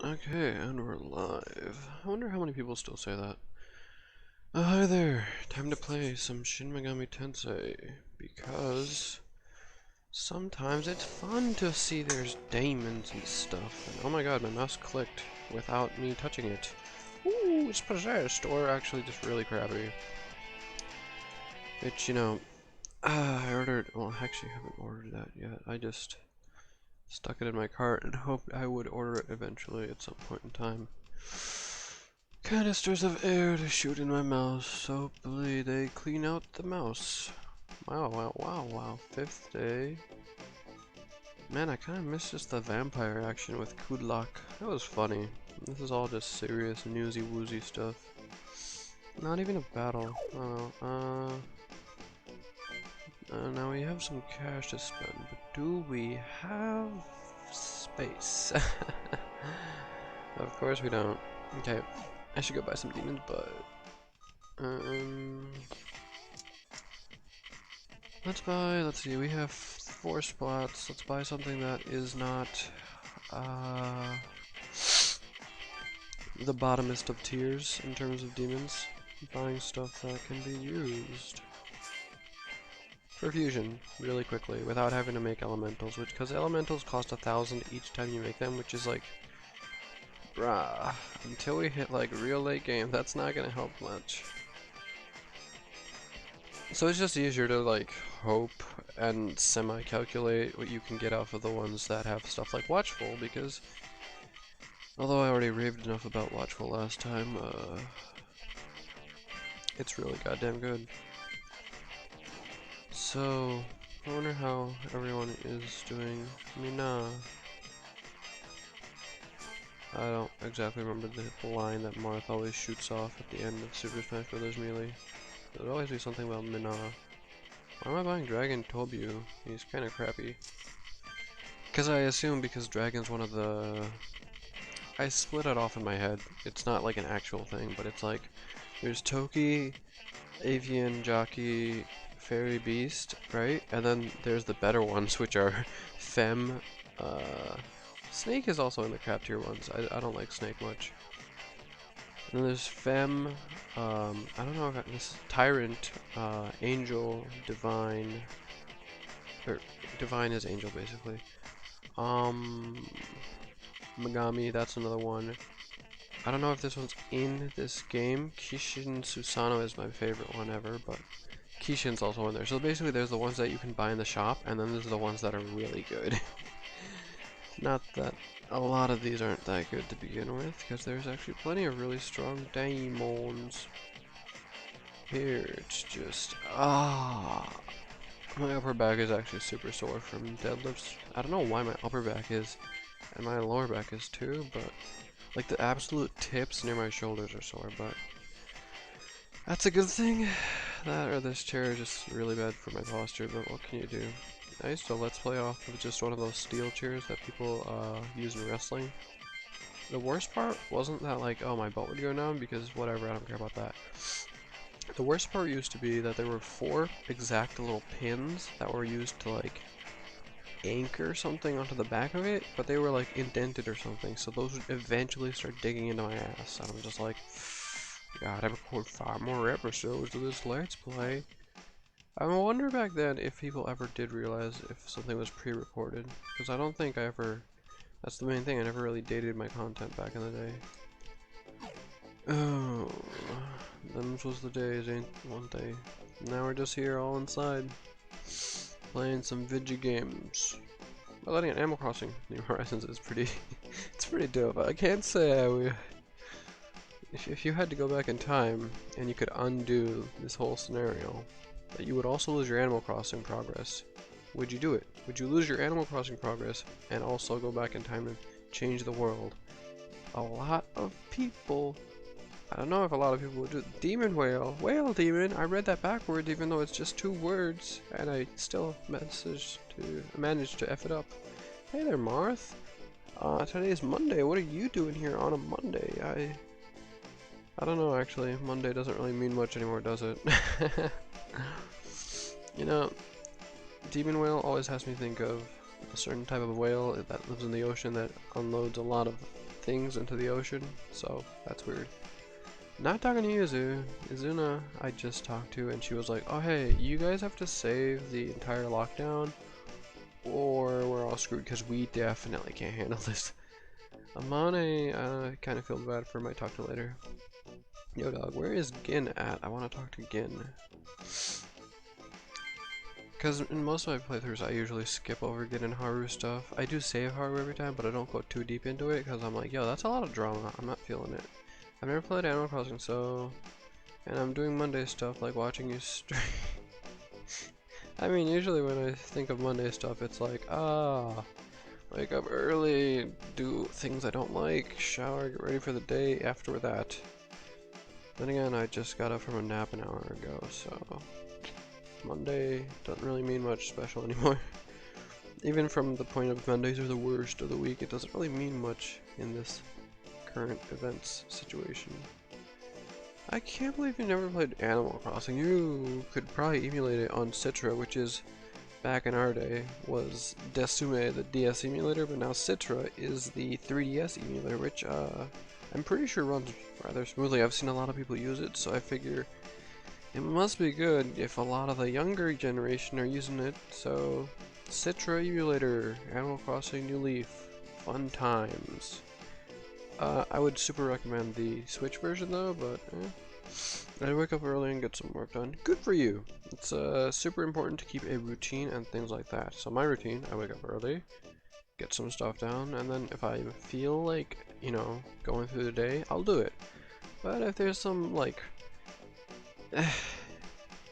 Okay, and we're live. I wonder how many people still say that. Hi there, time to play some Shin Megami Tensei, because sometimes it's fun to see there's demons and stuff. And oh my god, my mouse clicked without me touching it. Ooh, it's possessed, or actually just really crappy. Which, you know, I ordered, well, actually I haven't ordered that yet. I just stuck it in my cart and hoped I would order it eventually at some point in time. Canisters of air to shoot in my mouse, so hopefully they clean out the mouse. Wow, wow, wow, wow. 5th day. Man, I kind of missed just the vampire action with Kudlak. That was funny. This is all just serious, newsy woozy stuff. Not even a battle. Oh, now we have some cash to spend, but do we have space? Of course we don't. Okay, I should go buy some demons, but let's see, we have 4 spots. Let's buy something that is not the bottomest of tiers in terms of demons. Buying stuff that can be used for fusion really quickly without having to make elementals, because elementals cost 1,000 each time you make them, which is like, bruh, until we hit like real late game, that's not gonna help much. So it's just easier to like hope and semi-calculate what you can get out of the ones that have stuff like Watchful, because although I already raved enough about Watchful last time, it's really goddamn good. So, I wonder how everyone is doing. Mina. I don't exactly remember the line that Marth always shoots off at the end of Super Smash Bros. Melee. There'll always be something about Mina. Why am I buying Dragon Tobu? He's kind of crappy. Because I assume because Dragon's one of the... I split it off in my head. It's not like an actual thing, but it's like... There's Toki, Avian, Jockey, Fairy Beast, right? And then there's the better ones, which are Fem, Snake is also in the crap tier ones. I don't like Snake much. And then there's Fem, I don't know if this is Tyrant, Angel, Divine, or Divine is Angel basically. Megami, that's another one. I don't know if this one's in this game. Kishin Susano is my favorite one ever, but Kishin's also in there. So basically there's the ones that you can buy in the shop, and then there's the ones that are really good. Not that a lot of these aren't that good to begin with, because there's actually plenty of really strong demons. Here, it's just... my upper back is actually super sore from deadlifts. I don't know why my upper back is, and my lower back is too, but... like the absolute tips near my shoulders are sore, but... that's a good thing. That or this chair is just really bad for my posture, but what can you do? I used to let's play off of just one of those steel chairs that people use in wrestling. The worst part wasn't that like, oh, my butt would go numb, because whatever, I don't care about that. The worst part used to be that there were 4 exact little pins that were used to like anchor something onto the back of it, but they were like indented or something, so those would eventually start digging into my ass, and I'm just like, gotta record 5 more episodes of this Let's Play. I wonder back then if people ever did realize if something was pre-recorded, because I don't think I ever, that's the main thing, I never really dated my content back in the day. Oh, them's was the days, ain't one day. Now we're just here all inside, playing some video games. But letting Animal Crossing New Horizons is pretty, it's pretty dope. I can't say I would, if you had to go back in time, and you could undo this whole scenario, but you would also lose your Animal Crossing progress. Would you do it? Would you lose your Animal Crossing progress and also go back in time and change the world? A lot of people. I don't know if a lot of people would do it. Demon Whale. Whale Demon. I read that backwards even though it's just 2 words. And I still managed to F it up. Hey there, Marth. Today is Monday. What are you doing here on a Monday? I don't know actually. Monday doesn't really mean much anymore, does it? You know, Demon Whale always has me think of a certain type of whale that lives in the ocean that unloads a lot of things into the ocean, so that's weird. Not talking to Yuzu. Izuna I just talked to, and she was like, oh hey, you guys have to save the entire lockdown or we're all screwed because we definitely can't handle this. Amane, I kind of feel bad for him. I talk to later. Yo dog, where is Gin at? I want to talk to Gin. Because in most of my playthroughs I usually skip over Gin and Haru stuff. I do save Haru every time, but I don't go too deep into it because I'm like, yo, that's a lot of drama. I'm not feeling it. I've never played Animal Crossing, so... And I'm doing Monday stuff, like watching you stream. I mean, usually when I think of Monday stuff, it's like, wake up early, do things I don't like, shower, get ready for the day after that. Then again, I just got up from a nap an hour ago, so... Monday doesn't really mean much special anymore. Even from the point of Mondays are the worst of the week, it doesn't really mean much in this current events situation. I can't believe you never played Animal Crossing. You could probably emulate it on Citra, which is, back in our day, was Desume, the DS emulator, but now Citra is the 3DS emulator, which I'm pretty sure runs rather smoothly. I've seen a lot of people use it, so I figure it must be good if a lot of the younger generation are using it. So, Citra emulator, Animal Crossing New Leaf, fun times. I would super recommend the Switch version though, but I'd wake up early and get some work done. Good for you! It's super important to keep a routine and things like that. So my routine, I wake up early, get some stuff down, and then if I feel like, you know, going through the day, I'll do it. But if there's some, like,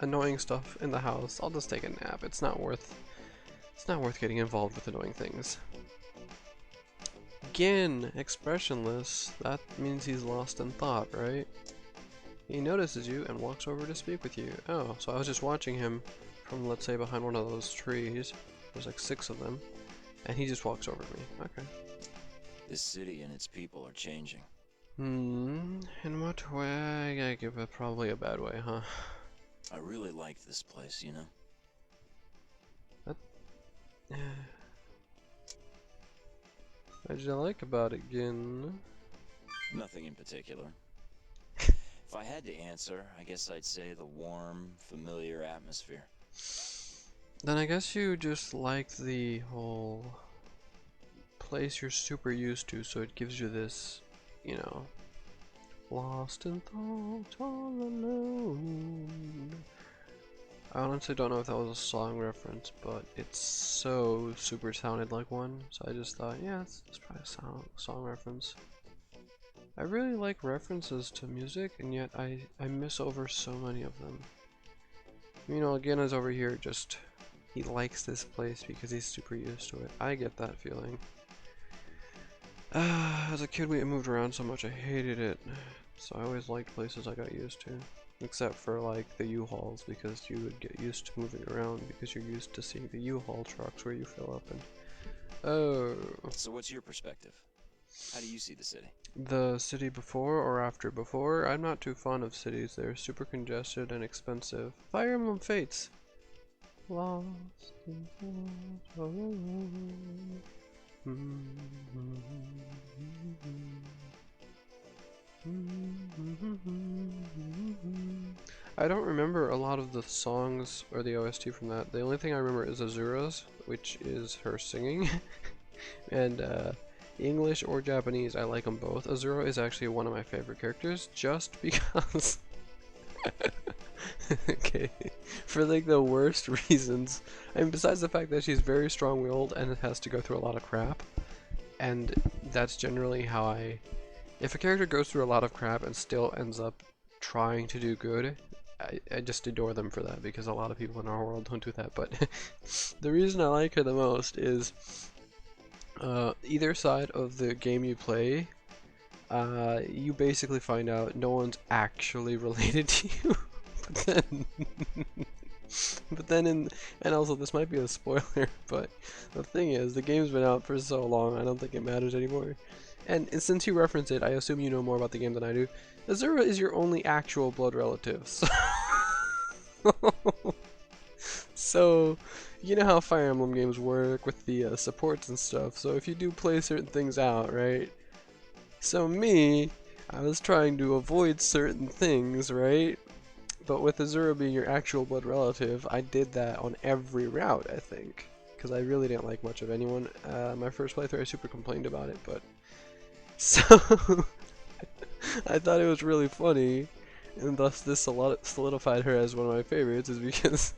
annoying stuff in the house, I'll just take a nap. It's not worth getting involved with annoying things. Gin, expressionless. That means he's lost in thought, right? He notices you and walks over to speak with you. Oh, so I was just watching him from, let's say, behind one of those trees. There's like 6 of them. And he just walks over me. Okay. This city and its people are changing. In what way? I give it probably a bad way, huh? I really like this place, you know? What did you like about it, Gin? Nothing in particular. If I had to answer, I guess I'd say the warm, familiar atmosphere. Then I guess you just like the whole place you're super used to, so it gives you this, you know, lost in thought all alone. I honestly don't know if that was a song reference, but it's so super sounded like one, so I just thought, yeah, it's probably a song reference. I really like references to music, and yet I miss over so many of them. You know, again, is over here just, he likes this place because he's super used to it. I get that feeling. As a kid, we moved around so much, I hated it. So I always liked places I got used to. Except for like the U-Hauls, because you would get used to moving around because you're used to seeing the U-Haul trucks where you fill up and... Oh. So what's your perspective? How do you see the city? The city before or after before? I'm not too fond of cities. They're super congested and expensive. Fire Emblem Fates! Lost in thought all alone. I don't remember a lot of the songs or the OST from that. The only thing I remember is Azura's, which is her singing. And English or Japanese, I like them both. Azura is actually one of my favorite characters, just because... Okay, for like the worst reasons. I mean, besides the fact that she's very strong-willed and has to go through a lot of crap. And that's generally how I... If a character goes through a lot of crap and still ends up trying to do good, I just adore them for that, because a lot of people in our world don't do that. But the reason I like her the most is either side of the game you play, you basically find out no one's actually related to you. But then and also this might be a spoiler, but the thing is, the game's been out for so long, I don't think it matters anymore. And since you reference it, I assume you know more about the game than I do. Azura is your only actual blood relative. So, you know how Fire Emblem games work with the supports and stuff. So if you do play certain things out, right? So me, I was trying to avoid certain things, right? But with Azura being your actual blood relative, I did that on every route, I think. Because I really didn't like much of anyone. My first playthrough, I super complained about it, but... So, I thought it was really funny, and thus this solidified her as one of my favorites, is because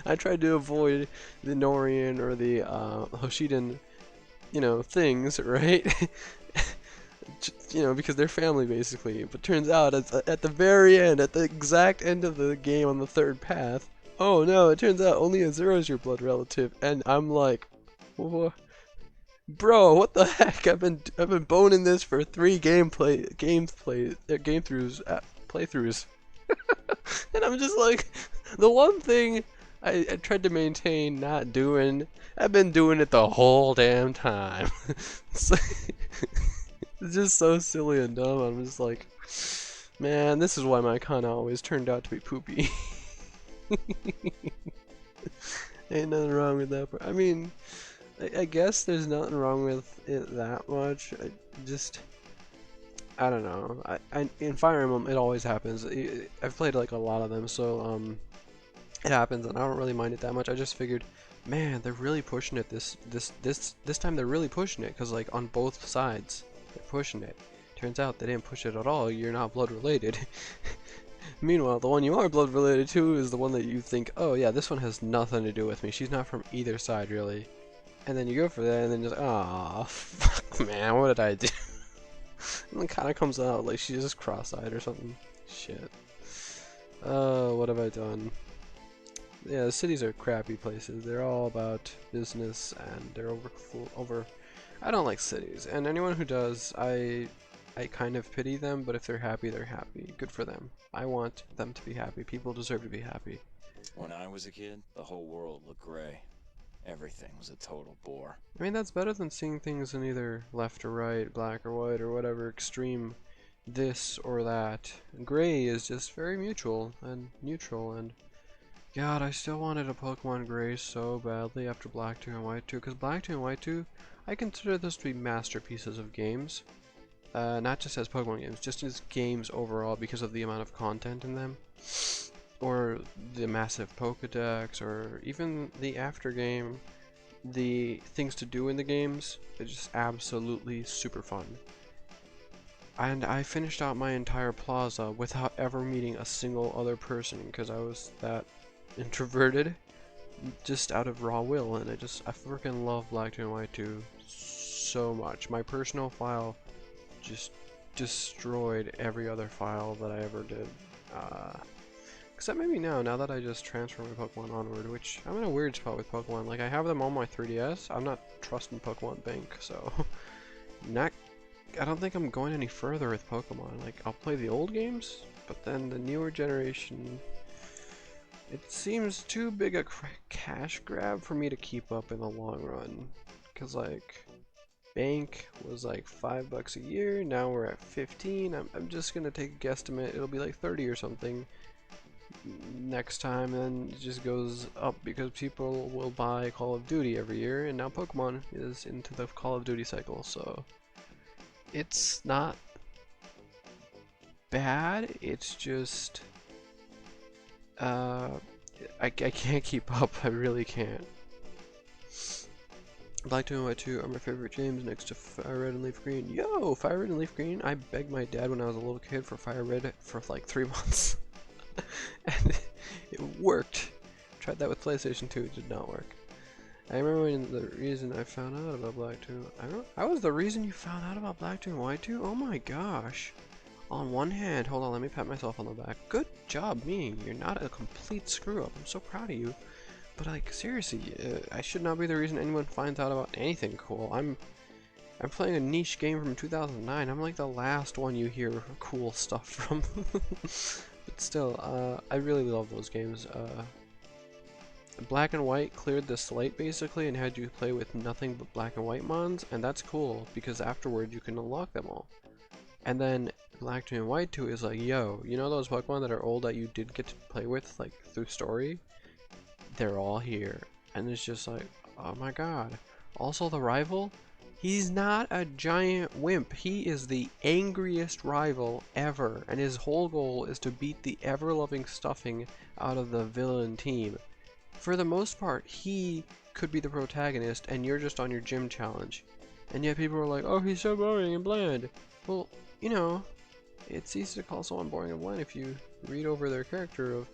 I tried to avoid the Norian or the Hoshidan, you know, things, right? You know, because they're family basically. But turns out at the very end, at the exact end of the game on the third path, oh no, it turns out only Azura is your blood relative, and I'm like, what? Bro, what the heck? I've been boning this for 3 game throughs playthroughs, and I'm just like, the one thing I tried to maintain not doing, I've been doing it the whole damn time. It's like, it's just so silly and dumb. I'm just like, man, this is why my kana always turned out to be poopy. Ain't nothing wrong with that. I mean, I guess there's nothing wrong with it that much. I don't know. In Fire Emblem, it always happens. I've played like a lot of them, so it happens, and I don't really mind it that much. I just figured, man, they're really pushing it this time. They're really pushing it, because like on both sides, they're pushing it. Turns out they didn't push it at all. You're not blood related. Meanwhile, the one you are blood related to is the one that you think, oh yeah, this one has nothing to do with me. She's not from either side really. And then you go for that, and then just, ah, fuck, man, what did I do? And it kind of comes out like she's just cross-eyed or something. Shit. What have I done? Yeah, the cities are crappy places. They're all about business, and they're over. I don't like cities, and anyone who does, I kind of pity them. But if they're happy, they're happy. Good for them. I want them to be happy. People deserve to be happy. When I was a kid, the whole world looked gray. Everything was a total bore. I mean, that's better than seeing things in either left or right, black or white, or whatever extreme, this or that. Gray is just very mutual and neutral, and God, I still wanted a Pokemon Gray so badly after Black 2 and White 2, because Black 2 and White 2, I consider those to be masterpieces of games. Not just as Pokemon games, just as games overall because of the amount of content in them. Or the massive Pokedex, or even the after game, the things to do in the games. It's just absolutely super fun. And I finished out my entire plaza without ever meeting a single other person because I was that introverted, just out of raw will, and I freaking love Black 2 and White 2 so much. My personal file just destroyed every other file that I ever did. Except maybe now that I just transfer my Pokemon onward, which I'm in a weird spot with Pokemon. Like, I have them on my 3DS. I'm not trusting Pokemon Bank, so I don't think I'm going any further with Pokemon. Like, I'll play the old games, but then the newer generation, it seems too big a cash grab for me to keep up in the long run. Cause like, Bank was like $5 a year. Now we're at 15. I'm just gonna take a guesstimate. It'll be like 30 or something next time, and it just goes up because people will buy Call of Duty every year, and now Pokemon is into the Call of Duty cycle, so it's not bad, it's just I can't keep up. I really can't. Black 2 and White 2 are my favorite games next to Fire Red and Leaf Green. Yo, Fire Red and Leaf Green, I begged my dad when I was a little kid for Fire Red for like 3 months. And it worked. Tried that with PlayStation 2, it did not work. I remember when the reason I found out about Black 2. I was the reason you found out about Black 2 and White 2? Oh my gosh. On one hand, hold on, let me pat myself on the back. Good job, me. You're not a complete screw up. I'm so proud of you. But like, seriously, I should not be the reason anyone finds out about anything cool. I'm playing a niche game from 2009. I'm like the last one you hear cool stuff from. But still, I really love those games. Black and White cleared the slate basically and had you play with nothing but Black and White mons, and that's cool because afterward you can unlock them all. And then Black 2 and White 2 is like, yo, you know those Pokemon that are old that you did get to play with like through story? they're all here. And it's just like, oh my god. Also, the rival, he's not a giant wimp. He is the angriest rival ever, and his whole goal is to beat the ever-loving stuffing out of the villain team. For the most part, he could be the protagonist, and you're just on your gym challenge. And yet people are like, oh, he's so boring and bland. Well, you know, it's easy to call someone boring and bland if you read over their character of,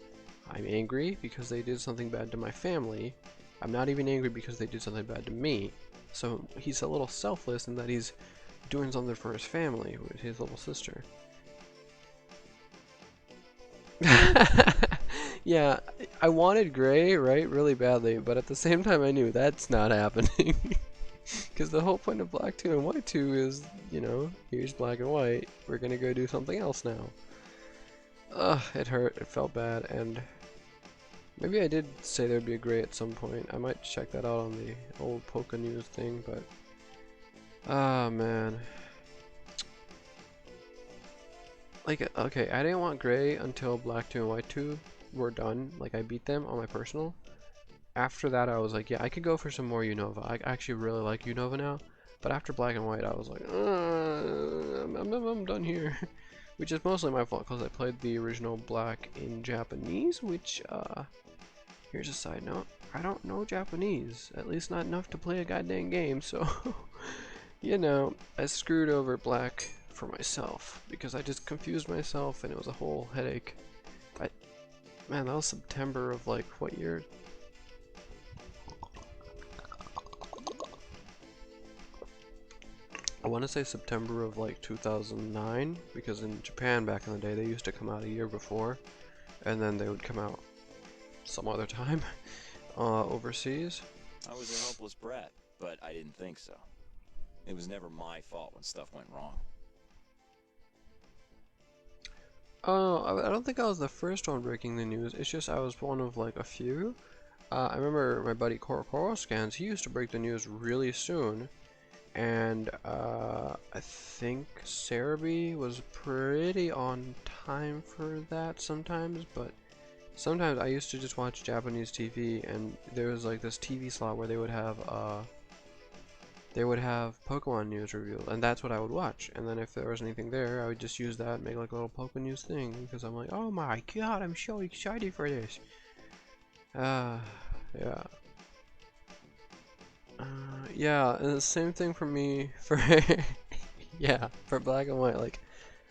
I'm angry because they did something bad to my family. I'm not even angry because they did something bad to me. So he's a little selfless in that he's doing something for his family with his little sister. Yeah, I wanted gray, right, really badly, but at the same time I knew that's not happening. Because the whole point of black 2 and white 2 is, you know, here's black and white, we're gonna go do something else now. Ugh, it hurt, it felt bad, and maybe I did say there'd be a gray at some point. I might check that out on the old Poké News thing, but... ah, man. Like, okay, I didn't want gray until black 2 and white 2 were done. Like, I beat them on my personal. After that, I was like, yeah, I could go for some more Unova. I actually really like Unova now. But after black and white, I was like, I'm done here. Which is mostly my fault, because I played the original black in Japanese, which, here's a side note. I don't know Japanese. At least not enough to play a goddamn game, so... you know, I screwed over black for myself, because I just confused myself, and it was a whole headache. Man, that was September of, like, what year? I want to say September of like 2009, because in Japan back in the day they used to come out a year before, and then they would come out some other time overseas. I was a helpless brat, but I didn't think so. It was never my fault when stuff went wrong. Oh, I don't think I was the first one breaking the news, it's just I was one of like a few. I remember my buddy Coro Scans, he used to break the news really soon. And I think Cerebi was pretty on time for that sometimes, but sometimes I used to just watch Japanese TV, and there was like this TV slot where they would have Pokemon news revealed, and that's what I would watch. And then if there was anything there, I would just use that and make like a little Pokemon news thing, because I'm like, oh my god, I'm so excited for this. Yeah. Yeah, and the same thing for me for yeah, for black and white. Like,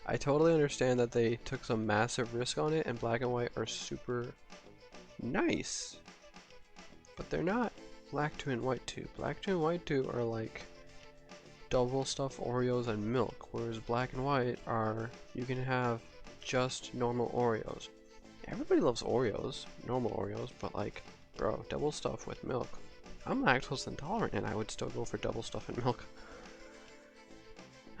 I totally understand that they took some massive risk on it, and black and white are super nice, but they're not black 2 and white 2. Black 2 and white 2 are like double stuffed Oreos and milk, whereas black and white are, you can have just normal Oreos. Everybody loves Oreos, normal Oreos, but like, bro, double stuff with milk. I'm lactose intolerant, and I would still go for double stuff and milk.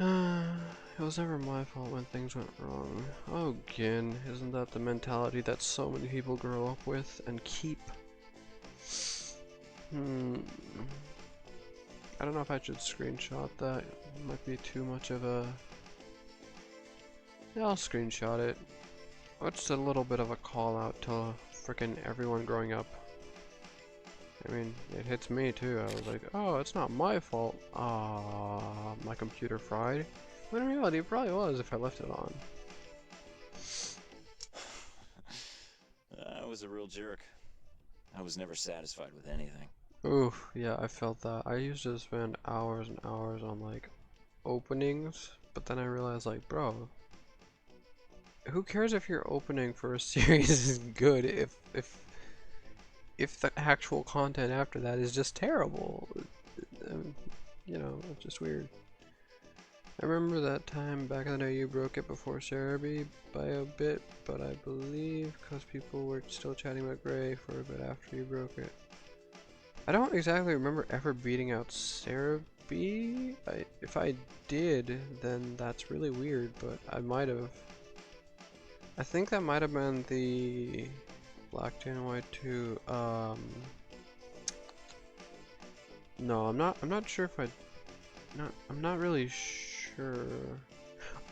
It was never my fault when things went wrong. Oh, again, isn't that the mentality that so many people grow up with and keep? I don't know if I should screenshot that. It might be too much of a... yeah, I'll screenshot it. It's a little bit of a call out to frickin' everyone growing up. I mean, it hits me too. I was like, oh, it's not my fault. Ah, my computer fried. When in reality, it probably was if I left it on. I was a real jerk. I was never satisfied with anything. Oof, yeah, I felt that. I used to spend hours and hours on like openings, but then I realized like, bro, who cares if your opening for a series is good if the actual content after that is just terrible? You know, it's just weird. I remember that time back in the day you broke it before Cerebi by a bit, but I believe because people were still chatting about Gray for a bit after you broke it. I don't exactly remember ever beating out Cerebi. If I did, then that's really weird, but I might have. I think that might have been the Black 2 and White 2. No, I'm not sure if I'm not really sure.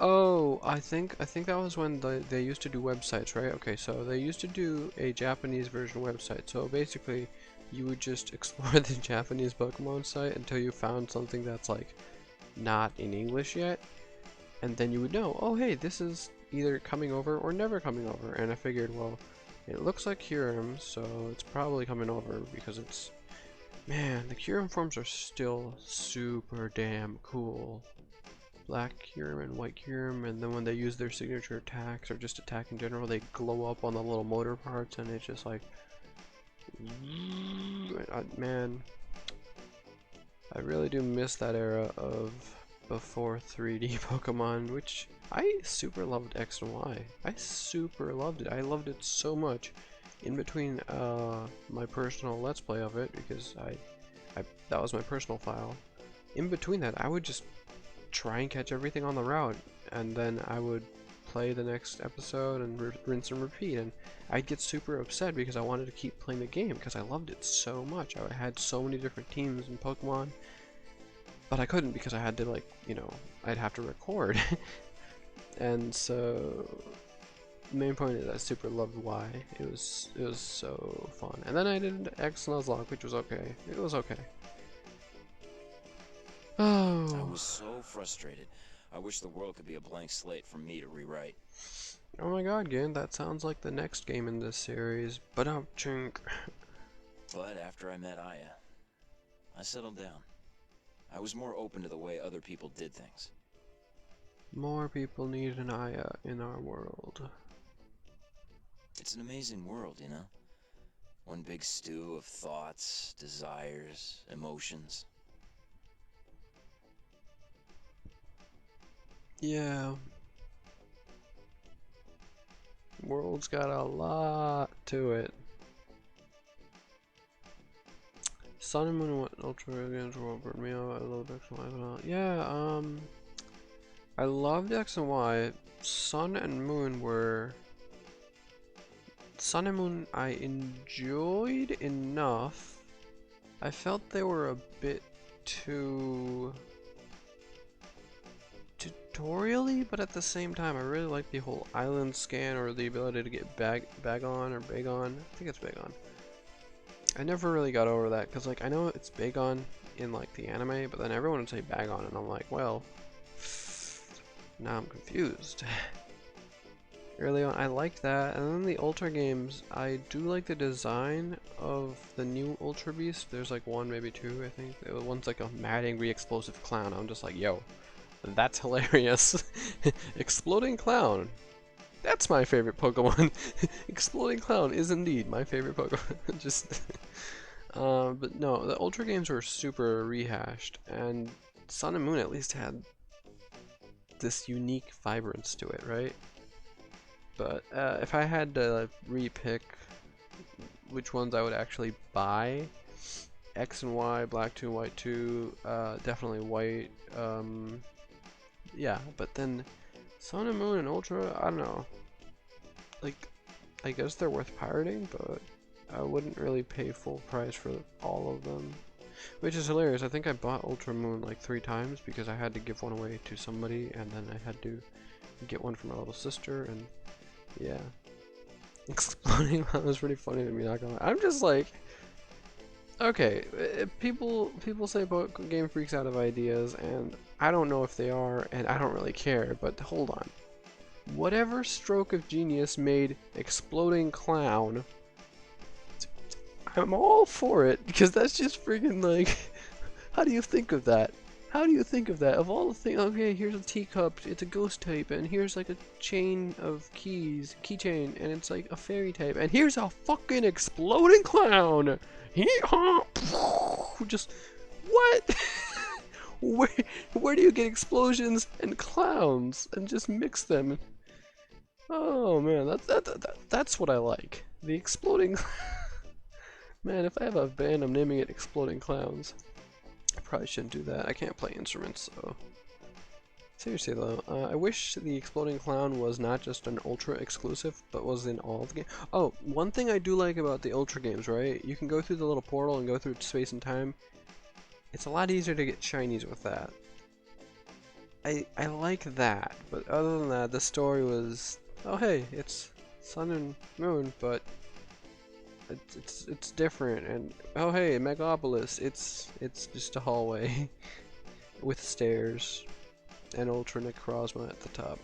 Oh, I think that was when they used to do websites, right? Okay, so they used to do a Japanese version website. So basically, you would just explore the Japanese Pokemon site until you found something that's like not in English yet, and then you would know, oh hey, this is either coming over or never coming over. And I figured, well, it looks like Kyurem, so it's probably coming over because it's, man, the Kyurem forms are still super damn cool. Black Kyurem and white Kyurem, and then when they use their signature attacks or just attack in general, they glow up on the little motor parts, and it's just like, man, I really do miss that era of before 3D Pokemon, which I super loved X and Y. I super loved it. I loved it so much. In between my personal Let's Play of it, because that was my personal file. In between that, I would just try and catch everything on the route, and then I would play the next episode and rinse and repeat, and I'd get super upset because I wanted to keep playing the game because I loved it so much. I had so many different teams in Pokemon, but I couldn't because I had to, like, you know, I'd have to record. And so the main point is I super loved Y. It was so fun. And then I did X Nuzlocke, which was okay. It was okay. I Oh. was so frustrated. I wish the world could be a blank slate for me to rewrite. Oh my god, game, that sounds like the next game in this series. But chink. But after I met Aya, I settled down. I was more open to the way other people did things. More people need an Aya in our world. It's an amazing world, you know? One big stew of thoughts, desires, emotions. Yeah. World's got a lot to it. Sun and Moon went Ultra against World burned me out. I love X and Y as well. Yeah, I loved X and Y. Sun and Moon were... Sun and Moon I enjoyed enough. I felt they were a bit too tutorial-y, but at the same time I really like the whole island scan or the ability to get Bagon or Bagon. I think it's Bagon. I never really got over that because, like, I know it's Bagon in like the anime, but then everyone would say Bagon and I'm like, well, now I'm confused. Early on I liked that, and then the Ultra games, I do like the design of the new Ultra Beast. There's like one, maybe two, I think. One's like a mad angry explosive clown. I'm just like, yo, that's hilarious. Exploding Clown. That's my favorite Pokemon. Exploding Clown is indeed my favorite Pokemon. Just, but no, the Ultra games were super rehashed, and Sun and Moon at least had this unique vibrance to it, right? But if I had to re-pick which ones I would actually buy, X and Y, Black 2, White 2, definitely White. Yeah, but then Sun and Moon and Ultra, I don't know. Like, I guess they're worth pirating, but I wouldn't really pay full price for all of them. Which is hilarious. I think I bought Ultra Moon like 3 times because I had to give one away to somebody, and then I had to get one for my little sister, and yeah. Exploding that was pretty funny to me, not gonna lie. I'm just like, okay, people say Game Freak's out of ideas, and I don't know if they are, and I don't really care, but hold on. Whatever stroke of genius made Exploding Clown, I'm all for it, because that's just freaking like, how do you think of that? How do you think of that? Of all the things, okay, here's a teacup, it's a ghost type, and here's like a chain of keys, keychain, and it's like a fairy type, and here's a fucking exploding clown! Just, what? where do you get explosions and clowns, and just mix them? Oh man, that's what I like. The exploding... Man, if I have a band, I'm naming it Exploding Clowns. I probably shouldn't do that. I can't play instruments, so... Seriously though, I wish the Exploding Clown was not just an Ultra exclusive, but was in all the games. Oh, one thing I do like about the Ultra games, right? You can go through the little portal and go through space and time. It's a lot easier to get shinies with that. I like that, But other than that, the story was, oh hey, it's sun and moon, but it's different. And oh hey, Megalopolis, it's just a hallway with stairs and Ultra Necrozma at the top.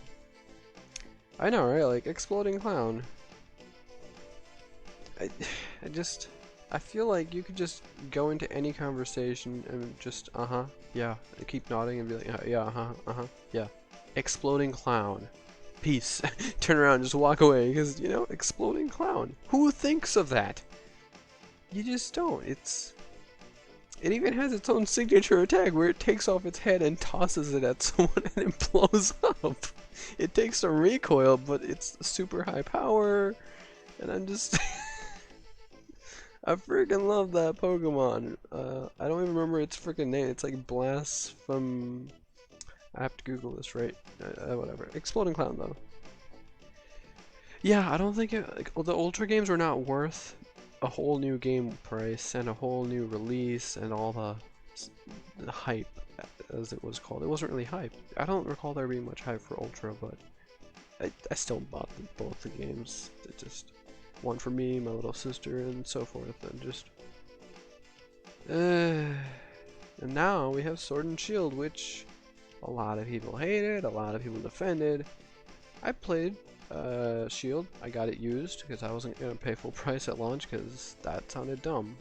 I know, right? Like exploding clown. I, I just, I feel like you could just go into any conversation and just, yeah, keep nodding and be like, yeah, yeah. Exploding clown. Peace. Turn around and just walk away, because, you know, exploding clown. Who thinks of that? You just don't. It even has its own signature attack where it takes off its head and tosses it at someone and it blows up. It takes some recoil, but it's super high power, and I'm just... I freaking love that Pokemon. I don't even remember its freaking name. It's like Blasphemy. I have to Google this, right? Whatever. Exploding Clown, though. Yeah, I don't think like, the Ultra games were not worth a whole new game price and a whole new release and all the hype, as it was called. It wasn't really hype. I don't recall there being much hype for Ultra, but I still bought both the games. It just one for me, my little sister, and so forth, and just. And now we have Sword and Shield, which a lot of people hated, a lot of people defended. I played Shield. I got it used because I wasn't gonna pay full price at launch because that sounded dumb.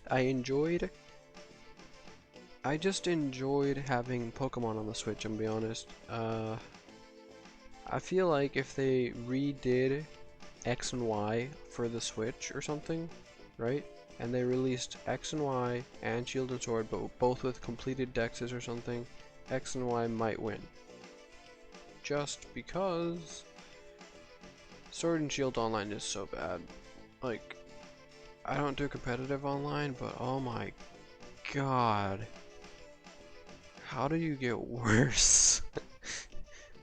I just enjoyed having Pokemon on the Switch, I'm gonna be honest. I feel like if they redid X and Y for the Switch or something, right? And they released X and Y and Shield and Sword, but both with completed dexes or something, X and Y might win. Just because Sword and Shield Online is so bad. Like, I don't do competitive online, but oh my god. How do you get worse?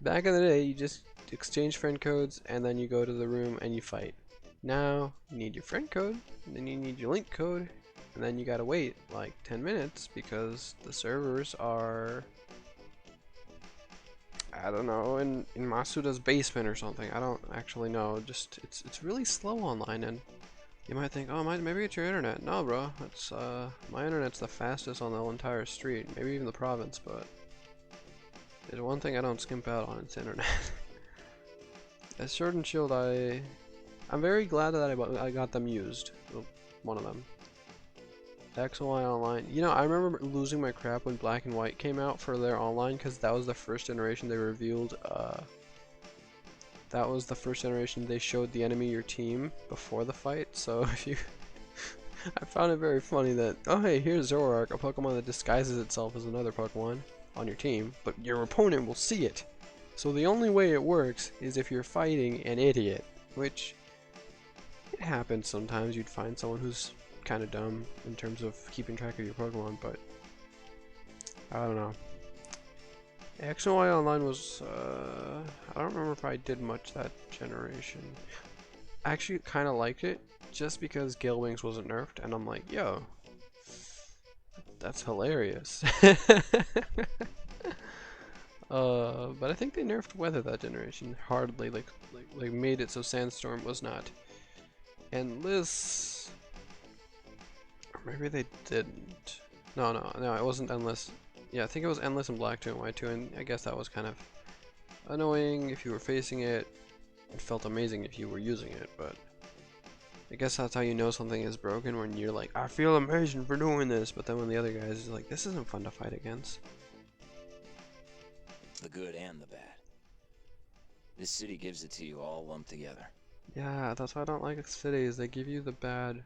Back in the day, you just exchange friend codes and then you go to the room and you fight. Now, you need your friend code, and then you need your link code, and then you gotta wait like 10 minutes because the servers are, I don't know, in Masuda's basement or something. I don't actually know. Just it's really slow online, and you might think, oh, maybe it's your internet. No, bro, it's my internet's the fastest on the whole entire street, maybe even the province. But there's one thing I don't skimp out on: it's internet. As Sword and Shield, I'm very glad that I got them used. Well, one of them. X and Y Online. You know, I remember losing my crap when Black and White came out for their online, because that was the first generation they revealed. That was the first generation they showed the enemy your team before the fight. So if you, I found it very funny that, oh hey, here's Zoroark, a Pokemon that disguises itself as another Pokemon on your team, but your opponent will see it. So the only way it works is if you're fighting an idiot, which it happens sometimes. You'd find someone who's kind of dumb in terms of keeping track of your Pokemon, but I don't know. X and Y Online was, I don't remember if I did much that generation. I actually kind of liked it, just because Gale Wings wasn't nerfed, and I'm like, yo, that's hilarious. But I think they nerfed Weather that generation hardly, like made it so Sandstorm was not endless. Or maybe they didn't. No, it wasn't endless. Yeah, I think it was endless in Black 2 and White 2, and I guess that was kind of annoying if you were facing it. It felt amazing if you were using it, but I guess that's how you know something is broken, when you're like, I feel amazing for doing this, but then when the other guys is like, this isn't fun to fight against. The good and the bad. This city gives it to you all lumped together. Yeah, that's why I don't like cities. They give you the bad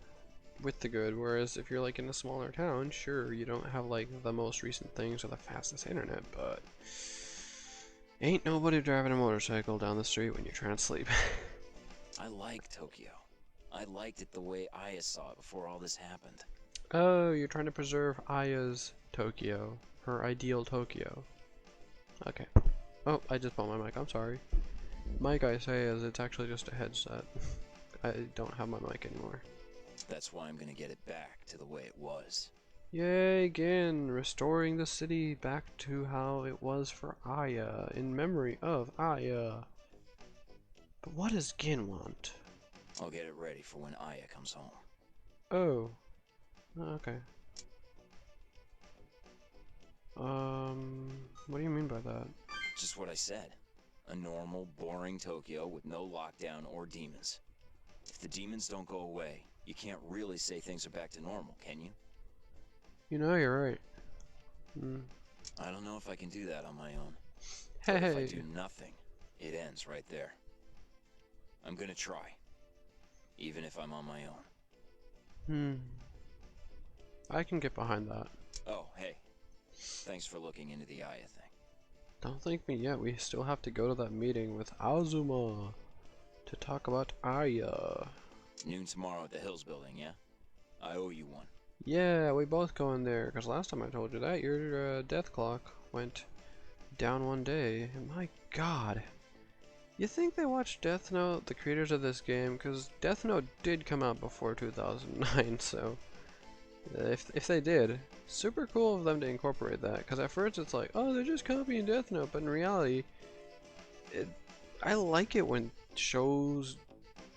with the good, whereas if you're like in a smaller town, sure, you don't have like the most recent things or the fastest internet, but ain't nobody driving a motorcycle down the street when you're trying to sleep. I like Tokyo. I liked it the way Aya saw it before all this happened. Oh, you're trying to preserve Aya's Tokyo, her ideal Tokyo. Okay. Oh, I just bumped my mic, I'm sorry. Mic, I say, is it's actually just a headset. I don't have my mic anymore. That's why I'm gonna get it back to the way it was. Yay, again, restoring the city back to how it was for Aya, in memory of Aya. But what does Gin want? I'll get it ready for when Aya comes home. Oh. Okay. What do you mean by that? Just what I said. A normal, boring Tokyo with no lockdown or demons. If the demons don't go away, you can't really say things are back to normal, can you? You know, you're right. I don't know if I can do that on my own. Hey. But if I do nothing, it ends right there. I'm gonna try. Even if I'm on my own. I can get behind that. Oh, hey. Thanks for looking into the Aya thing. Don't thank me yet. We still have to go to that meeting with Azuma to talk about Aya. Noon tomorrow at the Hills building, yeah? I owe you one. Yeah, we both go in there, because last time I told you that, your death clock went down one day. And my god. You think they watched Death Note, the creators of this game? Because Death Note did come out before 2009, so... If they did, super cool of them to incorporate that, because at first it's like, oh, they're just copying Death Note, but in reality, I like it when shows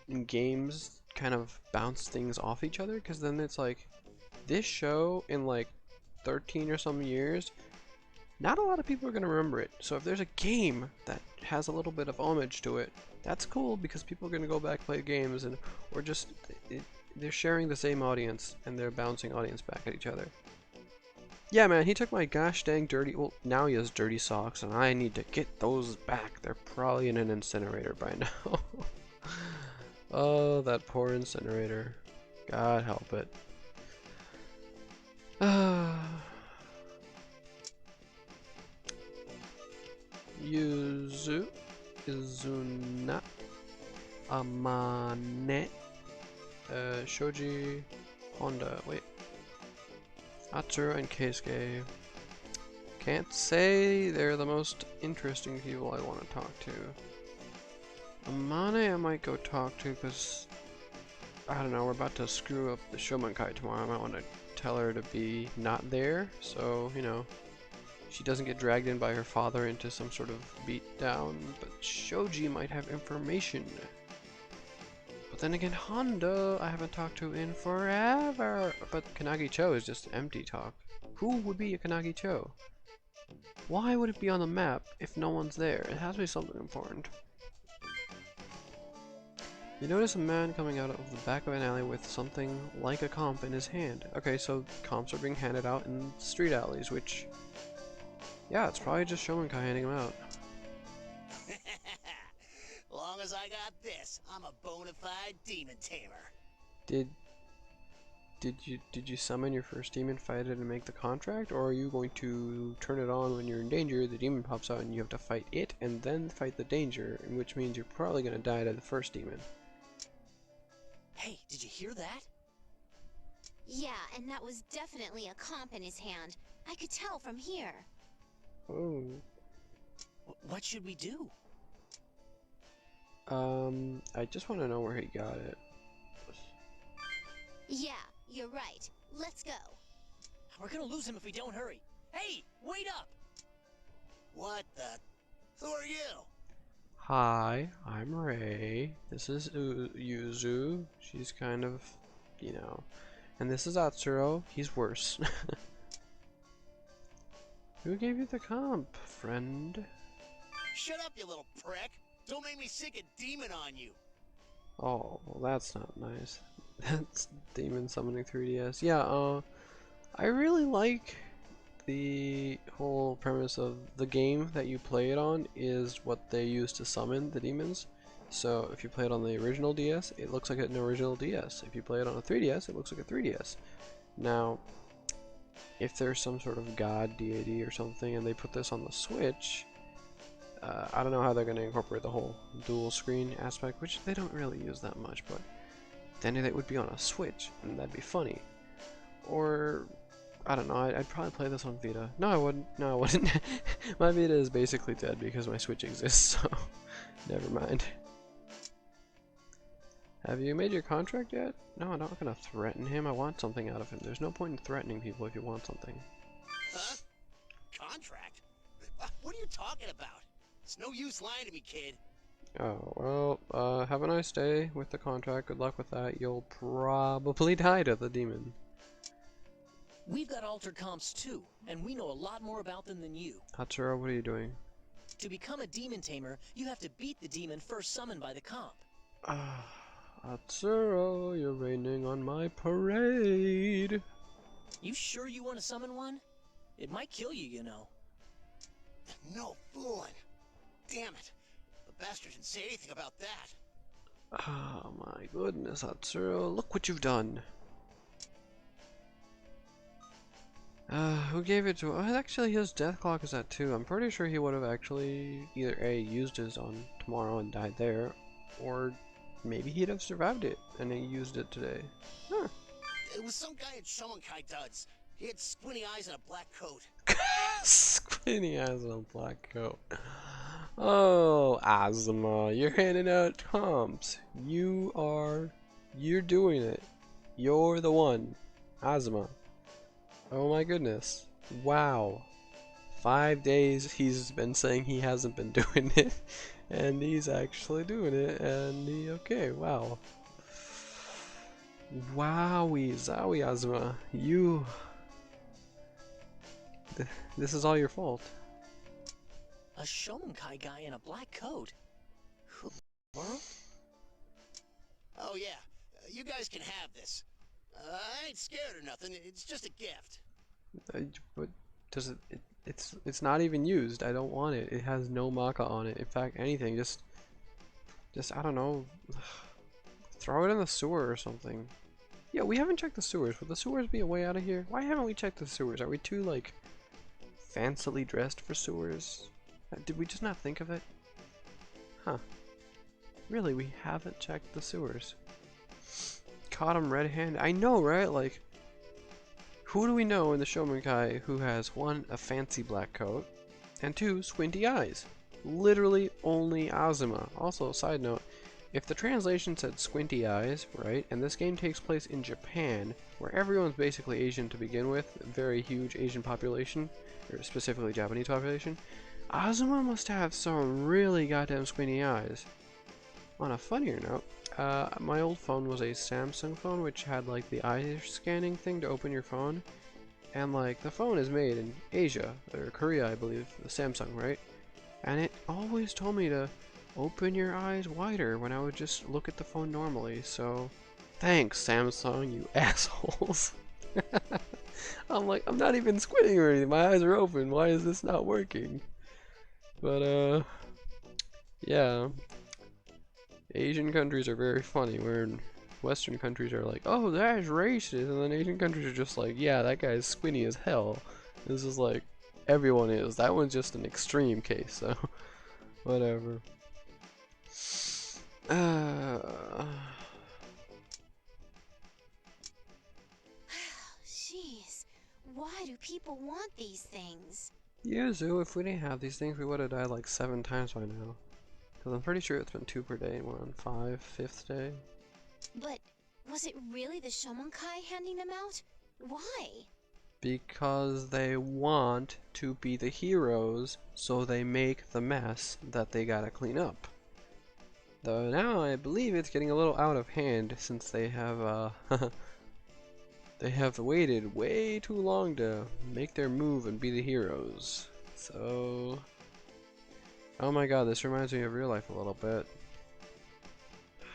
and games kind of bounce things off each other, because then it's like, this show in like 13 or some years, not a lot of people are going to remember it. So if there's a game that has a little bit of homage to it, that's cool because people are going to go back play games, and or just they're sharing the same audience and they're bouncing audience back at each other. Yeah, man, he took my gosh dang dirty, well, now he has dirty socks and I need to get those back. They're probably in an incinerator by now. Oh, that poor incinerator. God help it. Izuna, Amane, Shoji, Honda, wait, Atsuru and Keisuke. Can't say they're the most interesting people I want to talk to. Amane I might go talk to because, I don't know, we're about to screw up the Shomankai tomorrow. I might want to tell her to be not there, so, you know, she doesn't get dragged in by her father into some sort of beatdown, but Shoji might have information. But then again, Honda, I haven't talked to in forever. But Kanagi-cho is just empty talk. Who would be a Kanagi-cho? Why would it be on the map if no one's there? It has to be something important. You notice a man coming out of the back of an alley with something like a comp in his hand. Okay, so comps are being handed out in street alleys, which... yeah, it's probably just Shomankai handing them out. Long as I got this, I'm a bona fide demon tamer. Did you summon your first demon, fight it, and make the contract, or are you going to turn it on when you're in danger, the demon pops out and you have to fight it and then fight the danger, which means you're probably gonna die to the first demon. Hey, did you hear that? Yeah, and that was definitely a comp in his hand. I could tell from here. Oh. What should we do? I just want to know where he got it. Yeah, you're right. Let's go. We're gonna lose him if we don't hurry. Hey, wait up! What the? Who are you? Hi, I'm Ray. This is Yuzu. She's kind of, you know. And this is Atsuro. He's worse. Who gave you the comp, friend? Shut up, you little prick! Don't make me sick a demon on you! Oh, well, that's not nice. That's demon summoning 3DS. Yeah, I really like the whole premise of the game that you play it on is what they use to summon the demons. So if you play it on the original DS, it looks like an original DS. If you play it on a 3DS, it looks like a 3DS. Now, if there's some sort of god deity or something and they put this on the Switch, I don't know how they're going to incorporate the whole dual screen aspect, which they don't really use that much, but then it would be on a Switch, and that'd be funny. Or, I don't know, I'd probably play this on Vita. No, I wouldn't. No, I wouldn't. My Vita is basically dead because my Switch exists, so never mind. Have you made your contract yet? No, I'm not gonna threaten him. I want something out of him. There's no point in threatening people if you want something. Huh? Contract? What are you talking about? It's no use lying to me, kid. Oh, well, have a nice day with the contract. Good luck with that. You'll probably die to the demon. We've got altered comps too, and we know a lot more about them than you. Hatsuro, what are you doing? To become a demon tamer, you have to beat the demon first summoned by the comp. Hatsuro, you're raining on my parade. You sure you want to summon one? It might kill you, you know. No fooling. Damn it. The bastard didn't say anything about that. Oh my goodness, Hatsuro, look what you've done. Who gave it to him? Oh, actually, his death clock is at 2. I'm pretty sure he would have actually either A, used his on tomorrow and died there, or maybe he'd have survived it and he used it today. Huh. It was some guy in Shomonkai duds. He had squinty eyes and a black coat. Squinty eyes and a black coat. Oh, Azuma, you're handing out comps. You're doing it. You're the one. Azuma. Oh my goodness. Wow. 5 days he's been saying he hasn't been doing it, and he's actually doing it, and okay, wow. Wowie zowie, Azuma. This is all your fault. A Shomonkai guy in a black coat? Who in the world? Oh yeah, you guys can have this. I ain't scared or nothing, it's just a gift. But does it's not even used. I don't want it. It has no Maka on it. In fact, anything, just I don't know, throw it in the sewer or something. Yeah, we haven't checked the sewers. Would the sewers be a way out of here? Why haven't we checked the sewers? Are we too, like, fancily dressed for sewers? Did we just not think of it? Huh. Really, we haven't checked the sewers. Caught him red-handed. I know, right? Like, who do we know in the Shomonkai who has 1, a fancy black coat, and 2, squinty eyes? Literally only Azuma. Also, side note, if the translation said squinty eyes, right, and this game takes place in Japan, where everyone's basically Asian to begin with, very huge Asian population, or specifically Japanese population, Azuma must have some really goddamn squinty eyes. On a funnier note, my old phone was a Samsung phone, which had like the eye scanning thing to open your phone, and like the phone is made in Asia, or Korea I believe, the Samsung, right? And it always told me to open your eyes wider when I would just look at the phone normally, so thanks Samsung, you assholes. I'm like, I'm not even squinting or anything, my eyes are open, why is this not working? But yeah. Asian countries are very funny, where Western countries are like, oh, that's racist, and then Asian countries are just like, yeah, that guy's squinty as hell. This is like, everyone is. That one's just an extreme case, so whatever. Jeez, why do people want these things? Yuzu, if we didn't have these things, we would have died like 7 times by now. Because I'm pretty sure it's been 2 per day, and we're on 5th day. But was it really the Shomonkai handing them out? Why? Because they want to be the heroes, so they make the mess that they gotta clean up. Though now I believe it's getting a little out of hand since they have they have waited way too long to make their move and be the heroes. So, oh my god, this reminds me of real life a little bit.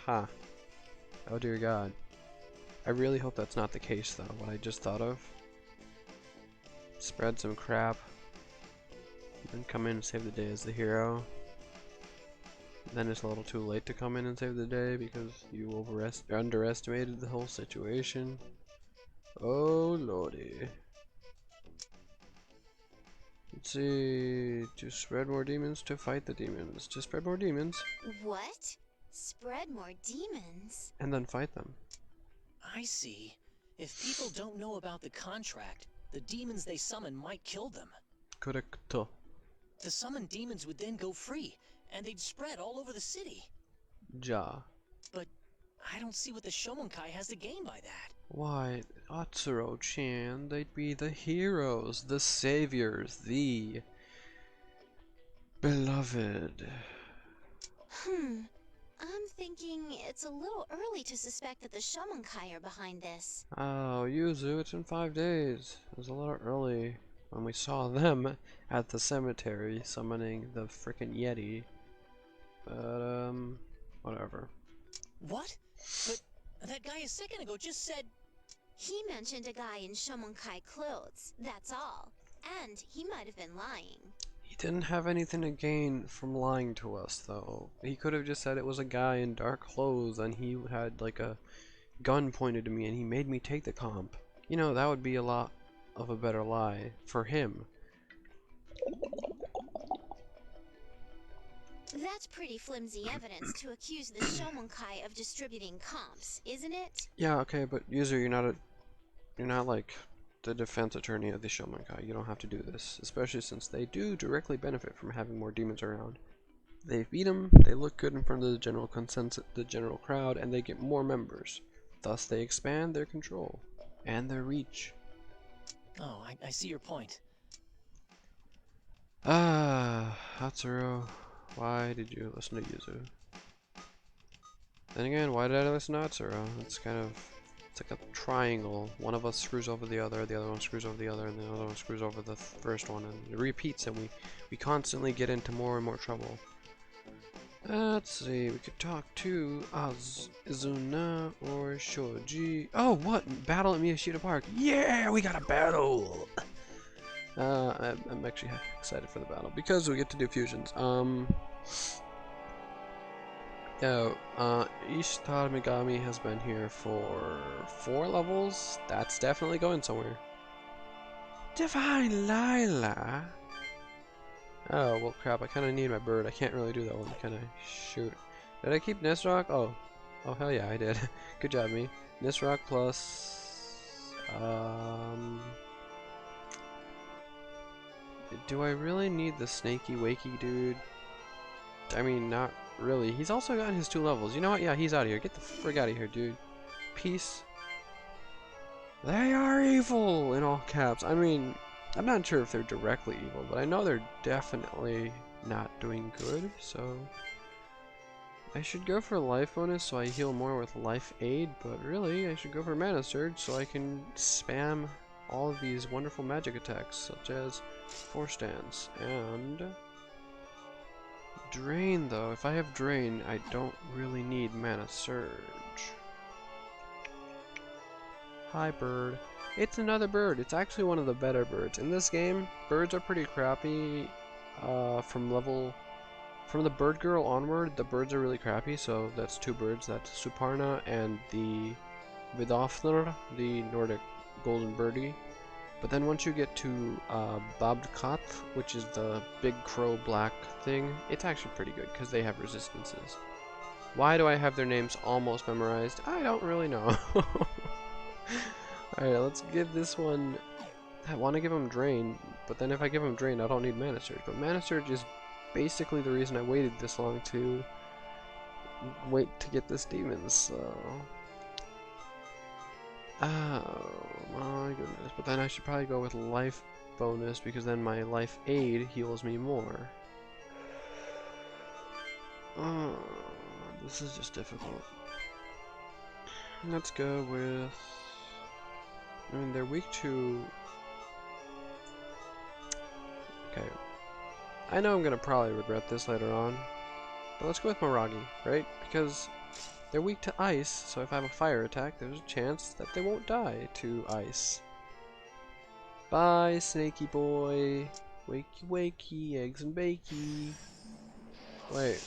Ha. Oh dear god. I really hope that's not the case though, what I just thought of. Spread some crap. And come in and save the day as the hero. Then it's a little too late to come in and save the day because you underestimated the whole situation. Oh lordy. Let's see. To spread more demons, to fight the demons. To spread more demons. What? Spread more demons? And then fight them. I see. If people don't know about the contract, the demons they summon might kill them. Correcto. The summoned demons would then go free, and they'd spread all over the city. Ja. But I don't see what the Shomonkai has to gain by that. Why, Atsuro-chan, they'd be the heroes, the saviors, the beloved. I'm thinking it's a little early to suspect that the Shomonkai are behind this. Oh, Yuzu, it's in 5 days. It was a little early when we saw them at the cemetery summoning the frickin' Yeti. But, whatever. What? But that guy a second ago just said... He mentioned a guy in Shomonkai clothes, that's all. And he might have been lying. He didn't have anything to gain from lying to us, though. He could have just said it was a guy in dark clothes and he had, like, a gun pointed to me and he made me take the comp. You know, that would be a lot of a better lie for him. That's pretty flimsy evidence to accuse the Shomonkai of distributing comps, isn't it? Yeah, okay, but Yuzu, you're not like the defense attorney of the Shomenkai. You don't have to do this, especially since they do directly benefit from having more demons around. They beat them, they look good in front of the general consensus, the general crowd, and they get more members. Thus, they expand their control and their reach. Oh, I see your point. Ah, Hatsuro, why did you listen to Yuzu? Then again, why did I listen to Hatsuro? It's like a triangle. One of us screws over the other one screws over the other, and the other one screws over the first one, and it repeats, and we constantly get into more and more trouble. Let's see, we could talk to Izuna or Shoji. Oh, what? Battle at Miyashita Park. Yeah, we got a battle! I'm actually excited for the battle, because we get to do fusions. Ishtar Megami has been here for 4 levels. That's definitely going somewhere. Divine Lila. Oh, well crap, I kinda need my bird. I can't really do that one, can I? Shoot. Did I keep Nisrock? Oh hell yeah, I did. Good job, me. Nisrock plus... Do I really need the snaky wakey dude? I mean, not really. He's also gotten his 2 levels. You know what? Yeah, he's out of here. Get the frig out of here, dude. Peace. They are evil! In all caps. I mean, I'm not sure if they're directly evil, but I know they're definitely not doing good, so... I should go for life bonus so I heal more with life aid, but really, I should go for mana surge so I can spam all of these wonderful magic attacks, such as Force Dance and... Drain, though. If I have Drain, I don't really need Mana Surge. Hi, bird. It's another bird. It's actually one of the better birds. In this game, birds are pretty crappy. From the bird girl onward, the birds are really crappy, so that's 2 birds. That's Suparna and the Vidofnir, the Nordic golden birdie. But then once you get to Babkat, which is the big crow black thing, it's actually pretty good because they have resistances. Why do I have their names almost memorized? I don't really know. Alright, let's give this one... I want to give him Drain, but then if I give him Drain, I don't need Mana Surge. But Mana Surge is basically the reason I waited this long to wait to get this demon, so... Oh my goodness, but then I should probably go with life bonus because then my life aid heals me more. Oh, this is just difficult. Let's go with... I mean, they're weak to... Okay. I know I'm gonna probably regret this later on, but let's go with Miragi, right? Because they're weak to ice, so if I have a fire attack, there's a chance that they won't die to ice. Bye, snaky boy. Wakey wakey, eggs and bakey. Wait,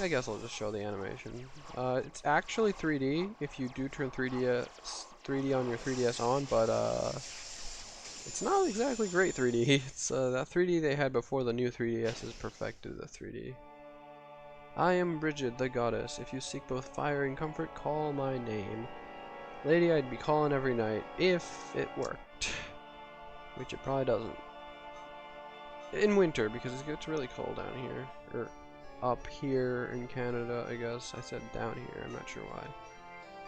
I guess I'll just show the animation. It's actually 3D if you do turn 3D on your 3DS on, but it's not exactly great 3D. It's that 3D they had before the new 3DS has perfected the 3D. I am Bridget, the goddess. If you seek both fire and comfort, call my name. Lady, I'd be calling every night, if it worked. Which it probably doesn't. In winter, because it gets really cold down here. Or up here in Canada, I guess. I said down here, I'm not sure why.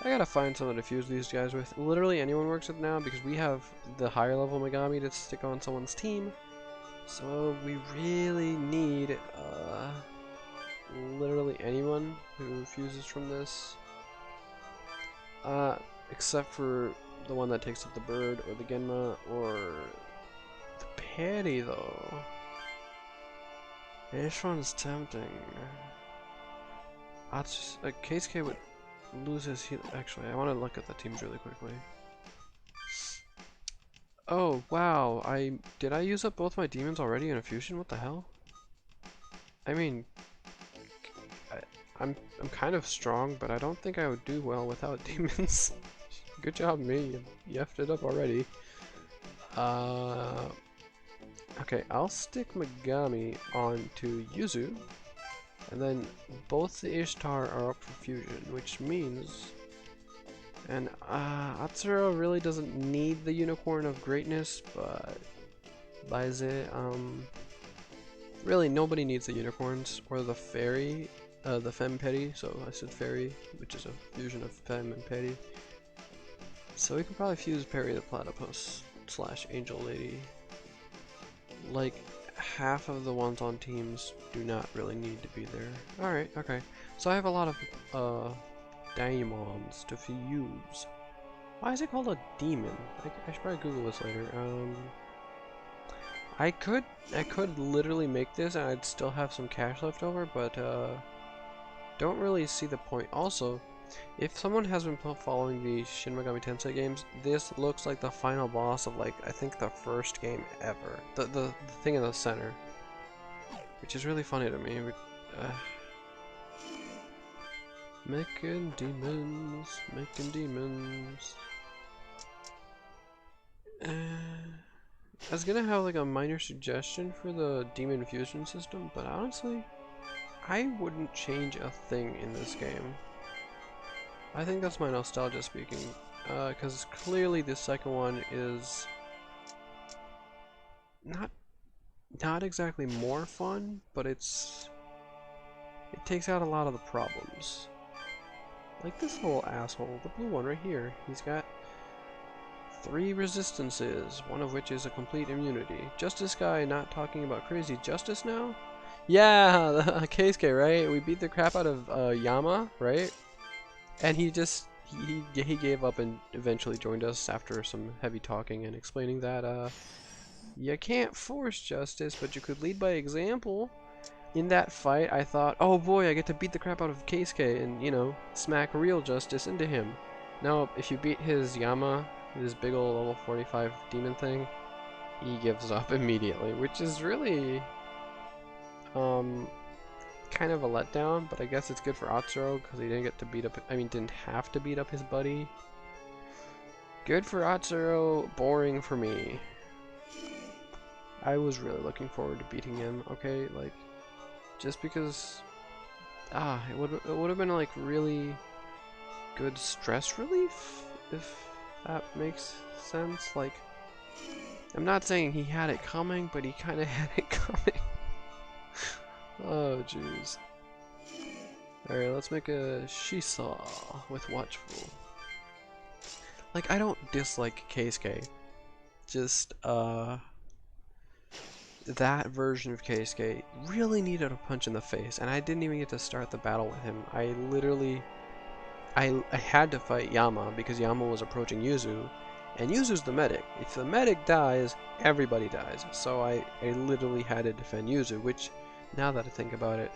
I gotta find someone to fuse these guys with. Literally anyone works with now because we have the higher level Megami to stick on someone's team. So we really need literally anyone who fuses from this. Except for the one that takes up the bird or the Genma or the Petty though. This one's tempting. KSK would lose his heal. Actually, I want to look at the teams really quickly. Oh wow! Did I use up both my demons already in a fusion? What the hell? I mean, I'm kind of strong, but I don't think I would do well without demons. Good job, me. You effed it up already. Okay, I'll stick Megami onto Yuzu, and then both the Ishtar are up for fusion, which means... And Atsuro really doesn't need the Unicorn of Greatness, but buys it. Really nobody needs the Unicorns, or the Fairy, the Femme Petty, so I said Fairy, which is a fusion of Femme and Petty. So we could probably fuse Perry the Platypus / Angel Lady. Like, half of the ones on teams do not really need to be there. Alright, okay. So I have a lot of, Daimons to fuse. Why is it called a demon? I should probably Google this later. I could literally make this and I'd still have some cash left over, but, don't really see the point. Also, if someone has been following the Shin Megami Tensei games, this looks like the final boss of, like, I think the first game ever. The thing in the center. Which is really funny to me. Making demons. I was gonna have, like, a minor suggestion for the demon fusion system, but honestly, I wouldn't change a thing in this game. I think that's my nostalgia speaking, because clearly the second one is not exactly more fun, but it takes out a lot of the problems. Like this little asshole, the blue one right here. He's got 3 resistances, one of which is a complete immunity. Justice guy not talking about crazy justice now? Yeah, the Keisuke, right? We beat the crap out of Yama, right? And he gave up and eventually joined us after some heavy talking and explaining that you can't force justice, but you could lead by example. In that fight, I thought, oh boy, I get to beat the crap out of Keisuke and, you know, smack real justice into him. Now, if you beat his Yama, this big old level 45 demon thing, he gives up immediately, which is really kind of a letdown, but I guess it's good for Atsuro because he didn't get to beat up, didn't have to beat up his buddy. Good for Atsuro, boring for me. I was really looking forward to beating him, okay, like, just because, it would have been, like, really good stress relief, if that makes sense. Like, I'm not saying he had it coming, but he kind of had it coming. Oh, jeez. Alright, let's make a Shisa with Watchful. Like, I don't dislike Keisuke. Just, that version of Keisuke really needed a punch in the face, and I didn't even get to start the battle with him. I literally... I had to fight Yama, because Yama was approaching Yuzu, and Yuzu's the medic. If the medic dies, everybody dies. So I literally had to defend Yuzu, which... Now that I think about it,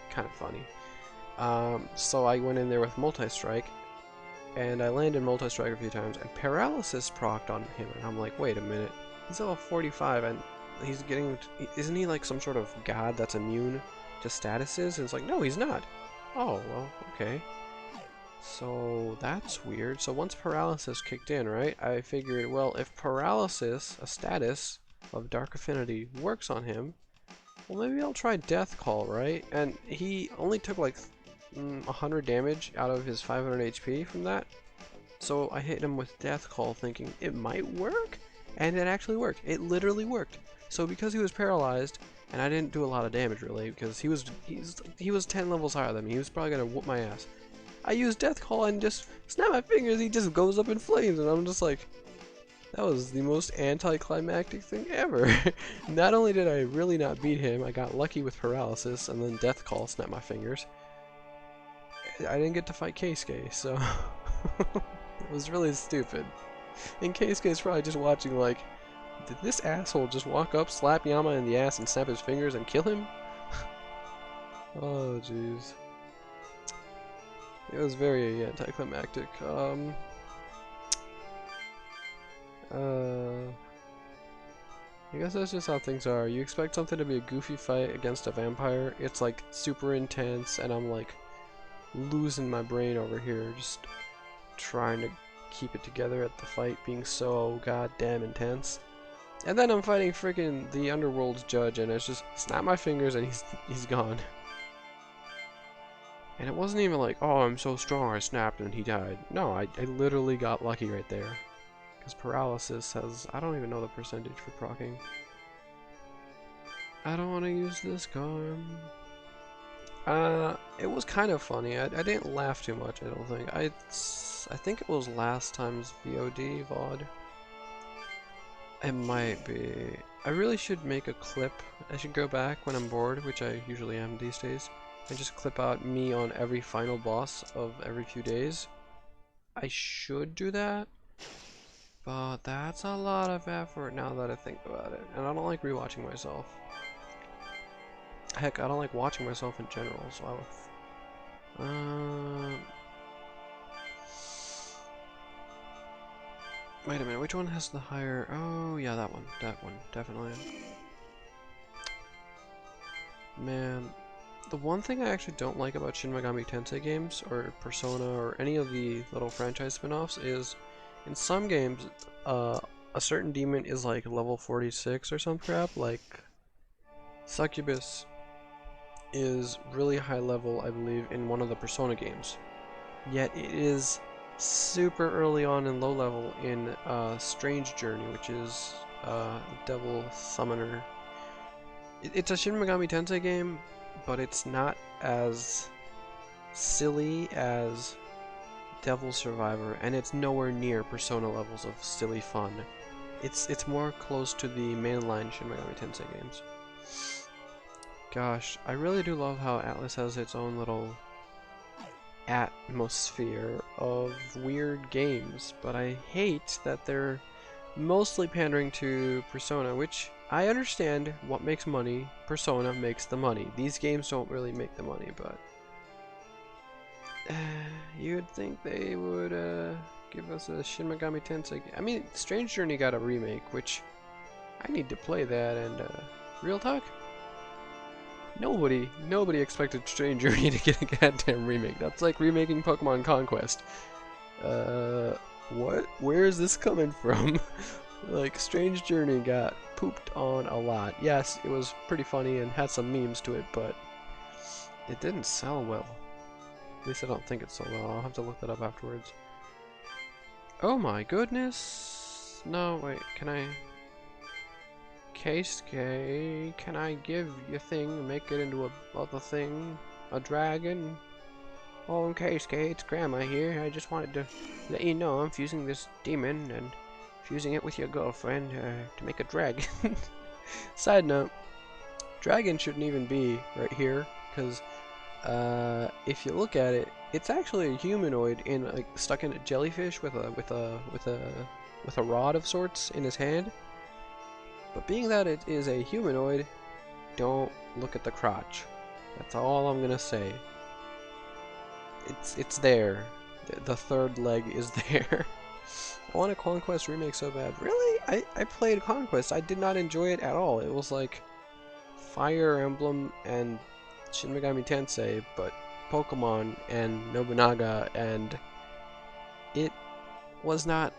kind of funny. So I went in there with Multi-Strike, and I landed Multi-Strike a few times, and Paralysis procced on him, and I'm like, wait a minute, he's level 45, and he's getting, isn't he like some sort of god that's immune to statuses? And it's like, no, he's not. Oh, well, okay. So that's weird. So once Paralysis kicked in, right, I figured, well, if Paralysis, a status of Dark Affinity, works on him, well, maybe I'll try Death Call, right? And he only took like 100 damage out of his 500 HP from that. So I hit him with Death Call thinking it might work, and it actually worked. It literally worked. So because he was paralyzed, and I didn't do a lot of damage really, because he was 10 levels higher than me, he was probably gonna whoop my ass. I use Death Call and just snap my fingers, he just goes up in flames, and I'm just like, that was the most anticlimactic thing ever. Not only did I really not beat him, I got lucky with paralysis, and then Death Call snapped my fingers. I didn't get to fight Keisuke, so it was really stupid. And Keisuke's probably just watching like, did this asshole just walk up, slap Yama in the ass, and snap his fingers and kill him? Oh, jeez. It was very anticlimactic. I guess that's just how things are. You expect something to be a goofy fight against a vampire, it's like super intense, and I'm like losing my brain over here, just trying to keep it together at the fight being so goddamn intense. And then I'm fighting freaking the Underworld's judge, and it's just snap my fingers and he's gone. And it wasn't even like, oh, I'm so strong, I snapped and he died. No, I literally got lucky right there. Because paralysis has, I don't even know the percentage for proccing. I don't want to use this card. It was kind of funny. I didn't laugh too much, I don't think. I think it was last time's VOD, VOD. It might be. I really should make a clip. I should go back when I'm bored, which I usually am these days, and just clip out me on every final boss of every few days. I should do that, but that's a lot of effort now that I think about it, and I don't like rewatching myself. Heck, I don't like watching myself in general, so wait a minute, which one has the higher... Oh, yeah, that one, definitely. Man, the one thing I actually don't like about Shin Megami Tensei games, or Persona, or any of the little franchise spin-offs is, in some games, a certain demon is like level 46 or some crap, like Succubus is really high level, I believe, in one of the Persona games. Yet it is super early on in low level in Strange Journey, which is Devil Summoner. It's a Shin Megami Tensei game, but it's not as silly as Devil Survivor, and it's nowhere near Persona levels of silly fun. It's more close to the mainline Shin Megami Tensei games. Gosh, I really do love how Atlas has its own little atmosphere of weird games, but I hate that they're mostly pandering to Persona, which I understand what makes money. Persona makes the money. These games don't really make the money, but you'd think they would give us a Shin Megami Tensei. I mean, Strange Journey got a remake, which I need to play that, and real talk, nobody expected Strange Journey to get a goddamn remake. That's like remaking Pokemon Conquest. What? Where is this coming from? Like, Strange Journey got pooped on a lot. Yes, it was pretty funny and had some memes to it, but it didn't sell well. At least I don't think it sold well. I'll have to look that up afterwards. Oh my goodness! No, wait, can I... Keisuke, can I give you thing, make it into a other thing? A dragon? Oh, Keisuke, it's Grandma here. I just wanted to let you know I'm fusing this demon and fusing it with your girlfriend to make a dragon. Side note, dragon shouldn't even be right here, because if you look at it, it's actually a humanoid in stuck in a jellyfish with a rod of sorts in his hand. But being that it is a humanoid, don't look at the crotch. That's all I'm gonna say. It's there. The third leg is there. I want a Conquest remake so bad. Really? I played Conquest. I did not enjoy it at all. It was like Fire Emblem and Shin Megami Tensei, but Pokemon and Nobunaga, and it was not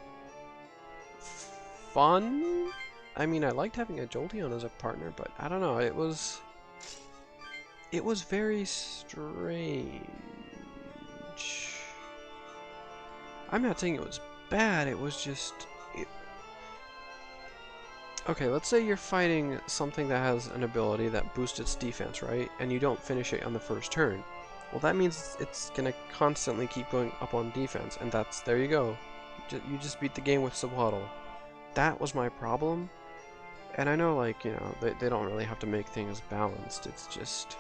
fun. I mean, I liked having a Jolteon as a partner, but I don't know, it was very strange. I'm not saying it was bad, it was just... Okay, let's say you're fighting something that has an ability that boosts its defense, right? And you don't finish it on the first turn. well, that means it's gonna constantly keep going up on defense, and there you go. You just beat the game with Subwaddle. That was my problem, and I know, like, you know, they don't really have to make things balanced. It's just,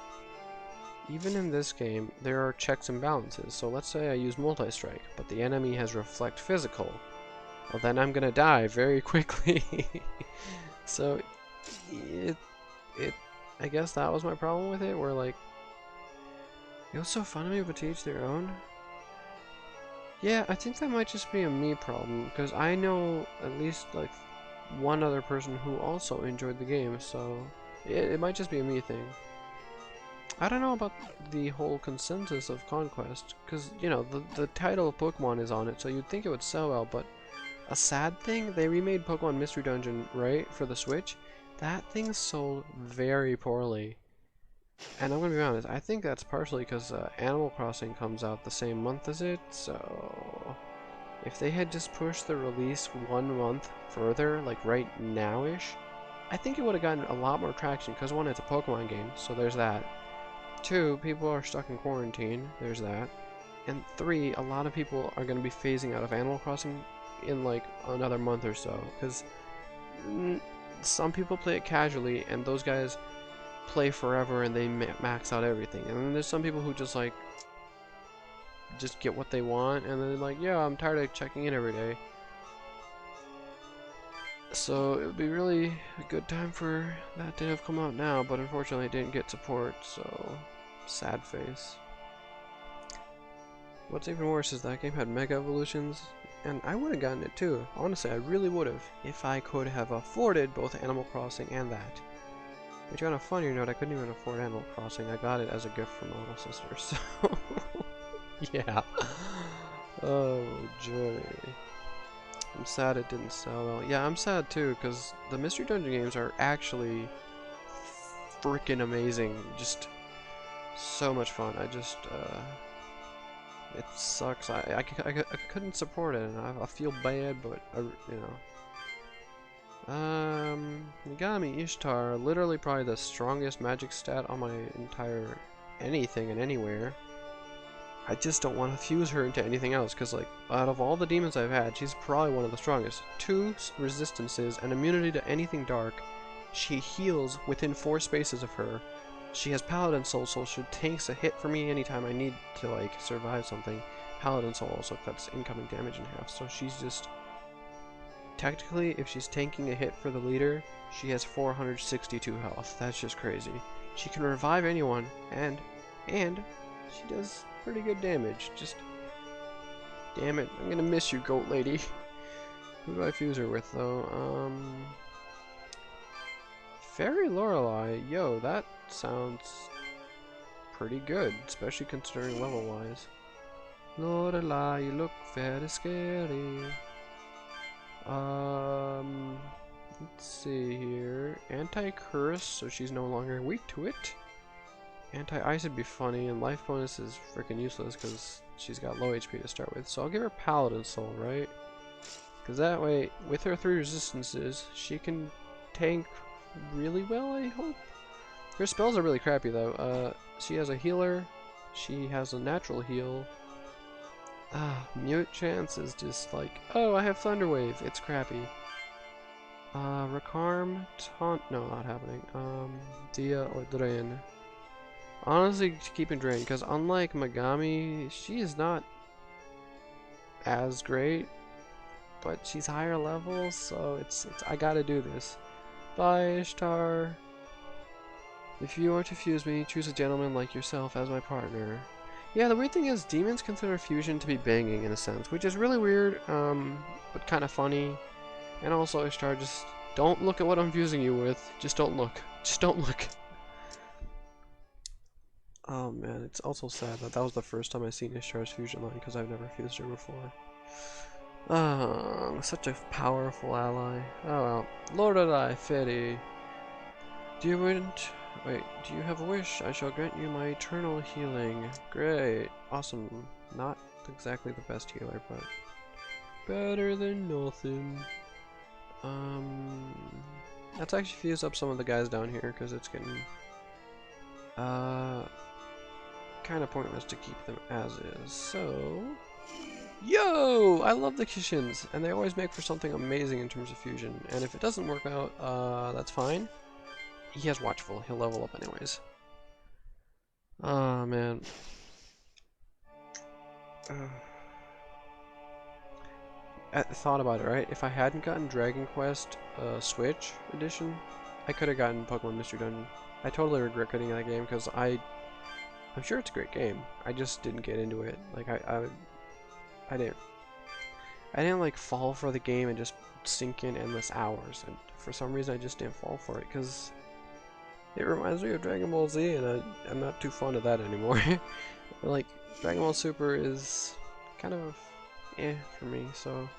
even in this game, there are checks and balances. So let's say I use multi-strike, but the enemy has reflect physical. Well, then I'm gonna die very quickly. So, I guess that was my problem with it, where, like, it was so fun to me, but to each their own. Yeah, I think that might just be a me problem, because I know at least, like, one other person who also enjoyed the game, so it might just be a me thing. I don't know about the whole consensus of Conquest, because, you know, the title of Pokemon is on it, so you'd think it would sell well, but a sad thing, they remade Pokemon Mystery Dungeon, right, for the Switch. That thing sold very poorly. And I'm gonna be honest, I think that's partially because Animal Crossing comes out the same month as it, so if they had just pushed the release 1 month further, like right now-ish, I think it would have gotten a lot more traction, because one, it's a Pokemon game, so there's that. Two, people are stuck in quarantine, there's that. And three, a lot of people are going to be phasing out of Animal Crossing in like another month or so, because some people play it casually, and those guys play forever and they max out everything. And then there's some people who just like get what they want, and then like, yeah, I'm tired of checking in every day. So it would be really a good time for that to have come out now, but unfortunately it didn't get support, so sad face. What's even worse is that game had Mega Evolutions, and I would have gotten it too. Honestly, I really would have, if I could have afforded both Animal Crossing and that. Which, on a funnier note, I couldn't even afford Animal Crossing. I got it as a gift from my little sister, so... yeah. Oh, joy. I'm sad it didn't sell well. Yeah, I'm sad too, because the Mystery Dungeon games are actually freaking amazing. Just so much fun. It sucks. I couldn't support it, and I feel bad, but, you know. Megami Ishtar, literally probably the strongest magic stat on my entire anything and anywhere. I just don't want to fuse her into anything else, because, like, out of all the demons I've had, she's probably one of the strongest. 2 resistances and immunity to anything dark. She heals within 4 spaces of her. She has Paladin Soul, so she tanks a hit for me anytime I need to, like, survive something. Paladin Soul also cuts incoming damage in half, so she's just... Technically, if she's tanking a hit for the leader, she has 462 health. That's just crazy. She can revive anyone, and she does pretty good damage. Just, damn it, I'm gonna miss you, Goat Lady. Who do I fuse her with, though? Fairy Lorelei, yo, that sounds pretty good, especially considering level-wise. Lorelei, you look very scary. Let's see here. Anti-curse, so she's no longer weak to it. Anti-ice would be funny, and life bonus is freaking useless because she's got low HP to start with. So I'll give her Paladin Soul, right? Because that way, with her 3 resistances, she can tank really well, I hope. Her spells are really crappy, though. She has a healer. She has a natural heal. Mute Chance is just like, oh, I have Thunder Wave. It's crappy. Recarm, Taunt, no, not happening. Dia or Drain. Honestly, keeping Drain, because unlike Megami, she is not as great, but she's higher level, so it's I gotta do this. Bye, Ishtar. If you are to fuse me, choose a gentleman like yourself as my partner. Yeah, the weird thing is, demons consider fusion to be banging in a sense, which is really weird, but kind of funny. And also, Ishtar, just don't look at what I'm fusing you with. Just don't look. Just don't look. Oh man, it's also sad that that was the first time I've seen Ishtar's fusion line, because I've never fused her before. Such a powerful ally. Oh well. Lorelei Fairy. Do you have a wish? I shall grant you my eternal healing. Great. Awesome. Not exactly the best healer, but better than nothing. Let's actually fuse up some of the guys down here, because it's getting... kind of pointless to keep them as is. So, yo! I love the Kishins, and they always make for something amazing in terms of fusion. And if it doesn't work out, that's fine. He has Watchful. He'll level up anyways. Oh, man. I thought about it, right? If I hadn't gotten Dragon Quest Switch Edition, I could have gotten Pokemon Mystery Dungeon. I totally regret getting that game because I'm sure it's a great game. I just didn't get into it. Like I didn't like fall for the game and just sink in endless hours. And for some reason, I just didn't fall for it because it reminds me of Dragon Ball Z, and I'm not too fond of that anymore. Like Dragon Ball Super is kind of for me. So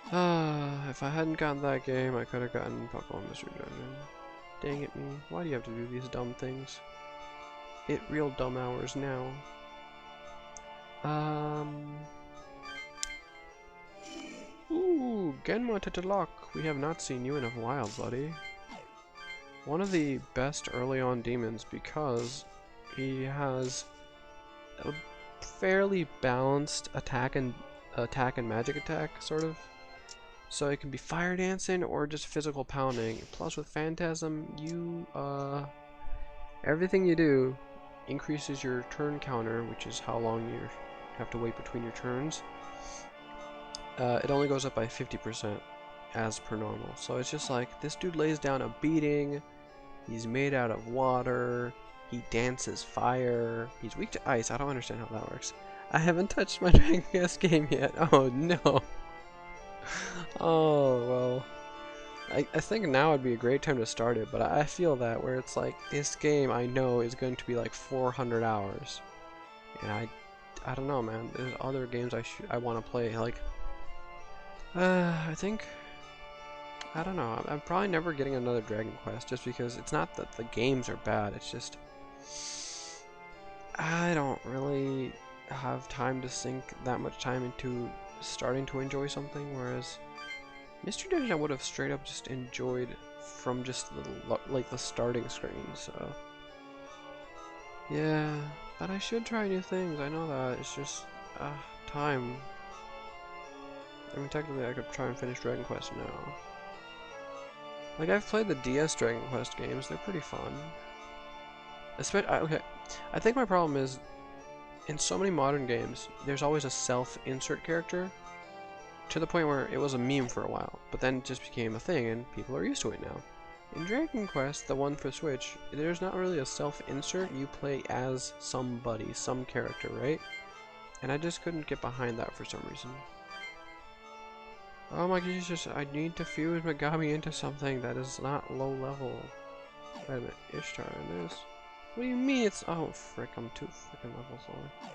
if I hadn't gotten that game, I could have gotten Pokemon Mystery Dungeon. Dang it, me. Why do you have to do these dumb things? It real dumb hours now. Ooh, Genma Titilok. We have not seen you in a while, buddy. One of the best early on demons because he has a fairly balanced attack and magic attack, sort of. So it can be fire dancing or just physical pounding. Plus with Phantasm, you everything you do increases your turn counter, which is how long you have to wait between your turns. It only goes up by 50% as per normal. So it's just like this dude lays down a beating. He's made out of water. He dances fire. He's weak to ice. I don't understand how that works. I haven't touched my Dragon Quest game yet. Oh no. Oh, well, I think now would be a great time to start it, but I feel that where it's like, this game I know is going to be like 400 hours, and I don't know, man, there's other games I want to play, like, I think, I don't know, I'm probably never getting another Dragon Quest, just because it's not that the games are bad, it's just, I don't really have time to sink that much time into starting to enjoy something, whereas Mystery Dungeon I would have straight up just enjoyed from just the starting screen, so yeah, but I should try new things, I know that, it's just time. I mean, technically I could try and finish Dragon Quest now. Like, I've played the DS Dragon Quest games, they're pretty fun. Okay, I think my problem is, in so many modern games, there's always a self-insert character, to the point where it was a meme for a while, but then it just became a thing, and people are used to it now. In Dragon Quest, the one for Switch, there's not really a self-insert, you play as somebody, some character, right? And I just couldn't get behind that for some reason. Oh my Jesus, I need to fuse Megami into something that is not low level. Wait a minute, Ishtar in this? What do you mean it's— oh frick, I'm too freaking levels low.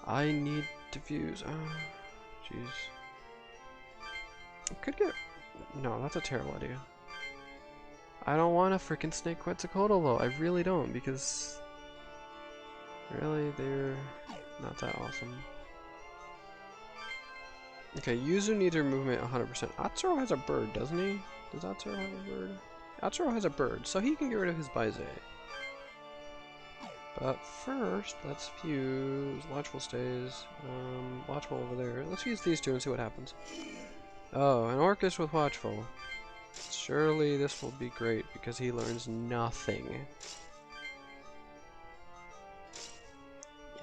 I need to fuse— oh, jeez. I could get— no, that's a terrible idea. I don't want a freaking Snake Quetzalcoatl though, I really don't, because really, they're not that awesome. Okay, Yuzu needs her movement 100%. Atsuro has a bird, doesn't he? Does Atsuro have a bird? Atsuro has a bird, so he can get rid of his Baize. But first, let's fuse Watchful stays. Watchful over there. Let's use these two and see what happens. Oh, an Orcus with Watchful. Surely this will be great because he learns nothing.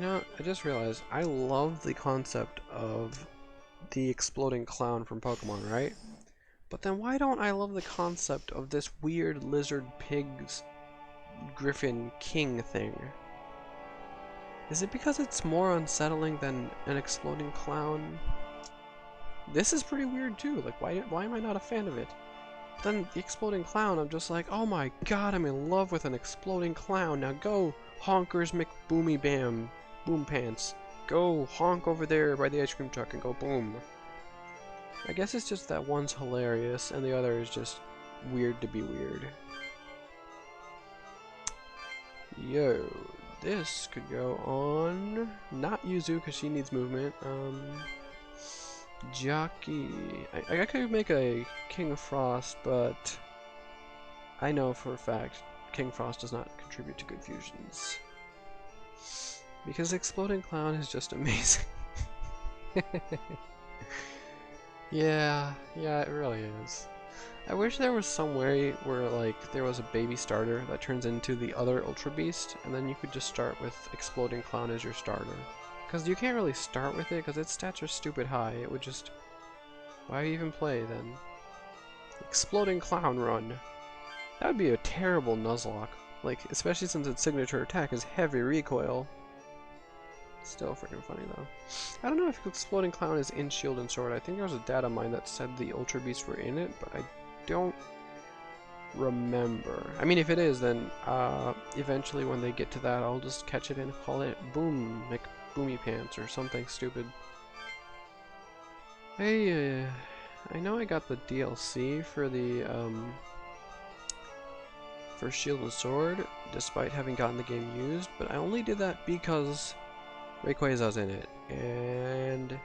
You know, I just realized I love the concept of the exploding clown from Pokemon, right? But then why don't I love the concept of this weird lizard pigs griffin king thing? Is it because it's more unsettling than an exploding clown? This is pretty weird too, like why am I not a fan of it? But then the exploding clown, I'm just like, oh my god, I'm in love with an exploding clown. Now go, honkers McBoomy Bam, boom pants. Go honk over there by the ice cream truck and go boom. I guess it's just that one's hilarious and the other is just weird to be weird. Yo, this could go on. Not Yuzu because she needs movement. Jockey. I could make a King of Frost, but I know for a fact King Frost does not contribute to good fusions. Because Exploding Clown is just amazing. Yeah, it really is. I wish there was some way where like there was a baby starter that turns into the other Ultra Beast, and then you could just start with Exploding Clown as your starter. Because you can't really start with it, because its stats are stupid high. It would just... Why even play then? Exploding Clown Run. That would be a terrible Nuzlocke. Like, especially since its signature attack is heavy recoil. Still freaking funny though. I don't know if Exploding Clown is in Shield and Sword. I think there was a data mine that said the Ultra Beasts were in it, but I don't remember. I mean, if it is, then eventually when they get to that, I'll just catch it and call it Boom, like Boomy Pants or something stupid. Hey, I know I got the DLC for the for Shield and Sword, despite having gotten the game used, but I only did that because Rayquaza's in it, and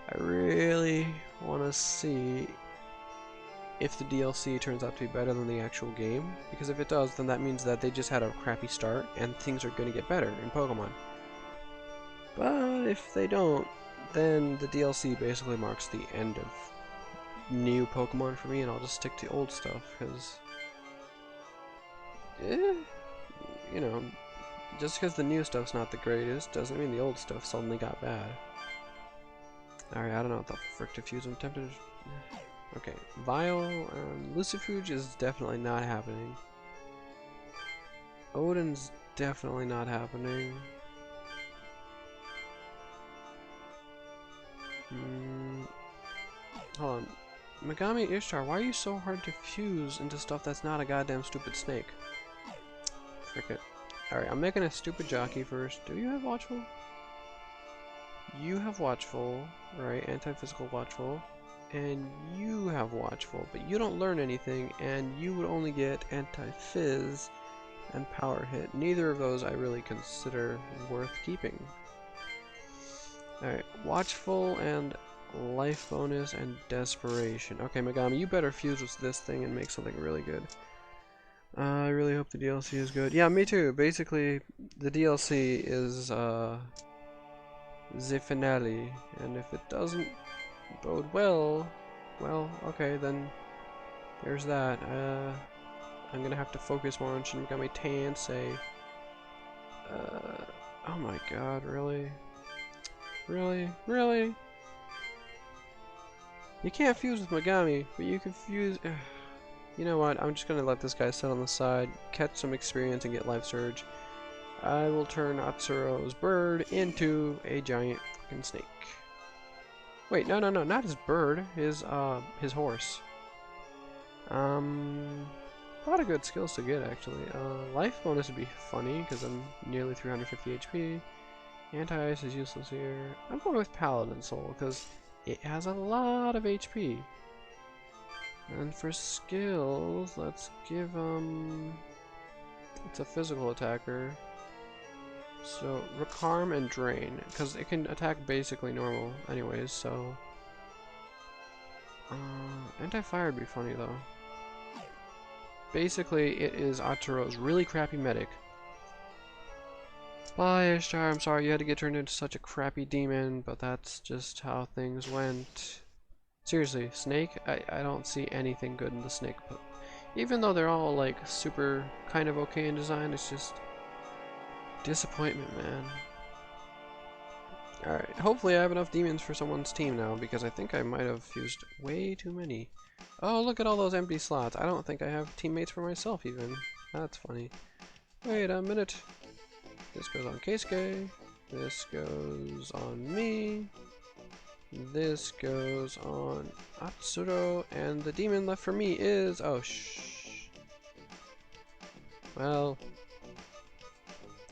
I really want to see if the DLC turns out to be better than the actual game, because if it does, then that means that they just had a crappy start, and things are going to get better in Pokemon. But if they don't, then the DLC basically marks the end of new Pokemon for me, and I'll just stick to old stuff, because... you know, just because the new stuff's not the greatest doesn't mean the old stuff suddenly got bad. Alright, I don't know what the frick to fuse. I'm tempted to... Okay, Vile and Lucifuge is definitely not happening. Odin's definitely not happening. Hold on. Megami Ishtar, why are you so hard to fuse into stuff that's not a goddamn stupid snake? Frick it. Alright, I'm making a stupid jockey first. Do you have Watchful? You have Watchful, right? Anti-physical Watchful. And you have Watchful, but you don't learn anything, and you would only get Anti-Fizz and Power Hit. Neither of those I really consider worth keeping. Alright, Watchful and Life Bonus and Desperation. Okay, Megami, you better fuse with this thing and make something really good. I really hope the DLC is good. Yeah, me too. Basically, the DLC is the finale, and if it doesn't bode well, okay, then there's that. I'm gonna have to focus more on Shin Megami Tensei. Oh my god, really? Really? You can't fuse with Megami, but you can fuse... You know what, I'm just gonna let this guy sit on the side, catch some experience and get Life Surge. I will turn Atsuro's bird into a giant fucking snake. Wait, no, not his bird, his horse. A lot of good skills to get, actually. Life bonus would be funny, because I'm nearly 350 HP. Anti-ice is useless here. I'm going with Paladin Soul, because it has a lot of HP. And for skills, let's give it's a physical attacker. So Recarm and Drain, because it can attack basically normal anyways, so anti-fire would be funny though. Basically it is Atsuro's really crappy medic. Bye Ishtar, I'm sorry you had to get turned into such a crappy demon, but that's just how things went. Seriously, Snake, I don't see anything good in the Snake, but even though they're all like super kind of okay in design, it's just disappointment, man. Alright, hopefully I have enough demons for someone's team now, because I think I might have fused way too many. Oh, look at all those empty slots. I don't think I have teammates for myself even. That's funny. Wait a minute. This goes on Keisuke. This goes on me. This goes on Atsuro, and the demon left for me is... Oh, shh. Well,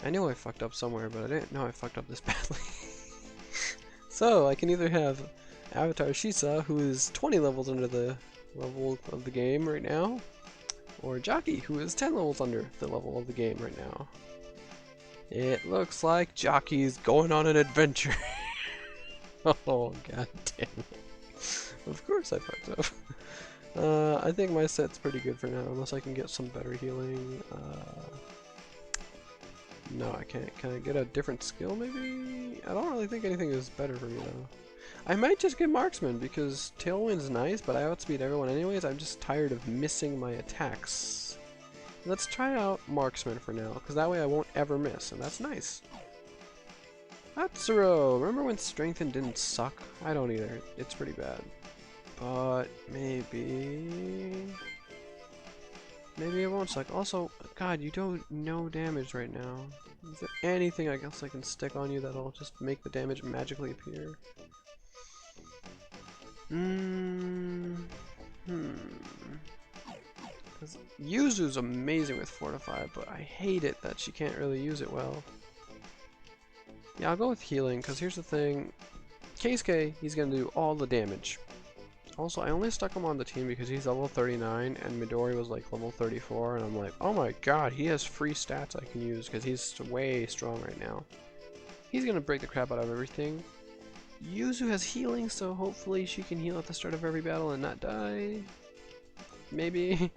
I knew I fucked up somewhere, but I didn't know I fucked up this badly. So, I can either have Avatar Shisa, who is 20 levels under the level of the game right now, or Jockey, who is 10 levels under the level of the game right now. It looks like Jockey's going on an adventure. Oh, god damn it. Of course I fucked up. I think my set's pretty good for now, unless I can get some better healing. No, I can't. Can I get a different skill, maybe? I don't really think anything is better for me, though. I might just get Marksman, because Tailwind's nice, but I outspeed everyone anyways. I'm just tired of missing my attacks. Let's try out Marksman for now, because that way I won't ever miss, and that's nice. Atsuro! Remember when Strengthen didn't suck? I don't either. It's pretty bad. But maybe... Maybe it won't suck. Also, God, you don't no damage right now. Is there anything else I can stick on you that'll just make the damage magically appear? Because Yuzu's amazing with Fortify, but I hate it that she can't really use it well. Yeah, I'll go with healing, because here's the thing. Keisuke, he's going to do all the damage. Also, I only stuck him on the team because he's level 39, and Midori was like level 34, and I'm like, oh my god, he has free stats I can use, because he's way strong right now. He's going to break the crap out of everything. Yuzu has healing, so hopefully she can heal at the start of every battle and not die. Maybe.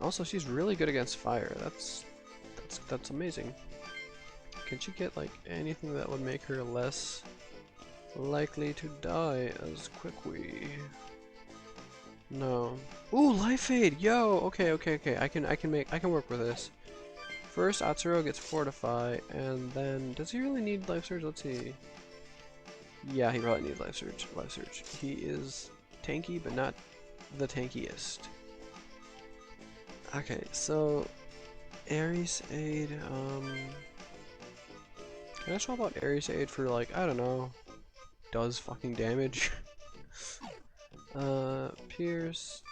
Also, she's really good against fire. That's amazing. Can she get like anything that would make her less likely to die as quickly? No. Ooh, Life Aid! Yo! Okay. I can work with this. First, Atsuro gets Fortify, and then does he really need Life Surge? Let's see. Yeah, he probably needs Life Surge. He is tanky, but not the tankiest. Okay, so Ares Aid, can I swap out Ares Aid for like, I don't know, does fucking damage? Pierce.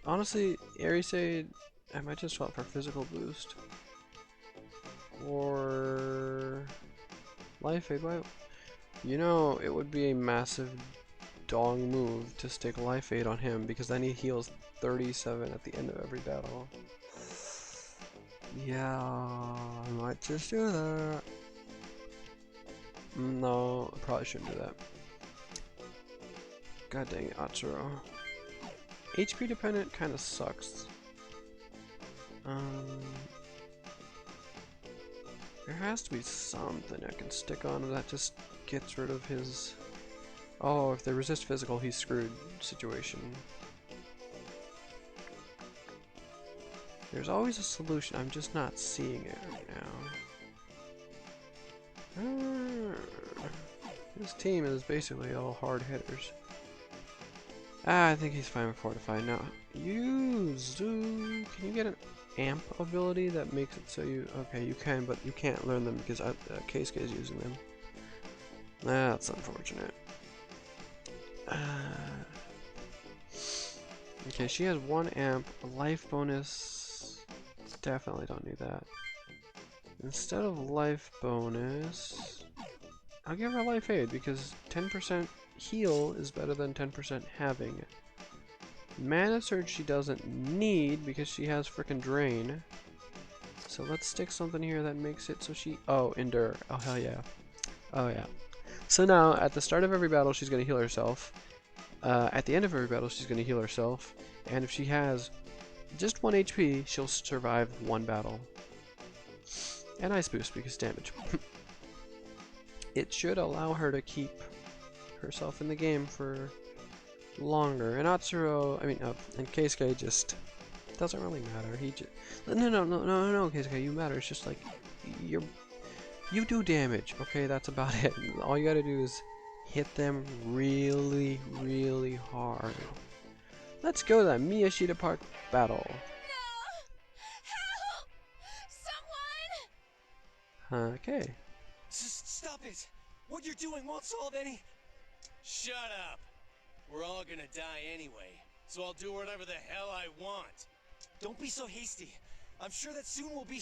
Honestly, Ares Aid, I might just swap for physical boost. Or Life Aid, why? You know, it would be a massive dong move to stick Life Aid on him, because then he heals 37 at the end of every battle. Yeah, I might just do that. No, I probably shouldn't do that. God dang it, Atsuro. HP dependent kind of sucks. There has to be something I can stick on that just gets rid of his... Oh, if they resist physical, he's screwed situation. There's always a solution, I'm just not seeing it right now. This team is basically all hard hitters. I think he's fine with Fortify. Now, Yuzu, can you get an amp ability that makes it so you... Okay, you can, but you can't learn them because Keisuke is using them. That's unfortunate. Okay, she has 1 amp, a life bonus. Definitely don't need that. Instead of life bonus, I'll give her Life Aid because 10% heal is better than 10% having it. Mana Surge she doesn't need because she has frickin' Drain. So let's stick something here that makes it so she... Oh, Endure. Oh, hell yeah. Oh, yeah. So now, at the start of every battle, she's going to heal herself. At the end of every battle, she's going to heal herself. And if she has just 1 HP, she'll survive 1 battle. And Ice Boost because damage. It should allow her to keep herself in the game for longer. And Atsuro, and Keisuke just doesn't really matter. He just... No, Keisuke, you matter. It's just like, you do damage, okay? That's about it. All you gotta do is hit them really, really hard. Let's go to that Miyashita Park battle. No! Help! Someone! Okay. Stop it! What you're doing won't solve any... Shut up. We're all gonna die anyway, so I'll do whatever the hell I want. Don't be so hasty. I'm sure that soon we'll be...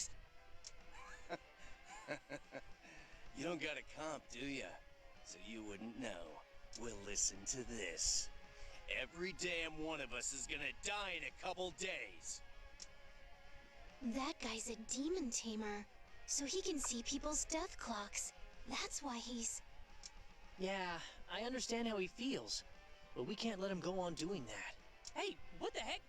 You don't got a comp, do ya? So you wouldn't know. Well, listen to this. Every damn one of us is gonna die in a couple days. That guy's a demon tamer, so he can see people's death clocks. That's why he's... Yeah, I understand how he feels, but we can't let him go on doing that. Hey, what the heck?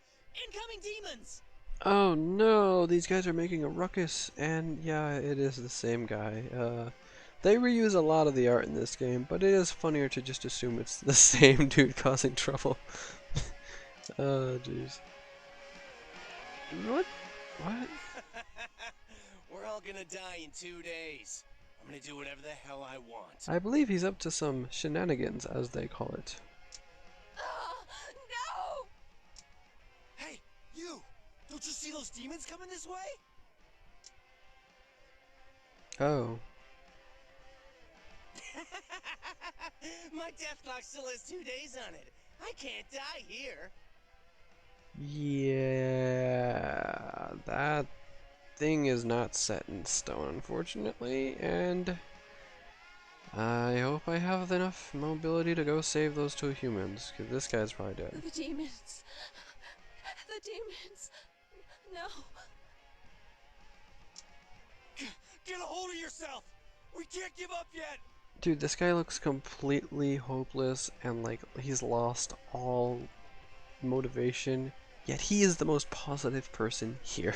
Incoming demons! Oh no, these guys are making a ruckus, and yeah, it is the same guy. They reuse a lot of the art in this game, but it is funnier to just assume it's the same dude causing trouble. Oh jeez. What? What? We're all gonna die in 2 days. I'm gonna do whatever the hell I want. I believe he's up to some shenanigans, as they call it. No! Hey, you! Don't you see those demons coming this way? Oh. My death clock still has 2 days on it. I can't die here. Yeah, that thing is not set in stone, unfortunately, and I hope I have enough mobility to go save those 2 humans, because this guy's probably dead. The demons. The demons. No. Get a hold of yourself! We can't give up yet! Dude, this guy looks completely hopeless and like he's lost all motivation, yet he is the most positive person here.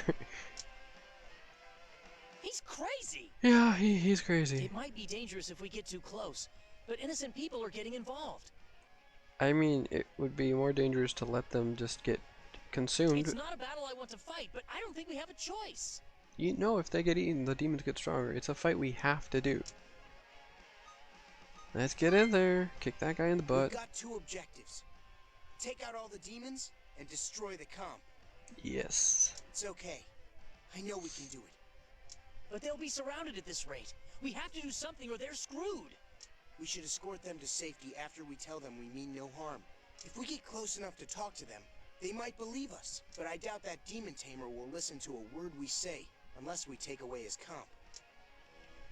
He's crazy! Yeah, he's crazy. It might be dangerous if we get too close, but innocent people are getting involved. I mean, it would be more dangerous to let them just get consumed. It's not a battle I want to fight, but I don't think we have a choice. You know, if they get eaten, the demons get stronger. It's a fight we have to do. Let's get in there. Kick that guy in the butt. We've got 2 objectives. Take out all the demons and destroy the comp. Yes. It's okay. I know we can do it. But they'll be surrounded at this rate. We have to do something or they're screwed. We should escort them to safety after we tell them we mean no harm. If we get close enough to talk to them, they might believe us. But I doubt that demon tamer will listen to a word we say, unless we take away his comp.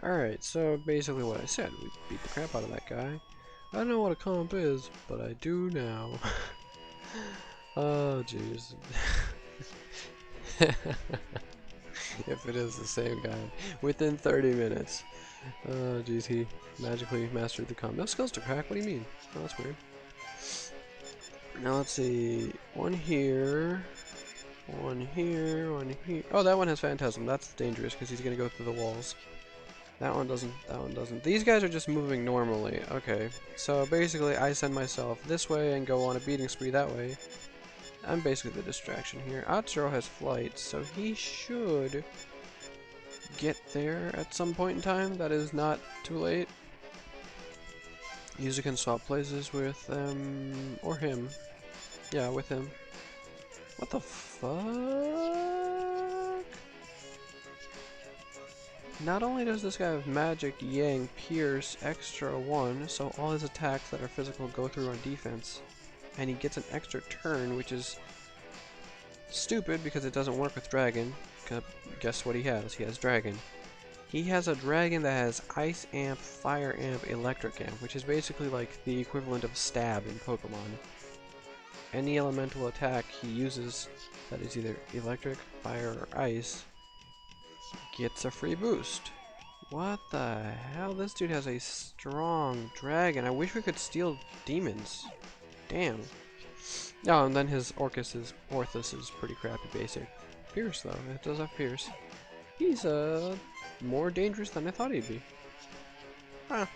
Alright, so basically what I said. We beat the crap out of that guy. I don't know what a comp is, but I do now. Oh, jeez. If it is the same guy. Within 30 minutes. Oh, jeez, he magically mastered the comp. No skills to crack? What do you mean? Oh, that's weird. Now let's see. One here. One here. One here. Oh, that one has Phantasm. That's dangerous because he's going to go through the walls. That one doesn't. That one doesn't. These guys are just moving normally. Okay. So basically, I send myself this way and go on a beating spree that way. I'm basically the distraction here. Atsuro has flight, so he should get there at some point in time. That is not too late. User can swap places with them or him. Yeah, with him. What the fuck? Not only does this guy have Magic, Yang, Pierce, extra 1, so all his attacks that are physical go through on defense. And he gets an extra turn, which is stupid because it doesn't work with Dragon. Guess what he has? He has Dragon. He has a Dragon that has Ice Amp, Fire Amp, Electric Amp, which is basically like the equivalent of Stab in Pokemon. Any elemental attack he uses that is either Electric, Fire, or Ice gets a free boost. What the hell? This dude has a strong Dragon. I wish we could steal demons. Damn. Oh, and then his Orthus is pretty crappy basic. Pierce, though. It does have Pierce. He's, more dangerous than I thought he'd be. Huh.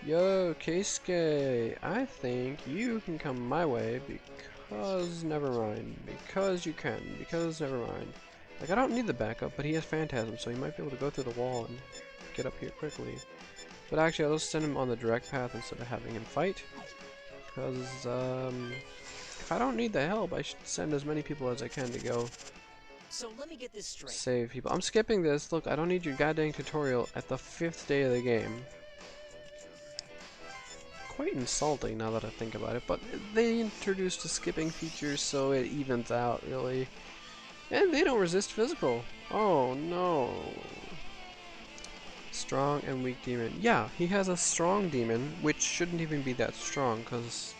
Yo, Keisuke, I think you can come my way because never mind. Because you can. Because never mind. Like, I don't need the backup, but he has Phantasm, so he might be able to go through the wall and get up here quickly. But actually, I'll just send him on the direct path instead of having him fight. Because, if I don't need the help, I should send as many people as I can to go So let me get this straight. save people. I'm skipping this. Look, I don't need your goddamn tutorial at the 5th day of the game. Quite insulting now that I think about it, but they introduced a skipping feature so it evens out, really. And they don't resist physical. Oh, no. Strong and weak demon. Yeah, he has a strong demon, which shouldn't even be that strong, because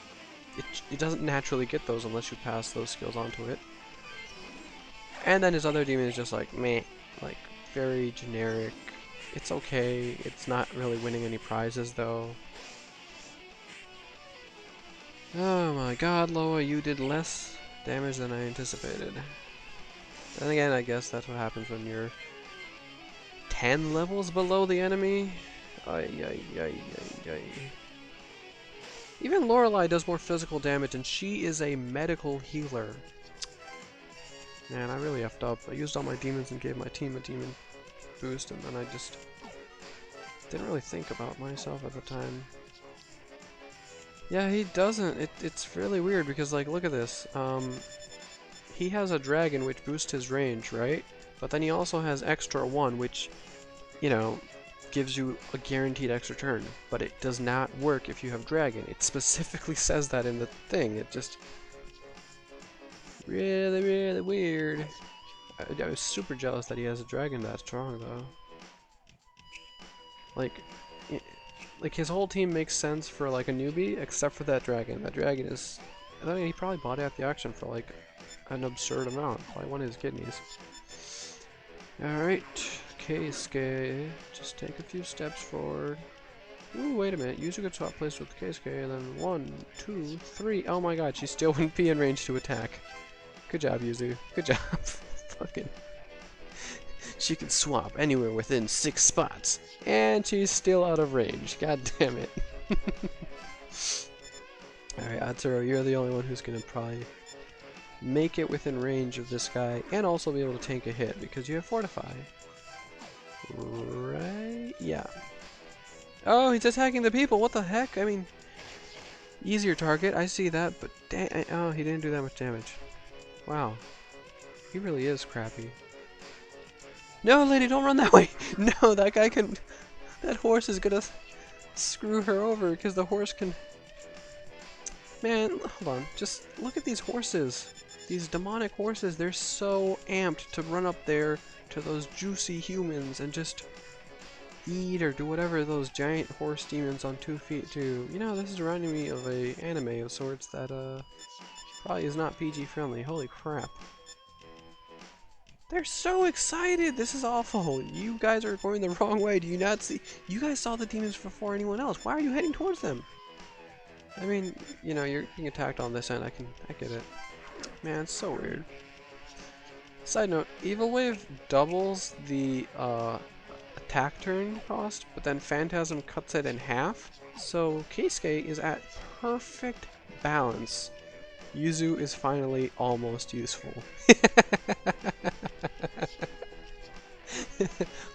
it doesn't naturally get those unless you pass those skills onto it. And then his other demon is just like, meh. Like, very generic. It's okay. It's not really winning any prizes, though. Oh my god, Loa, you did less damage than I anticipated. Then again, I guess that's what happens when you're 10 levels below the enemy. Ay, ay, ay, ay, ay. Even Lorelei does more physical damage, and she is a medical healer. Man, I really effed up. I used all my demons and gave my team a demon boost, and then I just didn't really think about myself at the time. Yeah, he doesn't. It's really weird because, like, look at this. He has a dragon which boosts his range, right? But then he also has extra 1, which, you know, gives you a guaranteed extra turn. But it does not work if you have dragon. It specifically says that in the thing. It just really, really weird. I was super jealous that he has a dragon that strong, though. Like his whole team makes sense for like a newbie, except for that dragon. That dragon is, I mean, he probably bought it at the auction for like an absurd amount. Probably one of his kidneys. Alright, Keisuke, just take a few steps forward. Ooh, wait a minute. Yuzu could swap places with Keisuke, and then 1, 2, 3. Oh my god, she still wouldn't be in range to attack. Good job, Yuzu. Good job. Fucking. She can swap anywhere within 6 spots. And she's still out of range. God damn it. Alright, Atsuro, you're the only one who's gonna probably make it within range of this guy and also be able to tank a hit because you have Fortify. Right? Yeah. Oh, he's attacking the people. What the heck? I mean, easier target. I see that, but oh, he didn't do that much damage. Wow. He really is crappy. No, lady, don't run that way. No, that guy can. That horse is gonna screw her over because the horse can. Man, hold on. Just look at these horses. These demonic horses. They're so amped to run up there to those juicy humans and just eat or do whatever those giant horse demons on 2 feet do. You know, this is reminding me of a anime of sorts that probably is not PG friendly. Holy crap. They're so excited! This is awful! You guys are going the wrong way. Do you not see? You guys saw the demons before anyone else. Why are you heading towards them? I mean, you know, you're being attacked on this end. I get it. Man, it's so weird. Side note, Evil Wave doubles the attack turn cost, but then Phantasm cuts it in half. So Keisuke is at perfect balance. Yuzu is finally almost useful.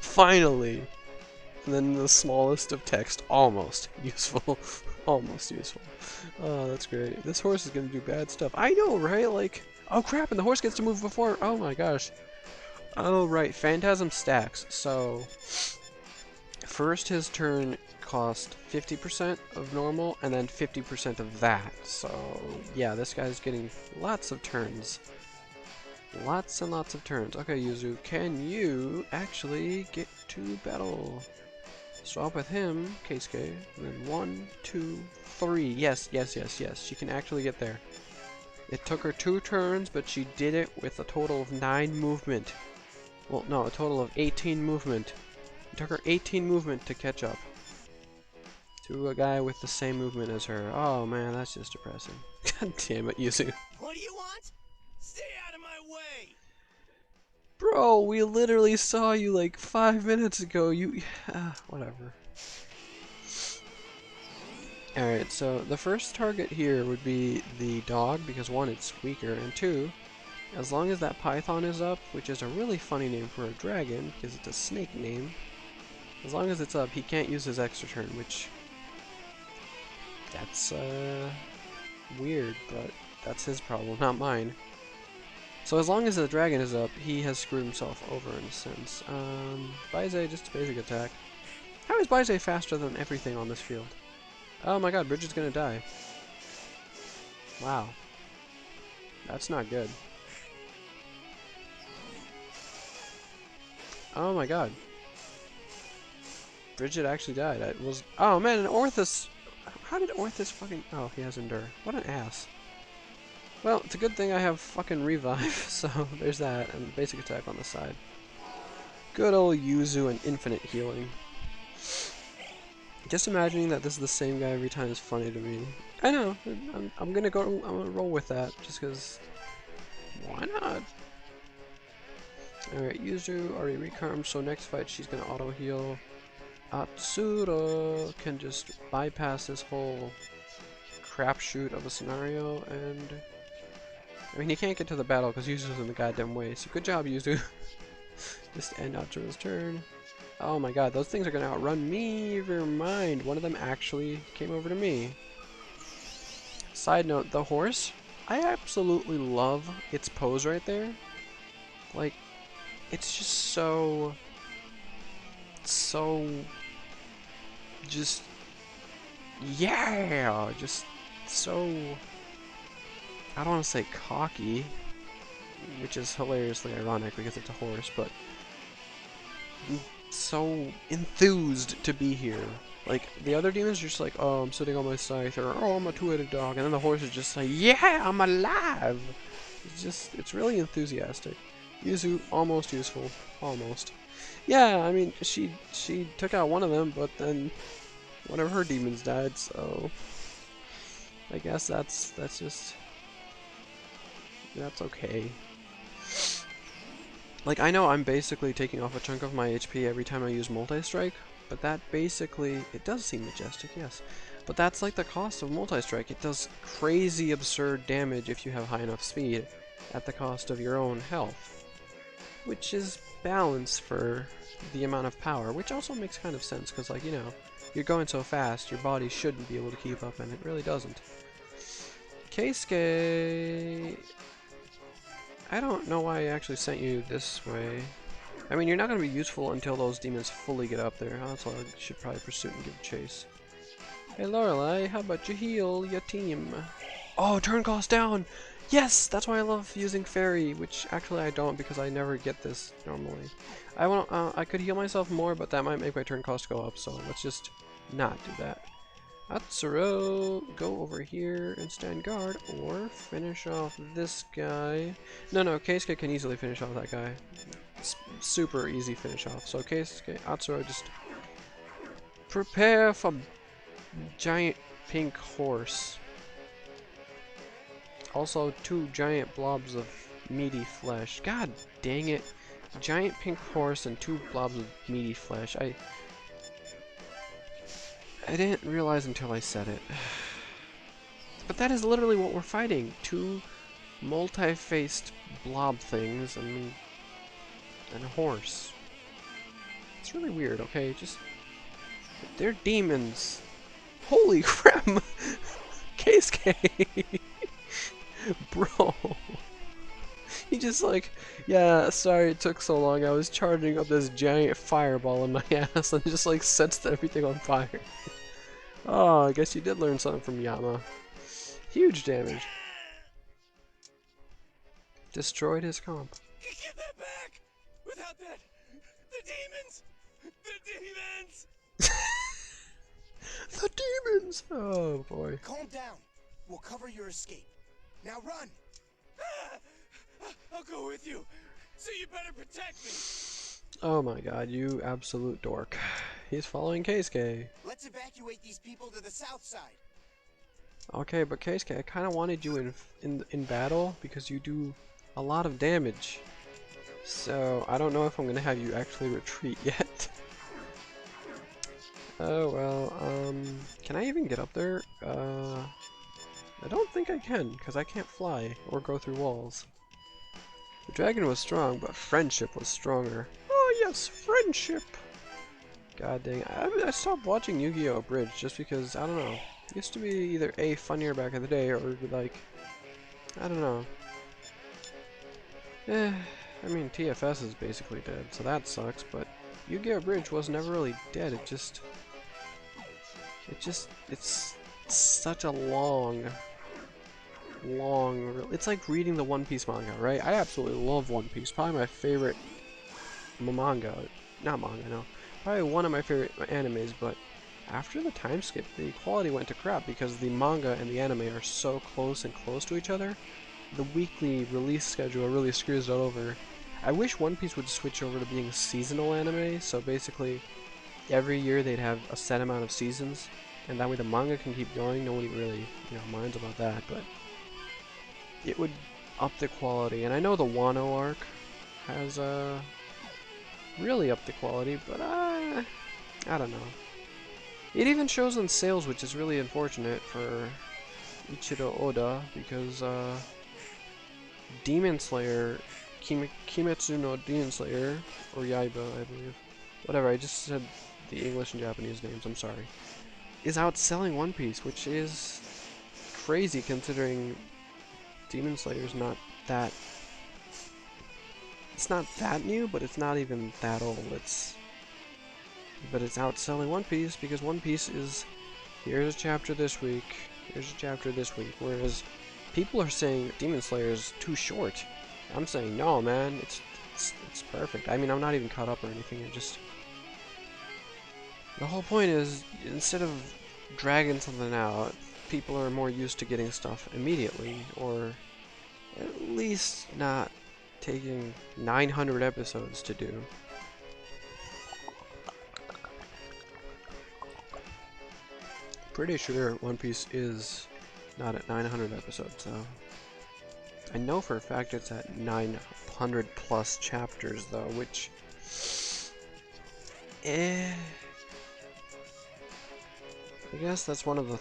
Finally! And then the smallest of text, almost useful. Almost useful. Oh, that's great. This horse is gonna do bad stuff. I know, right? Like, oh crap, and the horse gets to move before. Oh my gosh. Oh, right. Phantasm stacks. So, first his turn cost 50% of normal, and then 50% of that. So, yeah, this guy's getting lots of turns. Lots and lots of turns. Okay, Yuzu, can you actually get to battle? Swap with him, Keisuke. And then 1, 2, 3. Yes, yes, yes, yes. She can actually get there. It took her 2 turns, but she did it with a total of 9 movement. Well, no, a total of 18 movement. It took her 18 movement to catch up to a guy with the same movement as her. Oh man, that's just depressing. God damn it, Yuzu. What do you want? Stay out of my way! Bro, we literally saw you like 5 minutes ago. You, whatever. Alright, so the first target here would be the dog, because 1, it's weaker, and 2, as long as that python is up, which is a really funny name for a dragon, because it's a snake name, as long as it's up, he can't use his extra turn, which, that's, weird, but that's his problem, not mine. So as long as the dragon is up, he has screwed himself over in a sense. Baizei, just a basic attack. How is Baizei faster than everything on this field? Oh my god, Bridget's gonna die. Wow. That's not good. Oh my god. Bridget actually died. I was. Oh man, and Orthus. How did Orthus fucking. Oh, he has Endure. What an ass. Well, it's a good thing I have fucking Revive, so there's that, and basic attack on the side. Good old Yuzu and infinite healing. Just imagining that this is the same guy every time is funny to me. I know. I'm gonna roll with that, just because. Why not? Alright, Yuzu already recharmed, so next fight she's gonna auto heal. Atsuro can just bypass this whole crapshoot of a scenario, and I mean he can't get to the battle because Yuzu's in the goddamn way. So good job, Yuzu. Just end Atsuro's turn. Oh my god, those things are gonna outrun me. Never mind. One of them actually came over to me. Side note, the horse, I absolutely love its pose right there. Like, it's just so just yeah, just so, I don't want to say cocky, which is hilariously ironic because it's a horse, but so enthused to be here. Like, the other demons are just like, oh, I'm sitting on my scythe, or oh, I'm a two-headed dog, and then the horse is just like, yeah, I'm alive! It's really enthusiastic. Yuzu, almost useful. Almost. Yeah, I mean, she took out one of them, but then one of her demons died, so I guess that's okay. Like, I know I'm basically taking off a chunk of my HP every time I use multi-strike, but that basically, it does seem majestic, yes. But that's like the cost of multi-strike. It does crazy absurd damage if you have high enough speed at the cost of your own health, which is balanced for the amount of power, which also makes kind of sense, because, like, you know, you're going so fast, your body shouldn't be able to keep up, and it really doesn't. Keisuke, I don't know why I actually sent you this way. I mean, you're not going to be useful until those demons fully get up there. That's why I should probably pursue and give chase. Hey Lorelei, how about you heal your team? Oh, turn cost down! Yes! That's why I love using fairy, which actually I don't because I never get this normally. I could heal myself more, but that might make my turn cost go up, so let's just not do that. Atsuro, go over here and stand guard, or finish off this guy. No, Keisuke can easily finish off that guy. It's super easy finish off. So Keisuke, Atsuro, just prepare for giant pink horse. Also, 2 giant blobs of meaty flesh. God dang it. Giant pink horse and 2 blobs of meaty flesh. I didn't realize until I said it. But that is literally what we're fighting. 2 multi-faced blob things and a horse. It's really weird, okay? Just... they're demons. Holy crap! Keisuke! Bro! He just like, yeah, sorry it took so long. I was charging up this giant fireball in my ass and just like sets everything on fire. Oh, I guess you did learn something from Yama. Huge damage. Destroyed his comp. Get that back! Without that, the demons! The demons! The demons! Oh boy. Calm down. We'll cover your escape. Now run! I'll go with you, so you better protect me! Oh my god, you absolute dork. He's following Keisuke. Let's evacuate these people to the south side. Okay, but Keisuke, I kind of wanted you in battle because you do a lot of damage. So, I don't know if I'm going to have you actually retreat yet. Oh well, can I even get up there? I don't think I can, because I can't fly or go through walls. The dragon was strong, but friendship was stronger. Oh yes, friendship! God dang, I stopped watching Yu-Gi-Oh! Abridged just because, I don't know, it used to be either A, funnier back in the day, or like, I don't know. I mean, TFS is basically dead, so that sucks, but Yu-Gi-Oh! Abridged was never really dead, it's such a long, it's like reading the One Piece manga, right? I absolutely love One Piece, probably my favorite manga, not manga, no, probably one of my favorite animes, but after the time skip, the quality went to crap because the manga and the anime are so close to each other. The weekly release schedule really screws it over. I wish One Piece would switch over to being seasonal anime, so basically every year they'd have a set amount of seasons, and that way the manga can keep going. Nobody really, minds about that, but it would up the quality. And I know the Wano arc has really upped the quality, but I don't know. It even shows on sales, which is really unfortunate for Ichiro Oda, because Demon Slayer, Kimetsu no Demon Slayer, or Yaiba, I believe. Whatever, I just said the English and Japanese names, I'm sorry. Is outselling One Piece, which is crazy considering Demon Slayer's not that... It's not that new, but it's not even that old. But it's outselling One Piece because One Piece is... Here's a chapter this week, here's a chapter this week, whereas people are saying Demon Slayer is too short. I'm saying, no, man, it's perfect. I mean, I'm not even caught up or anything, it just... The whole point is, instead of dragging something out, people are more used to getting stuff immediately, or at least not taking 900 episodes to do. Pretty sure One Piece is not at 900 episodes, though. I know for a fact it's at 900 plus chapters, though, which... I guess that's one of the...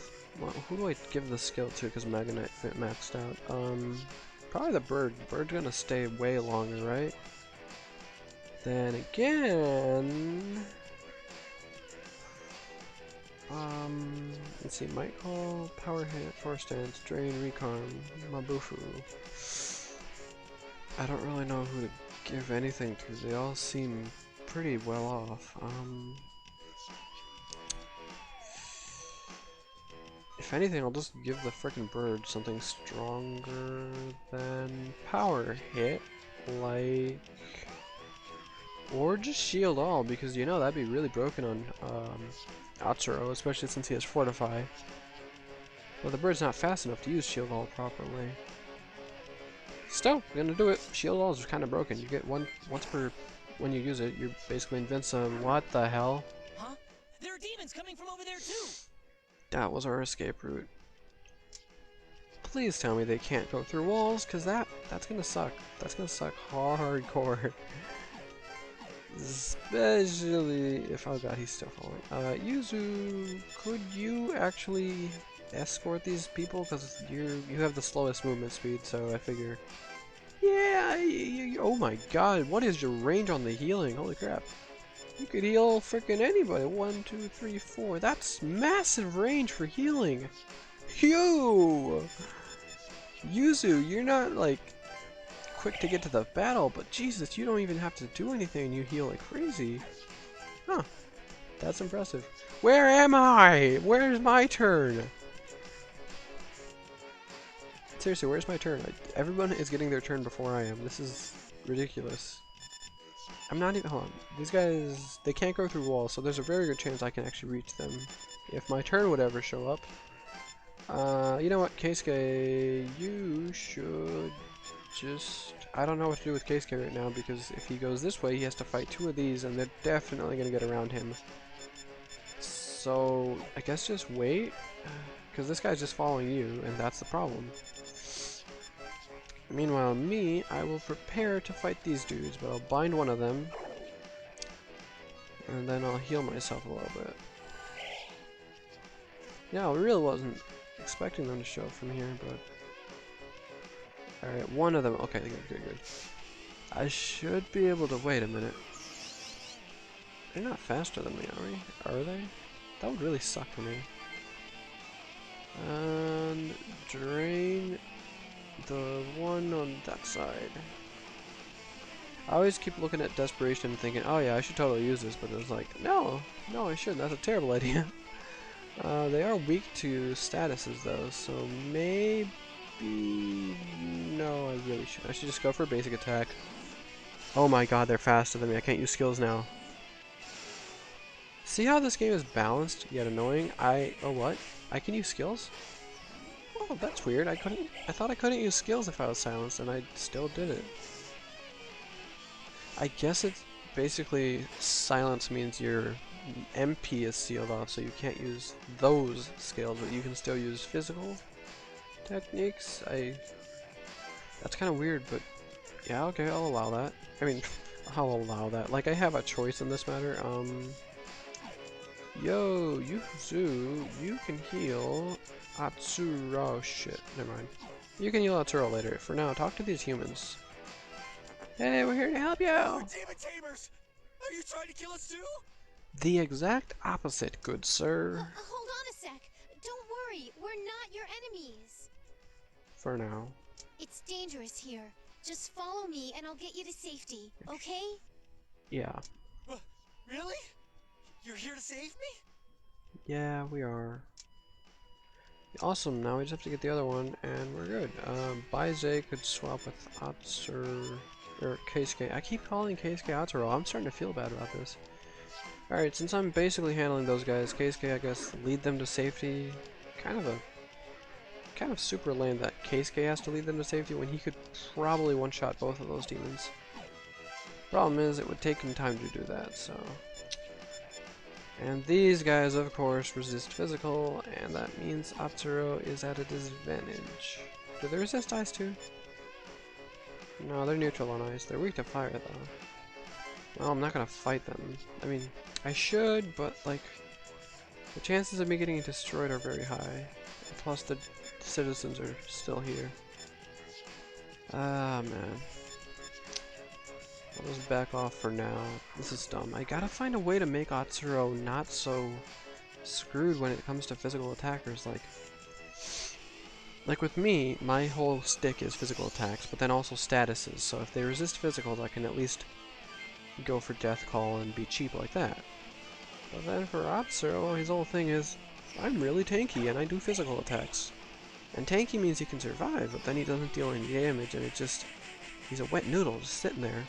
who do I give the skill to because Mega Knight maxed out? Probably the bird. The bird's gonna stay way longer, right? Then again... let's see, Might Call, Power Hit, Force Stance, Drain, Recon, Mabufu. I don't really know who to give anything to. They all seem pretty well off. If anything, I'll just give the frickin' bird something stronger than Power Hit, like... Or just Shield All, because you know that'd be really broken on Atsuro, especially since he has Fortify. But the bird's not fast enough to use Shield All properly. Still, I'm gonna do it. Shield All is kind of broken. You get once per... When you use it, you're basically invincible. What the hell? Huh? There are demons coming from over there too! That was our escape route. Please tell me they can't go through walls, because that's gonna suck. That's gonna suck hardcore. Especially if... Oh god, he's still falling. Yuzu, could you actually escort these people? Because you have the slowest movement speed, so I figure... Yeah, oh my god, what is your range on the healing? Holy crap. You could heal frickin' anybody. 1, 2, 3, 4. That's massive range for healing. Yuzu, you're not like quick to get to the battle, but Jesus, you don't even have to do anything and you heal like crazy. Huh. That's impressive. Where am I? Where's my turn? Seriously, where's my turn? Everyone is getting their turn before I am. This is ridiculous. I'm not even... Hold on. These guys, they can't go through walls, so there's a very good chance I can actually reach them. If my turn would ever show up. You know what, Keisuke, you should just... I don't know what to do with Keisuke right now, because if he goes this way, he has to fight 2 of these, and they're definitely going to get around him. So, I guess just wait, because this guy's just following you, and that's the problem. Meanwhile, me, I will prepare to fight these dudes, but I'll bind one of them, and then I'll heal myself a little bit. Yeah, I really wasn't expecting them to show up from here, but... Alright, one of them... Okay, good. I should be able to... Wait a minute. They're not faster than me, are we? Are they? That would really suck for me. And... Drain... the one on that side. I always keep looking at Desperation and thinking, oh yeah, I should totally use this, but it's like, no, I shouldn't, that's a terrible idea. They are weak to statuses though, so maybe... No, I really should. I should just go for a basic attack. Oh my god, they're faster than me, I can't use skills now. See how this game is balanced, yet annoying? Oh what? I can use skills? Oh, that's weird. I thought I couldn't use skills if I was silenced, and I still did it. I guess it's basically silence means your MP is sealed off, so you can't use those skills, but you can still use physical techniques. That's kind of weird, but Yeah, okay, I'll allow that. I mean, I'll allow that. Like, I have a choice in this matter. Yo, Yuzu, you can heal Atsuro. Shit, never mind. You can heal Atsuro later. For now, talk to these humans. Hey, we're here to help you! Demon Tamers! Are you trying to kill us too? The exact opposite, good sir. Hold on a sec. Don't worry, we're not your enemies. For now. It's dangerous here. Just follow me and I'll get you to safety, okay? Yeah. Really? You're here to save me? Yeah, we are. Awesome, now we just have to get the other one, and we're good. Baize could swap with Atsur... or Keisuke. I keep calling Keisuke Atsuro. I'm starting to feel bad about this. Alright, since I'm basically handling those guys, Keisuke, I guess, lead them to safety. Kind of super lame that Keisuke has to lead them to safety when he could probably one-shot both of those demons. Problem is, it would take him time to do that, so... And these guys, of course, resist physical, and that means Atsuro is at a disadvantage. Do they resist ice too? No, they're neutral on ice. They're weak to fire, though. Well, I'm not gonna fight them. I mean, I should, but, like, the chances of me getting destroyed are very high. Plus, the citizens are still here. Ah, man. I'll just back off for now. This is dumb. I gotta find a way to make Atsuro not so screwed when it comes to physical attackers. Like with me, my whole stick is physical attacks, but then also statuses. So if they resist physicals, I can at least go for Death Call and be cheap like that. But then for Atsuro, his whole thing is, I'm really tanky and I do physical attacks. And tanky means he can survive, but then he doesn't deal any damage, and he's a wet noodle just sitting there.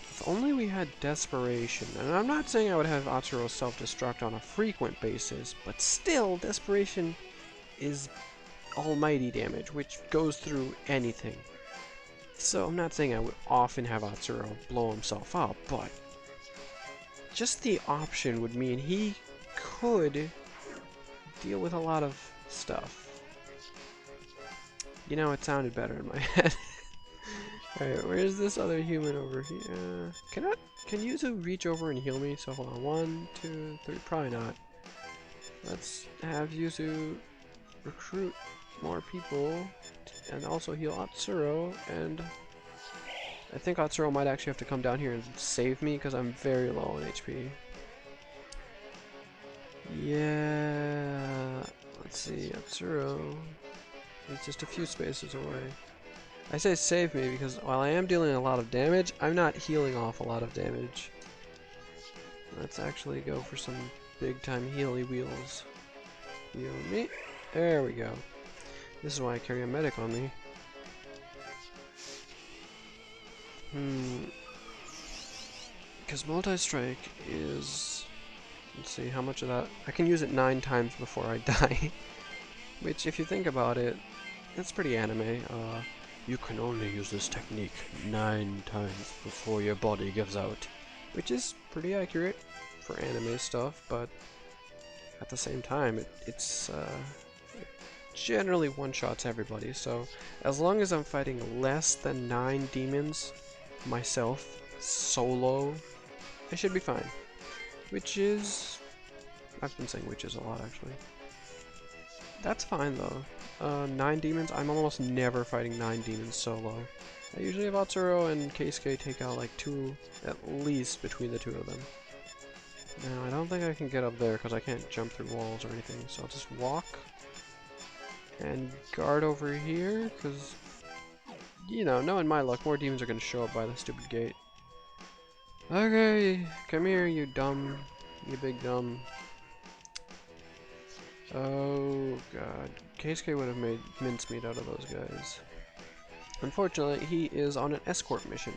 If only we had Desperation. And I'm not saying I would have Atsuro self-destruct on a frequent basis, but still, Desperation is almighty damage, which goes through anything. So I'm not saying I would often have Atsuro blow himself up, but just the option would mean he could deal with a lot of stuff. You know, it sounded better in my head. Alright, where's this other human over here? Can Yuzu reach over and heal me? So hold on, 1, 2, 3, probably not. Let's have Yuzu recruit more people and also heal Atsuro, and I think Atsuro might actually have to come down here and save me because I'm very low on HP. Yeah, let's see, Atsuro is just a few spaces away. I say save me because while I am dealing a lot of damage, I'm not healing off a lot of damage. Let's actually go for some big time healy wheels. Heal me. There we go. This is why I carry a medic on me. Because multi-strike is... Let's see, how much of that... I can use it 9 times before I die. Which, if you think about it, that's pretty anime. You can only use this technique 9 times before your body gives out. Which is pretty accurate for anime stuff, but at the same time, it's generally one-shots everybody, so as long as I'm fighting less than 9 demons myself, solo, I should be fine. Which is... I've been saying which is a lot, actually. That's fine, though. 9 demons, I'm almost never fighting 9 demons solo. I usually have Atsuro and Keisuke take out like 2, at least, between the 2 of them. Now, I don't think I can get up there because I can't jump through walls or anything, so I'll just walk and guard over here, because, you know, knowing my luck, more demons are going to show up by the stupid gate. Okay, come here, you big dumb. Oh god, Keisuke would have made mincemeat out of those guys. Unfortunately, he is on an escort mission.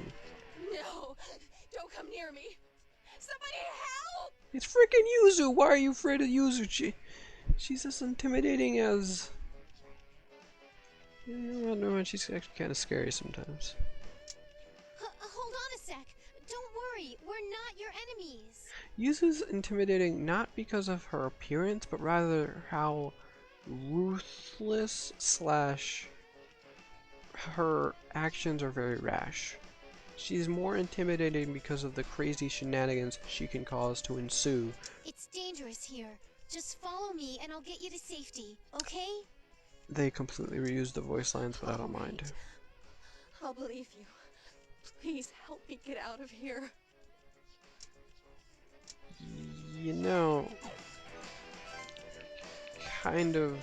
No! Don't come near me! Somebody help! It's freaking Yuzu! Why are you afraid of Yuzu? She's as intimidating as... You know what, she's actually kind of scary sometimes. Hold on a sec. Don't worry, we're not your enemies. Yuzu's intimidating not because of her appearance, but rather how ruthless slash her actions are very rash. She's more intimidating because of the crazy shenanigans she can cause to ensue. It's dangerous here. Just follow me and I'll get you to safety, okay? They completely reused the voice lines, but I don't mind. I'll believe you. Please help me get out of here. You know, kind of.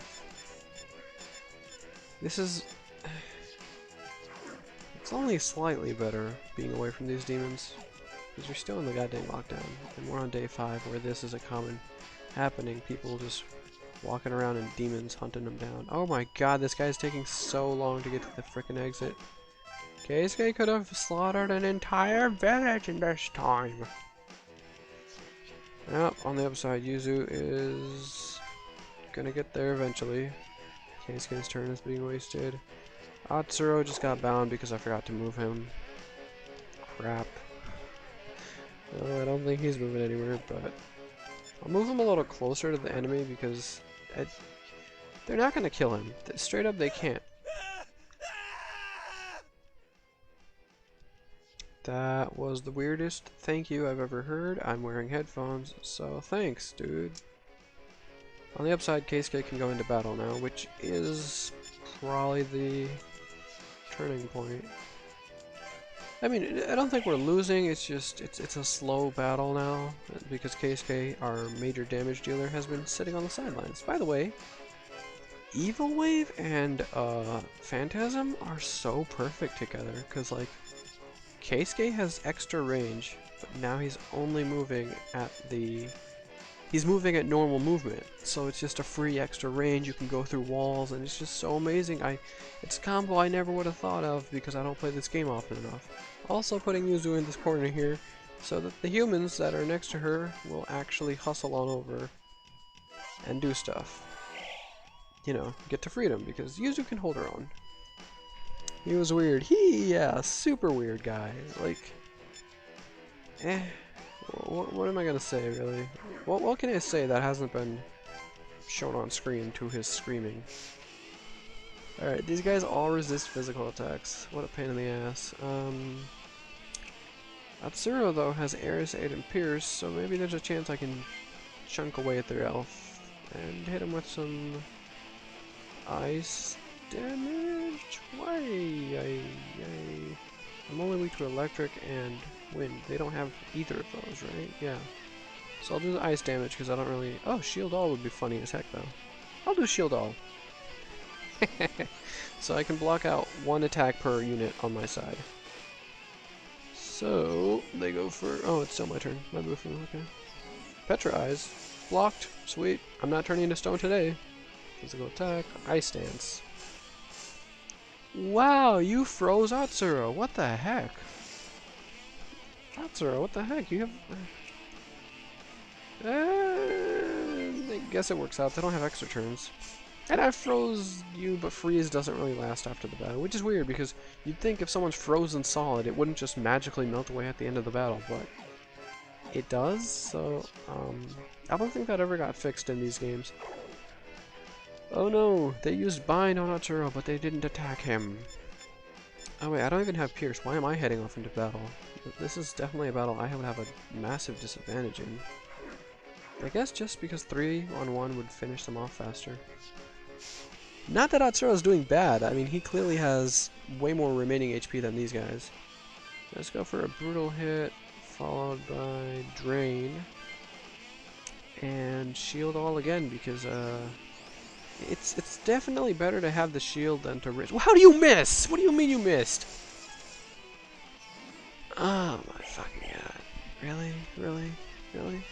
This is. It's only slightly better being away from these demons, because you're still in the goddamn lockdown, and we're on day 5 where this is a common happening. People just walking around and demons hunting them down. Oh my god, this guy's taking so long to get to the frickin' exit. Keisuke could have slaughtered an entire village in this time. Yep, on the upside, Yuzu is gonna get there eventually. Keisuke's turn is being wasted. Atsuro just got bound because I forgot to move him. Crap. Well, I don't think he's moving anywhere, but I'll move him a little closer to the enemy because they're not gonna kill him. Straight up, they can't. That was the weirdest thank you I've ever heard. I'm wearing headphones, so thanks, dude. On the upside, Keisuke can go into battle now, which is probably the turning point. I mean, I don't think we're losing, it's just, it's a slow battle now, because Keisuke, our major damage dealer, has been sitting on the sidelines. By the way, Evil Wave and Phantasm are so perfect together, because, like, Keisuke has extra range, but now he's only moving at he's moving at normal movement, so it's just a free extra range. You can go through walls, and it's just so amazing. It's a combo I never would have thought of because I don't play this game often enough. Also putting Yuzu in this corner here, so that the humans that are next to her will actually hustle on over and do stuff. You know, get to freedom, because Yuzu can hold her own. He was weird. Yeah, super weird guy. Like, what am I gonna say, really? What can I say that hasn't been shown on screen to his screaming? Alright, these guys all resist physical attacks. What a pain in the ass. Atsuro, though, has Aris, Aid, and Pierce, so maybe there's a chance I can chunk away at their elf and hit him with some ice damage. Why? I'm only weak to electric and wind. They don't have either of those, right? Yeah. So I'll do the ice damage because I don't really... Oh, shield all would be funny as heck, though. I'll do shield all. So I can block out 1 attack per unit on my side. So they go for... Oh, it's still my turn. My movement. Okay. Petra Eyes. Blocked. Sweet. I'm not turning into stone today. Physical attack. Ice Dance. Wow, you froze Atsuro. What the heck? Atsuro, what the heck? You have... I guess it works out. They don't have extra turns. And I froze you, but freeze doesn't really last after the battle, which is weird because you'd think if someone's frozen solid, it wouldn't just magically melt away at the end of the battle, but it does, so, I don't think that ever got fixed in these games. Oh no, they used Bind on Atsuro, but they didn't attack him. Oh wait, I don't even have Pierce. Why am I heading off into battle? This is definitely a battle I would have a massive disadvantage in. I guess just because 3-on-1 would finish them off faster. Not that Atsuro's doing bad. I mean, he clearly has way more remaining HP than these guys. Let's go for a brutal hit, followed by drain. And shield all again, because, it's definitely better to have the shield than to risk. Well, how do you miss? What do you mean you missed? Oh my fucking god. Really? Really? Really?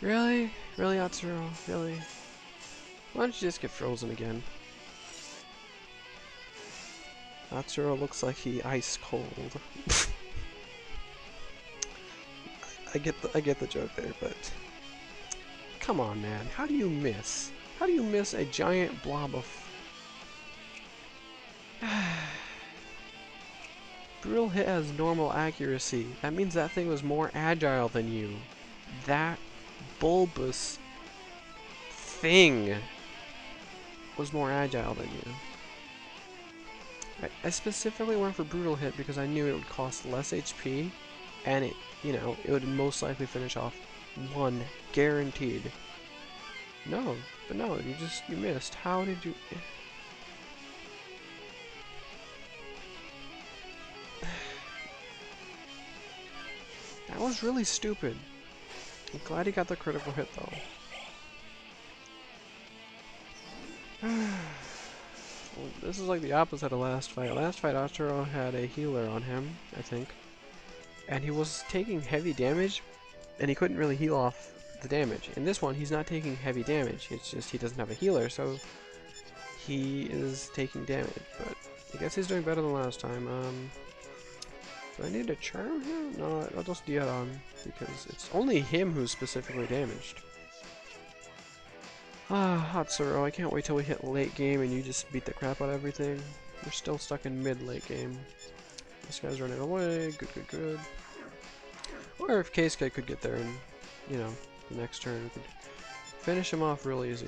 Really? Really, Atsuro? Really? Why don't you just get frozen again? Atsuro looks like he ice cold. I get the joke there, but come on, man. How do you miss? How do you miss a giant blob of... Brutal hit has normal accuracy. That means that thing was more agile than you. that bulbous thing was more agile than you. I specifically went for Brutal Hit because I knew it would cost less HP, and it, you know, it would most likely finish off one, guaranteed. No, but no, you missed. How did you... That was really stupid. I'm glad he got the critical hit, though. Well, this is like the opposite of last fight. Last fight, Arturo had a healer on him, I think. And he was taking heavy damage, and he couldn't really heal off the damage. In this one, he's not taking heavy damage. It's just he doesn't have a healer, so he is taking damage. But I guess he's doing better than last time. Do I need to charm him? No, I'll just DL on, because it's only him who's specifically damaged. Ah, Hatsuro, I can't wait till we hit late game and you just beat the crap out of everything. We're still stuck in mid-late game. This guy's running away. Good, good, good. Or if Keisuke could get there and, you know, the next turn we could finish him off real easy.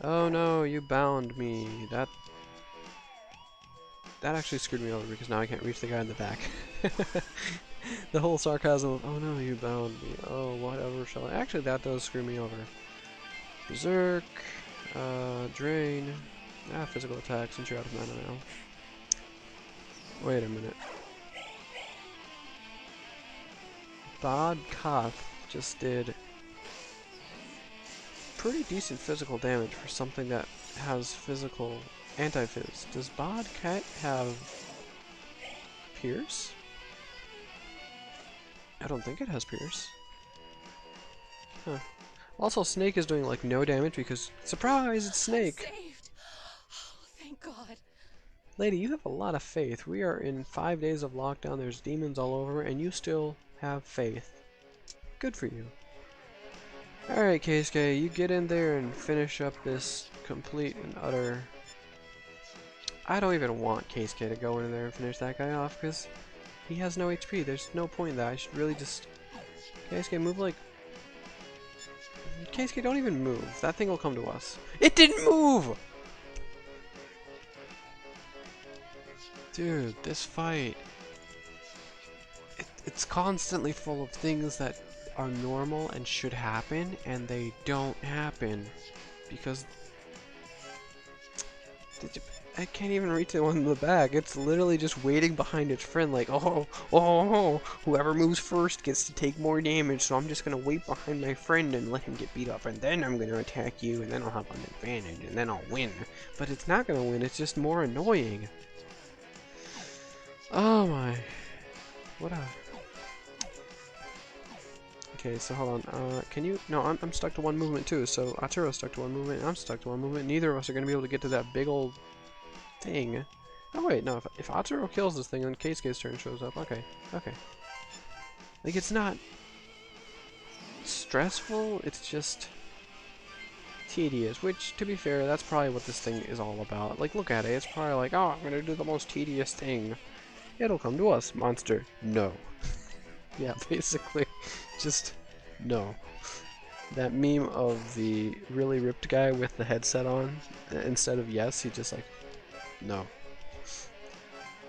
Oh no, you bound me. That actually screwed me over because now I can't reach the guy in the back. The whole sarcasm of, oh no, you bound me. Oh, whatever shall I... Actually, that does screw me over. Berserk, Drain, physical attack since you're out of mana now. Wait a minute. Bod Koth just did pretty decent physical damage for something that has physical anti-fizz. Does Bod Cat have Pierce? I don't think it has Pierce. Huh. Also, Snake is doing like no damage because, surprise, it's Snake! Saved. Oh, thank God. Lady, you have a lot of faith. We are in 5 days of lockdown, there's demons all over, and you still have faith. Good for you. Alright, Keisuke, you get in there and finish up this complete and utter... I don't even want Keisuke to go in there and finish that guy off, because he has no HP. There's no point in that. I should really just... Keisuke, move like... Keisuke, don't even move. That thing will come to us. It didn't move! Dude, this fight... It's constantly full of things that are normal and should happen, and they don't happen. Because... I can't even reach the one in the back. It's literally just waiting behind its friend like, oh, whoever moves first gets to take more damage, so I'm just gonna wait behind my friend and let him get beat up, and then I'm gonna attack you, and then I'll have an advantage, and then I'll win. But it's not gonna win, it's just more annoying. Oh my. What a... Okay, so hold on. Can you... No, I'm stuck to one movement too, so Arturo's stuck to one movement, and I'm stuck to one movement. Neither of us are gonna be able to get to that big old... thing. Oh wait, no, if Atsuro kills this thing, then Keisuke's turn shows up. Okay, okay. Like, it's not stressful, it's just tedious, which, to be fair, that's probably what this thing is all about. Like, look at it, it's probably like, oh, I'm gonna do the most tedious thing. It'll come to us, monster. No. Yeah, basically, just no. That meme of the really ripped guy with the headset on, instead of yes, he just like, no.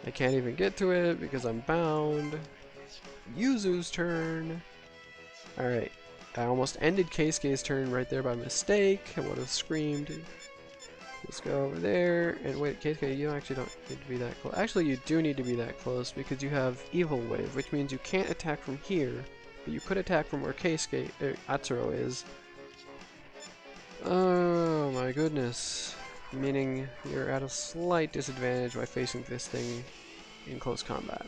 I can't even get to it because I'm bound. Yuzu's turn. Alright. I almost ended Keisuke's turn right there by mistake. I would have screamed. Let's go over there. And wait, Keisuke, you actually don't need to be that close. Actually, you do need to be that close because you have Evil Wave, which means you can't attack from here. But you could attack from where Keisuke, Atsuro is. Oh my goodness. Meaning you're at a slight disadvantage by facing this thing in close combat.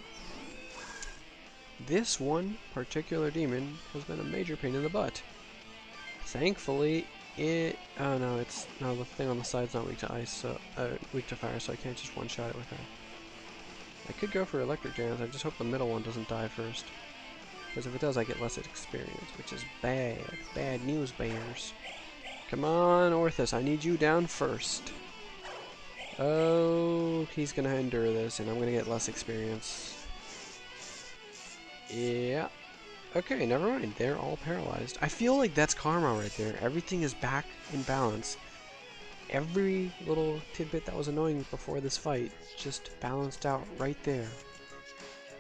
This one particular demon has been a major pain in the butt. Thankfully, it... Oh no, it's... No, the thing on the side's not weak to ice, so... weak to fire, so I can't just one-shot it with that. I could go for electric jams, I just hope the middle one doesn't die first. Because if it does, I get less experience, which is bad. Bad news, bears. Come on, Orthus, I need you down first. Oh, he's gonna endure this, and I'm gonna get less experience. Yeah. Okay, never mind. They're all paralyzed. I feel like that's karma right there. Everything is back in balance. Every little tidbit that was annoying before this fight just balanced out right there.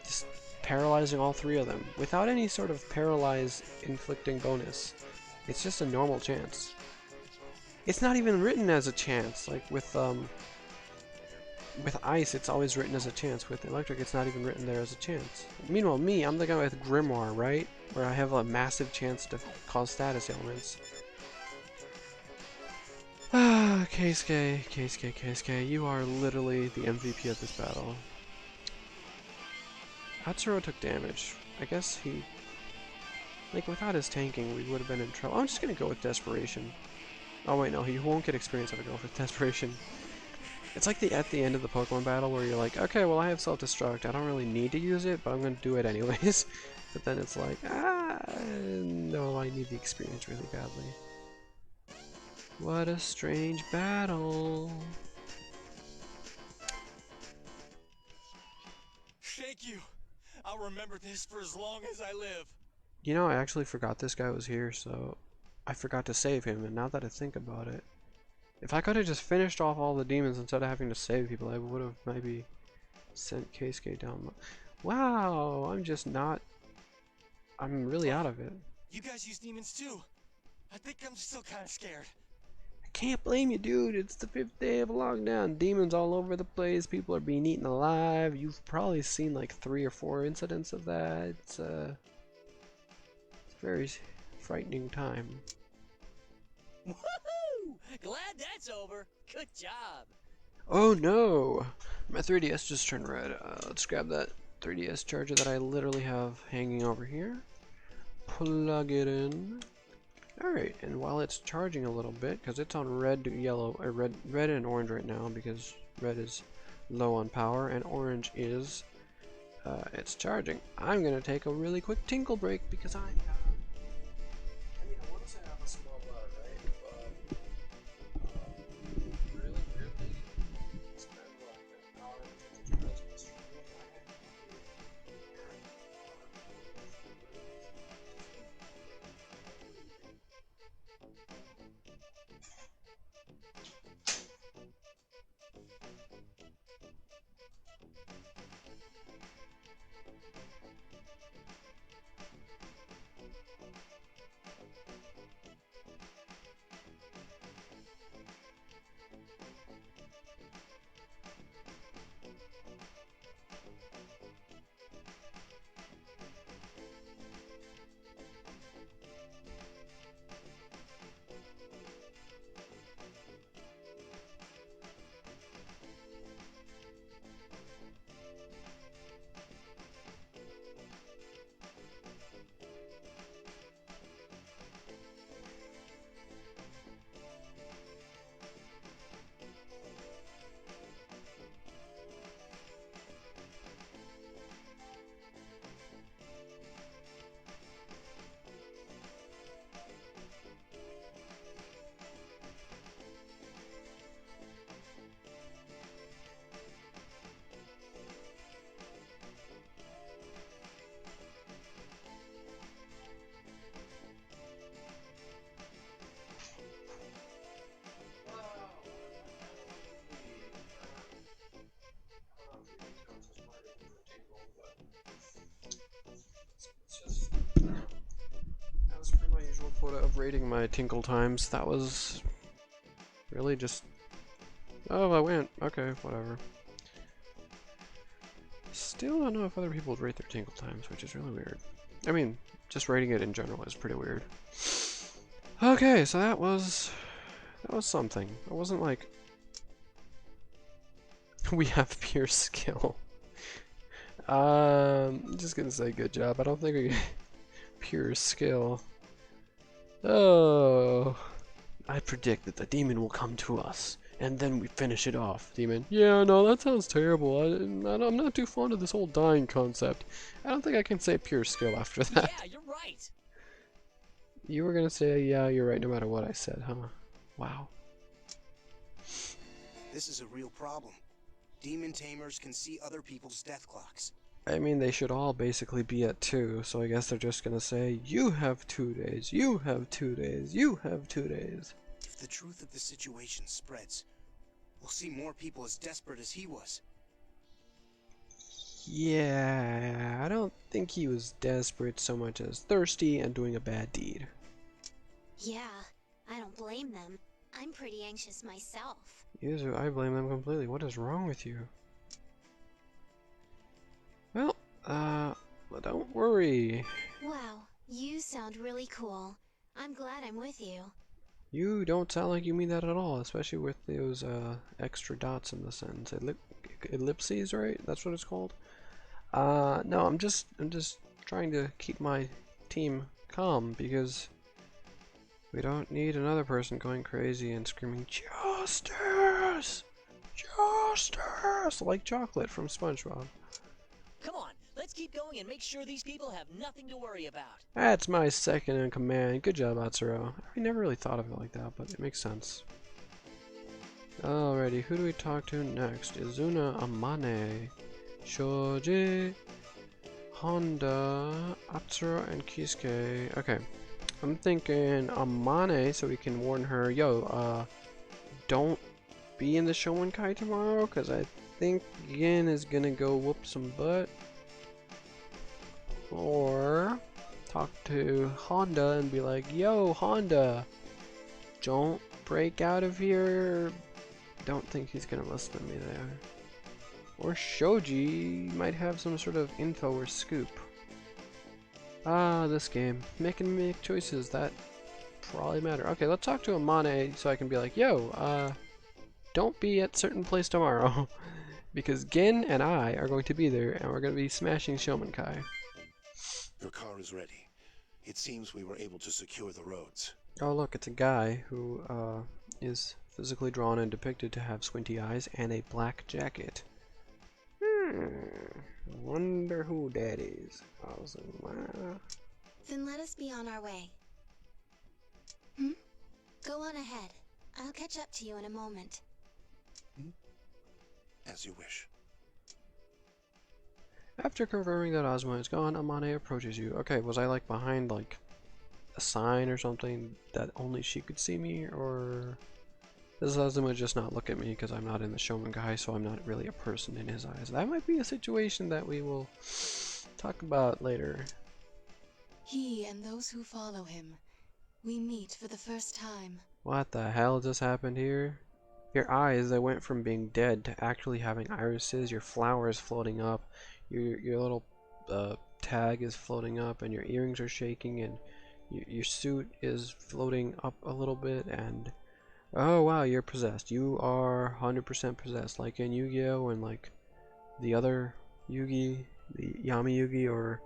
Just paralyzing all three of them without any sort of paralyze inflicting bonus. It's just a normal chance. It's not even written as a chance. Like with ice, it's always written as a chance. With electric, it's not even written there as a chance. Meanwhile, me, I'm the guy with Grimoire, right? Where I have a massive chance to cause status ailments. Ah, Keisuke, you are literally the MVP of this battle. Hatsuro took damage. I guess he... Like, without his tanking, we would have been in trouble. I'm just gonna go with Desperation. Oh wait, no, he won't get experience if I go with Desperation. It's like at the end of the Pokemon battle where you're like, okay, well I have Self-Destruct, I don't really need to use it, but I'm gonna do it anyways. But then it's like, no, I need the experience really badly. What a strange battle. Thank you. I'll remember this for as long as I live. You know, I actually forgot this guy was here, so I forgot to save him, and now that I think about it, if I could have just finished off all the demons instead of having to save people, I would have maybe sent Keisuke down. Wow, I'm just not... I'm really out of it. You guys use demons too. I think I'm still kind of scared. I can't blame you, dude. It's the 5th day of lockdown. Demons all over the place. People are being eaten alive. You've probably seen like 3 or 4 incidents of that. It's a very frightening time. Woohoo! Glad that's over. Good job. Oh no! My 3DS just turned red. Let's grab that 3DS charger that I literally have hanging over here. Plug it in. Alright, and while it's charging a little bit, because it's on red, yellow, or red and orange right now, because red is low on power, and orange is, it's charging. I'm gonna take a really quick tinkle break, because I want to say I have a small bladder, right? But, really, spend like an hour and 50 minutes with streaming. As per my usual quota of rating my tinkle times, that was really just... Oh, I went. Okay, whatever. Still don't know if other people would rate their tinkle times, which is really weird. I mean, just rating it in general is pretty weird. Okay, so that was something. It wasn't like we have pure skill. I'm just gonna say good job. I don't think we pure skill. Oh, I predict that the demon will come to us, and then we finish it off. Demon. Yeah, no, that sounds terrible. I'm not too fond of this whole dying concept. I don't think I can say pure skill after that. Yeah, you're right. You were gonna say, yeah, you're right no matter what I said, huh? Wow. This is a real problem. Demon tamers can see other people's death clocks. I mean, they should all basically be at 2, so I guess they're just gonna say, you have 2 days, you have 2 days, you have 2 days. If the truth of the situation spreads, we'll see more people as desperate as he was. Yeah, I don't think he was desperate so much as thirsty and doing a bad deed. Yeah, I don't blame them. I'm pretty anxious myself. Yuzu, I blame them completely. What is wrong with you? Well, but don't worry. Wow, you sound really cool. I'm glad I'm with you. You don't sound like you mean that at all, especially with those extra dots in the sentence. Ellipses, right? That's what it's called. No, I'm just trying to keep my team calm because we don't need another person going crazy and screaming justice, justice, like chocolate from SpongeBob. Come on, let's keep going and make sure these people have nothing to worry about. That's my second in command. Good job, Atsuro. I never really thought of it like that, but it makes sense. Alrighty, who do we talk to next? Izuna, Amane, Shoji, Honda, Atsuro, and Kisuke. Okay, I'm thinking Amane so we can warn her, yo, don't be in the Shomenkai tomorrow, because I think Gin is gonna go whoop some butt. Or talk to Honda and be like, yo, Honda, don't break out of here. Don't think he's gonna listen to me there. Or Shoji might have some sort of info or scoop. Ah, this game. Making me make choices that probably matter. Okay, let's talk to Amane so I can be like, yo, don't be at certain place tomorrow. Because Gin and I are going to be there and we're going to be smashing Shomenkai. Your car is ready. It seems we were able to secure the roads. Oh look, it's a guy who is physically drawn and depicted to have squinty eyes and a black jacket. Wonder who that is. Then let us be on our way. Hmm? Go on ahead. I'll catch up to you in a moment. As you wish. After confirming that Ozma is gone, Amane approaches you. Okay, was I like behind like a sign or something that only she could see me, or does Ozma just not look at me because I'm not in the Shomenkai, so I'm not really a person in his eyes? That might be a situation that we will talk about later. He and those who follow him, we meet for the first time. What the hell just happened here? Your eyes, they went from being dead to actually having irises, your flower is floating up, your little tag is floating up, and your earrings are shaking, and your suit is floating up a little bit, and oh wow, you're possessed. You are 100% possessed, like in Yu-Gi-Oh! And like the other Yugi, the Yami Yugi, or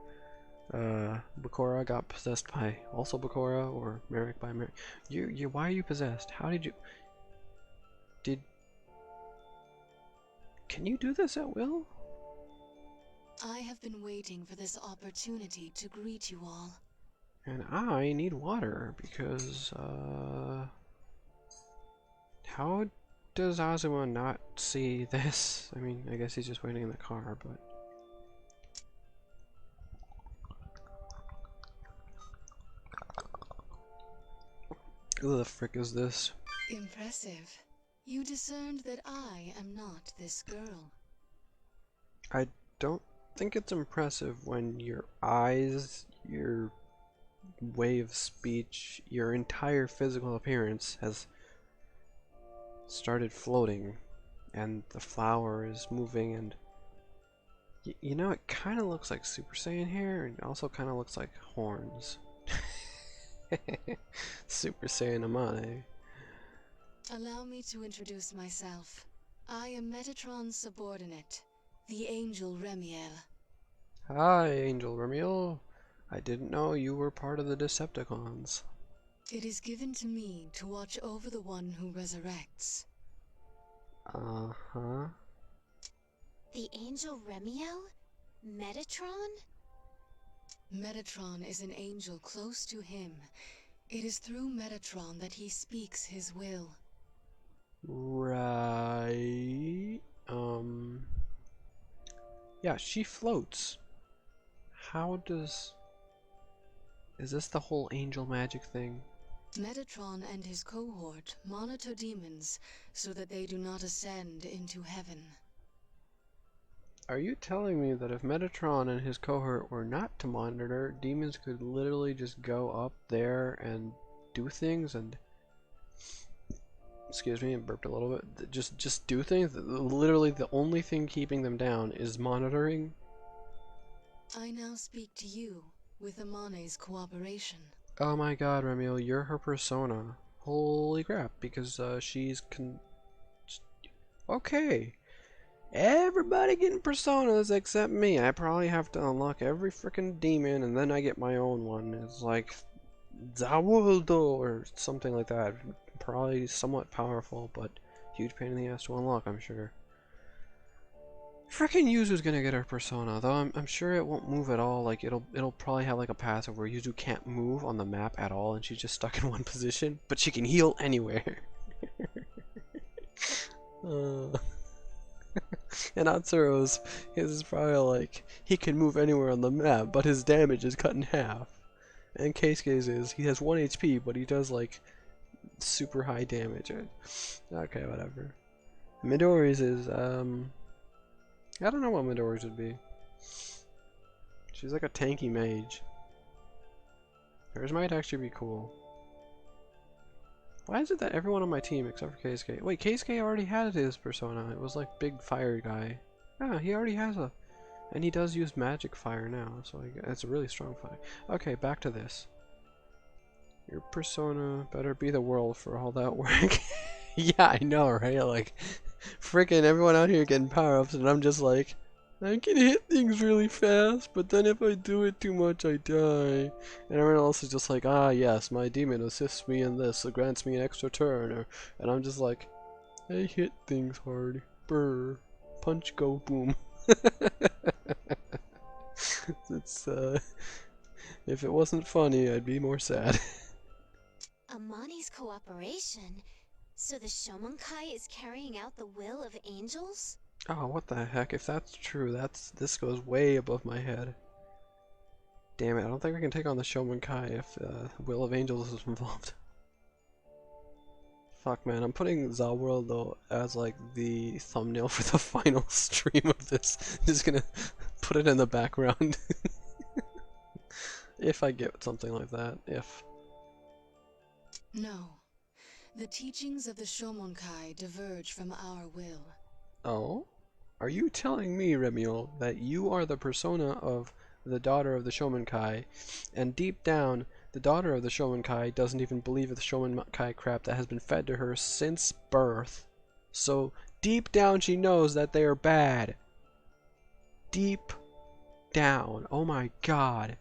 Bakura got possessed by also Bakura, or Merrick by Merrick. Why are you possessed? How did you... Can you do this at will? I have been waiting for this opportunity to greet you all. And I need water because, how does Azuma not see this? I mean, I guess he's just waiting in the car, but... Who the frick is this? Impressive. You discerned that I am not this girl. I don't think it's impressive when your eyes, your way of speech, your entire physical appearance has started floating and the flower is moving, and you know, it kind of looks like Super Saiyan here, and it also kind of looks like horns. Super Saiyan Amane. Allow me to introduce myself. I am Metatron's subordinate, the Angel Remiel. Hi, Angel Remiel. I didn't know you were part of the Decepticons. It is given to me to watch over the one who resurrects. Uh-huh. The Angel Remiel? Metatron? Metatron is an angel close to him. It is through Metatron that he speaks his will. Right. Yeah, she floats. How does... Is this the whole angel magic thing? Metatron and his cohort monitor demons so that they do not ascend into heaven. Are you telling me that if Metatron and his cohort were not to monitor, demons could literally just go up there and do things and... Excuse me, I burped a little bit. Just do things? Literally the only thing keeping them down is monitoring? I now speak to you with Amane's cooperation. Oh my god, Remiel, you're her persona. Holy crap, because she's okay. Everybody getting personas except me. I probably have to unlock every freaking demon and then I get my own one. It's like Zawuldo or something like that. Probably somewhat powerful, but huge pain in the ass to unlock, I'm sure. Frickin' Yuzu's gonna get her persona, though I'm sure it won't move at all. Like it'll probably have like a passive where Yuzu can't move on the map at all and she's just stuck in one position, but she can heal anywhere. And Atsuro's, his is probably like he can move anywhere on the map, but his damage is cut in half. And Keisuke's is he has 1 HP, but he does like super high damage. Okay, whatever. Midori's is I don't know what Midori's would be. She's like a tanky mage. Hers might actually be cool. Why is it that everyone on my team except for Keisuke... Wait, Keisuke already had his persona. It was like big fire guy. Yeah, he already has a... And he does use magic fire now, so it's a really strong fire. Okay, back to this. Your persona better be the world for all that work. Yeah, I know, right? Like, freaking everyone out here getting power-ups, and I'm just like, I can hit things really fast, but then if I do it too much, I die. And everyone else is just like, ah, yes, my demon assists me in this, it grants me an extra turn. And I'm just like, I hit things hard. Brr. Punch, go, boom. It's, if it wasn't funny, I'd be more sad. Amani's cooperation? So the Shomonkai is carrying out the will of angels? Oh, what the heck? If that's true, this goes way above my head. Damn it, I don't think we can take on the Shomonkai if Will of Angels is involved. Fuck, man, I'm putting Zaworld though as like the thumbnail for the final stream of this. Just gonna put it in the background. If I get something like that, if. No. The teachings of the Shomonkai diverge from our will. Oh? Are you telling me, Remiel, that you are the persona of the daughter of the Shomonkai, and deep down, the daughter of the Shomonkai doesn't even believe in the Shomonkai crap that has been fed to her since birth? So, deep down she knows that they are bad. Deep down. Oh my god.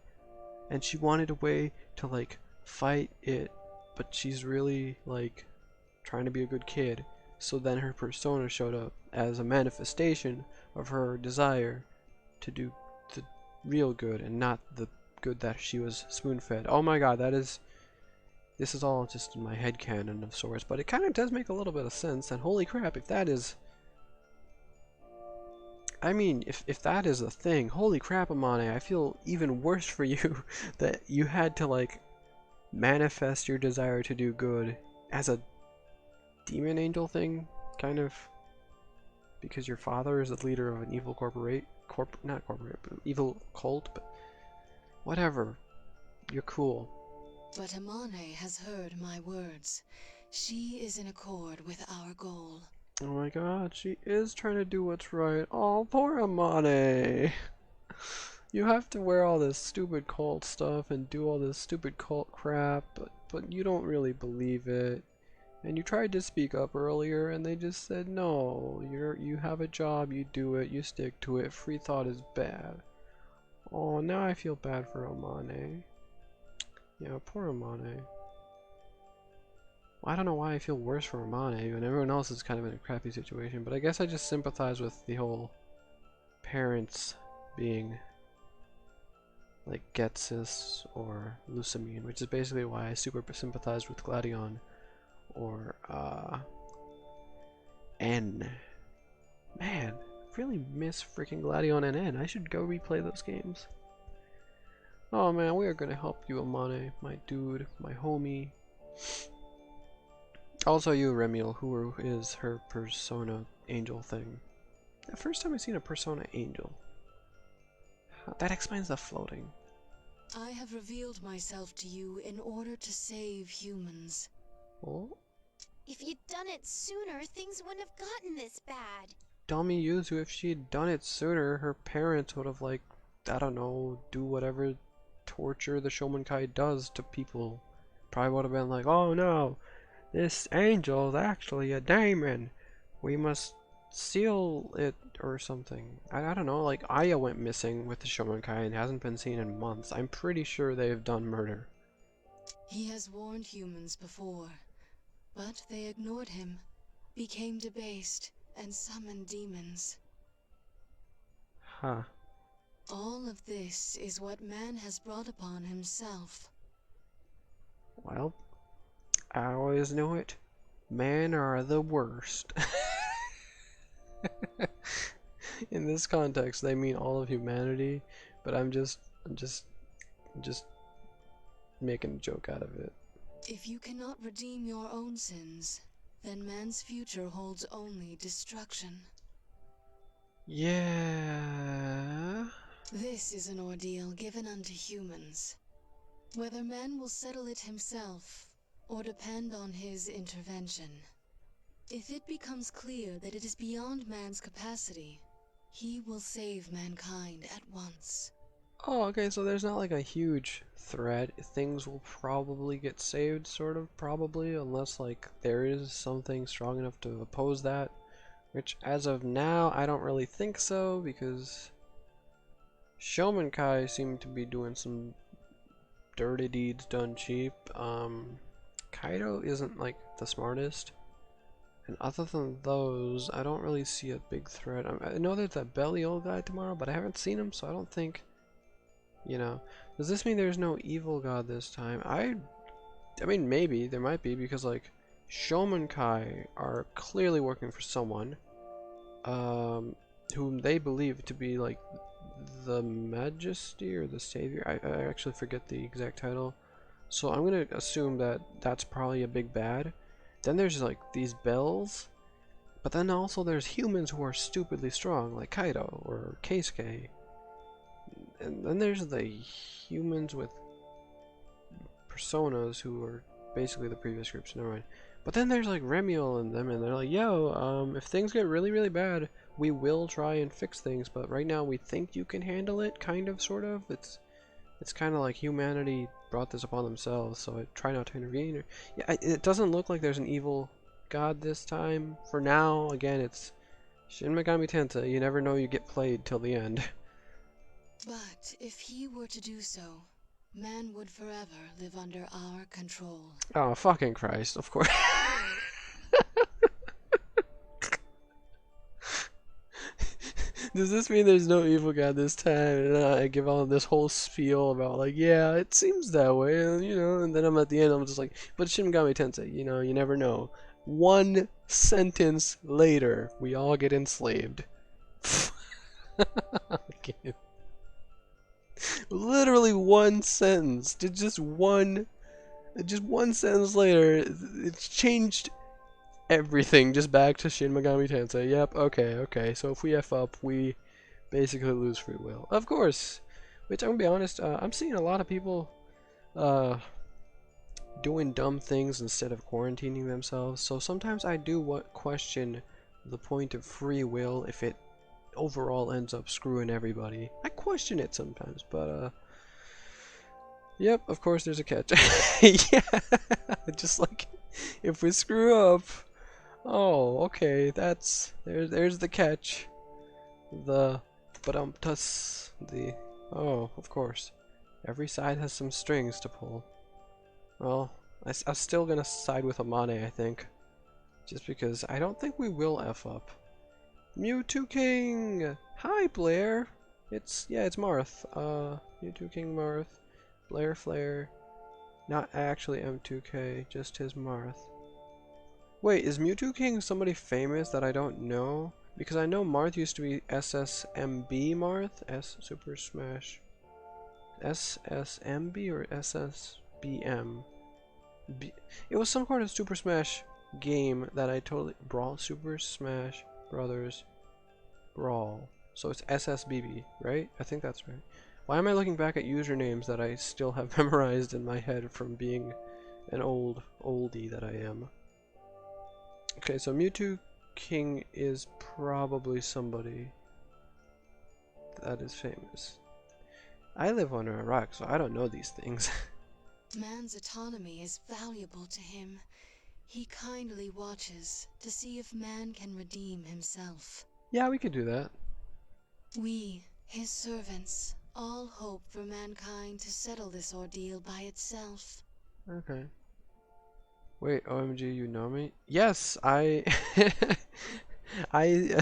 And she wanted a way to, like, fight it, but she's really, like, trying to be a good kid. So then her persona showed up as a manifestation of her desire to do the real good and not the good that she was spoon-fed. Oh my god, this is all just in my headcanon of sorts, but it kind of does make a little bit of sense, and holy crap, if that is... I mean, if that is a thing, holy crap, Amane, I feel even worse for you that you had to, like, manifest your desire to do good as a demon angel thing, kind of, because your father is the leader of an evil evil cult, but whatever, you're cool. But Amane has heard my words. She is in accord with our goal. Oh my god, she is trying to do what's right. Oh, poor Amane. You have to wear all this stupid cult stuff and do all this stupid cult crap, but you don't really believe it. And you tried to speak up earlier and they just said no, you have a job, you do it, you stick to it, free thought is bad. Oh, now I feel bad for Amane. Yeah, poor Amane. Well, I don't know why I feel worse for Amane when everyone else is kind of in a crappy situation, but I guess I just sympathize with the whole parents being like Getsis or Lusamine, which is basically why I super sympathized with Gladion or N. Man, really miss freaking Gladion NN. I should go replay those games. Oh man, we are gonna help you, Amane, my dude, my homie. Also you, Remiel, who is her persona angel thing. The first time I've seen a persona angel. That explains the floating. I have revealed myself to you in order to save humans. Oh? If you'd done it sooner, things wouldn't have gotten this bad. Dummy Yuzu, if she'd done it sooner, her parents would have, like, I don't know, do whatever torture the Shomenkai does to people. Probably would have been like, oh no, this angel is actually a demon. We must seal it or something. I don't know, like Aya went missing with the Shomenkai and hasn't been seen in months. I'm pretty sure they've done murder. He has warned humans before, but they ignored him, became debased, and summoned demons. Huh. All of this is what man has brought upon himself. Well, I always knew it. Men are the worst. In this context, they mean all of humanity, but I'm just making a joke out of it. If you cannot redeem your own sins, then man's future holds only destruction. Yeah. This is an ordeal given unto humans. Whether man will settle it himself, or depend on his intervention. If it becomes clear that it is beyond man's capacity, he will save mankind at once. Oh, okay, so there's not like a huge threat. Things will probably get saved, sort of, probably, unless like there is something strong enough to oppose that. Which, as of now, I don't really think so, because Shomenkai seem to be doing some dirty deeds done cheap. Kaido isn't like the smartest. And other than those, I don't really see a big threat. I know there's that Belial guy tomorrow, but I haven't seen him, so I don't think, you know. Does this mean there's no evil god this time? I mean, maybe. There might be, because, like, Shomenkai are clearly working for someone, whom they believe to be, like, the Majesty or the Savior. I actually forget the exact title. So I'm gonna assume that that's probably a big bad. Then there's like these bells, but then also there's humans who are stupidly strong, like Kaido or Keisuke. And then there's the humans with personas who are basically the previous groups, never mind. But then there's like Remiel and them, and they're like, yo, if things get really, really bad, we will try and fix things, but right now we think you can handle it, kind of, sort of. It's kind of like humanity brought this upon themselves, so I try not to intervene. Yeah, it doesn't look like there's an evil god this time. For now, again, it's Shin Megami Tensei. You never know, you get played till the end. But if he were to do so, man would forever live under our control. Oh, fucking Christ, of course. Does this mean there's no evil god this time? And I give all this whole spiel about like, yeah, it seems that way, and, you know, and then I'm at the end, I'm just like, but Shin Megami Tensei, you know, you never know. One sentence later, we all get enslaved. Okay. Literally one sentence, just one sentence later, it's changed everything, just back to Shin Megami Tensei. Yep, okay, so if we F up, we basically lose free will. Of course! Which, I'm gonna be honest, I'm seeing a lot of people, doing dumb things instead of quarantining themselves, so sometimes I do question the point of free will if it overall ends up screwing everybody. I question it sometimes, but, yep, of course there's a catch. Yeah, just like, if we screw up, oh, okay, there's the catch. The oh, of course. Every side has some strings to pull. Well, I'm still gonna side with Amane, I think. Just because I don't think we will F up. Mewtwo King! Hi, Blair! It's Marth. Mewtwo King Marth. Blair Flare. Not actually M2K, just his Marth. Wait, is Mewtwo King somebody famous that I don't know? Because I know Marth used to be SSMB Marth, S Super Smash. SSMB or SSBM? It was some kind of Super Smash game that I totally Super Smash Brothers Brawl. So it's SSBB, right? I think that's right. Why am I looking back at usernames that I still have memorized in my head from being an oldie that I am? Okay, so Mewtwo King is probably somebody that is famous. I live under a rock, so I don't know these things. Man's autonomy is valuable to him. He kindly watches to see if man can redeem himself. Yeah, we could do that. We, his servants, all hope for mankind to settle this ordeal by itself. Okay. Wait, OMG, you know me? Yes, I I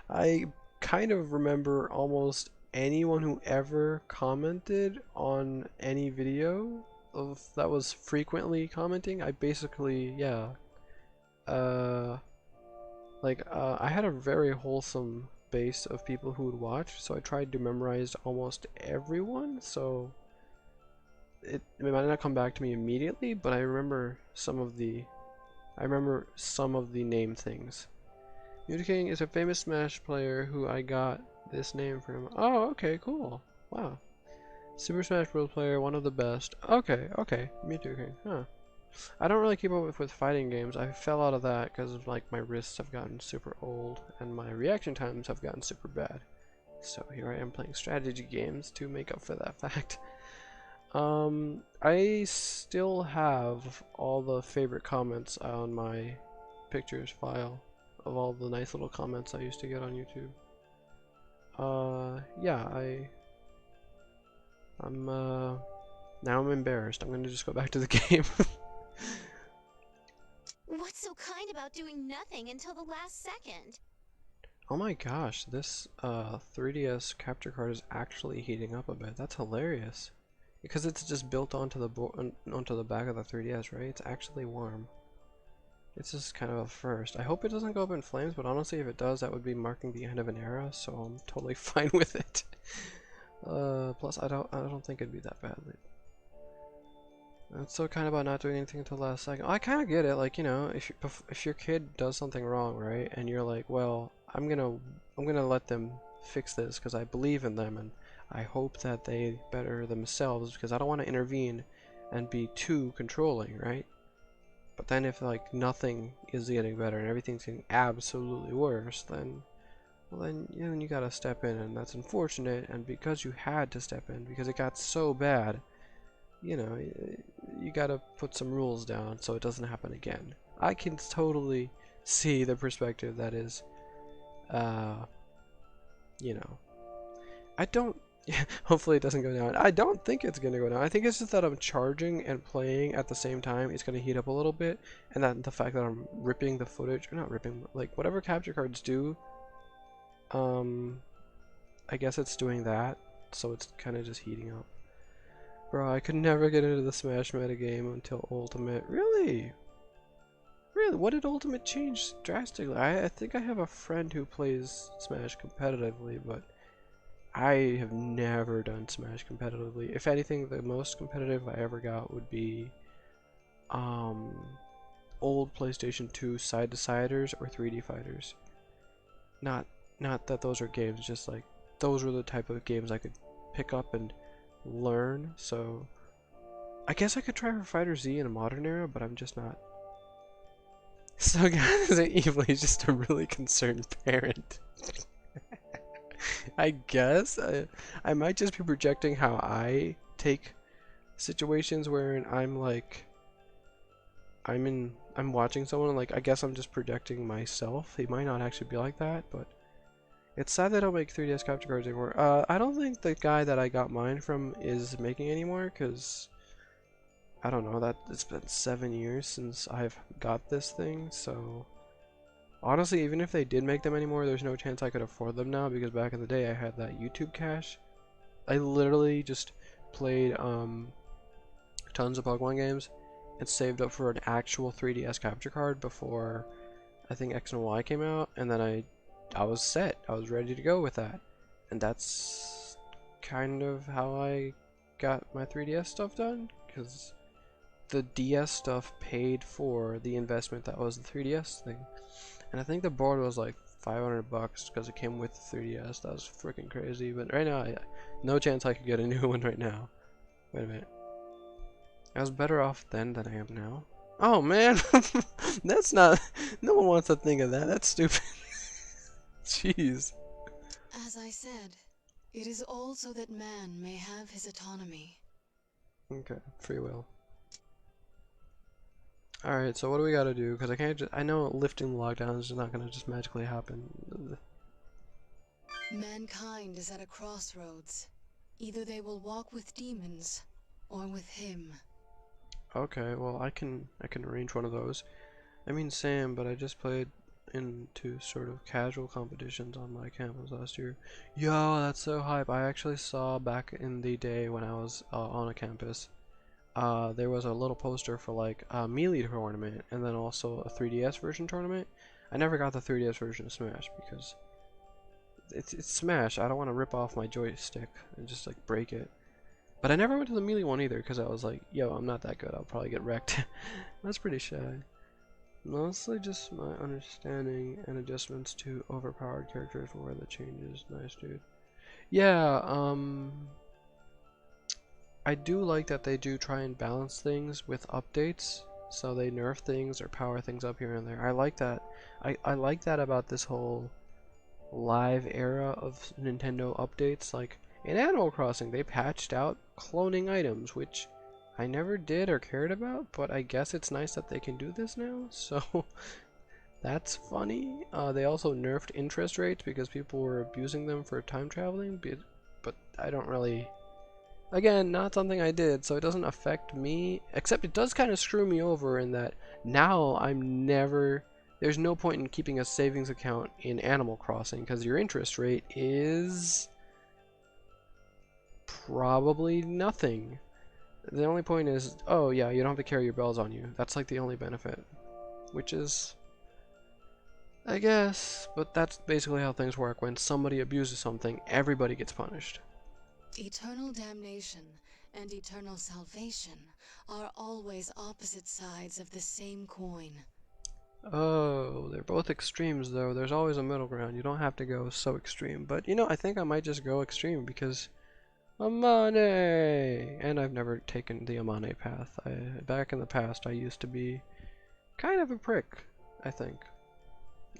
I kind of remember almost anyone who ever commented on any video of that was frequently commenting. I basically, yeah. I had a very wholesome base of people who would watch, so I tried to memorize almost everyone, so it might not come back to me immediately, but I remember some of the name things. Mewtwo King is a famous Smash player who I got this name from. Oh, okay, cool. Wow. Super Smash Bros. Player, one of the best. Okay, Mewtwo King, huh. I don't really keep up with fighting games. I fell out of that because of like my wrists have gotten super old and my reaction times have gotten super bad. So here I am playing strategy games to make up for that fact. I still have all the favorite comments on my pictures file of all the nice little comments I used to get on YouTube. Yeah, now I'm embarrassed. I'm gonna just go back to the game. What's so kind about doing nothing until the last second? Oh my gosh, this 3DS capture card is actually heating up a bit. That's hilarious. Because it's just built onto the back of the 3DS, right? It's actually warm. It's just kind of a first. I hope it doesn't go up in flames, but honestly, if it does, that would be marking the end of an era, so I'm totally fine with it. Plus, I don't think it'd be that badly. It's so kind about not doing anything until the last second. I kind of get it, like, you know, if your kid does something wrong, right, and you're like, well, I'm gonna let them fix this because I believe in them and I hope that they better themselves because I don't want to intervene and be too controlling, right? But then if like nothing is getting better and everything's getting absolutely worse, then you gotta step in, and that's unfortunate. And because you had to step in because it got so bad, you know, you gotta put some rules down so it doesn't happen again. I can totally see the perspective that is, you know, I don't. Hopefully it doesn't go down. I don't think it's gonna go down. I think it's just that I'm charging and playing at the same time. It's gonna heat up a little bit, and that the fact that I'm ripping the footage, or not ripping, like whatever capture cards do. I guess it's doing that, so it's kind of just heating up. Bro, I could never get into the Smash metagame until Ultimate. Really? Really? What did Ultimate change drastically? I think I have a friend who plays Smash competitively, but I have never done Smash competitively. If anything, the most competitive I ever got would be old PlayStation 2 side-to-siders or 3D fighters. Not that those are games, just like those were the type of games I could pick up and learn. So I guess I could try for Fighter Z in a modern era, but I'm just not. So guys, Evil is just a really concerned parent. I guess I might just be projecting how I take situations where I'm like I'm watching someone and like I guess I'm just projecting myself. He might not actually be like that, but it's sad they don't make 3DS capture cards anymore. I don't think the guy that I got mine from is making anymore because I don't know, that it's been 7 years since I've got this thing, so honestly, even if they did make them anymore, there's no chance I could afford them now because back in the day I had that YouTube cash. I literally just played tons of Pokemon games and saved up for an actual 3DS capture card before I think X and Y came out, and then I I was set. I was ready to go with that. And that's kind of how I got my 3DS stuff done, because the DS stuff paid for the investment that was the 3DS thing. And I think the board was like $500 because it came with the 3DS. That was freaking crazy. But right now, no chance I could get a new one right now. Wait a minute. I was better off then than I am now. Oh man, that's not. No one wants to think of that. That's stupid. Jeez. As I said, it is all so that man may have his autonomy. Okay, free will. Alright, so what do we gotta do? Because I can't just. I know lifting the lockdown is not gonna just magically happen. Mankind is at a crossroads. Either they will walk with demons, or with him. Okay, well I can arrange one of those. I mean Sam, but I just played into sort of casual competitions on my campus last year. Yo, that's so hype. I actually saw back in the day when I was on a campus, there was a little poster for like a Melee tournament and then also a 3DS version tournament. I never got the 3DS version of Smash because it's Smash. I don't want to rip off my joystick and just like break it. But I never went to the Melee one either because I was like, yo, I'm not that good. I'll probably get wrecked. That's pretty shy. Mostly just my understanding and adjustments to overpowered characters were the changes. Nice, dude. Yeah, I do like that they do try and balance things with updates. So they nerf things or power things up here and there. I like that. I like that about this whole live era of Nintendo updates. Like, in Animal Crossing, they patched out cloning items, which I never did or cared about, but I guess it's nice that they can do this now, so that's funny. They also nerfed interest rates because people were abusing them for time traveling, but I don't really... Again, not something I did, so it doesn't affect me, except it does kind of screw me over in that now I'm never... There's no point in keeping a savings account in Animal Crossing because your interest rate is probably nothing. The only point is, oh yeah, you don't have to carry your bells on you. That's like the only benefit. Which is, I guess, but that's basically how things work. When somebody abuses something, everybody gets punished. Eternal damnation and eternal salvation are always opposite sides of the same coin. Oh, they're both extremes though. There's always a middle ground. You don't have to go so extreme. But you know, I think I might just go extreme because Amane! And I've never taken the Amane path. Back in the past, I used to be kind of a prick, I think.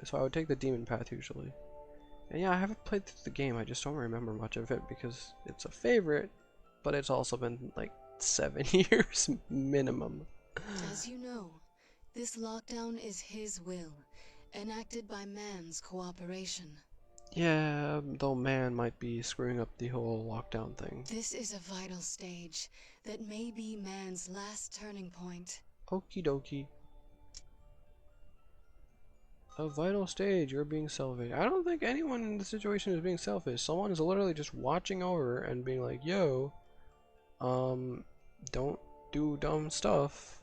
So I would take the demon path usually. And yeah, I haven't played through the game, I just don't remember much of it because it's a favorite, but it's also been like 7 years minimum. As you know, this lockdown is his will, enacted by man's cooperation. Yeah, though man might be screwing up the whole lockdown thing. This is a vital stage that may be man's last turning point. Okie dokie. A vital stage, you're being selfish. I don't think anyone in the situation is being selfish. Someone is literally just watching over and being like, yo, don't do dumb stuff,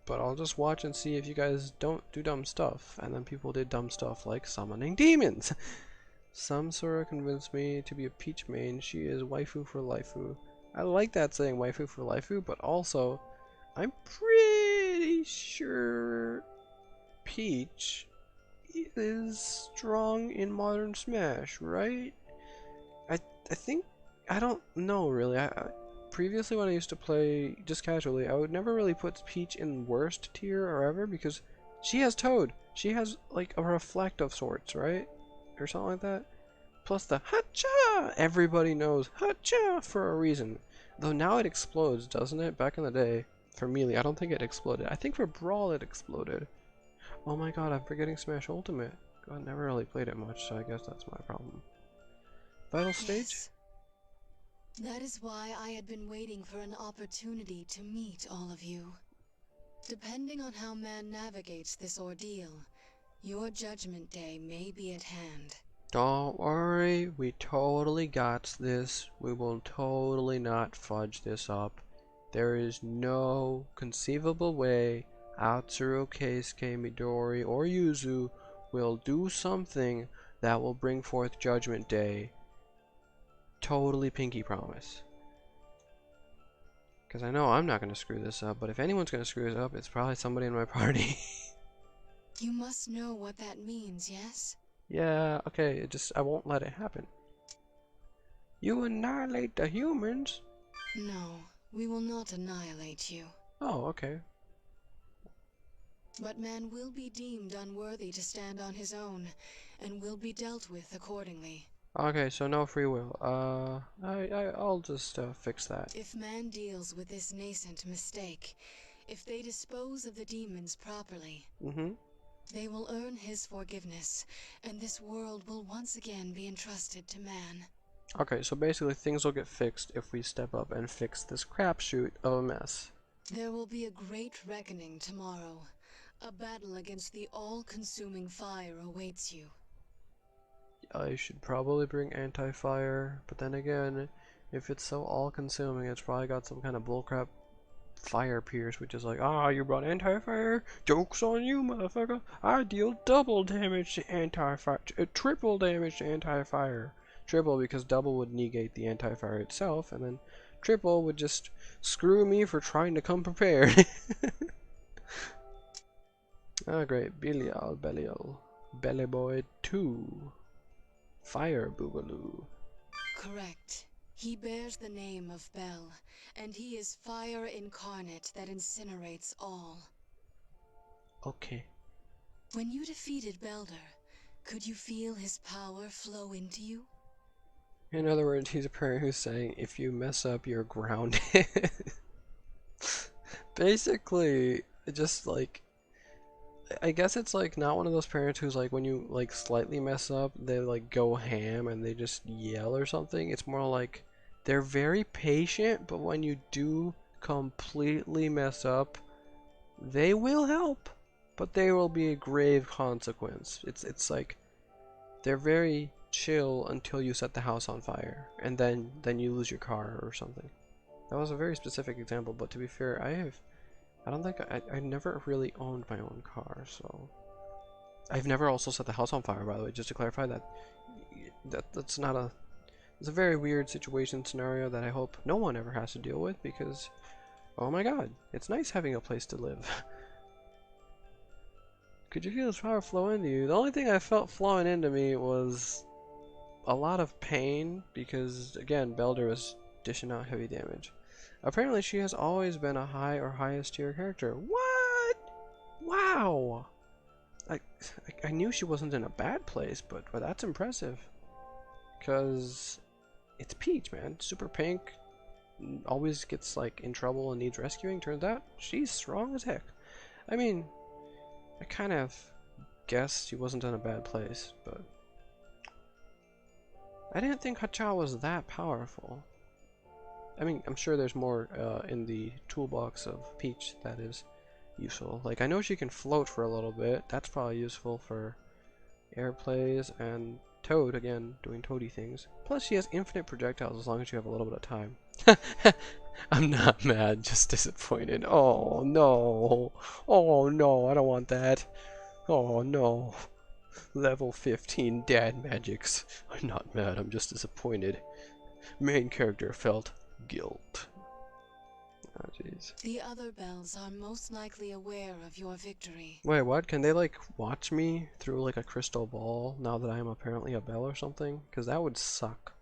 but I'll just watch and see if you guys don't do dumb stuff. And then people did dumb stuff like summoning demons. Some Sora convinced me to be a Peach main. She is waifu for laifu. I like that saying waifu for laifu, but also, I'm pretty sure Peach is strong in Modern Smash, right? I think, I don't know really. Previously when I used to play just casually, I would never really put Peach in worst tier or ever because she has Toad. She has like a reflect of sorts, right? Or something like that. Plus the hacha! Everybody knows hacha for a reason. Though now it explodes, doesn't it? Back in the day, for Melee, I don't think it exploded. I think for Brawl it exploded. Oh my god, I'm forgetting Smash Ultimate. I never really played it much, so I guess that's my problem. Vital stage? Yes. That is why I had been waiting for an opportunity to meet all of you. Depending on how man navigates this ordeal, your judgment day may be at hand. Don't worry, we totally got this. We will totally not fudge this up. There is no conceivable way Atsuru, Keisuke, Midori, or Yuzu will do something that will bring forth Judgment Day. Totally pinky promise. Because I know I'm not going to screw this up, but if anyone's going to screw this up, it's probably somebody in my party. You must know what that means, yes? Yeah, okay, I won't let it happen. You annihilate the humans? No, we will not annihilate you. Oh, okay. But man will be deemed unworthy to stand on his own, and will be dealt with accordingly. Okay, so no free will. I'll just fix that. If man deals with this nascent mistake, if they dispose of the demons properly, they will earn his forgiveness, and this world will once again be entrusted to man. Okay, so basically things will get fixed if we step up and fix this crapshoot of a mess. There will be a great reckoning tomorrow. A battle against the all-consuming fire awaits you. I should probably bring anti-fire, but then again, if it's so all-consuming, it's probably got some kind of bullcrap fire pierce, which is like, ah, you brought anti-fire? Joke's on you, motherfucker. I deal double damage to anti-fire, triple damage to anti-fire. Triple because double would negate the anti-fire itself, and then triple would just screw me for trying to come prepared. Ah, great. Belial. Belly Boy 2. Fire Boogaloo. Correct. He bears the name of Bel, and he is fire incarnate that incinerates all. Okay. When you defeated Belder, could you feel his power flow into you? In other words, he's a parent who's saying, if you mess up, you're grounded. Basically, just like, I guess it's like not one of those parents who's like when you like slightly mess up, they like go ham and they just yell or something. It's more like they're very patient, but when you do completely mess up, they will help, but there will be a grave consequence. It's like they're very chill until you set the house on fire, and then you lose your car or something. That was a very specific example, but to be fair, I don't think I never really owned my own car, so I've never also set the house on fire, by the way, just to clarify that's not a it's a very weird situation scenario that I hope no one ever has to deal with, because oh my god, it's nice having a place to live. Could you feel this power flow into you? The only thing I felt flowing into me was a lot of pain, because again, Belder was dishing out heavy damage. Apparently she has always been a high or highest tier character. What? Wow! I knew she wasn't in a bad place, but that's impressive. Because it's Peach, man. Super pink, always gets like in trouble and needs rescuing. Turns out she's strong as heck. I mean, I kind of guessed she wasn't in a bad place, but I didn't think Hachao was that powerful. I mean, I'm sure there's more in the toolbox of Peach that is useful. Like, I know she can float for a little bit. That's probably useful for air plays, and Toad, again, doing Toady things. Plus, she has infinite projectiles as long as you have a little bit of time. I'm not mad, just disappointed. Oh, no. Oh, no, I don't want that. Oh, no. Level 15 dad magics. I'm not mad, I'm just disappointed. Main character felt guilt. Oh, jeez. The other Bells are most likely aware of your victory. Wait, what? Can they, like, watch me through, like, a crystal ball now that I am apparently a Bell or something? Because that would suck.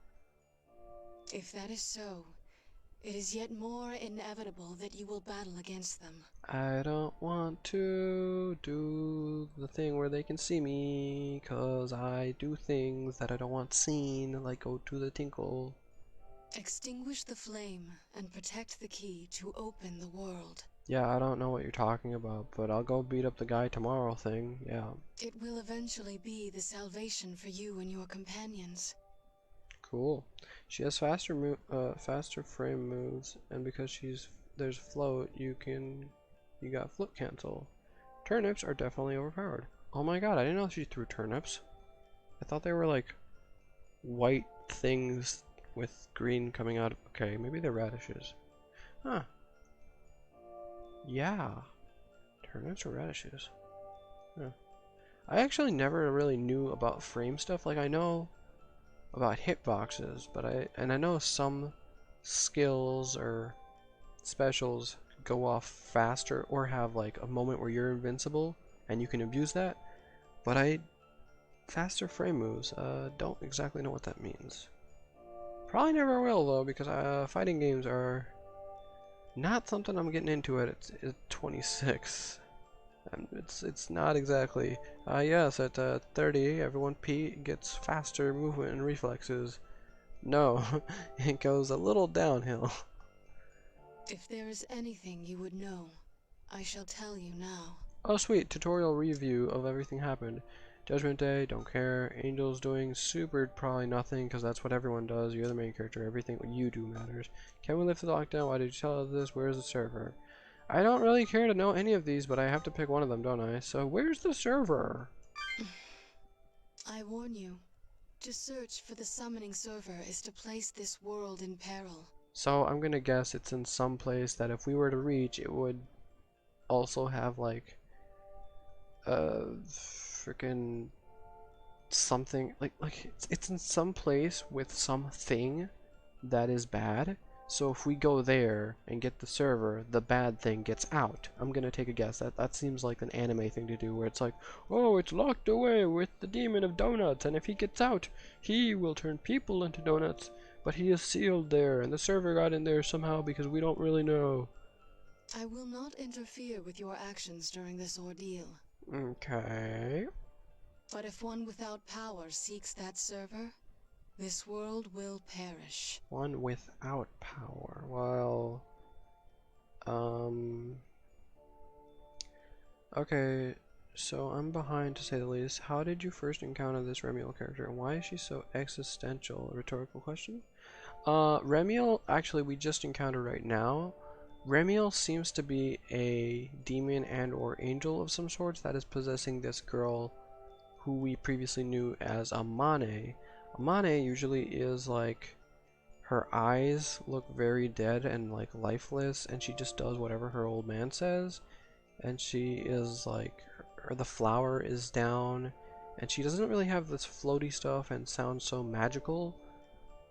If that is so, it is yet more inevitable that you will battle against them. I don't want to do the thing where they can see me, because I do things that I don't want seen, like go to the tinkle. Extinguish the flame and protect the key to open the world. Yeah, I don't know what you're talking about, but I'll go beat up the guy tomorrow thing, yeah. It will eventually be the salvation for you and your companions. Cool. She has faster frame moves, and because there's float, you got flip cancel. Turnips are definitely overpowered. Oh my god, I didn't know she threw turnips. I thought they were like white things with green coming out. Okay, maybe they're radishes. Huh. Yeah. Turnips or radishes? Huh. I actually never really knew about frame stuff. Like I know about hitboxes, but I know some skills or specials go off faster or have like a moment where you're invincible and you can abuse that. But faster frame moves, don't exactly know what that means. Probably never will though, because fighting games are not something I'm getting into at 26. And it's not exactly. Yes, at 30, everyone gets faster movement and reflexes. No, it goes a little downhill. If there is anything you would know, I shall tell you now. Oh sweet, tutorial review of everything happened. Judgment Day, don't care. Angel's doing super probably nothing, because that's what everyone does. You're the main character. Everything what you do matters. Can we lift the lockdown? Why did you tell us this? Where's the server? I don't really care to know any of these, but I have to pick one of them, don't I? So where's the server? I warn you, to search for the summoning server is to place this world in peril. So I'm gonna guess it's in some place that if we were to reach, it would also have like freaking something like it's in some place with something that is bad. So if we go there and get the server, the bad thing gets out. I'm gonna take a guess. That seems like an anime thing to do, where it's like, oh, it's locked away with the demon of donuts, and if he gets out, he will turn people into donuts. But he is sealed there, and the server got in there somehow because we don't really know. I will not interfere with your actions during this ordeal. Okay. But if one without power seeks that server, this world will perish. One without power. Well, okay, so I'm behind to say the least. How did you first encounter this Remiel character, and why is she so existential? A rhetorical question? Remiel, actually, we just encountered right now. Remiel seems to be a demon and or angel of some sorts that is possessing this girl who we previously knew as Amane. Amane usually is like, her eyes look very dead and like lifeless, and she just does whatever her old man says. And she is like, the flower is down, and she doesn't really have this floaty stuff and sounds so magical,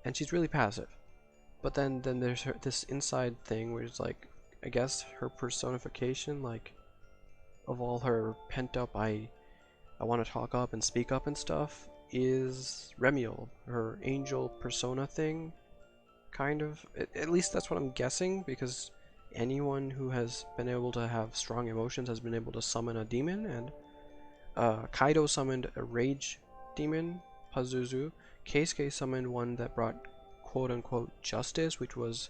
and she's really passive. But then there's this inside thing where it's like, I guess her personification, like, of all her pent up, I want to talk up and speak up and stuff, is Remiel, her angel persona thing, kind of. At least that's what I'm guessing, because anyone who has been able to have strong emotions has been able to summon a demon, and Kaido summoned a rage demon, Pazuzu. Keisuke summoned one that brought quote-unquote justice, which was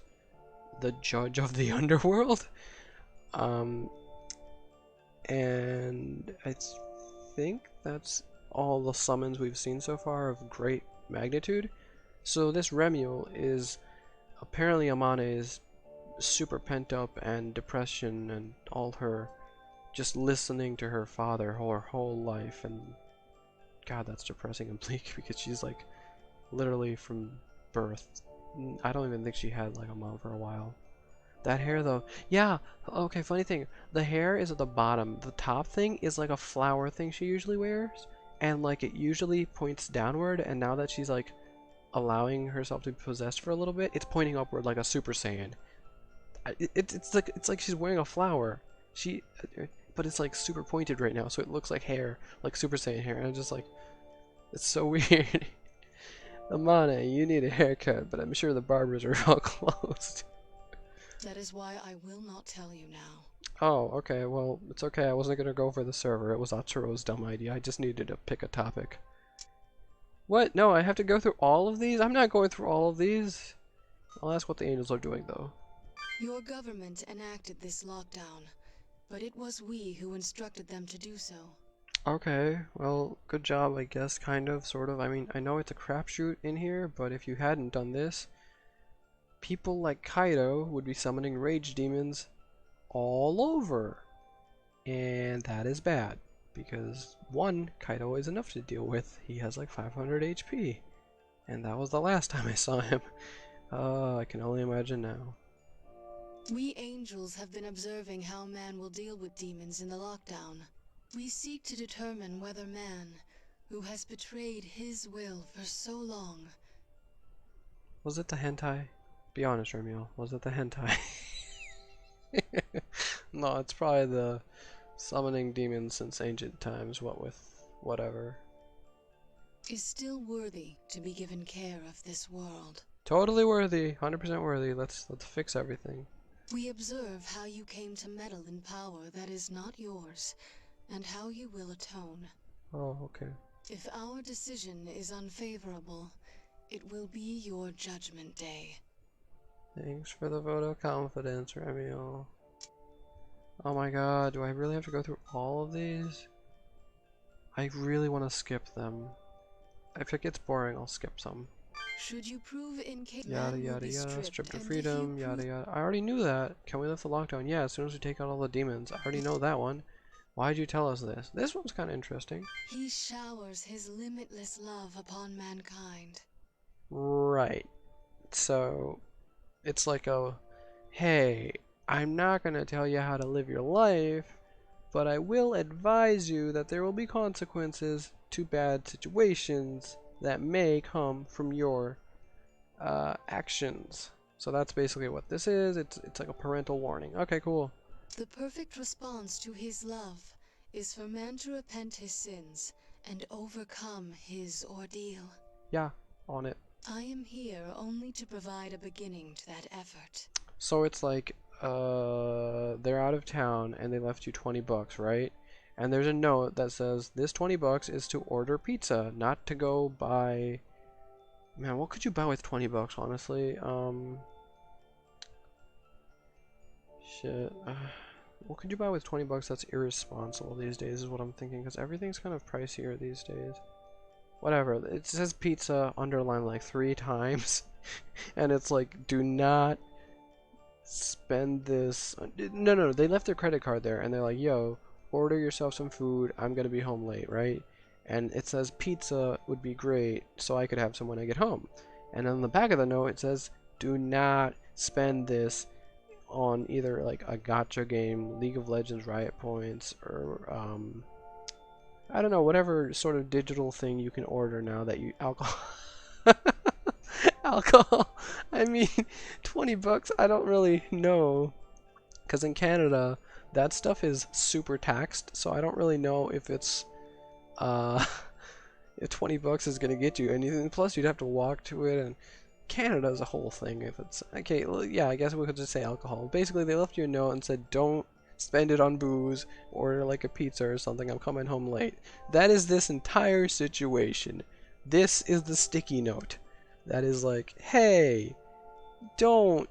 the judge of the underworld. And I think that's all the summons we've seen so far of great magnitude. So this Remiel is apparently Amane is super pent up and depression and all her just listening to her father her whole life, and God, that's depressing and bleak because she's like literally from birth. I don't even think she had like a mom for a while. That hair though, yeah, okay, funny thing, the hair is at the bottom. The top thing is like a flower thing she usually wears, and like it usually points downward, and now that she's like allowing herself to be possessed for a little bit, it's pointing upward like a Super Saiyan. It's like she's wearing a flower. But it's like super pointed right now, so it looks like hair, like Super Saiyan hair, and I'm just like, it's so weird. Amane, you need a haircut, but I'm sure the barbers are all closed. That is why I will not tell you now. Oh, okay, well, it's okay. I wasn't gonna go for the server. It was Atsuro's dumb idea. I just needed to pick a topic. What? No, I have to go through all of these? I'm not going through all of these. I'll ask what the angels are doing, though. Your government enacted this lockdown, but it was we who instructed them to do so. Okay, well, good job, I guess, kind of, sort of. I mean, I know it's a crapshoot in here, but if you hadn't done this, people like Kaido would be summoning rage demons all over. And that is bad, because one, Kaido is enough to deal with. He has like 500 HP, and that was the last time I saw him. I can only imagine now. We angels have been observing how man will deal with demons in the lockdown. We seek to determine whether man, who has betrayed his will for so long... Was it the hentai? Be honest, Remiel. Was it the hentai? No, it's probably the summoning demons since ancient times, what with whatever. is still worthy to be given care of this world. Totally worthy, 100% worthy. Let's fix everything. We observe how you came to meddle in power that is not yours, and how you will atone. Oh, okay. If our decision is unfavorable, it will be your judgment day. Thanks for the vote of confidence, Remiel. Oh my god, do I really have to go through all of these? I really want to skip them. If it gets boring, I'll skip some. Should you prove incapable, Yada yada yada, stripped of freedom, yada yada. I already knew that. Can we lift the lockdown? Yeah, as soon as we take out all the demons. I already know that one. Why'd you tell us this? This one's kind of interesting. he showers his limitless love upon mankind. Right. So, it's like a, hey, I'm not gonna tell you how to live your life, but I will advise you that there will be consequences to bad situations that may come from your actions. So that's basically what this is. It's like a parental warning. Okay, cool. The perfect response to his love is for man to repent his sins and overcome his ordeal. Yeah, on it. I am here only to provide a beginning to that effort. So it's like they're out of town and they left you 20 bucks, right? And there's a note that says this 20 bucks is to order pizza, not to go buy. Man, what could you buy with 20 bucks, honestly? Shit. What could you buy with 20 bucks that's irresponsible these days is what I'm thinking, because everything's kind of pricier these days. Whatever. It says pizza underlined like 3 times. And it's like, do not spend this. No, they left their credit card there and they're like, yo, order yourself some food. I'm gonna be home late, right? And it says pizza would be great so I could have some when I get home. And on the back of the note it says, do not spend this on either like a gacha game, League of Legends Riot Points, or I don't know, whatever sort of digital thing you can order now that you alcohol. Alcohol. I mean, 20 bucks, I don't really know. Because in Canada, that stuff is super taxed, so I don't really know if it's, if 20 bucks is going to get you anything. Plus, you'd have to walk to it, and Canada is a whole thing. If it's, okay, yeah, I guess we could just say alcohol. Basically, they left you a note and said, don't spend it on booze, order like a pizza or something, I'm coming home late. That is this entire situation. This is the sticky note. That is like, hey, don't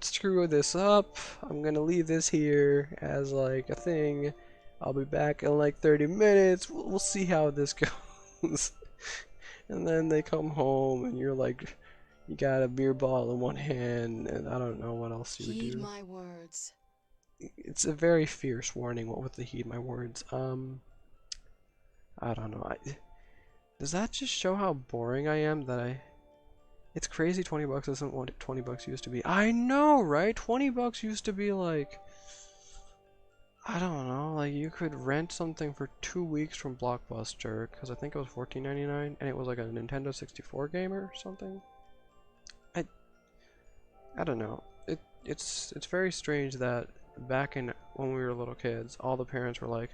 screw this up. I'm gonna leave this here as like a thing. I'll be back in like 30 minutes. We'll see how this goes. And then they come home and you're like, you got a beer bottle in one hand and I don't know what else you would do. Heed my words. It's a very fierce warning. What with the heed my words? I don't know. Does that just show how boring I am? It's crazy 20 bucks isn't what 20 bucks used to be. I know, right? 20 bucks used to be like, I don't know, like you could rent something for 2 weeks from Blockbuster, because I think it was $14.99, and it was like a Nintendo 64 game or something. I don't know. It's very strange that back in when we were little kids, all the parents were like,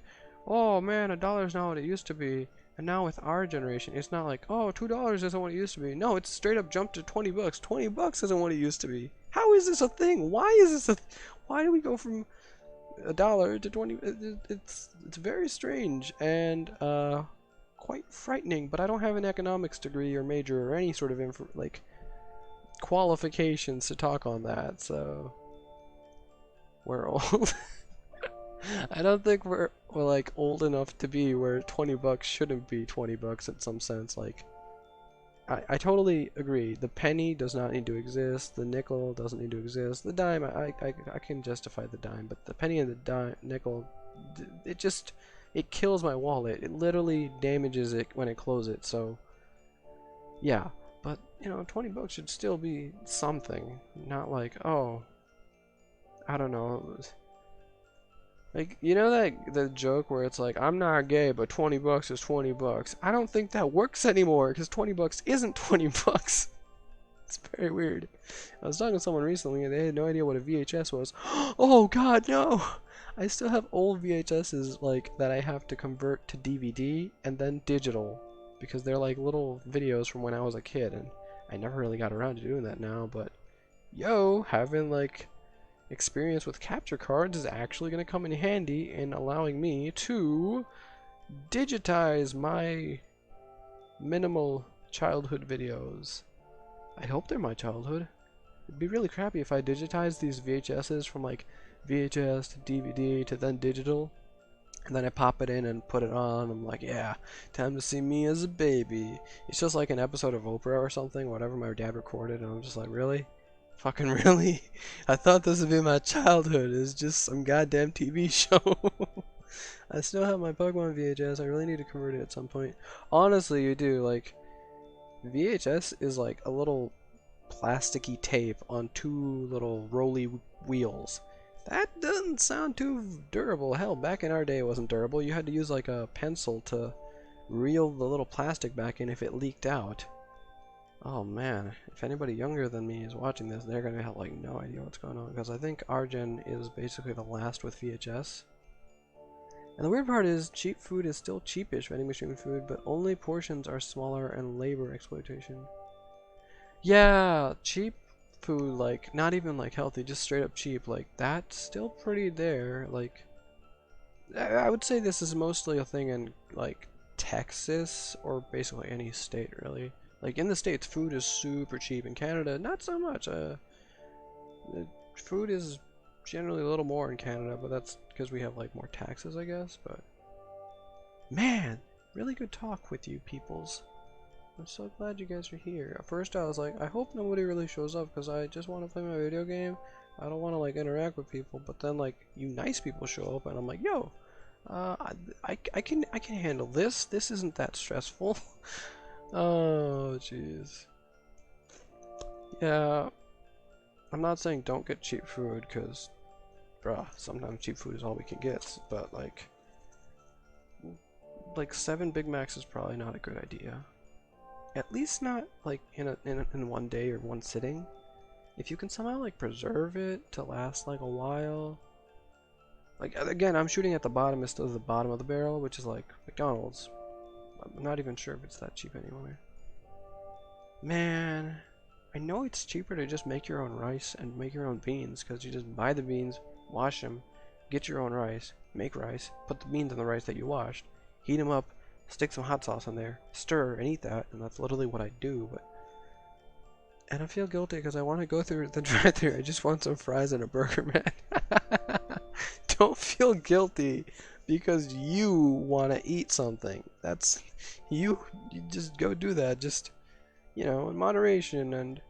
oh man, $1's not what it used to be. And now with our generation, it's not like, oh, $2 isn't what it used to be. No, it's straight up jumped to 20 bucks. 20 bucks isn't what it used to be. How is this a thing? Why is this why do we go from $1 to 20? It's very strange and quite frightening. But I don't have an economics degree or major or any sort of like qualifications to talk on that. So we're old. I don't think we're like old enough to be where 20 bucks shouldn't be 20 bucks in some sense. Like, I totally agree. The penny does not need to exist. The nickel doesn't need to exist. The dime, I can justify the dime, but the penny and the nickel, it kills my wallet. It literally damages it when it closes it. So, yeah. But, you know, 20 bucks should still be something. Not like, oh, I don't know. Like, you know that the joke where it's like, I'm not gay, but 20 bucks is 20 bucks. I don't think that works anymore because 20 bucks isn't 20 bucks. It's very weird. I was talking to someone recently and they had no idea what a VHS was. Oh god, no! I still have old VHSs like that I have to convert to DVD and then digital because they're like little videos from when I was a kid, and I never really got around to doing that now, but yo, having like experience with capture cards is actually going to come in handy in allowing me to digitize my minimal childhood videos. I hope they're my childhood. It'd be really crappy if I digitized these VHSs from like VHS to DVD to then digital, and then I pop it in and put it on. I'm like, yeah, time to see me as a baby. It's just like an episode of Oprah or something, whatever my dad recorded, and I'm just like, really? Fucking really? I thought this would be my childhood. It's just some goddamn TV show. I still have my Pokemon VHS. I really need to convert it at some point. Honestly, you do. Like, VHS is like a little plasticky tape on two little rolly wheels. That doesn't sound too durable. Hell, back in our day it wasn't durable. You had to use like a pencil to reel the little plastic back in if it leaked out. Oh man, if anybody younger than me is watching this, they're gonna have like no idea what's going on, because I think our gen is basically the last with VHS. And the weird part is, cheap food is still cheapish vending machine food, but only portions are smaller and labor exploitation. Yeah, cheap food, like, not even like healthy, just straight up cheap, like, that's still pretty there. Like, I would say this is mostly a thing in, like, Texas, or basically any state, really. Like, in the States, food is super cheap. In Canada, not so much. Food is generally a little more in Canada, but that's because we have, like, more taxes, I guess, but... Man! Really good talk with you, peoples. I'm so glad you guys are here. At first I was like, I hope nobody really shows up, because I just want to play my video game. I don't want to, like, interact with people, but then, like, you nice people show up, and I'm like, yo! I can handle this. This isn't that stressful. Oh, jeez. Yeah, I'm not saying don't get cheap food, because, bruh, sometimes cheap food is all we can get, but, like 7 Big Macs is probably not a good idea. At least not, like, in one day or one sitting. If you can somehow, like, preserve it to last, like, a while. Like, again, I'm shooting at the bottom instead of the bottom of the barrel, which is, like, McDonald's. I'm not even sure if it's that cheap anymore. Man, I know it's cheaper to just make your own rice and make your own beans, because you just buy the beans, wash them, get your own rice, make rice, put the beans in the rice that you washed, heat them up, stick some hot sauce in there, stir, and eat that, and that's literally what I do, but... And I feel guilty because I want to go through the drive-thru. I just want some fries and a burger, man. Don't feel guilty because you want to eat something. That's... You just go do that, just... You know, in moderation, and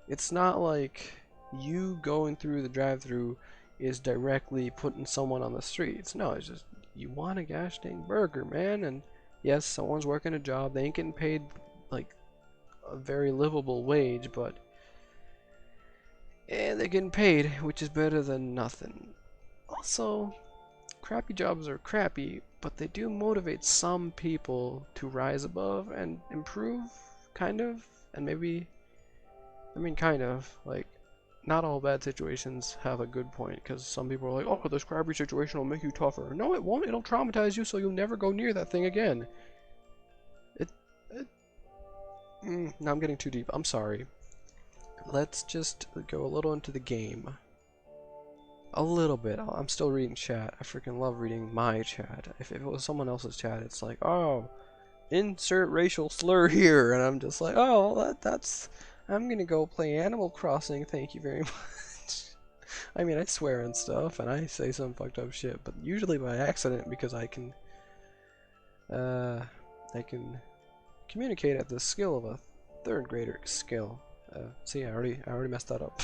it's not like you going through the drive-thru is directly putting someone on the streets. No, it's just, you want a gosh dang burger, man, and yes, someone's working a job, they ain't getting paid, like, a very livable wage, but they're getting paid, which is better than nothing. Also, crappy jobs are crappy, but they do motivate some people to rise above and improve, kind of, and maybe, I mean, kind of, like, not all bad situations have a good point, because some people are like, oh, this crappy situation will make you tougher. No, it won't. It'll traumatize you so you'll never go near that thing again. Now I'm getting too deep. I'm sorry. Let's just go a little into the game. A little bit. I'm still reading chat. I freaking love reading my chat. If it was someone else's chat, it's like, oh, insert racial slur here, and I'm just like, oh, that's... I'm gonna go play Animal Crossing, thank you very much. I mean, I swear and stuff, and I say some fucked up shit, but usually by accident, because I can communicate at the skill of a 3rd grader skill. See, I already messed that up.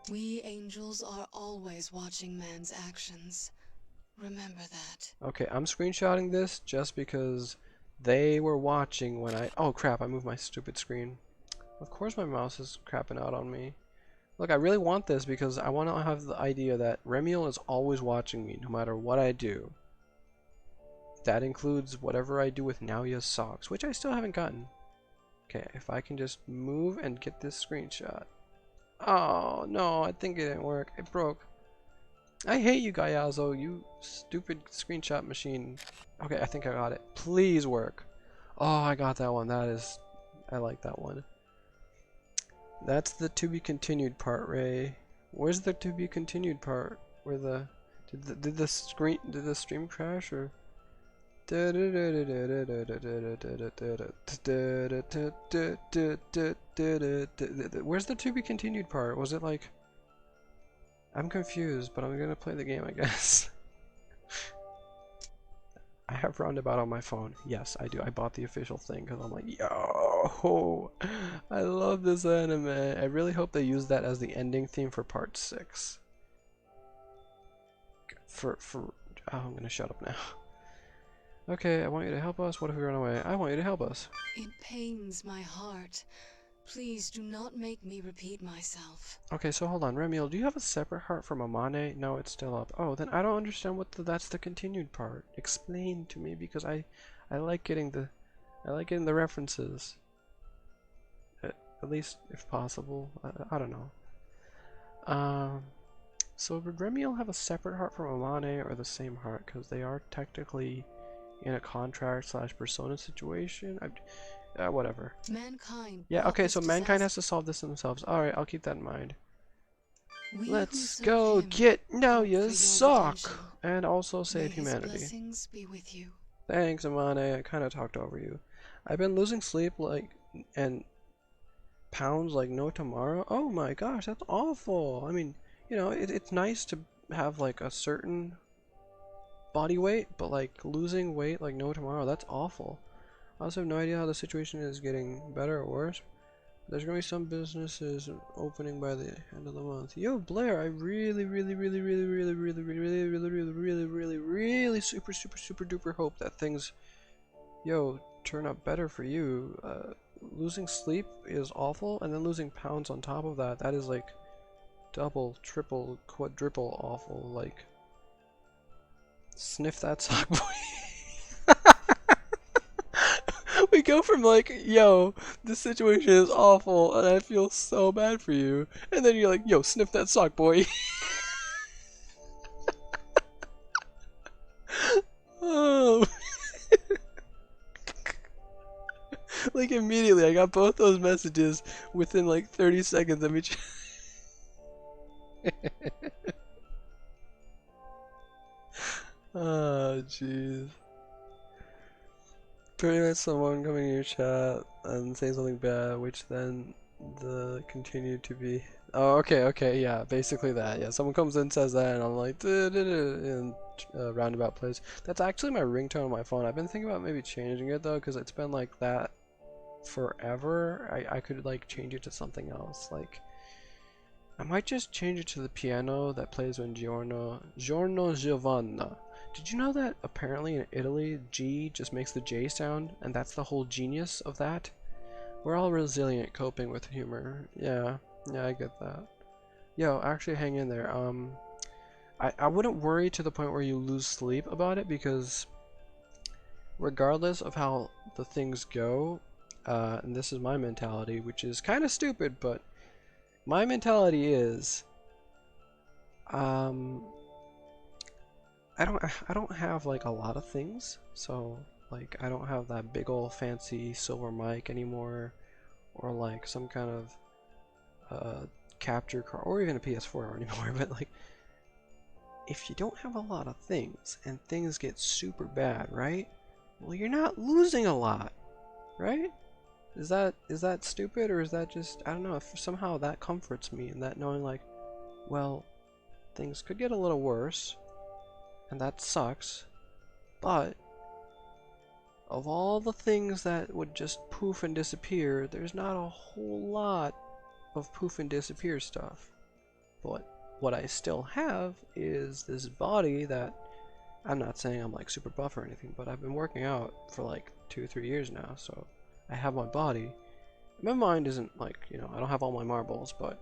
We angels are always watching man's actions. Remember that. Okay, I'm screenshotting this just because they were watching when I... Oh crap, I moved my stupid screen. Of course my mouse is crapping out on me. Look, I really want this because I want to have the idea that Remiel is always watching me no matter what I do. That includes whatever I do with Naoya's socks, which I still haven't gotten. Okay, if I can just move and get this screenshot. Oh, no, I think it didn't work. It broke. I hate you, Gayazo, you stupid screenshot machine. Okay, I think I got it. Please work. Oh, I got that one. I like that one. That's the to be continued part, Ray. Where's the to be continued part? Where did the stream crash or? Where's the to be continued part? Was it like? I'm confused, but I'm gonna play the game, I guess. I have Roundabout on my phone. Yes, I do. I bought the official thing because I'm like, yo, I love this anime. I really hope they use that as the ending theme for part 6. Oh, I'm gonna shut up now. Okay, I want you to help us. What if we run away? I want you to help us. It pains my heart. Please do not make me repeat myself. Okay, so hold on, Remiel, do you have a separate heart from Amane? No, it's still up. Oh, then I don't understand what that's the continued part. Explain to me because I like getting the references. At least if possible. I don't know. So would Remiel have a separate heart from Amane or the same heart? Because they are technically in a contract / persona situation. Whatever. Mankind. Yeah, okay, so mankind has to solve this themselves. Alright, I'll keep that in mind. Let's go get Naoya's sock! And also save humanity. Blessings be with you. Thanks, Amane. I kind of talked over you. I've been losing sleep and pounds like no tomorrow. Oh my gosh, that's awful. I mean, you know, it's nice to have like a certain body weight, but like losing weight like no tomorrow, that's awful. I also have no idea how the situation is getting better or worse. There's gonna be some businesses opening by the end of the month. Yo, Blair, I really super duper hope that things, turn out better for you. Losing sleep is awful, and then losing pounds on top of that, that is like double, triple, quadruple awful. Like, sniff that sock, boy. We go from like, yo, this situation is awful and I feel so bad for you, and then you're like, yo, sniff that sock, boy. Oh. Like immediately, I got both those messages within like 30 seconds of each. Oh, jeez. Pretty much someone coming in your chat and saying something bad, which then continue to be. Oh, okay, yeah, basically that. Yeah, someone comes in and says that, and I'm like, and roundabout plays. That's actually my ringtone on my phone. I've been thinking about maybe changing it though, because it's been like that forever. I could like change it to something else. Like, I might just change it to the piano that plays when Giorno Giovanna. Did you know that apparently in Italy, G just makes the J sound, and that's the whole genius of that? We're all resilient, coping with humor. Yeah, I get that. Yo, actually hang in there. I wouldn't worry to the point where you lose sleep about it, because regardless of how the things go, and this is my mentality, which is kind of stupid, but my mentality is, I don't have like a lot of things, so like I don't have that big old fancy silver mic anymore, or like some kind of capture card, or even a PS4 anymore. But like, if you don't have a lot of things and things get super bad, right? Well, you're not losing a lot, right? Is that stupid, or is that just, I don't know, if somehow that comforts me, and that knowing like, well, things could get a little worse, and that sucks, but of all the things that would just poof and disappear, there's not a whole lot of poof and disappear stuff. But what I still have is this body that, I'm not saying I'm like super buff or anything, but I've been working out for like 2-3 years now, so I have my body. My mind isn't like, I don't have all my marbles, but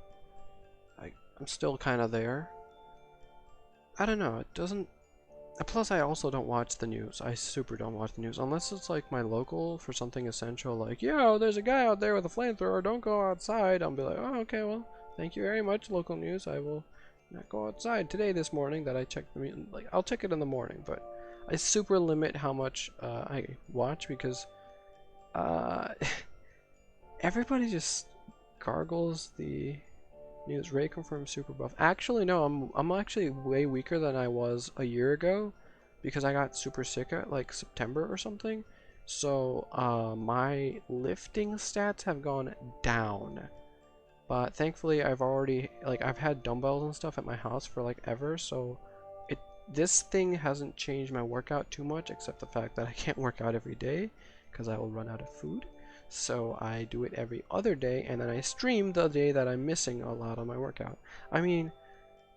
I'm still kind of there. I don't know, it doesn't... Plus, I also don't watch the news. I super don't watch the news. Unless it's like my local for something essential, like, yo, there's a guy out there with a flamethrower, don't go outside. I'll be like, oh, okay, well, thank you very much, local news. I will not go outside today this morning that I checked the like, I'll check it in the morning, but I super limit how much I watch because everybody just gargles the news. Ray confirmed super buff. Actually, no, I'm actually way weaker than I was a year ago because I got super sick at like September or something. So my lifting stats have gone down. But thankfully I've had dumbbells and stuff at my house for like ever, so this thing hasn't changed my workout too much except the fact that I can't work out every day because I will run out of food. So I do it every other day, and then I stream the day that I'm missing a lot on my workout. I mean,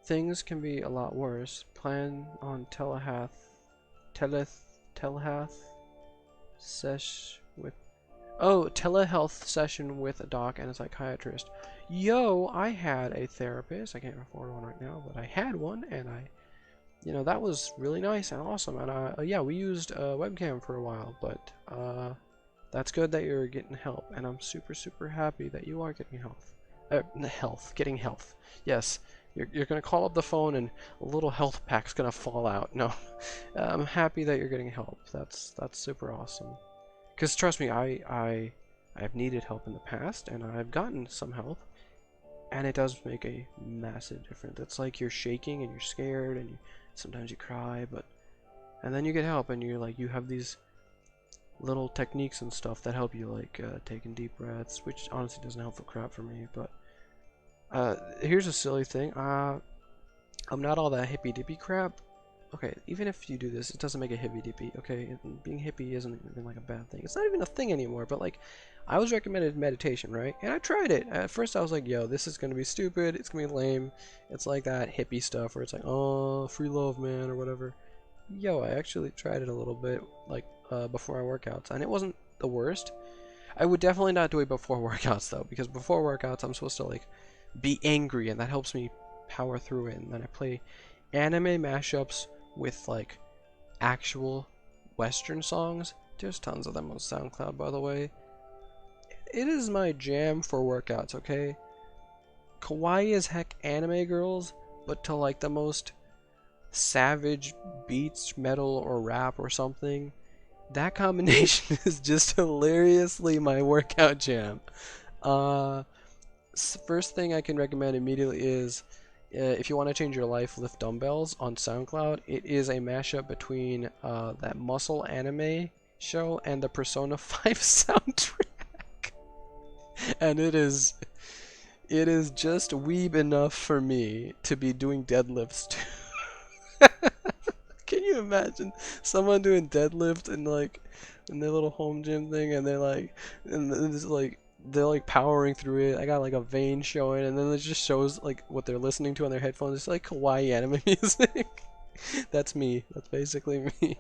things can be a lot worse. Plan on telehealth session with a doc and a psychiatrist. Yo, I had a therapist. I can't afford one right now, but I had one, and that was really nice and awesome. And yeah, we used a webcam for a while, but that's good that you're getting help, and I'm super, super happy that you are getting getting health. Yes, you're gonna call up the phone and a little health pack's gonna fall out. No, I'm happy that you're getting help. That's super awesome. Cause trust me, I've needed help in the past, and I've gotten some help, and it does make a massive difference. It's like you're shaking and you're scared, and sometimes you cry, and then you get help, and you have these little techniques and stuff that help you, like taking deep breaths, which honestly doesn't help for crap for me. But here's a silly thing. I'm not all that hippy dippy crap. Okay, even if you do this, it doesn't make it hippy dippy. Okay, being hippie isn't even like a bad thing. It's not even a thing anymore. But like, I was recommended meditation, right? And I tried it. At first, I was like, yo, this is gonna be stupid. It's gonna be lame. It's like that hippie stuff where it's like, oh, free love, man, or whatever. Yo, I actually tried it a little bit, like before my workouts, and it wasn't the worst. I would definitely not do it before workouts though, because before workouts I'm supposed to like be angry, and that helps me power through it. And then I play anime mashups with like actual Western songs. There's tons of them on SoundCloud, by the way. It is my jam for workouts, okay? Kawaii as heck anime girls, but to like the most savage beats, metal or rap or something. That combination is just hilariously my workout jam. First thing I can recommend immediately is if you want to change your life, lift dumbbells on SoundCloud. It is a mashup between that Muscle anime show and the Persona 5 soundtrack. And it is just weeb enough for me to be doing deadlifts too. Can you imagine someone doing deadlift in like in their little home gym thing, and they're like powering through it. I got like a vein showing, and then it just shows like what they're listening to on their headphones. It's like kawaii anime music. That's me. That's basically me.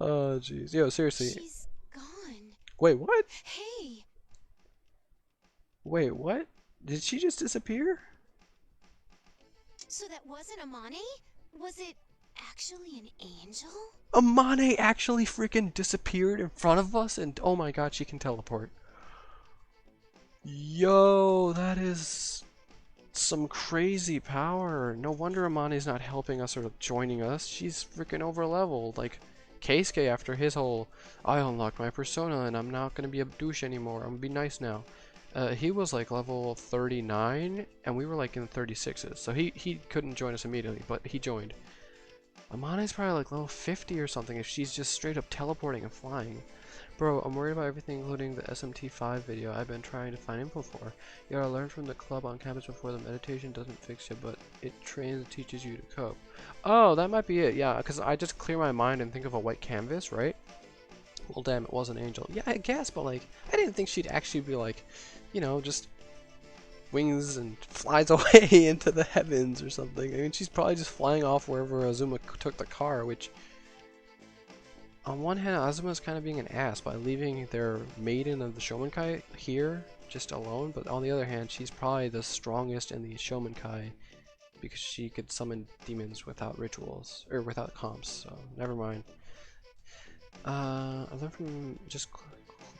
Oh jeez. Yo, seriously. She's gone. Wait, what? Hey, Wait, what? Did she just disappear? so that wasn't Amane? Was it actually an angel? Amane actually freaking disappeared in front of us, and oh my god, she can teleport. Yo, that is some crazy power. No wonder Amane's not helping us or joining us. She's freaking over leveled. Like Keisuke after his whole, I unlocked my persona and I'm not gonna be a douche anymore. I'm gonna be nice now. He was like level 39 and we were like in the 36s. So he couldn't join us immediately, but he joined. Amane's probably like level 50 or something if she's just straight up teleporting and flying. Bro, I'm worried about everything including the SMT 5 video I've been trying to find info for. You gotta learn from the club on campus before the meditation doesn't fix you, but it trains and teaches you to cope. Oh, that might be it, yeah, because I just clear my mind and think of a white canvas, right? Well, damn, it was an angel. Yeah, I guess, but like, I didn't think she'd actually be like, you know, just wings and flies away into the heavens or something. I mean, she's probably just flying off wherever Azuma took the car, which... On one hand, Azuma's kind of being an ass by leaving their maiden of the Shomenkai here just alone, but on the other hand, she's probably the strongest in the Shomen Kai because she could summon demons without rituals, or without comps, so never mind. I learned from just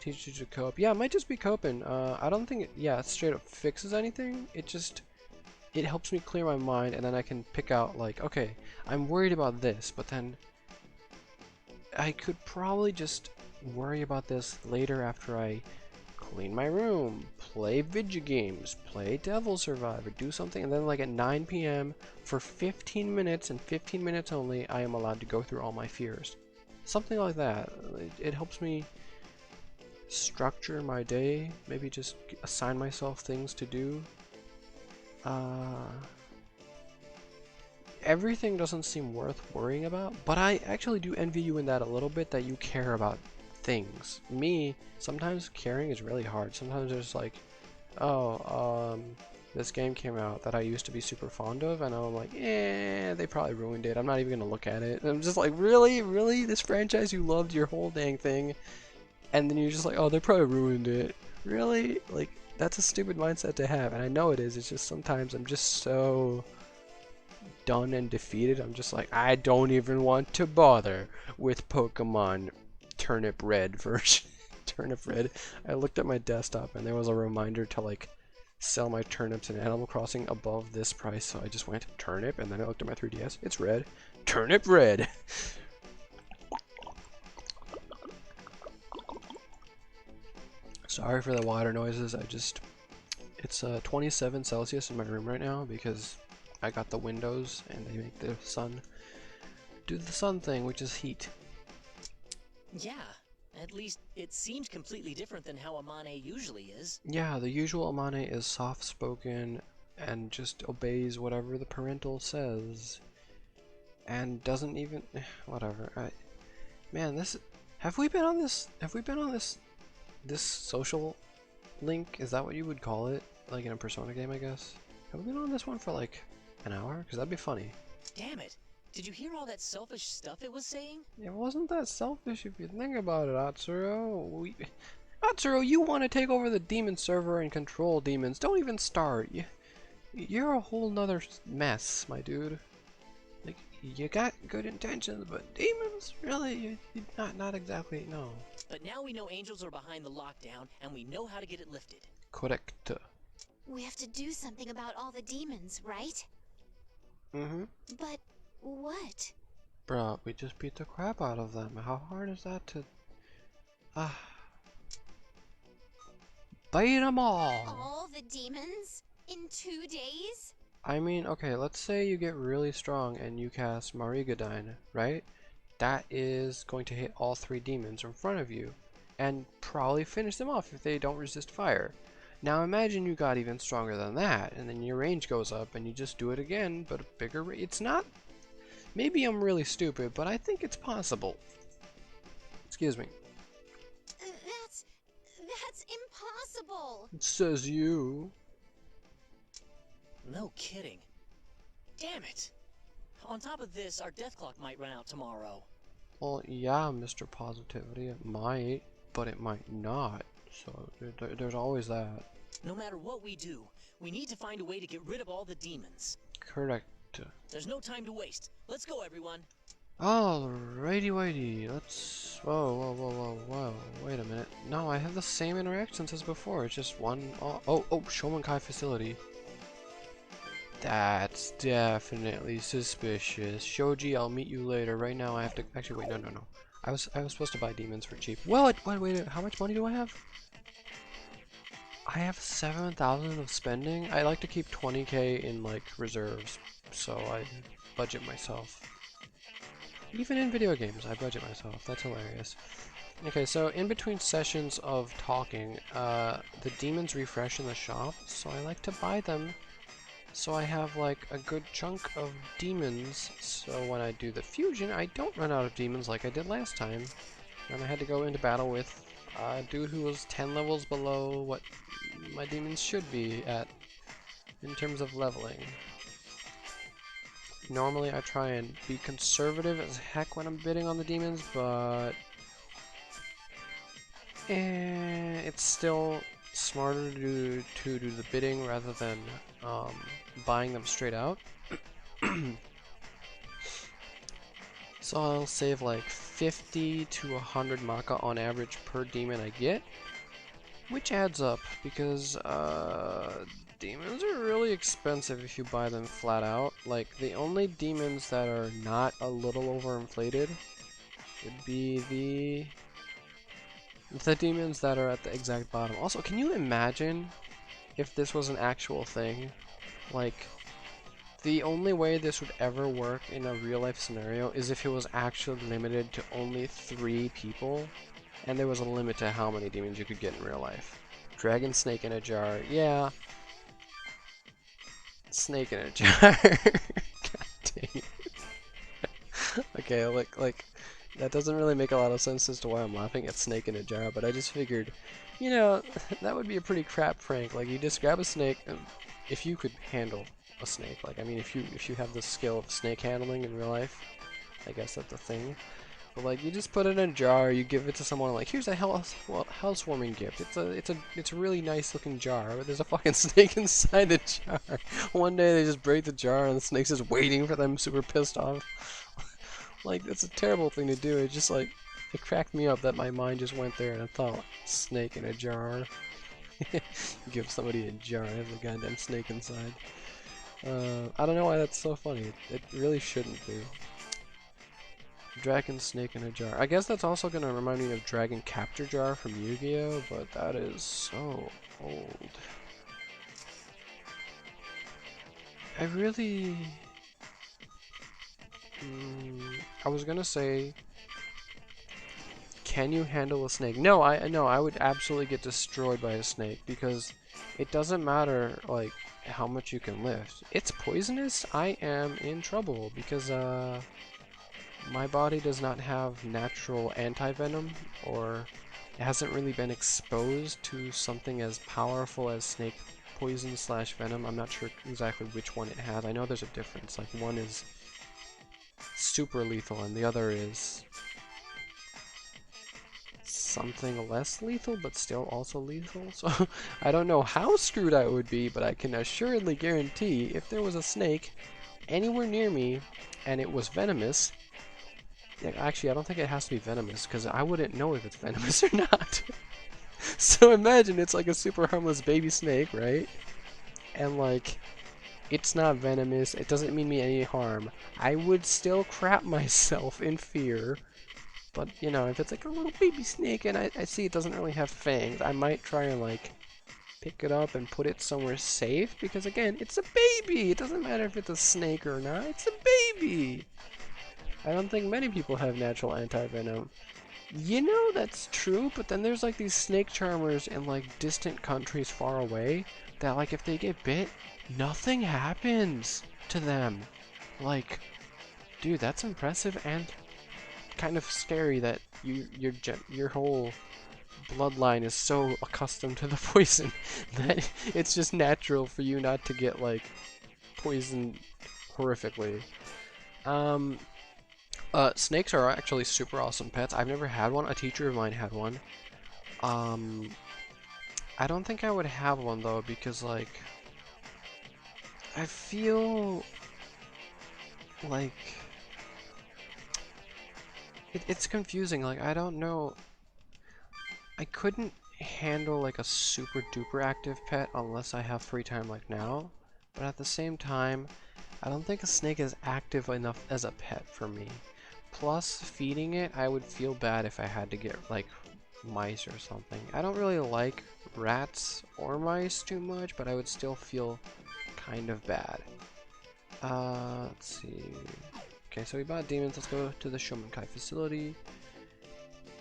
teach you to cope. Yeah, it might just be coping. I don't think it straight up fixes anything. It helps me clear my mind, and then I can pick out like, okay, I'm worried about this, but then I could probably just worry about this later after I clean my room, play video games, play Devil Survivor, do something, and then like at 9 p.m. for 15 minutes and 15 minutes only, I am allowed to go through all my fears. Something like that. It helps me structure my day, maybe just assign myself things to do. Everything doesn't seem worth worrying about, but I actually do envy you in that a little bit, that you care about things. Me, sometimes caring is really hard. Sometimes there's like, oh, this game came out that I used to be super fond of, and I'm like, they probably ruined it. I'm not even gonna look at it. And I'm just like, really? Really? This franchise you loved your whole dang thing? And then you're just like, oh, they probably ruined it. Really? Like, that's a stupid mindset to have, and I know it is. It's just sometimes I'm just so done and defeated. I'm just like, I don't even want to bother with Pokemon Turnip Red version. Turnip Red. I looked at my desktop and there was a reminder to like sell my turnips in Animal Crossing above this price, so I just went turnip, and then I looked at my 3DS. It's red. Turnip Red. Sorry for the water noises. It's 27 Celsius in my room right now because I got the windows and they make the sun do the sun thing, which is heat. Yeah, at least it seemed completely different than how Amane usually is. Yeah, the usual Amane is soft-spoken and just obeys whatever the parental says, and doesn't even whatever. Man, have we been on this social link? Is that what you would call it? Like in a Persona game, I guess. Have we been on this one for like an hour? Because that'd be funny. Damn it! Did you hear all that selfish stuff it was saying? It wasn't that selfish if you think about it, Atsuro. Atsuro, you want to take over the demon server and control demons. Don't even start. You're a whole nother mess, my dude. Like, you got good intentions, but demons? Really? Not exactly, no. But now we know angels are behind the lockdown, and we know how to get it lifted. Correct. We have to do something about all the demons, right? Mm-hmm. But what? Bruh, we just beat the crap out of them. How hard is that to... Beat them all! All the demons? In 2 days? I mean, okay, let's say you get really strong and you cast Marigadine, right? That is going to hit all 3 demons in front of you, and probably finish them off if they don't resist fire. Now imagine you got even stronger than that, and then your range goes up, and you just do it again, but a bigger it's not... Maybe I'm really stupid, but I think it's possible. Excuse me. That's impossible! Says you. No kidding. Damn it! On top of this, our death clock might run out tomorrow. Well, yeah, Mr. Positivity, it might, but it might not. So there's always that. No matter what we do, we need to find a way to get rid of all the demons. Correct. There's no time to waste. Let's go, everyone. Alrighty, whitey. Let's. Whoa. Wait a minute. No, I have the same interactions as before. It's just one. Oh, Shomen Kai facility. That's definitely suspicious. Shoji, I'll meet you later. Right now, I have to. Actually, wait, no. I was supposed to buy demons for cheap. Well, wait. How much money do I have? I have 7,000 of spending. I like to keep 20k in like reserves, so I budget myself. Even in video games, I budget myself. That's hilarious. Okay, so in between sessions of talking, the demons refresh in the shop, so I like to buy them. So I have like a good chunk of demons, so when I do the fusion, I don't run out of demons like I did last time. And I had to go into battle with a dude who was 10 levels below what my demons should be at in terms of leveling. Normally I try and be conservative as heck when I'm bidding on the demons, but it's still smarter to do the bidding rather than buying them straight out. So I'll save like 50 to 100 Maka on average per demon I get, which adds up because demons are really expensive if you buy them flat out. Like, the only demons that are not a little overinflated would be the demons that are at the exact bottom. Also, can you imagine if this was an actual thing? Like, the only way this would ever work in a real-life scenario is if it was actually limited to only 3 people, and there was a limit to how many demons you could get in real life. Dragon snake in a jar, yeah. Snake in a jar. God dang it. Okay, like that doesn't really make a lot of sense as to why I'm laughing at snake in a jar, but I just figured, you know, that would be a pretty crap prank. Like, you just grab a snake, and if you could handle a snake, like, I mean, if you have the skill of snake handling in real life, I guess that's a thing. But like, you just put it in a jar, you give it to someone, like, here's a housewarming gift. It's a really nice looking jar, but there's a fucking snake inside the jar. One day they just break the jar and the snake's just waiting for them, super pissed off. Like, that's a terrible thing to do. It just, like, it cracked me up that my mind just went there and I thought, snake in a jar. Give somebody a jar, there's a goddamn snake inside. I don't know why that's so funny. It really shouldn't be. Dragon snake in a jar. I guess that's also gonna remind me of Dragon Capture Jar from Yu-Gi-Oh, but that is so old. I really... I was gonna say, can you handle a snake? No, I would absolutely get destroyed by a snake because it doesn't matter like how much you can lift. It's poisonous. I am in trouble because my body does not have natural anti-venom, or it hasn't really been exposed to something as powerful as snake poison slash venom. I'm not sure exactly which one it has. I know there's a difference. Like, one is super lethal and the other is something less lethal but still also lethal. So I don't know how screwed I would be, but I can assuredly guarantee if there was a snake anywhere near me and it was venomous, actually I don't think it has to be venomous because I wouldn't know if it's venomous or not. So imagine it's like a super harmless baby snake, right? And like, it's not venomous, it doesn't mean me any harm. I would still crap myself in fear. But, you know, if it's like a little baby snake and I see it doesn't really have fangs, I might try and like pick it up and put it somewhere safe, because again, it's a baby! It doesn't matter if it's a snake or not, it's a baby! I don't think many people have natural anti-venom. You know, that's true, but then there's like these snake charmers in like distant countries far away that like if they get bit, nothing happens to them. Like, dude, that's impressive and kind of scary that your whole bloodline is so accustomed to the poison that it's just natural for you not to get like poisoned horrifically. Snakes are actually super awesome pets. I've never had one. A teacher of mine had one. I don't think I would have one though, because like I feel like it's confusing. Like, I don't know. I couldn't handle like a super duper active pet unless I have free time like now. But at the same time, I don't think a snake is active enough as a pet for me. Plus, feeding it, I would feel bad if I had to get like mice or something. I don't really like rats or mice too much, but I would still feel kind of bad. Let's see. Okay, so we bought demons. Let's go to the Shomenkai facility.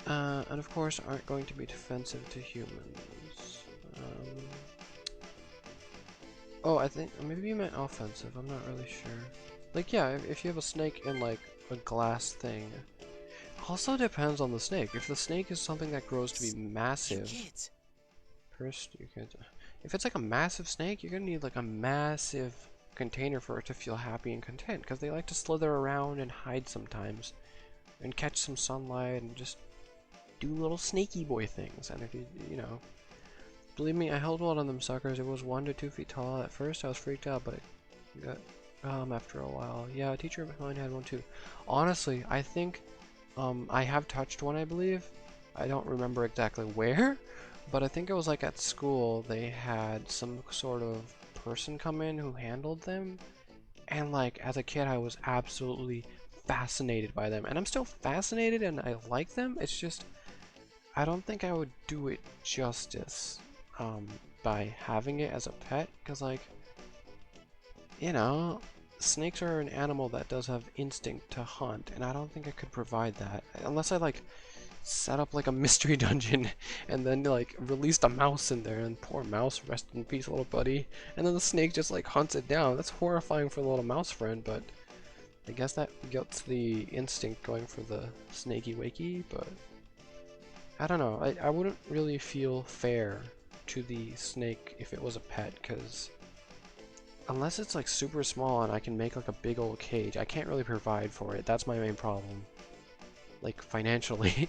And of course aren't going to be defensive to humans. Oh, I think maybe you meant offensive. I'm not really sure. Like, yeah, if you have a snake in like a glass thing. Also depends on the snake. If the snake is something that grows to be massive. First, you could. If it's like a massive snake, you're gonna need like a massive container for it to feel happy and content, because they like to slither around and hide sometimes, and catch some sunlight and just do little snaky boy things. And if you know, believe me, I held one of them suckers. It was 1 to 2 feet tall. At first, I was freaked out, but it got after a while. Yeah, a teacher of mine had one too. Honestly, I think I have touched one, I believe. I don't remember exactly where, but I think it was like at school. They had some sort of person come in who handled them, and like as a kid, I was absolutely fascinated by them, and I'm still fascinated, and I like them. It's just I don't think I would do it justice by having it as a pet, because like, you know, snakes are an animal that does have instinct to hunt, and I don't think I could provide that unless I like set up like a mystery dungeon and then like released a mouse in there, and poor mouse, rest in peace, little buddy, and then the snake just like hunts it down. That's horrifying for the little mouse friend, but I guess that gets the instinct going for the snaky wakey. But I don't know, I wouldn't really feel fair to the snake if it was a pet, because unless it's like super small and I can make like a big old cage, I can't really provide for it. That's my main problem, like financially.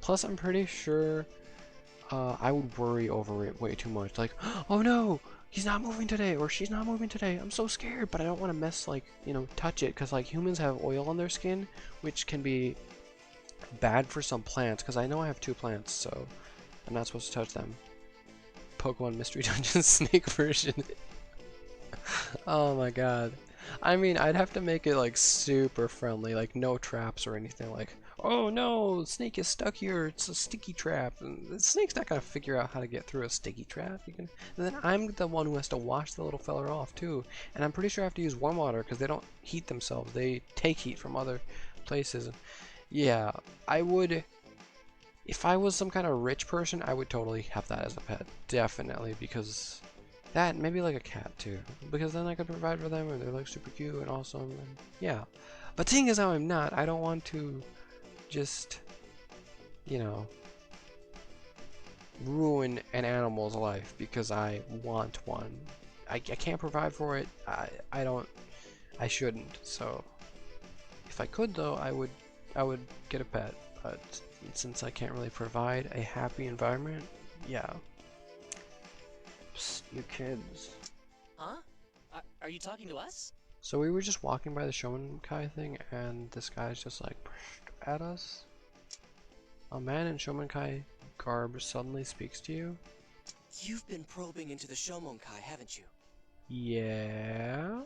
Plus I'm pretty sure I would worry over it way too much, like, oh no, he's not moving today, or she's not moving today, I'm so scared. But I don't want to mess, like, you know, touch it, because like humans have oil on their skin, which can be bad for some plants, because I know I have 2 plants, so I'm not supposed to touch them. Pokemon Mystery Dungeon snake version. Oh my god. I mean, I'd have to make it like super friendly, like no traps or anything, like, oh no, snake is stuck here, it's a sticky trap. And the snake's not gonna figure out how to get through a sticky trap. And then I'm the one who has to wash the little fella off too. And I'm pretty sure I have to use warm water because they don't heat themselves. They take heat from other places. Yeah, I would, if I was some kind of rich person, I would totally have that as a pet. Definitely, because that, maybe like a cat too, because then I could provide for them and they're like super cute and awesome, and yeah. But seeing as how I'm not, I don't want to just, you know, ruin an animal's life because I want one. I can't provide for it. I shouldn't. So if I could though, I would get a pet, but since I can't really provide a happy environment, yeah. Psst, you kids. Huh? Are you talking to us? So we were just walking by the Shonen Kai thing, and this guy's just like at us. A man in Shonen Kai garb suddenly speaks to you. You've been probing into the Shomonkai, haven't you? Yeah.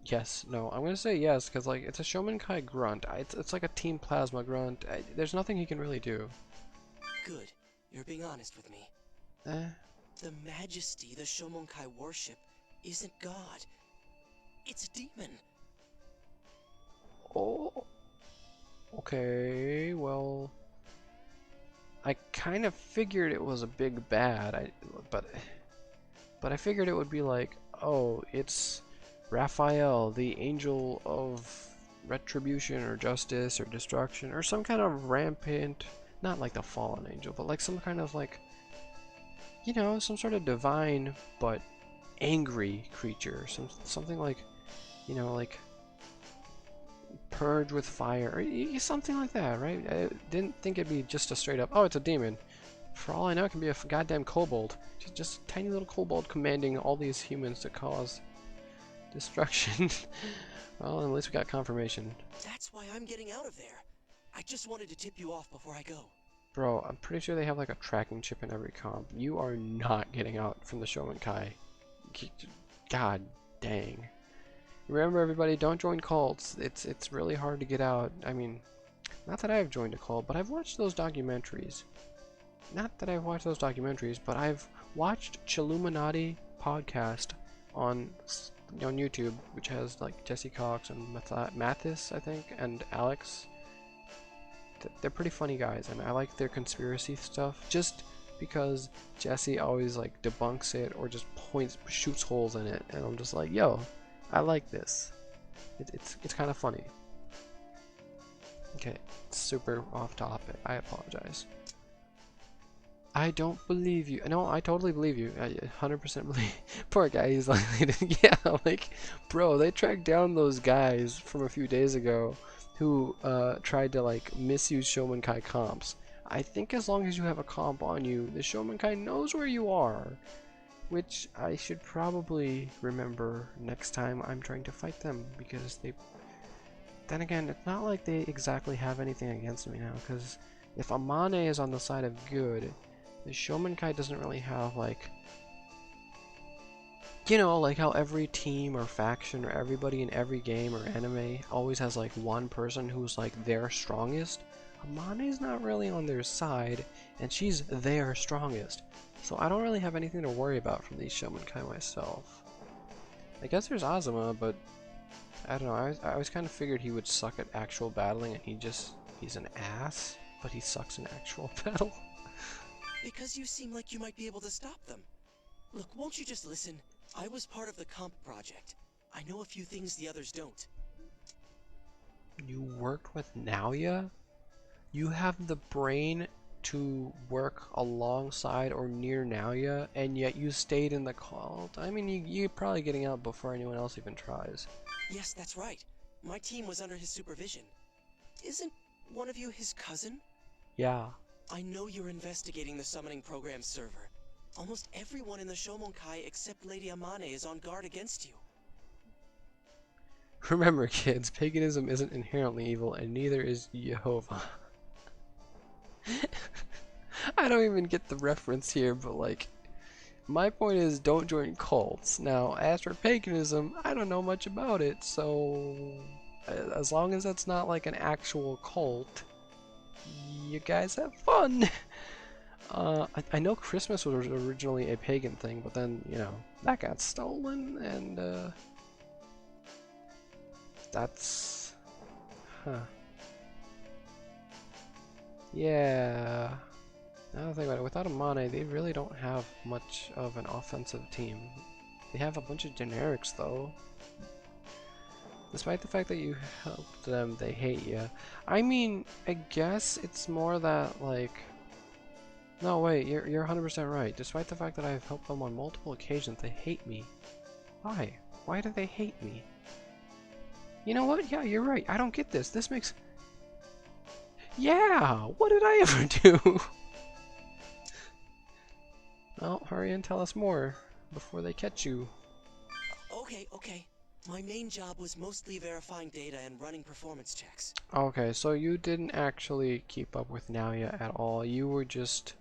Yes. No. I'm gonna say yes, because like it's a Shonen Kai grunt. It's like a Team Plasma grunt. There's nothing he can really do. Good. You're being honest with me. The majesty the Shomonkai worship isn't God. It's a demon. Oh. Okay. Well, I kind of figured it was a big bad. But I figured it would be like, oh, it's Raphael, the angel of retribution or justice or destruction, or some kind of rampant, not like the fallen angel, but like some kind of like, you know, some sort of divine but angry creature, something like, you know, like purge with fire, or something like that, right? I didn't think it'd be just a straight up, oh, it's a demon. For all I know, it can be a goddamn kobold, just a tiny little kobold commanding all these humans to cause destruction. Well, at least we got confirmation. That's why I'm getting out of there. I just wanted to tip you off before I go. Bro, I'm pretty sure they have like a tracking chip in every comp. You are not getting out from the Shonen Kai. God dang. Remember, everybody, don't join cults. It's really hard to get out. I mean, not that I've joined a cult, but I've watched those documentaries. Not that I've watched those documentaries, but I've watched Chilluminati podcast on YouTube, which has like Jesse Cox and Mathis, I think, and Alex. They're pretty funny guys, and I like their conspiracy stuff, just because Jesse always like debunks it or just shoots holes in it, and I'm just like, yo, I like this. It's kind of funny. Okay, super off topic. I apologize. I don't believe you. No, I totally believe you. I 100% believe. Poor guy, he's like, yeah, like, bro, they tracked down those guys from a few days ago who tried to like misuse Shonen Kai comps. I think as long as you have a comp on you, the Shomenkai knows where you are. Which I should probably remember next time I'm trying to fight them, because they... Then again, it's not like they exactly have anything against me now, because if Amane is on the side of good, the Shomenkai doesn't really have, like... You know, like how every team or faction or everybody in every game or anime always has like one person who's like their strongest. Amane's not really on their side, and she's their strongest. So I don't really have anything to worry about from these Shomenkai myself. I guess there's Azuma, but I don't know, I always kind of figured he would suck at actual battling, and he's an ass, but he sucks in actual battle. Because you seem like you might be able to stop them. Look, won't you just listen? I was part of the comp project. I know a few things the others don't. You worked with Naoya? You have the brain to work alongside or near Naoya, and yet you stayed in the cult? I mean, you're probably getting out before anyone else even tries. Yes, that's right. My team was under his supervision. Isn't one of you his cousin? Yeah. I know you're investigating the summoning program server. Almost everyone in the Shomonkai except Lady Amane is on guard against you. Remember, kids, paganism isn't inherently evil, and neither is Jehovah. I don't even get the reference here, but like, my point is don't join cults. Now, as for paganism, I don't know much about it, so as long as that's not like an actual cult, you guys have fun. I know Christmas was originally a pagan thing, but then, you know, that got stolen, and that's... Huh. Yeah. Now that I think about it, without Amane, they really don't have much of an offensive team. They have a bunch of generics, though. Despite the fact that you helped them, they hate you. I mean, I guess it's more that, like... No, wait, you're 100% right. Despite the fact that I've helped them on multiple occasions, they hate me. Why? Why do they hate me? You know what? Yeah, you're right. I don't get this. This makes... Yeah! What did I ever do? Well, hurry and tell us more before they catch you. Okay. My main job was mostly verifying data and running performance checks. Okay, so you didn't actually keep up with Naoya at all. You were just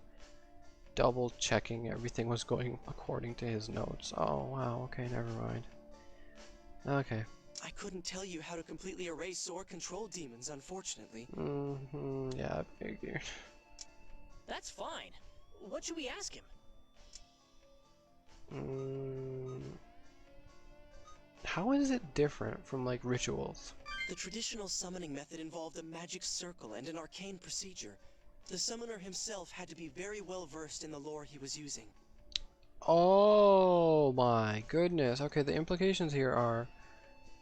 double checking everything was going according to his notes. Oh, wow, okay, never mind. Okay. I couldn't tell you how to completely erase or control demons, unfortunately. Yeah, I figured. That's fine. What should we ask him? How is it different from, like, rituals? The traditional summoning method involved a magic circle and an arcane procedure. The summoner himself had to be very well versed in the lore he was using. Oh my goodness. Okay, the implications here are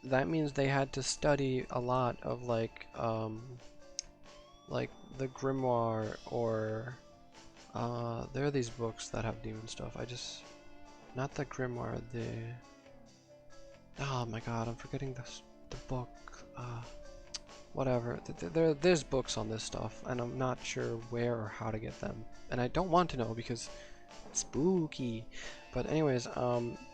that means they had to study a lot of like the grimoire, or there are these books that have demon stuff. Not the grimoire, oh my god, I'm forgetting the book. Whatever. There's books on this stuff, and I'm not sure where or how to get them, and I don't want to know because spooky. But anyways,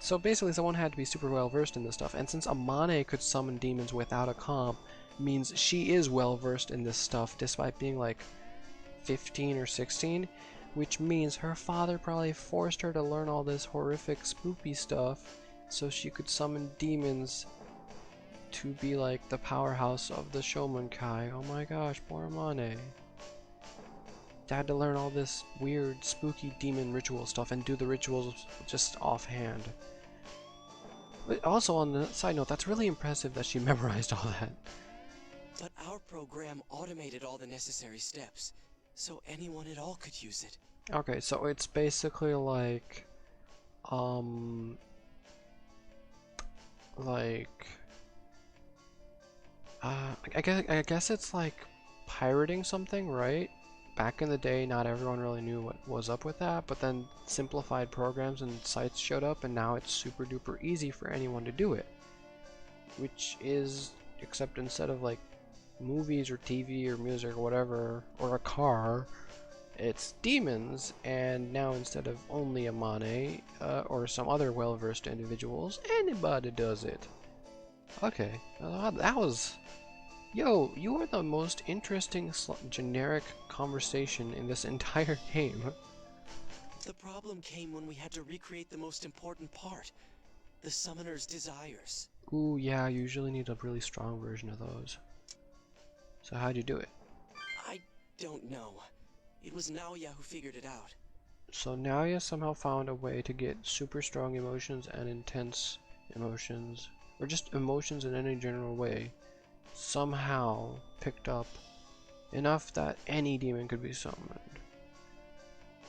so basically someone had to be super well versed in this stuff, and since Amane could summon demons without a comp, means she is well versed in this stuff despite being like 15 or 16, which means her father probably forced her to learn all this horrific spooky stuff so she could summon demons to be like the powerhouse of the Shomenkai. Oh my gosh, poor Amane. Had to learn all this weird, spooky demon ritual stuff and do the rituals just offhand. But also, on the side note, that's really impressive that she memorized all that. But our program automated all the necessary steps, so anyone at all could use it. Okay, so it's basically like, I guess it's like pirating something, right? Back in the day, not everyone really knew what was up with that, but then simplified programs and sites showed up, and now it's super duper easy for anyone to do it. Which is, except instead of like movies or TV or music or whatever, or a car, it's demons, and now instead of only Amane or some other well-versed individuals, anybody does it. Okay, that was... Yo, you are the most interesting generic conversation in this entire game. The problem came when we had to recreate the most important part, the summoner's desires. Ooh, yeah, you usually need a really strong version of those. So how'd you do it? I don't know. It was Naoya who figured it out. So Naoya somehow found a way to get super strong emotions and intense emotions, or just emotions in any general way, somehow picked up enough that any demon could be summoned.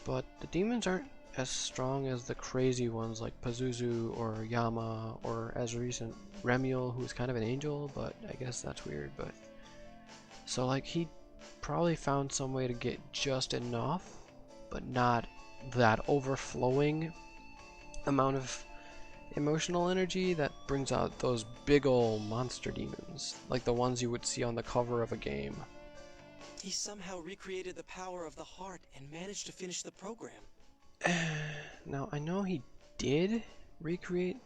But the demons aren't as strong as the crazy ones like Pazuzu or Yama, or as recent Remiel, who's kind of an angel, but I guess that's weird. But so like he probably found some way to get just enough, but not that overflowing amount of emotional energy that brings out those big ol' monster demons, like the ones you would see on the cover of a game. He somehow recreated the power of the heart and managed to finish the program. Now, I know he did recreate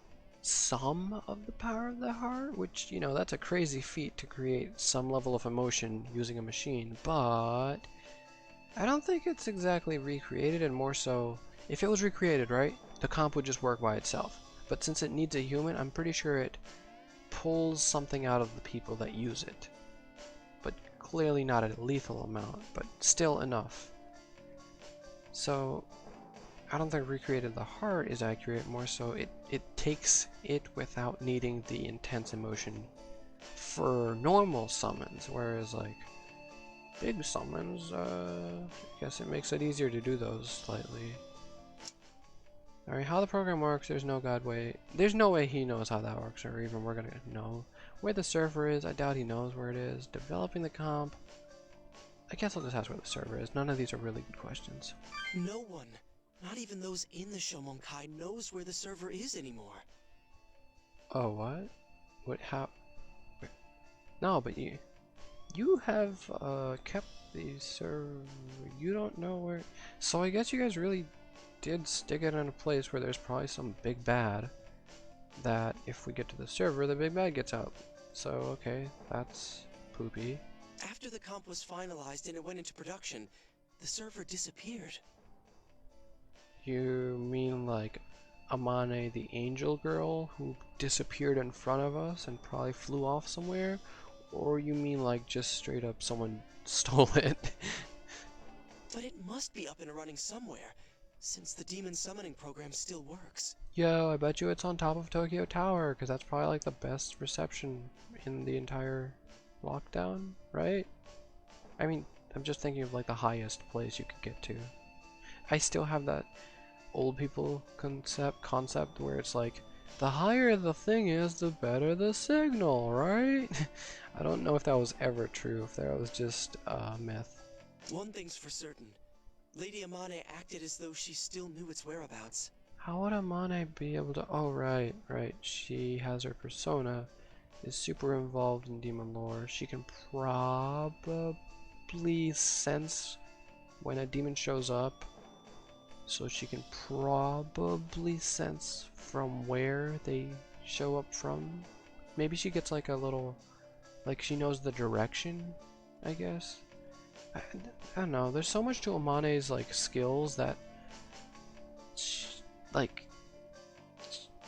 some of the power of the heart, which, you know, that's a crazy feat to create some level of emotion using a machine, but I don't think it's exactly recreated, and more so, if it was recreated, right, the comp would just work by itself. But since it needs a human, I'm pretty sure it pulls something out of the people that use it. But clearly not a lethal amount, but still enough. So I don't think recreated the heart is accurate, more so it takes it without needing the intense emotion for normal summons, whereas like big summons, I guess it makes it easier to do those slightly. Alright, how the program works, there's no way he knows how that works, or even we're gonna know. Where the server is, I doubt he knows where it is. Developing the comp, I guess I'll just ask where the server is. None of these are really good questions. No one, not even those in the Shomonkai, knows where the server is anymore. Oh, what? What, how? No, but you have kept the server, you don't know where, so I guess you guys really did stick it in a place where there's probably some big bad that if we get to the server, the big bad gets out. So, okay, that's poopy. After the comp was finalized and it went into production, the server disappeared. You mean like Amane the angel girl who disappeared in front of us and probably flew off somewhere? Or you mean like just straight up someone stole it? But it must be up and running somewhere, since the demon summoning program still works. Yo, I bet you it's on top of Tokyo Tower, because that's probably like the best reception in the entire lockdown, right? I mean, I'm just thinking of like the highest place you could get to. I still have that old people concept where it's like, the higher the thing is, the better the signal, right? I don't know if that was ever true, if that was just a myth. One thing's for certain. Lady Amane acted as though she still knew its whereabouts. How would Amane be able to... Oh, right. She has her persona, is super involved in demon lore. She can probably sense when a demon shows up. So she can probably sense from where they show up from. Maybe she gets like a little... Like she knows the direction, I guess. I don't know. There's so much to Amane's like skills that... like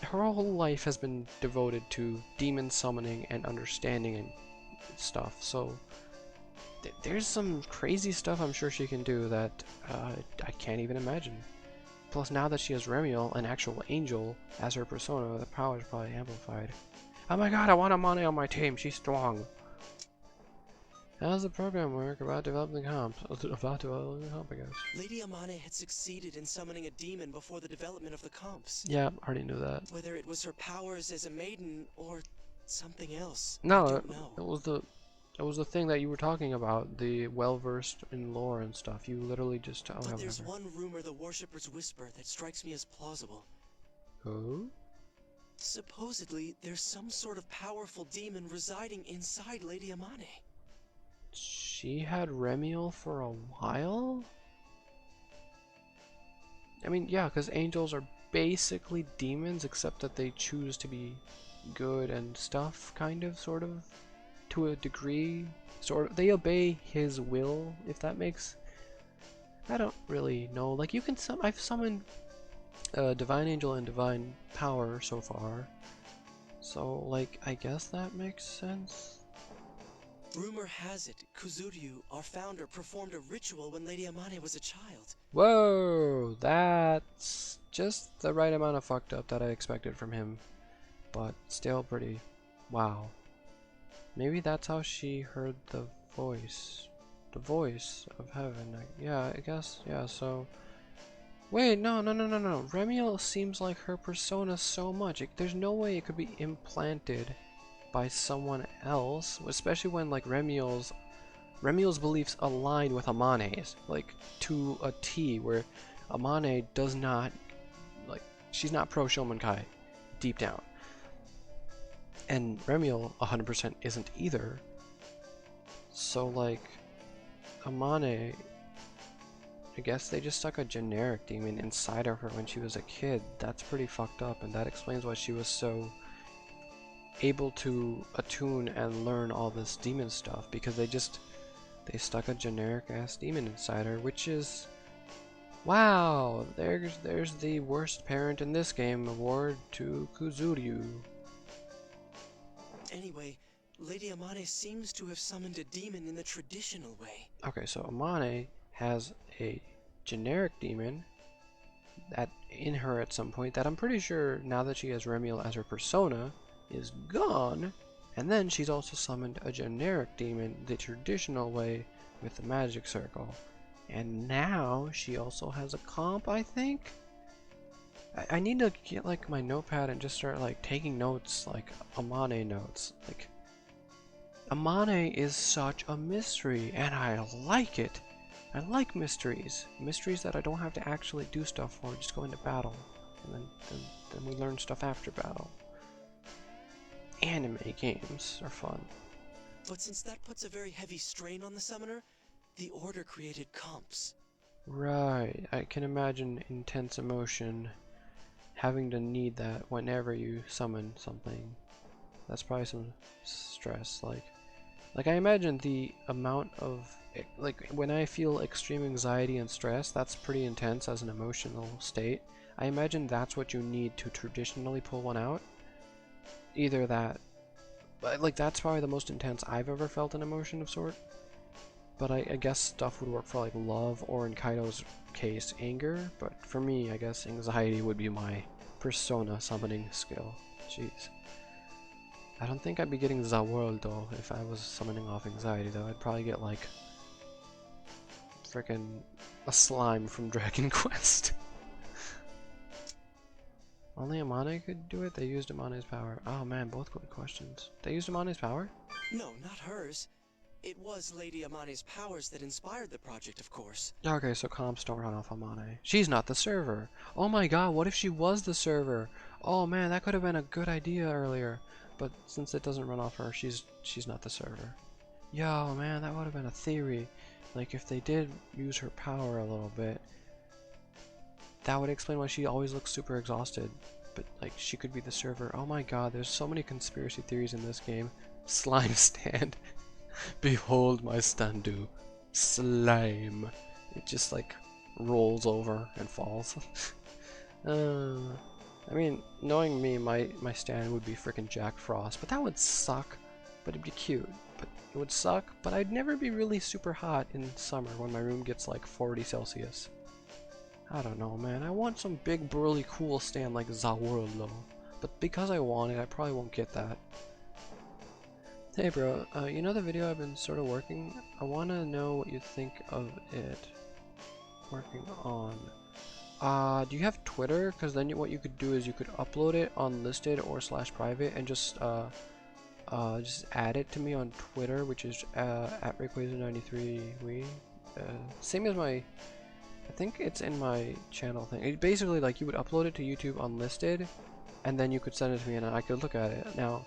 her whole life has been devoted to demon summoning and understanding and stuff, so there's some crazy stuff I'm sure she can do that I can't even imagine. Plus now that she has Remiel, an actual angel, as her persona, the power is probably amplified. Oh my god, I want Amane on my team, she's strong! How does the program work about developing the comp? About developing the comp, I guess. Lady Amane had succeeded in summoning a demon before the development of the comps. Yeah, I already knew that. Whether it was her powers as a maiden or something else, No, I don't know. it was the thing that you were talking about, the well-versed in lore and stuff. You literally just... Oh, But there's one rumor the worshippers whisper that strikes me as plausible. Oh? Supposedly, there's some sort of powerful demon residing inside Lady Amane. She had Remiel for a while? I mean, yeah, because angels are basically demons, except that they choose to be good and stuff, kind of, sort of, to a degree. Sort of, they obey his will, if that makes. I don't really know. Like, you can I've summoned divine angel and divine power so far, so like I guess that makes sense. Rumor has it, Kuzuryu, our founder, performed a ritual when Lady Amane was a child. Whoa, that's just the right amount of fucked up that I expected from him, but still pretty. Wow. Maybe that's how she heard the voice of heaven. Yeah, I guess. Yeah. So. Wait, no. Remiel seems like her persona so much. There's no way it could be implanted by someone else, especially when like Remiel's beliefs align with Amane's, like to a T, where Amane does not, like, she's not pro Shomenkai deep down, and Remiel 100% isn't either. So like Amane, I guess they just stuck a generic demon inside of her when she was a kid. That's pretty fucked up, and that explains why she was so able to attune and learn all this demon stuff, because they stuck a generic ass demon inside her, which is, wow, there's the worst parent in this game award to Kuzuryu. Anyway, Lady Amane seems to have summoned a demon in the traditional way. Okay, so Amane has a generic demon that in her at some point that I'm pretty sure, now that she has Remiel as her persona, is gone, and then she's also summoned a generic demon the traditional way with the magic circle, and now she also has a comp, I think. I need to get like my notepad and just start like taking notes, like Amane notes. Like, Amane is such a mystery, and I like it. I like mysteries that I don't have to actually do stuff for, just go into battle, and then we learn stuff after battle. Anime games are fun. But since that puts a very heavy strain on the summoner, the Order created comps. Right, I can imagine intense emotion, having to need that whenever you summon something. That's probably some stress. Like I imagine the amount of, like, when I feel extreme anxiety and stress, that's pretty intense as an emotional state. I imagine that's what you need to traditionally pull one out. Either that, like, that's probably the most intense I've ever felt an emotion of sort. But I guess stuff would work for like love, or in Kaido's case, anger. But for me, I guess anxiety would be my persona summoning skill. Jeez. I don't think I'd be getting the world though if I was summoning off anxiety though. I'd probably get like frickin' a slime from Dragon Quest. Only Amane could do it? They used Amane's power. Oh man, both good questions. They used Amane's power? No, not hers. It was Lady Amane's powers that inspired the project, of course. Okay, so comps don't run off Amane. She's not the server. Oh my god, what if she was the server? Oh man, that could have been a good idea earlier. But since it doesn't run off her, she's not the server. Yo, man, that would have been a theory. Like, if they did use her power a little bit, that would explain why she always looks super exhausted. But, like, she could be the server. Oh my god, there's so many conspiracy theories in this game. Slime stand. Behold my standu. Slime. It just, like, rolls over and falls. I mean, knowing me, my stand would be frickin' Jack Frost, but that would suck. But it'd be cute. But it would suck, but I'd never be really super hot in summer when my room gets like 40 Celsius. I don't know, man. I want some big, burly, cool stand like The World, though. But because I want it, I probably won't get that. Hey, bro, you know the video I've been sort of working? I want to know what you think of it. Working on. Do you have Twitter? Because then what you could do is you could upload it on listed or /private and just add it to me on Twitter, which is at Rayquazer93. Same as my, I think it's in my channel thing. It basically, like, you would upload it to YouTube unlisted, and then you could send it to me and I could look at it. Now,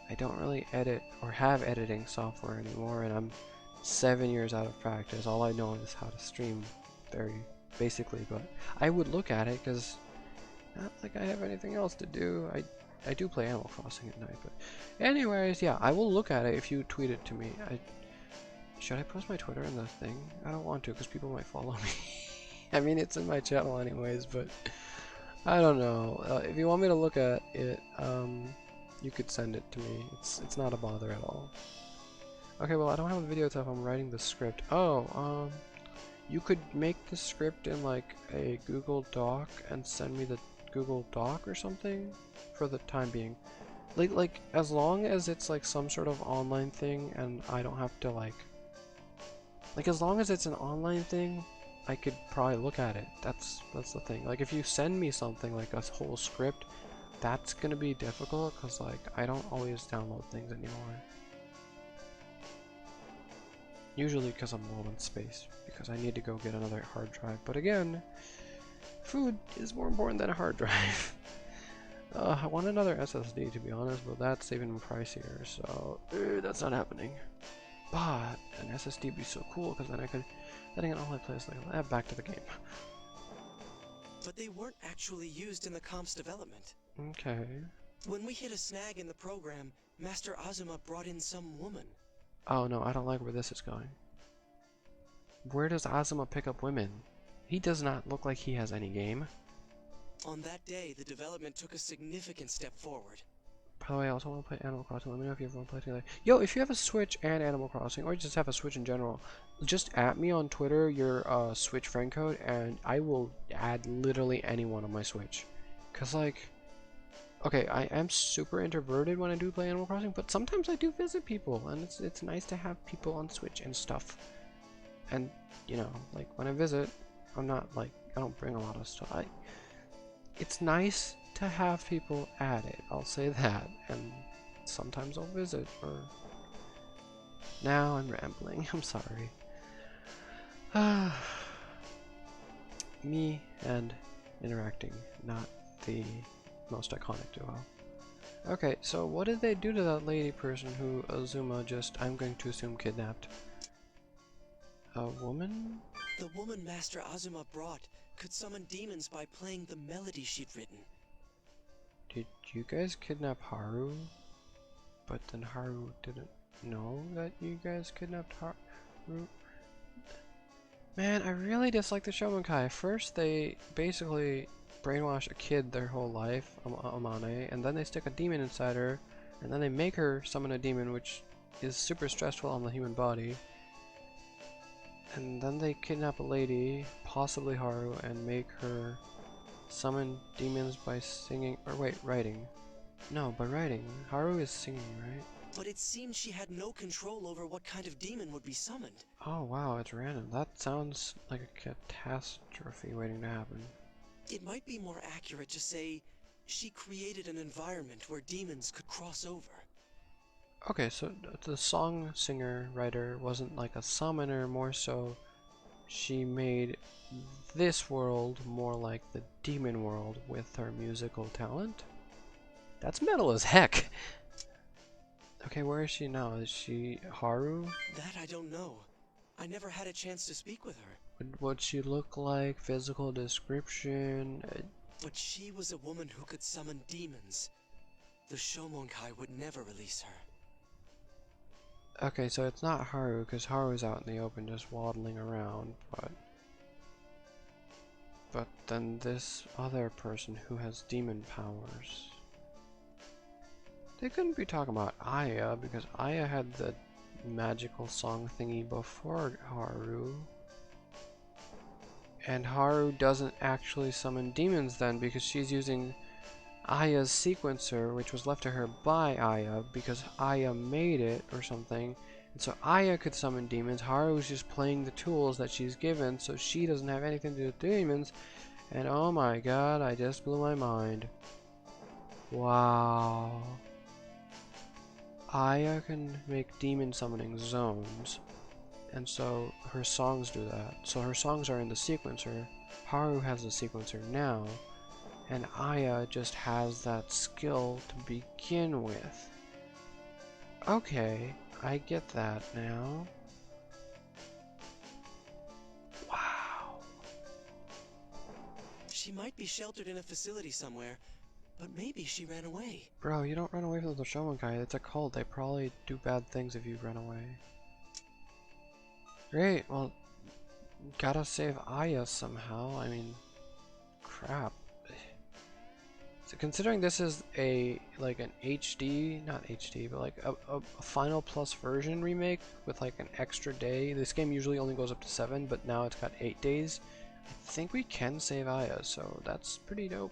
I don't really edit or have editing software anymore, and I'm 7 years out of practice. All I know is how to stream very basically, but I would look at it because not like I have anything else to do. I do play Animal Crossing at night, but anyways, yeah, I will look at it if you tweet it to me. Should I post my Twitter in the thing? I don't want to because people might follow me. I mean, it's in my channel anyways, but I don't know. If you want me to look at it, you could send it to me. It's not a bother at all. Okay, well, I don't have a video if I'm writing the script. Oh, you could make the script in like a Google Doc and send me the Google Doc or something for the time being. Like as long as it's like some sort of online thing and I don't have to like as long as it's an online thing, I could probably look at it. That's the thing. Like if you send me something like a whole script, that's gonna be difficult because like I don't always download things anymore. Usually because I'm low on space, because I need to go get another hard drive. But again, food is more important than a hard drive. I want another SSD to be honest, but that's even pricier, so that's not happening. But an SSD would be so cool because then I could only play like that. Back to the game. But they weren't actually used in the comp's development. Okay. When we hit a snag in the program, Master Azuma brought in some woman. Oh no, I don't like where this is going. Where does Azuma pick up women? He does not look like he has any game. On that day, the development took a significant step forward. By the way, I also want to play Animal Crossing. Let me know if you ever want to play together. Yo, if you have a Switch and Animal Crossing, or just have a Switch in general, just at me on Twitter your Switch friend code, and I will add literally anyone on my Switch. Cause like, okay, I am super introverted when I do play Animal Crossing, but sometimes I do visit people, and it's nice to have people on Switch and stuff. And you know, like when I visit, I'm not like I don't bring a lot of stuff. It's nice to have people at it. I'll say that, and sometimes I'll visit. Or now I'm rambling. I'm sorry. Me and interacting, not the most iconic duo. Okay, so what did they do to that lady person who Azuma just, I'm going to assume, kidnapped? A woman? The woman Master Azuma brought could summon demons by playing the melody she'd written. Did you guys kidnap Haru? But then Haru didn't know that you guys kidnapped Haru? Man, I really dislike the Shomenkai. First, they basically brainwash a kid their whole life, Amane, and then they stick a demon inside her, and then they make her summon a demon, which is super stressful on the human body. And then they kidnap a lady, possibly Haru, and make her summon demons by singing, or wait, writing. No, by writing. Haru is singing, right? But it seemed she had no control over what kind of demon would be summoned. Oh wow, it's random. That sounds like a catastrophe waiting to happen. It might be more accurate to say she created an environment where demons could cross over. Okay, so the song singer writer wasn't like a summoner, more so she made this world more like the demon world with her musical talent. That's metal as heck! Okay, where is she now? Is she Haru? That I don't know. I never had a chance to speak with her. What she look like? Physical description? But she was a woman who could summon demons. The Shomonkai would never release her. Okay, so it's not Haru, because Haru's out in the open just waddling around, but then this other person who has demon powers. They couldn't be talking about Aya, because Aya had the magical song thingy before Haru. And Haru doesn't actually summon demons then, because she's using Aya's sequencer, which was left to her by Aya, because Aya made it or something. And so Aya could summon demons. Haru's just playing the tools that she's given, so she doesn't have anything to do with demons. And oh my god, I just blew my mind. Wow. Aya can make demon summoning zones, and so her songs do that. So her songs are in the sequencer. Haru has the sequencer now, and Aya just has that skill to begin with. Okay, I get that now. Wow. She might be sheltered in a facility somewhere, but maybe she ran away. Bro, you don't run away from the Shogun guy. It's a cult. They probably do bad things if you run away. Great, well, gotta save Aya somehow. I mean, crap. So considering this is like an HD, not HD, but like a Final Plus version remake with like an extra day. This game usually only goes up to 7, but now it's got 8 days. I think we can save Aya, so that's pretty dope.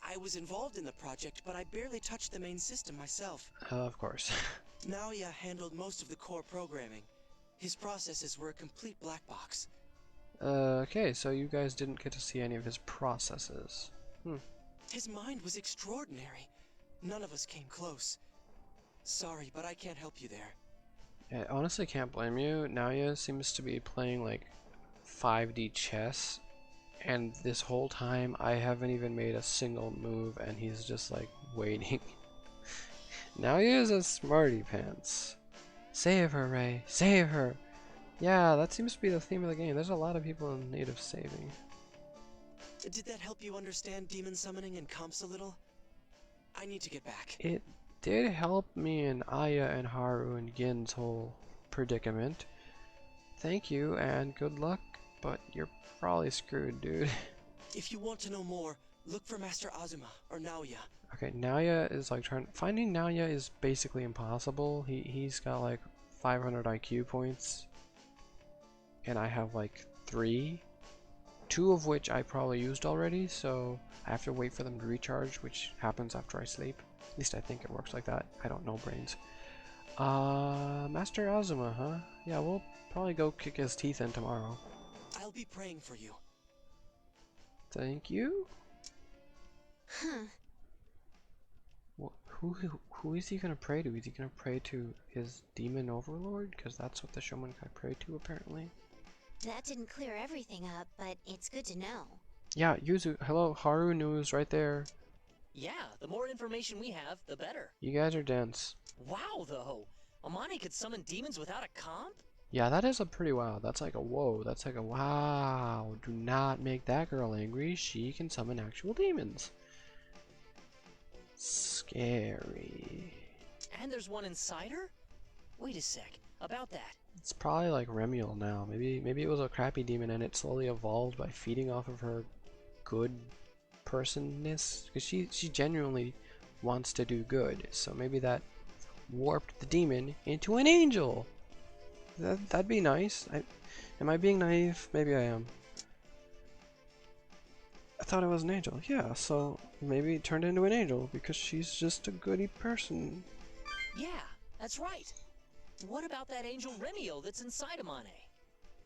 I was involved in the project, but I barely touched the main system myself. Of course. Naoya handled most of the core programming. His processes were a complete black box. Okay, so you guys didn't get to see any of his processes. His mind was extraordinary. None of us came close. Sorry, but I can't help you there. I honestly can't blame you. Naoya seems to be playing like 5D chess, and this whole time I haven't even made a single move, and he's just like waiting. Naoya is a smarty pants. Save her, Ray. Save her. Yeah, that seems to be the theme of the game. There's a lot of people in need of saving. Did that help you understand demon summoning and comps a little? I need to get back. It did help me in Aya and Haru and Gin's whole predicament. Thank you and good luck, but you're probably screwed, dude. If you want to know more, look for Master Azuma or Naoya. Okay, Naoya is like finding Naoya is basically impossible. He's got like 500 IQ points. And I have like 3, 2 of which I probably used already, so I have to wait for them to recharge, which happens after I sleep. At least I think it works like that. I don't know brains. Master Azuma, huh? Yeah, we'll probably go kick his teeth in tomorrow. I'll be praying for you. Thank you? Huh. Who is he gonna pray to? Is he gonna pray to his demon overlord? Because that's what the Shogun guy prayed to, apparently. That didn't clear everything up, but it's good to know. Yeah, Yuzu, hello, Haru news right there. Yeah, the more information we have, the better. You guys are dense. Wow, though. Amane could summon demons without a comp? Yeah, that is a pretty wow. That's like a whoa. That's like a wow. Do not make that girl angry. She can summon actual demons. Scary. And there's one inside her? Wait a sec. About that. It's probably like Remiel now. Maybe it was a crappy demon and it slowly evolved by feeding off of her good personness. Because she genuinely wants to do good. So maybe that warped the demon into an angel. That'd be nice. Am I being naive? Maybe I am. I thought it was an angel. Yeah, so maybe it turned into an angel because she's just a goody person. Yeah, that's right. What about that angel Remiel that's inside Amane?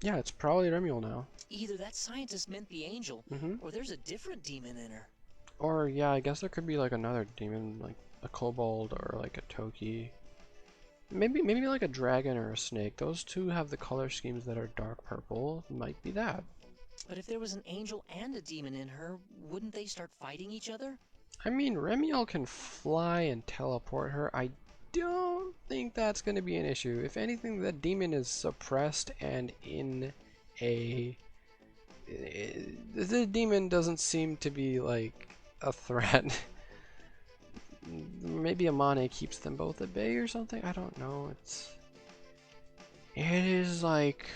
Yeah, it's probably Remiel now. Either that scientist meant the angel, or there's a different demon in her. Or, yeah, I guess there could be like another demon, like a kobold or like a toki. Maybe like a dragon or a snake. Those two have the color schemes that are dark purple. Might be that. But if there was an angel and a demon in her, wouldn't they start fighting each other? I mean, Remiel can fly and teleport her. I don't think that's going to be an issue. If anything, the demon is suppressed and in a... The demon doesn't seem to be like a threat. Maybe Amane keeps them both at bay or something? I don't know. It is like...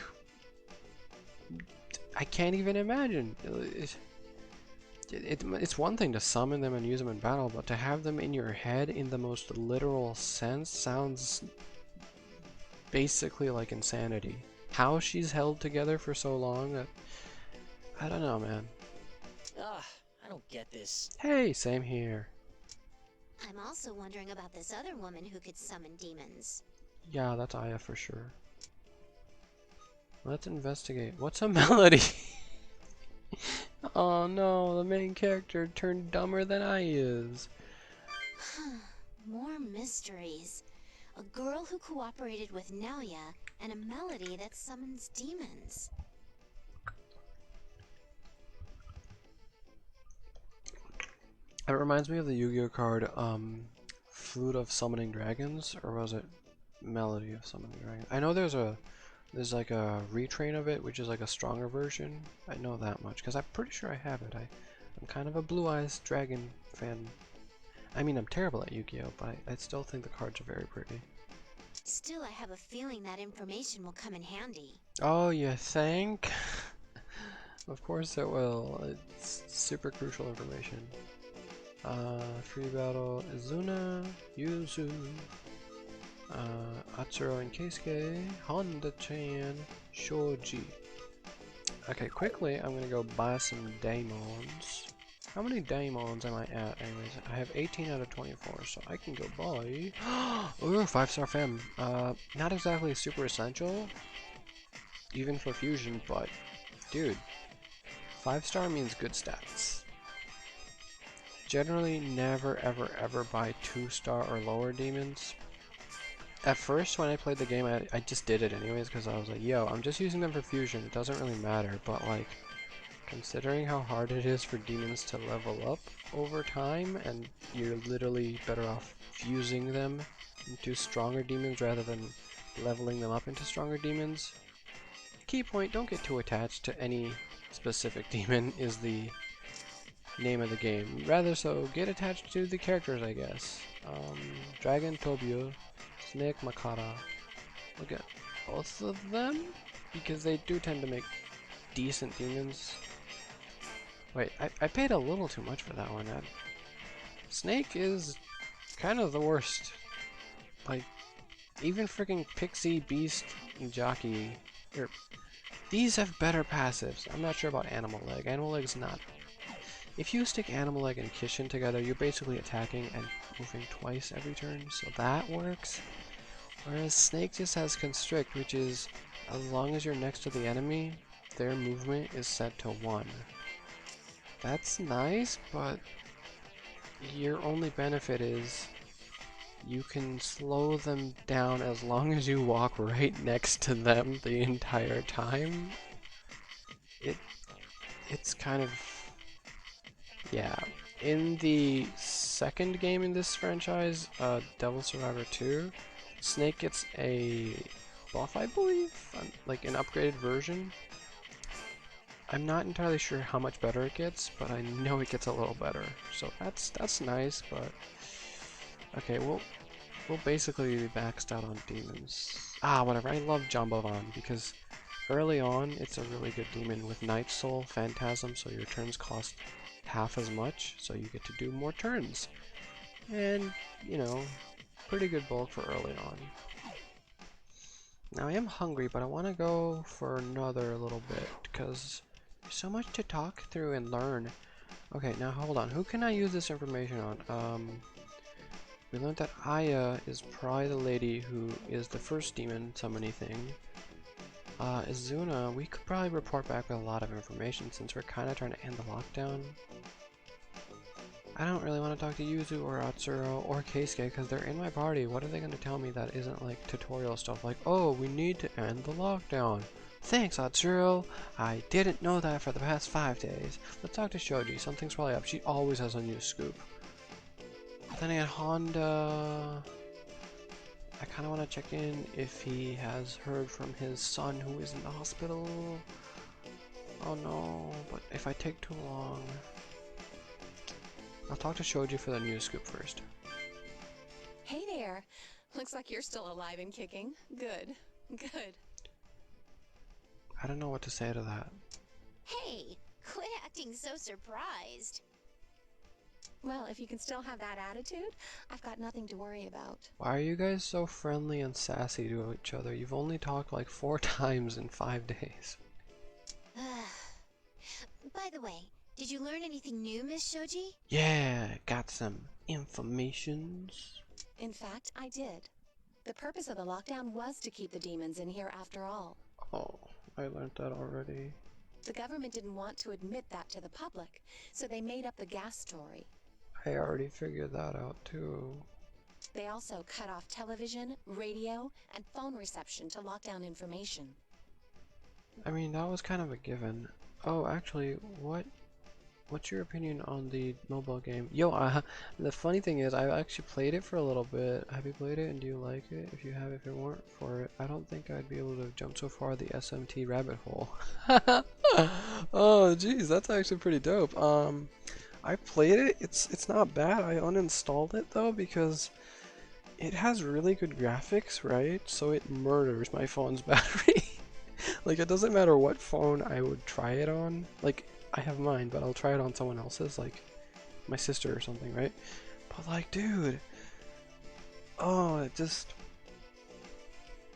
I can't even imagine. It's one thing to summon them and use them in battle, but to have them in your head in the most literal sense sounds basically like insanity. How she's held together for so long, I don't know, man. I don't get this. Hey, same here. I'm also wondering about this other woman who could summon demons. Yeah, that's Aya for sure. Let's investigate. What's a melody? Oh no, the main character turned dumber than I is. More mysteries. A girl who cooperated with Naoya, and a melody that summons demons. It reminds me of the Yu-Gi-Oh card, Flute of Summoning Dragons, or was it Melody of Summoning Dragons? I know there's There's like a retrain of it, which is like a stronger version. I know that much, because I'm pretty sure I have it. I'm kind of a Blue Eyes Dragon fan. I mean, I'm terrible at Yu-Gi-Oh, but I still think the cards are very pretty. Still, I have a feeling that information will come in handy. Oh, you think? Of course it will. It's super crucial information. Free battle Izuna, Yuzu, Atsuro and Keisuke, Honda-chan, Shoji. Okay, quickly, I'm gonna go buy some Daemons. How many Daemons am I at, anyways? I have 18 out of 24, so I can go buy... Ooh, 5-star fem. Not exactly super essential, even for fusion, but... Dude, 5-star means good stats. Generally, never ever ever buy 2-star or lower demons. At first, when I played the game, I just did it anyways, because I was like, yo, I'm just using them for fusion, it doesn't really matter, but like... Considering how hard it is for demons to level up over time, and you're literally better off fusing them into stronger demons rather than leveling them up into stronger demons. Key point, don't get too attached to any specific demon is the name of the game. Rather so, get attached to the characters, I guess. Dragon Tobio, Snake Makata. Look at both of them, because they do tend to make decent demons. Wait, I paid a little too much for that one. Snake is kind of the worst. Like, even freaking Pixie, Beast, and Jockey, these have better passives. I'm not sure about Animal Leg. Animal Leg's not. If you stick Animal Leg and Kishin together, you're basically attacking and moving twice every turn, so that works. Whereas Snake just has Constrict, which is, as long as you're next to the enemy, their movement is set to 1. That's nice, but your only benefit is you can slow them down as long as you walk right next to them the entire time. It's kind of... yeah. In the second game in this franchise, Devil Survivor 2, Snake gets a buff, I believe? Like an upgraded version. I'm not entirely sure how much better it gets, but I know it gets a little better. So that's nice, but... Okay, we'll basically be maxed out on demons. Ah, whatever, I love Jambavan, because early on, it's a really good demon with Night Soul, Phantasm, so your turns cost half as much, so you get to do more turns. And, you know, pretty good bulk for early on. Now I am hungry, but I want to go for another little bit, because there's so much to talk through and learn. Okay, now hold on. Who can I use this information on? We learned that Aya is probably the lady who is the first demon summoning thing. Izuna, we could probably report back with a lot of information since we're kind of trying to end the lockdown. I don't really want to talk to Yuzu or Atsuro or Keisuke because they're in my party. What are they going to tell me that isn't like tutorial stuff like, oh, we need to end the lockdown. Thanks, Atsuro. I didn't know that for the past 5 days. Let's talk to Shoji. Something's probably up. She always has a new scoop. Then I had Honda. I kind of want to check in if he has heard from his son who is in the hospital. Oh no, but if I take too long... I'll talk to Shoji for the news scoop first. Hey there. Looks like you're still alive and kicking. Good. Good. I don't know what to say to that. Hey, quit acting so surprised. Well, if you can still have that attitude, I've got nothing to worry about. Why are you guys so friendly and sassy to each other? You've only talked like 4 times in 5 days. By the way, did you learn anything new, Miss Shoji? Yeah, got some informations. In fact, I did. The purpose of the lockdown was to keep the demons in here after all. Oh, I learned that already. The government didn't want to admit that to the public, so they made up the gas story. I already figured that out too. They also cut off television, radio, and phone reception to lock down information. I mean, that was kind of a given. Oh, actually, what what's your opinion on the mobile game? Yo, the funny thing is, I actually played it for a little bit. Have you played it and do you like it? If you have, if it weren't for it, I don't think I'd be able to jump so far the SMT rabbit hole. Oh, geez, that's actually pretty dope. I played it. It's not bad. I uninstalled it though because it has really good graphics, right? So it murders my phone's battery. Like, it doesn't matter what phone I would try it on. Like, I have mine, but I'll try it on someone else's, like my sister or something, right? But like, dude, oh, it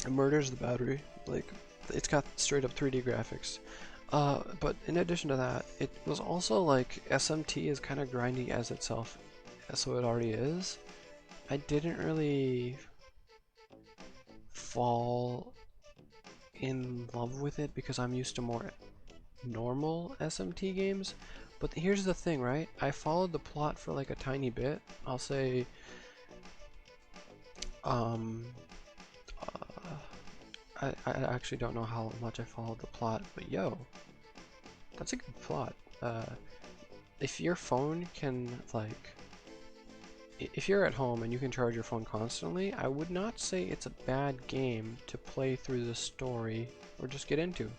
murders the battery. Like, it's got straight up 3D graphics. But in addition to that, it was also like SMT is kind of grindy as itself, so it already is. I didn't really fall in love with it because I'm used to more normal SMT games. But here's the thing, right? I followed the plot for like a tiny bit. I'll say, um, I actually don't know how much I followed the plot, but yo, that's a good plot. If your phone can, like, if you're at home and you can charge your phone constantly, I would not say it's a bad game to play through the story or just get into.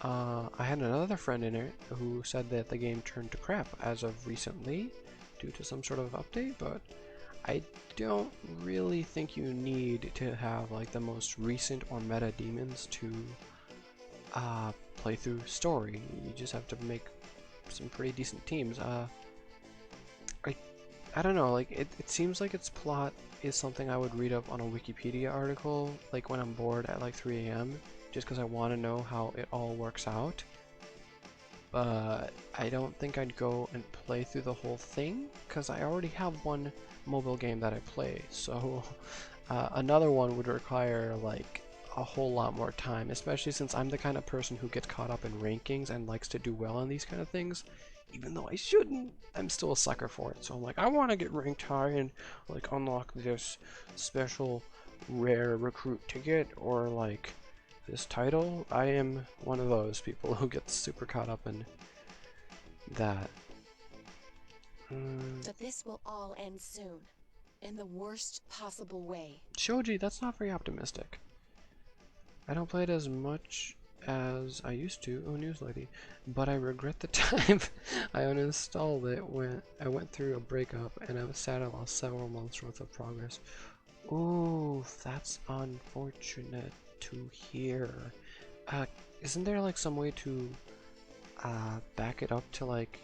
I had another friend in it who said that the game turned to crap as of recently due to some sort of update, but I don't really think you need to have like the most recent or meta demons to play through story. You just have to make some pretty decent teams. I don't know, like it seems like its plot is something I would read up on a Wikipedia article, like when I'm bored at like 3 a.m. just because I want to know how it all works out. But I don't think I'd go and play through the whole thing because I already have one mobile game that I play. So another one would require like a whole lot more time, especially since I'm the kind of person who gets caught up in rankings and likes to do well in these kind of things. Even though I shouldn't, I'm still a sucker for it. So I'm like, I want to get ranked high and like unlock this special rare recruit ticket or like this title. I am one of those people who gets super caught up in that. But this will all end soon. In the worst possible way. Shoji, that's not very optimistic. I don't play it as much as I used to. Oh, news lady. But I regret the time I uninstalled it when I went through a breakup and I was sad I lost several months worth of progress. Ooh, that's unfortunate to hear. Isn't there like some way to back it up to like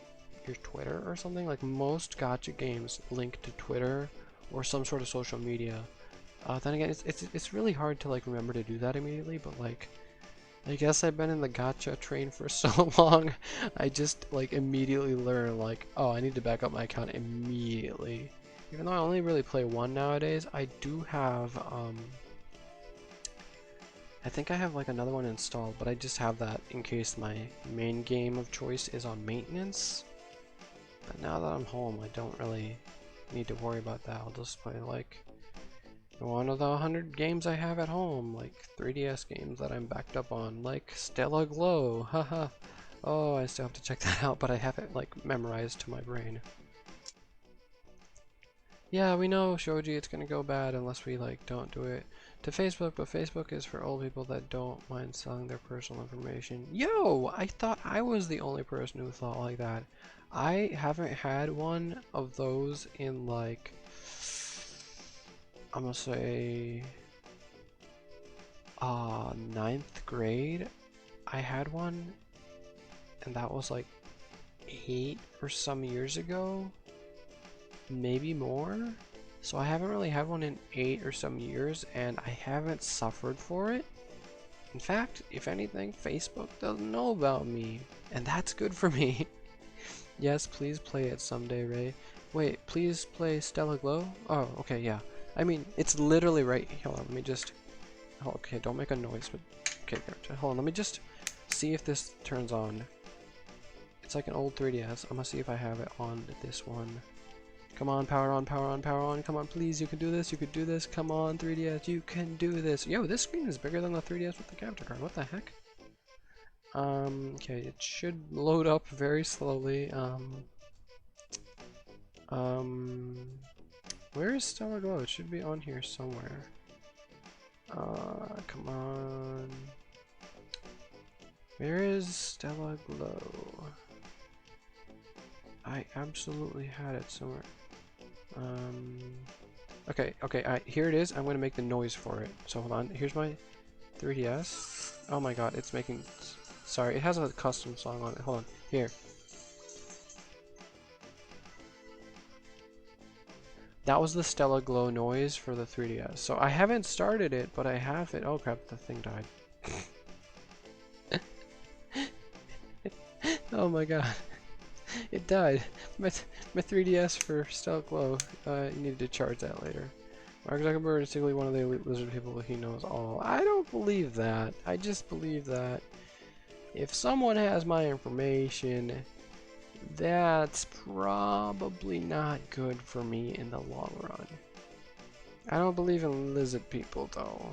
your Twitter or something? Like most gacha games link to Twitter or some sort of social media. Then again, it's really hard to like remember to do that immediately, but like I guess I've been in the gacha train for so long, I just like immediately learn like, oh, I need to back up my account immediately. Even though I only really play one nowadays, I do have I think I have like another one installed, but I just have that in case my main game of choice is on maintenance. But now that I'm home, I don't really need to worry about that. I'll just play like one of the 100 games I have at home, like 3DS games that I'm backed up on, like Stella Glow, haha. Oh, I still have to check that out, but I have it like memorized to my brain. Yeah, we know, Shoji, it's gonna go bad unless we like don't do it to Facebook, but Facebook is for old people that don't mind selling their personal information. Yo, I thought I was the only person who thought like that. I haven't had one of those in like, I'm gonna say, 9th grade. I had one, and that was like 8 or some years ago, maybe more. So I haven't really had one in 8 or some years, and I haven't suffered for it. In fact, if anything, Facebook doesn't know about me, and that's good for me. Yes, please play it someday, Ray. Wait, please play Stella Glow? Oh, okay, yeah. I mean, it's literally right. Hold on, let me just. Oh, okay, don't make a noise, but. Okay, hold on, let me just see if this turns on. It's like an old 3DS. I'm gonna see if I have it on this one. Come on, power on, power on, power on. Come on, please, you can do this, you can do this. Come on, 3DS, you can do this. Yo, this screen is bigger than the 3DS with the capture card. What the heck? Okay, it should load up very slowly. Where is Stella Glow? It should be on here somewhere. Come on. Where is Stella Glow? I absolutely had it somewhere. Okay, here it is. I'm gonna make the noise for it. So hold on. Here's my 3DS. Oh my god, it's making. Sorry, it has a custom song on it. Hold on. Here. That was the Stella Glow noise for the 3DS. So I haven't started it, but I have it. Oh crap, the thing died. Oh my god. It died. My 3DS for Stella Glow. You needed to charge that later. Mark Zuckerberg is simply one of the elite lizard people. He knows all. I don't believe that. I just believe that if someone has my information, that's probably not good for me in the long run. I don't believe in lizard people, though.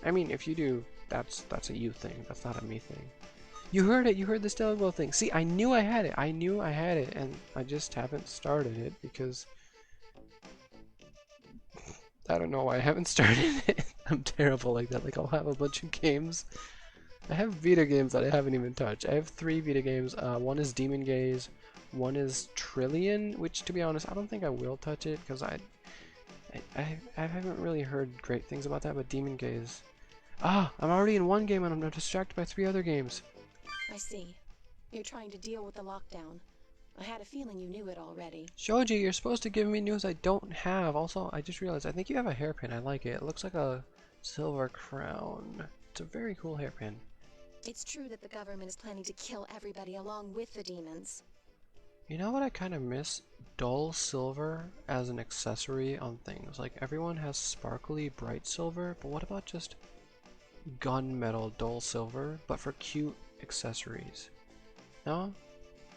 I mean, if you do, that's a you thing. That's not a me thing. You heard it. You heard the Stella Glow thing. See, I knew I had it. I knew I had it, and I just haven't started it because I don't know why I haven't started it. I'm terrible like that. Like, I'll have a bunch of games. I have Vita games that I haven't even touched. I have 3 Vita games. One is Demon Gaze. One is Trillion, which, to be honest, I don't think I will touch it because I haven't really heard great things about that. But Demon Gaze. Ah, I'm already in one game and I'm distracted by 3 other games. I see. You're trying to deal with the lockdown. I had a feeling you knew it already. Shoji, you're supposed to give me news I don't have. Also, I just realized I think you have a hairpin. I like it. It looks like a silver crown. It's a very cool hairpin. It's true that the government is planning to kill everybody along with the demons. You know what I kind of miss? Dull silver as an accessory on things. Like, everyone has sparkly bright silver, but what about just gunmetal dull silver, but for cute accessories? No?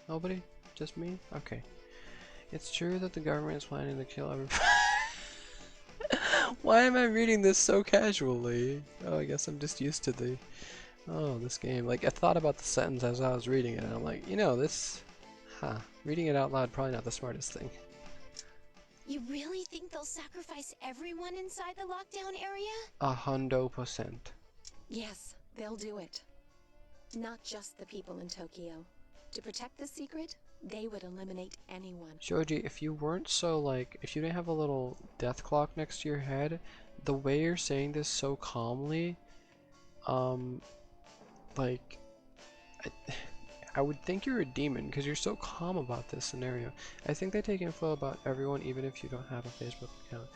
Nobody? Just me? Okay. It's true that the government is planning to kill everybody. Why am I reading this so casually? Oh, I guess I'm just used to this game. Like, I thought about the sentence as I was reading it, and I'm like, you know, reading it out loud, probably not the smartest thing. You really think they'll sacrifice everyone inside the lockdown area? 100%. Yes, they'll do it. Not just the people in Tokyo. To protect the secret, they would eliminate anyone. Shoji, if you weren't so, like, if you didn't have a little death clock next to your head, the way you're saying this so calmly, like, I would think you're a demon because you're so calm about this scenario. I think they take info about everyone even if you don't have a Facebook account.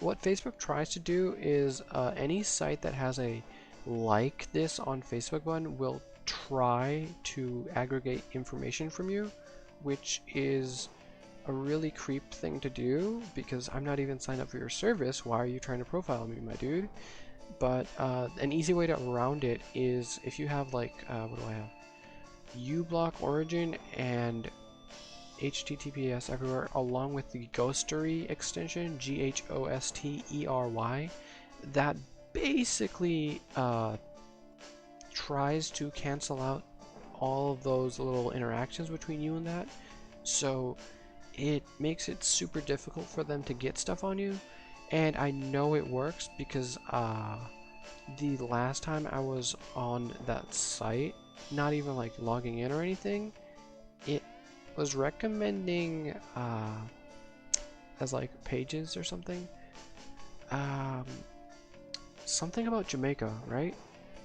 What Facebook tries to do is any site that has a like this on Facebook button will try to aggregate information from you, which is a really creep thing to do because I'm not even signed up for your service. Why are you trying to profile me, my dude? But an easy way to around it is if you have, like, what do I have? uBlock Origin and HTTPS everywhere, along with the Ghostery extension, GHOSTERY, that basically tries to cancel out all of those little interactions between you and that. So it makes it super difficult for them to get stuff on you. And I know it works because the last time I was on that site, not even like logging in or anything, it was recommending as like pages or something, something about Jamaica, right?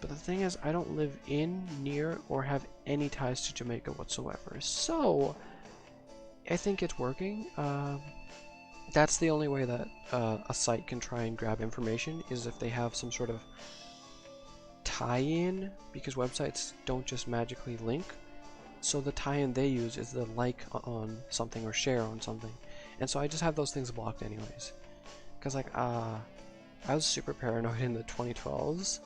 But the thing is, I don't live in, near, or have any ties to Jamaica whatsoever, so I think it's working. That's the only way that a site can try and grab information, is if they have some sort of tie-in, because websites don't just magically link. So the tie-in they use is the like on something or share on something. And so I just have those things blocked anyways. Because, like, I was super paranoid in the 2012s,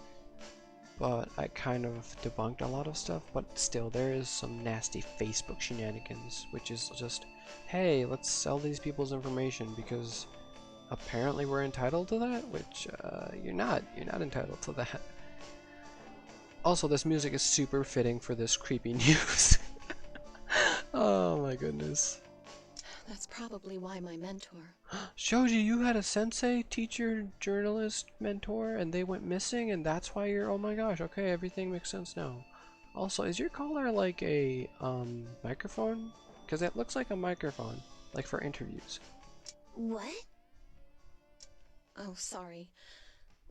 but I kind of debunked a lot of stuff. But still, there is some nasty Facebook shenanigans, which is just, hey, let's sell these people's information because apparently we're entitled to that, which you're not. You're not entitled to that. Also, this music is super fitting for this creepy news. Oh my goodness. That's probably why my mentor. Shoji, you had a sensei, teacher, journalist, mentor, and they went missing, and that's why you're. Oh my gosh, okay, everything makes sense now. Also, is your collar like a microphone? Because it looks like a microphone, like for interviews. What? Oh, sorry.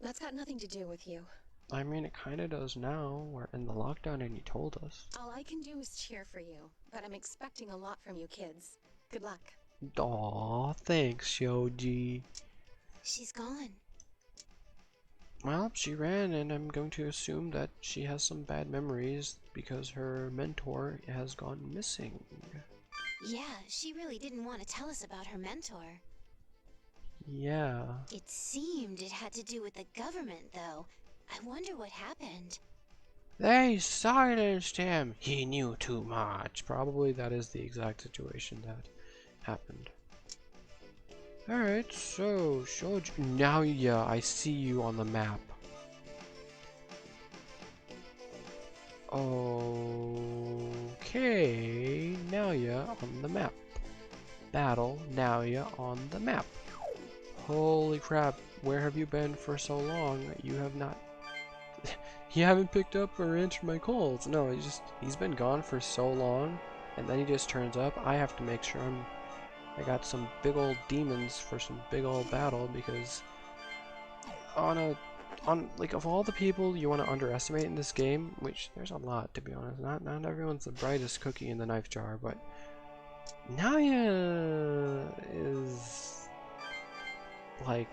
That's got nothing to do with you. I mean, it kind of does now. We're in the lockdown, and you told us. All I can do is cheer for you, but I'm expecting a lot from you kids. Good luck. Aw, thanks, Shoji. She's gone. Well, she ran, and I'm going to assume that she has some bad memories because her mentor has gone missing. Yeah, she really didn't want to tell us about her mentor. Yeah. It seemed it had to do with the government, though. I wonder what happened. They silenced him. He knew too much. Probably that is the exact situation that happened. Alright, so Shoji. Now, yeah, I see you on the map. Okay, now you're on the map. Battle, now you're on the map. Holy crap, where have you been for so long? You have not... You haven't picked up or answered my calls. No, he's been gone for so long, and then he just turns up. I have to make sure I got some big old demons for some big old battle, because like, of all the people you want to underestimate in this game, which there's a lot, to be honest. Not everyone's the brightest cookie in the knife jar, but Naya is like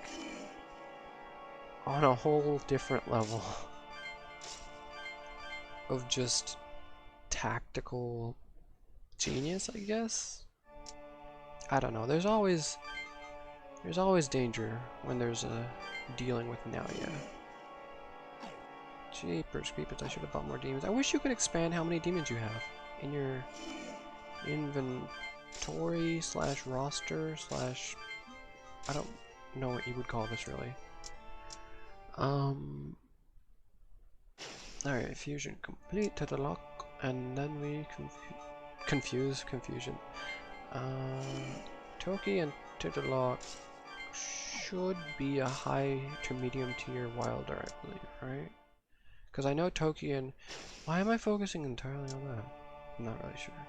on a whole different level of just tactical genius, I guess. I don't know. There's always danger when there's a dealing with Naya. Jeepers creepers, I should have bought more demons. I wish you could expand how many demons you have in your inventory / roster / I don't know what you would call this really. Alright, fusion complete to the lock, and then we confusion. Toki and to the lock should be a high to medium tier wilder, I believe, right? Because I know Toki and... Why am I focusing entirely on that? I'm not really sure.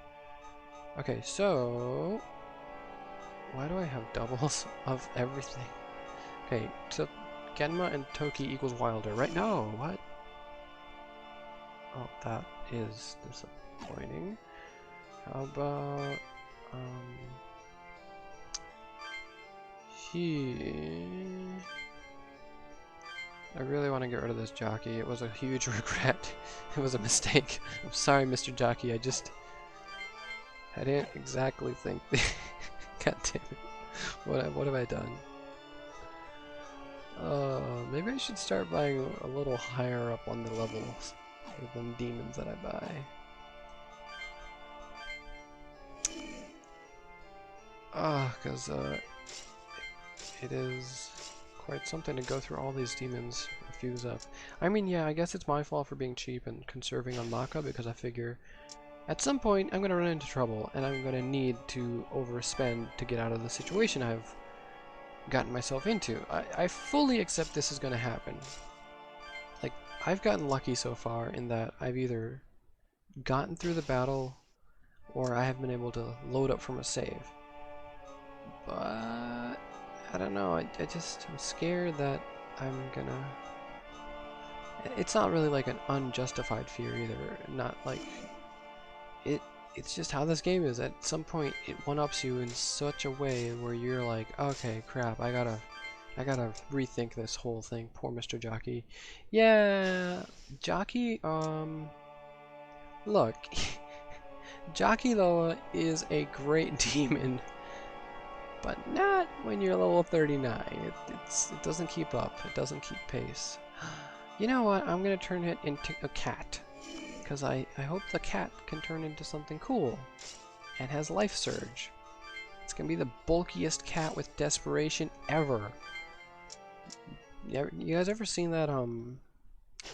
Okay, so... Why do I have doubles of everything? Okay, so Genma and Toki equals wilder, right? No, what? Oh, that is disappointing. How about... I really want to get rid of this jockey. It was a huge regret. It was a mistake. I'm sorry, Mr. Jockey. I didn't exactly think. God damn it! What have I done? Maybe I should start buying a little higher up on the levels of them demons that I buy. Because it is quite something to go through all these demons and fuse up. I mean, yeah, I guess it's my fault for being cheap and conserving on Maka, because I figure at some point I'm going to run into trouble and I'm going to need to overspend to get out of the situation I've gotten myself into. I fully accept this is going to happen. Like, I've gotten lucky so far in that I've either gotten through the battle or I have been able to load up from a save. But I don't know, I'm scared that I'm gonna... It's not really like an unjustified fear either, not like... It's just how this game is. At some point, it one-ups you in such a way where you're like, okay, crap, I gotta rethink this whole thing. Poor Mr. Jockey. Yeah, Jockey, look, Jockey Loa is a great demon, but not when you're level 39. It doesn't keep up. It doesn't keep pace. You know what? I'm gonna turn it into a cat, because I hope the cat can turn into something cool and has life surge. It's gonna be the bulkiest cat with desperation ever. You guys ever seen that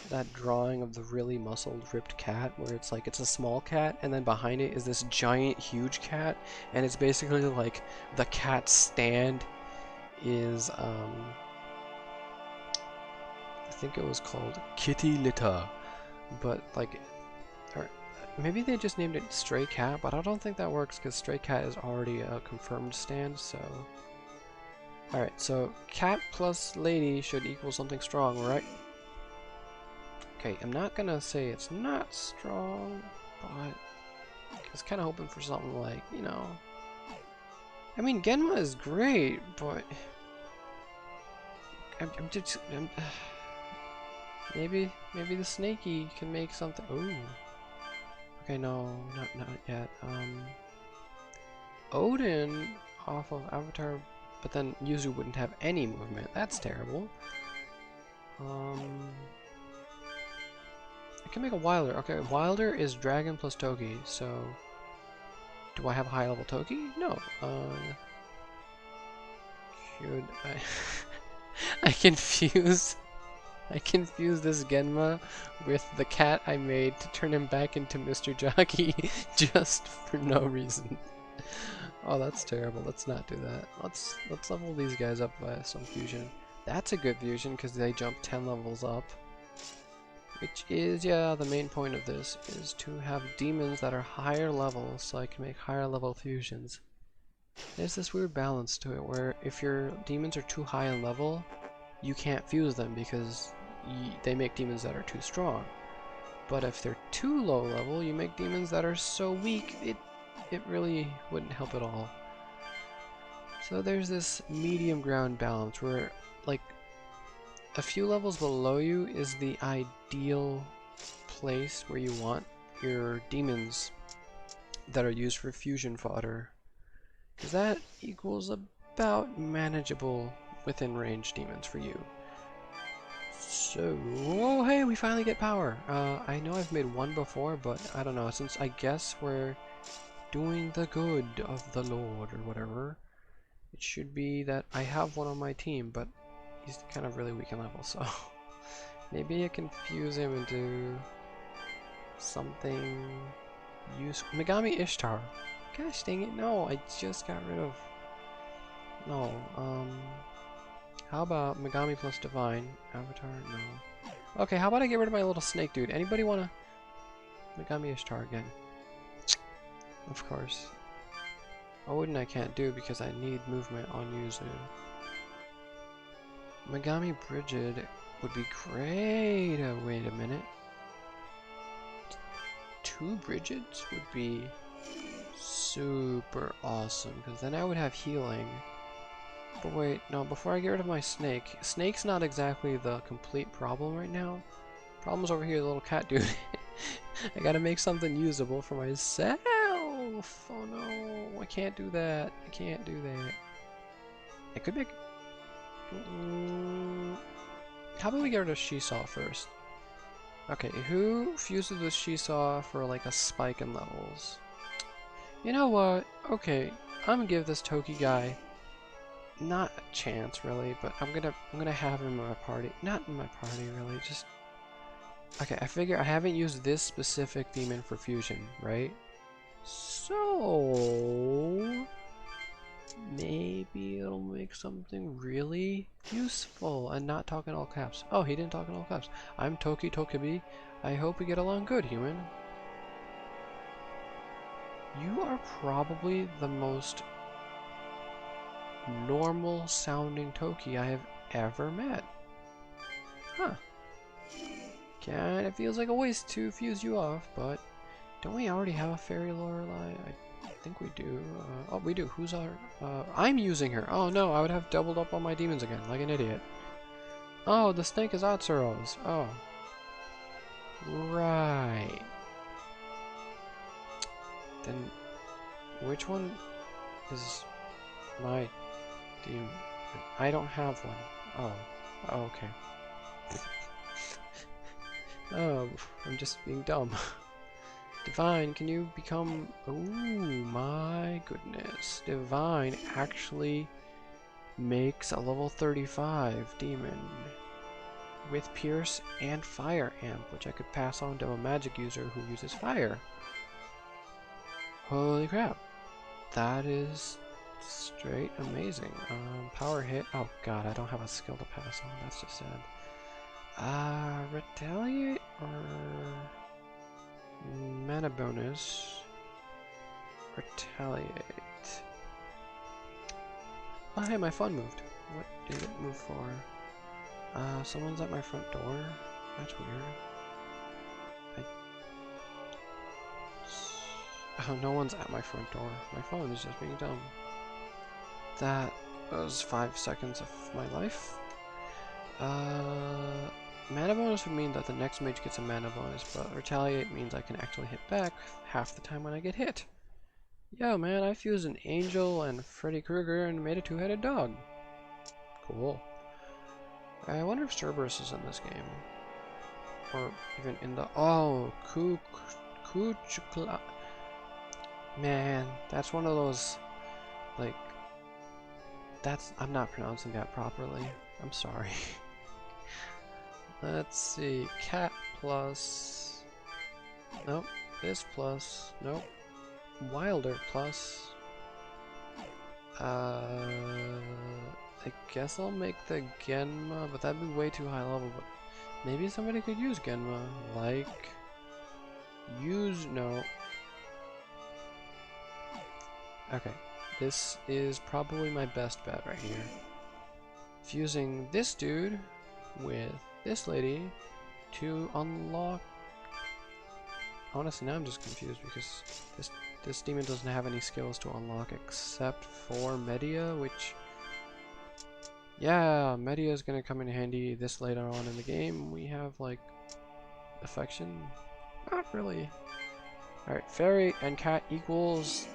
that drawing of the really muscled, ripped cat where it's like it's a small cat and then behind it is this giant, huge cat, and it's basically like the cat's stand is I think it was called Kitty Litter, but like, or maybe they just named it Stray Cat, but I don't think that works because Stray Cat is already a confirmed stand, so. Alright, so cat plus lady should equal something strong, right? Okay, I'm not gonna say it's not strong, but I was kind of hoping for something like, you know. I mean, Genma is great, but I'm just. Maybe the Snakey can make something. Ooh. Okay, no, not yet. Odin off of Avatar, but then Yuzu wouldn't have any movement. That's terrible. I can make a Wilder. Okay, Wilder is Dragon plus Toki, so do I have a high level Toki? No. Should I? I confuse this Genma with the cat I made to turn him back into Mr. Jockey just for no reason. Oh, that's terrible. Let's not do that. Let's level these guys up by some fusion. That's a good fusion because they jump 10 levels up. Which is, yeah, the main point of this is to have demons that are higher level so I can make higher level fusions. There's this weird balance to it where if your demons are too high in level, you can't fuse them because they make demons that are too strong. But if they're too low level, you make demons that are so weak, it really wouldn't help at all. So there's this medium ground balance where, like, a few levels below you is the ideal place where you want your demons that are used for fusion fodder. Because that equals about manageable within range demons for you. So, oh hey, we finally get power. I know I've made one before, but I don't know, since I guess we're doing the good of the Lord or whatever, it should be that I have one on my team, but he's kind of really weak in level, so maybe I can fuse him into something useful. Megami Ishtar. Gosh dang it, no, I just got rid of... No, how about Megami plus Divine? Avatar? No. Okay, how about I get rid of my little snake dude? Anybody wanna... Megami Ishtar again. Of course. Odin I can't do because I need movement on Yuzu. Megami Brigid would be great. Wait a minute. 2 Brigids would be super awesome because then I would have healing. But wait, no, before I get rid of my snake. Snake's not exactly the complete problem right now. Problem's over here, the little cat dude. I gotta make something usable for myself. Oh no, I can't do that. I can't do that. I could make... How about we get rid of Shisaw first? Okay, who fuses with Shisaw for like a spike in levels? You know what? Okay, I'm gonna give this Toki guy not a chance really, but I'm gonna have him in my party. Not in my party really, just okay, I figure I haven't used this specific demon for fusion, right? So maybe it'll make something really useful and not talk in all caps. Oh, he didn't talk in all caps. I'm Toki Tokibi. I hope we get along good, human. You are probably the most normal sounding Toki I have ever met. Huh. Kinda feels like a waste to fuse you off, but don't we already have a fairy Lorelei? I think we do. Oh, we do. Who's our... I'm using her. Oh no, I would have doubled up on my demons again, like an idiot. Oh, the snake is Atsuro's. Oh. Right. Then, which one is my demon? I don't have one. Oh. Oh, okay. Oh, I'm just being dumb. Divine, can you become... Oh my goodness. Divine actually makes a level 35 demon. with Pierce and Fire Amp, which I could pass on to a magic user who uses fire. Holy crap. That is straight amazing. Power hit. Oh god, I don't have a skill to pass on. That's just sad. Retaliate or mana bonus? Retaliate. Oh hey, my phone moved. What did it move for? Someone's at my front door? That's weird. Oh, no one's at my front door. My phone is just being dumb. That was 5 seconds of my life. Mana bonus would mean that the next mage gets a mana bonus, but retaliate means I can actually hit back half the time when I get hit. Yo, man, I fused an angel and Freddy Krueger and made a two-headed dog. Cool. I wonder if Cerberus is in this game. Or even in the... Oh, Kuchukla. Man, that's one of those... Like... That's... I'm not pronouncing that properly. I'm sorry. Let's see. Cat plus... Nope. This plus... Nope. Wilder plus... I guess I'll make the Genma, but that'd be way too high level, but maybe somebody could use Genma, like... No. Okay, this is probably my best bet right here. Fusing this dude with this lady to unlock... Honestly, now I'm just confused because this demon doesn't have any skills to unlock except for Media, which... Yeah, Media is going to come in handy this later on in the game. We have, like, affection? Not really. Alright, Fairy and Cat equals...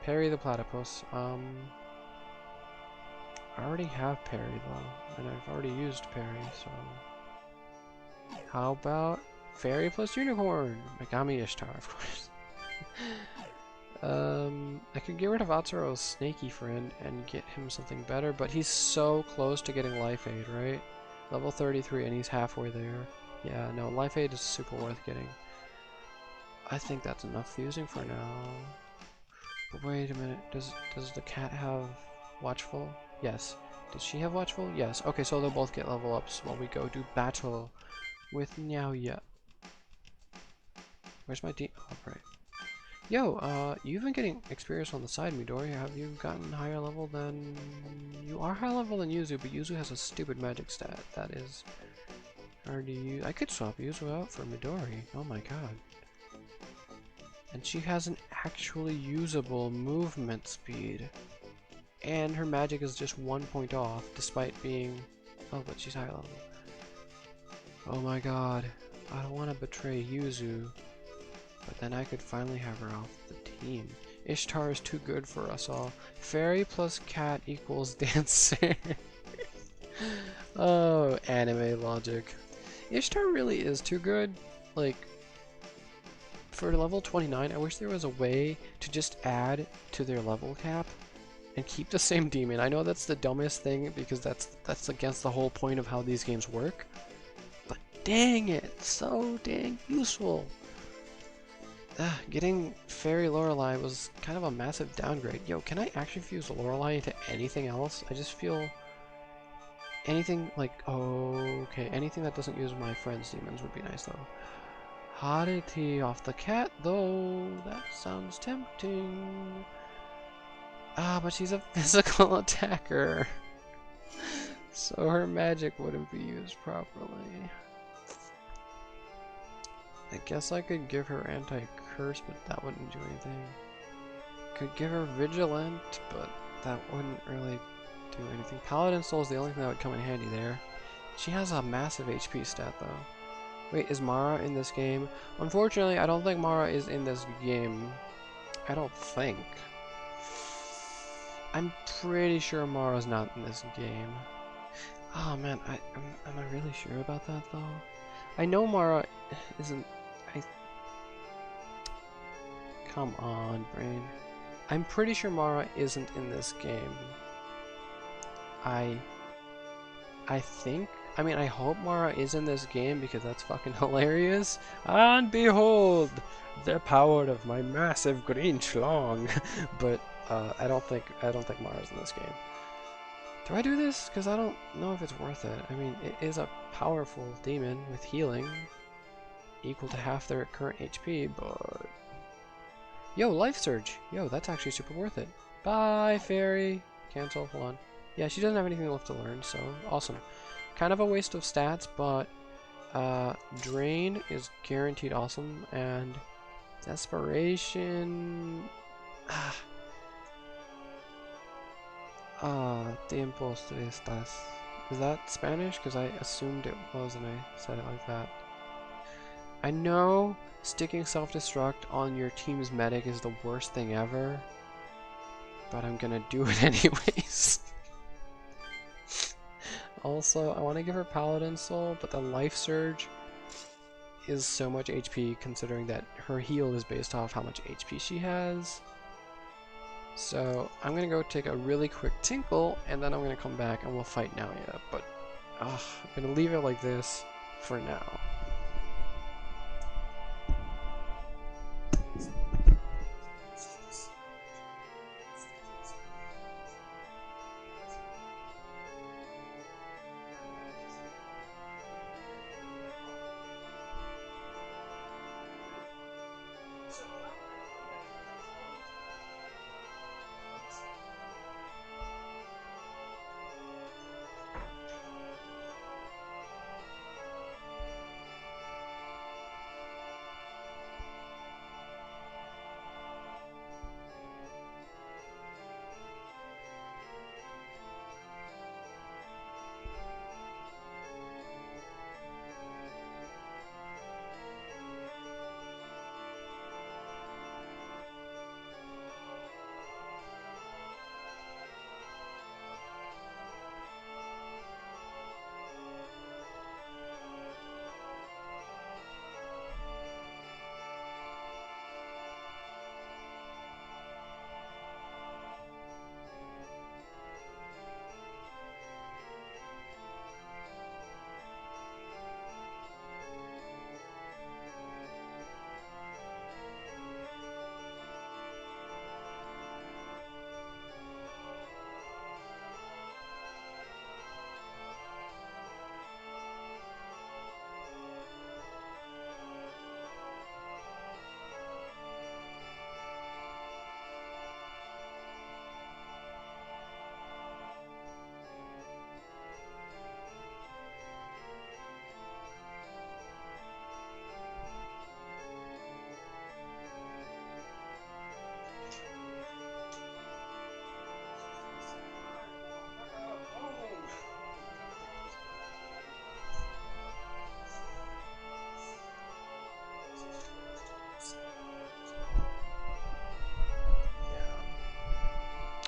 Parry the Platypus. I already have Parry, though, and I've already used Parry, so... How about Fairy plus Unicorn? Megami Ishtar, of course. I could get rid of Atsuro's snaky friend and get him something better, but he's so close to getting Life Aid, right? Level 33 and he's halfway there. Yeah, no, Life Aid is super worth getting. I think that's enough fusing for now. But wait a minute, does the cat have Watchful? Yes. Does she have Watchful? Yes. Okay, so they'll both get level ups while we go do battle with Nyaoya. Where's my D? Oh, right. Yo, you've been getting experience on the side, Midori. Have you gotten higher level than... You are higher level than Yuzu, but Yuzu has a stupid magic stat. That is hard to use. I could swap Yuzu out for Midori. Oh my god. And she has an actually usable movement speed. And her magic is just 1 point off, despite being... Oh, but she's higher level. Oh my god. I don't want to betray Yuzu. But then I could finally have her off the team. Ishtar is too good for us all. Fairy plus cat equals dancer. Oh, anime logic. Ishtar really is too good. Like, for level 29, I wish there was a way to just add to their level cap and keep the same demon. I know that's the dumbest thing because that's against the whole point of how these games work. But dang it, so dang useful. Getting Fairy Lorelei was kind of a massive downgrade. Yo, can I actually fuse Lorelei into anything else? I just feel anything like, oh, okay, anything that doesn't use my friend's demons would be nice though. Oddity off the cat though, that sounds tempting. Ah, but she's a physical attacker. So her magic wouldn't be used properly. I guess I could give her anti-curse, but that wouldn't do anything. Could give her vigilant, but that wouldn't really do anything. Paladin Soul is the only thing that would come in handy there. She has a massive HP stat though. Wait, is Mara in this game? Unfortunately, I don't think Mara is in this game. I don't think. I'm pretty sure Mara's not in this game. Oh man, am I really sure about that though? I know Mara isn't... Come on, brain. I'm pretty sure Mara isn't in this game. I think I mean, I hope Mara is in this game because that's fucking hilarious. And behold, the power of my massive green schlong. But I don't think Mara's in this game. Do I do this? Because I don't know if it's worth it. I mean, it is a powerful demon with healing equal to half their current HP, but yo, life surge. Yo, that's actually super worth it. Bye, fairy. Cancel. Hold on. Yeah, she doesn't have anything left to learn, so awesome. Kind of a waste of stats, but Drain is guaranteed awesome, and Desperation... tiempos tristes. Is that Spanish? Because I assumed it was, and I said it like that. I know sticking self-destruct on your team's medic is the worst thing ever, but I'm gonna do it anyways. Also, I want to give her Paladin Soul, but the Life Surge is so much HP considering that her heal is based off how much HP she has. So I'm going to go take a really quick tinkle, and then I'm going to come back and we'll fight Naoya. But I'm going to leave it like this for now.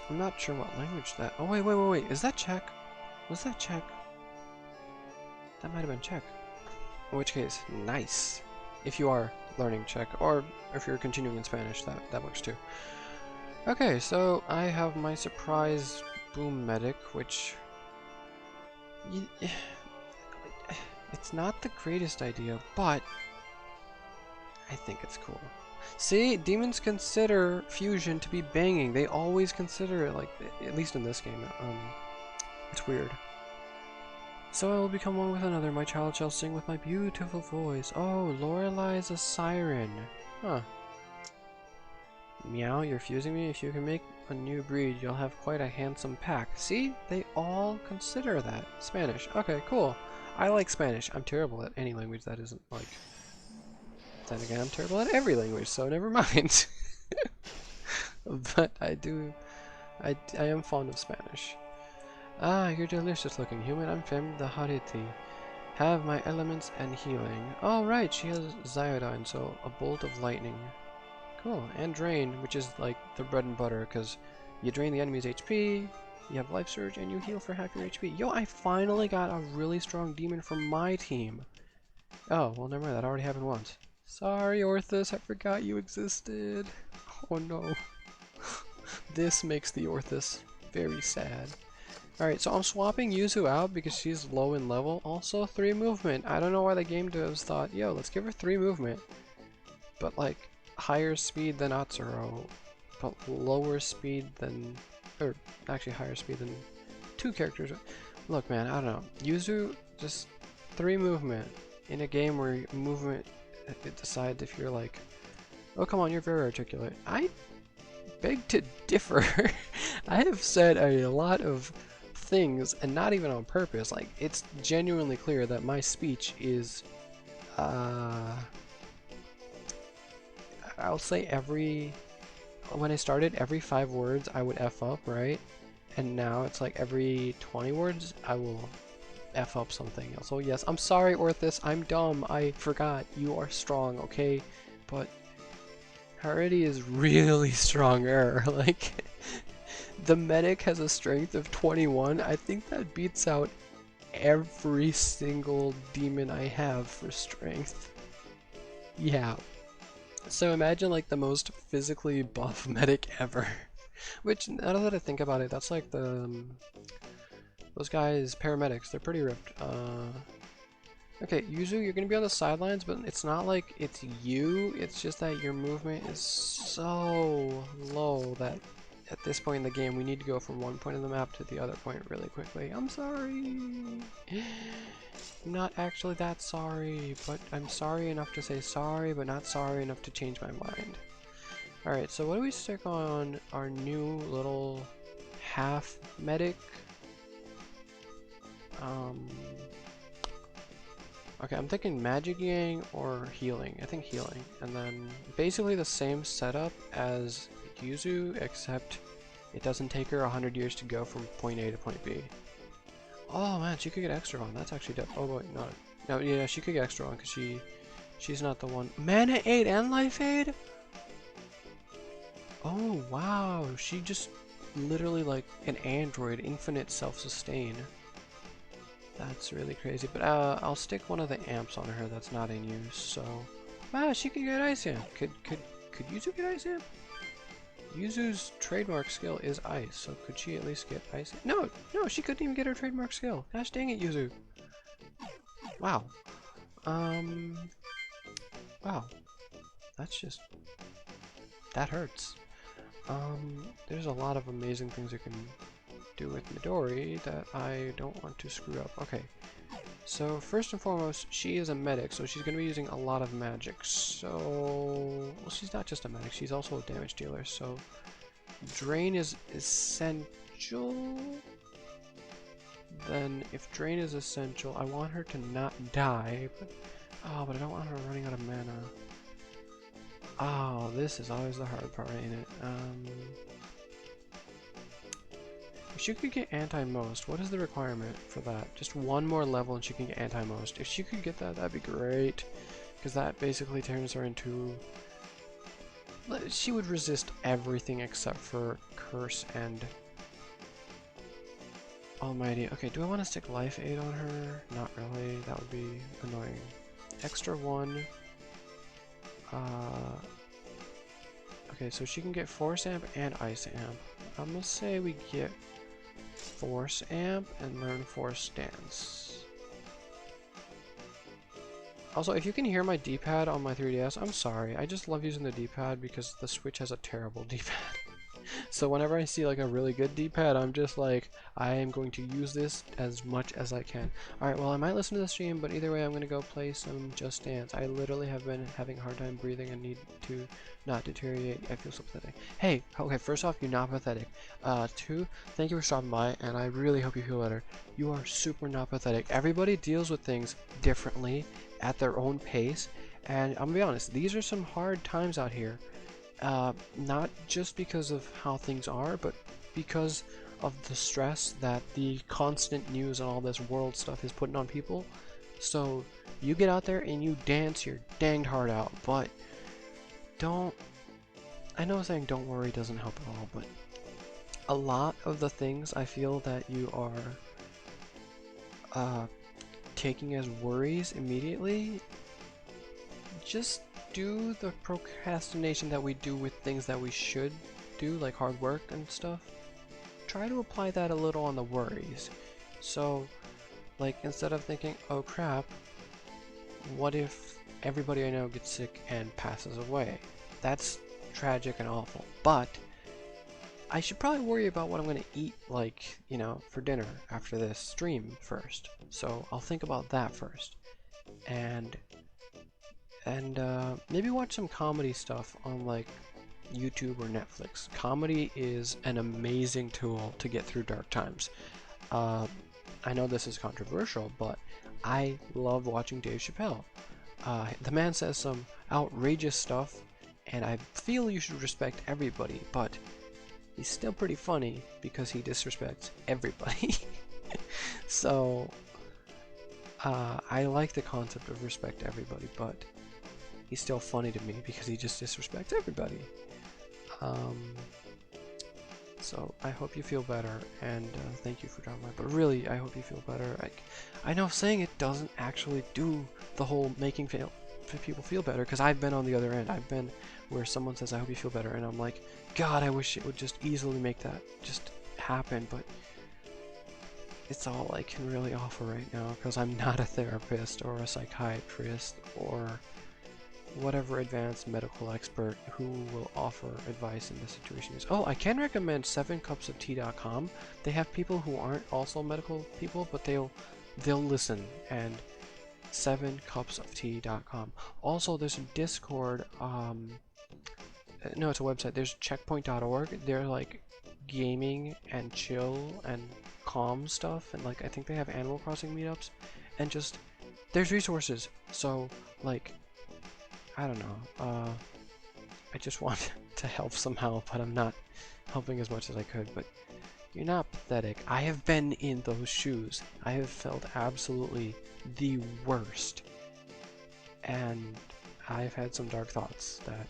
I'm not sure what language that... Oh, wait. Is that Czech? Was that Czech? That might have been Czech. In which case, nice. If you are learning Czech, or if you're continuing in Spanish, that works too. Okay, so I have my surprise boom medic, which... It's not the greatest idea, but I think it's cool. See, demons consider fusion to be banging. They always consider it, like, at least in this game. It's weird. So I will become one with another. My child shall sing with my beautiful voice. Oh, Lorelai's a siren. Huh. Meow, you're fusing me. If you can make a new breed, you'll have quite a handsome pack. See? They all consider that. Spanish. Okay, cool. I like Spanish. I'm terrible at any language that isn't, like... Then again, I'm terrible at every language, so never mind. But I am fond of Spanish. Ah, you're delicious looking human. I'm Femme the Hariti. Have my elements and healing. Oh, right, she has Zyodine, so a bolt of lightning. Cool, and Drain, which is like the bread and butter, because you drain the enemy's HP, you have Life Surge, and you heal for half your HP. Yo, I finally got a really strong demon from my team. Oh, well, never mind, that already happened once. Sorry, Orthus, I forgot you existed. Oh no. This makes the Orthus very sad. Alright, so I'm swapping Yuzu out because she's low in level. Also 3 movement. I don't know why the game devs thought, yo, let's give her 3 movement. But like, higher speed than Atsuro, but lower speed than, or actually higher speed than 2 characters. Look man, I don't know. Yuzu, just 3 movement in a game where movement, it decides if you're like, oh come on, you're very articulate. I beg to differ. I have said a lot of things, and not even on purpose. Like, it's genuinely clear that my speech is, I'll say when I started, every 5 words I would F up, right? And now it's like every 20 words I will F up something. So yes, I'm sorry Orthus, I'm dumb, I forgot, you are strong, okay? But Harity is really stronger, like, the medic has a strength of 21, I think that beats out every single demon I have for strength. Yeah. So imagine like the most physically buff medic ever. Which, now that I think about it, that's like the... those guys, paramedics, they're pretty ripped. Okay, Yuzu, you're gonna be on the sidelines, but it's not like it's you, it's just that your movement is so low that at this point in the game we need to go from one point of the map to the other point really quickly. I'm sorry! I'm not actually that sorry, but I'm sorry enough to say sorry, but not sorry enough to change my mind. Alright, so what do we stick on our new little half medic? Okay, I'm thinking Magic Yang or Healing. I think Healing. And then basically the same setup as Yuzu, except it doesn't take her 100 years to go from point A to point B. Oh man, she could get extra on. That's actually dope. Oh wait, no. No, yeah, she could get extra on because she's not the one. Mana 8 and Life Aid? Oh wow, she just literally like an android, infinite self-sustain. That's really crazy, but I'll stick one of the amps on her that's not in use, so... Wow, she could get Ice Amp! Could Yuzu get Ice Amp? Yuzu's trademark skill is Ice, so could she at least get Ice Amp? No! No, she couldn't even get her trademark skill! Gosh dang it, Yuzu! Wow. Wow. That's just... that hurts. There's a lot of amazing things you can do with Midori that I don't want to screw up. Okay, so first and foremost, she is a medic, so she's going to be using a lot of magic. So, well, she's not just a medic, she's also a damage dealer, so Drain is essential. Then, if Drain is essential, I want her to not die, but I don't want her running out of mana. Oh, this is always the hard part, ain't it? If she could get anti-most, what is the requirement for that? Just one more level and she can get anti-most. If she could get that, that'd be great. Because that basically turns her into... she would resist everything except for Curse and... Almighty. Okay, do I want to stick Life Aid on her? Not really. That would be annoying. Extra 1. Okay, so she can get Force Amp and Ice Amp. I'm gonna say we get Force Amp and learn Force Stance. Also, if you can hear my D-pad on my 3DS, I'm sorry. I just love using the D-pad because the Switch has a terrible D-pad. So whenever I see like a really good D-pad, I'm just like, I am going to use this as much as I can. Alright, well I might listen to the stream, but either way I'm going to go play some Just Dance. I literally have been having a hard time breathing and need to not deteriorate. I feel so pathetic. Hey, okay, first off, you're not pathetic. 2, thank you for stopping by, and I really hope you feel better. You are super not pathetic. Everybody deals with things differently at their own pace, and I'm gonna be honest, these are some hard times out here. Not just because of how things are, but because of the stress that the constant news and all this world stuff is putting on people. So you get out there and you dance your danged heart out, but don't... I know saying don't worry doesn't help at all, but a lot of the things I feel that you are taking as worries immediately, just do the procrastination that we do with things that we should do, like hard work and stuff. try to apply that a little on the worries. So, like, instead of thinking, oh crap, what if everybody I know gets sick and passes away? That's tragic and awful. But I should probably worry about what I'm going to eat, like, you know, for dinner after this stream first. So I'll think about that first. And maybe watch some comedy stuff on, like, YouTube or Netflix. Comedy is an amazing tool to get through dark times. I know this is controversial, but I love watching Dave Chappelle. The man says some outrageous stuff, and I feel you should respect everybody, but he's still pretty funny because he disrespects everybody. So, I like the concept of respect everybody, but he's still funny to me because he just disrespects everybody. So I hope you feel better, and thank you for dropping by. But really, I hope you feel better. I know saying it doesn't actually do the whole making people feel better, because I've been on the other end. I've been where someone says, I hope you feel better, and I'm like, God, I wish it would just easily make that just happen, but it's all I can really offer right now, because I'm not a therapist or a psychiatrist or whatever advanced medical expert who will offer advice in this situation is. Oh, I can recommend 7cupsoftea.com. They have people who aren't also medical people, but they'll listen, and 7cupsoftea.com. Also, there's a Discord, no, it's a website. There's checkpoint.org. They're like gaming and chill and calm stuff, and like I think they have Animal Crossing meetups, and just there's resources. So like, I don't know, I just want to help somehow, but I'm not helping as much as I could. But you're not pathetic. I have been in those shoes. I have felt absolutely the worst, and I've had some dark thoughts that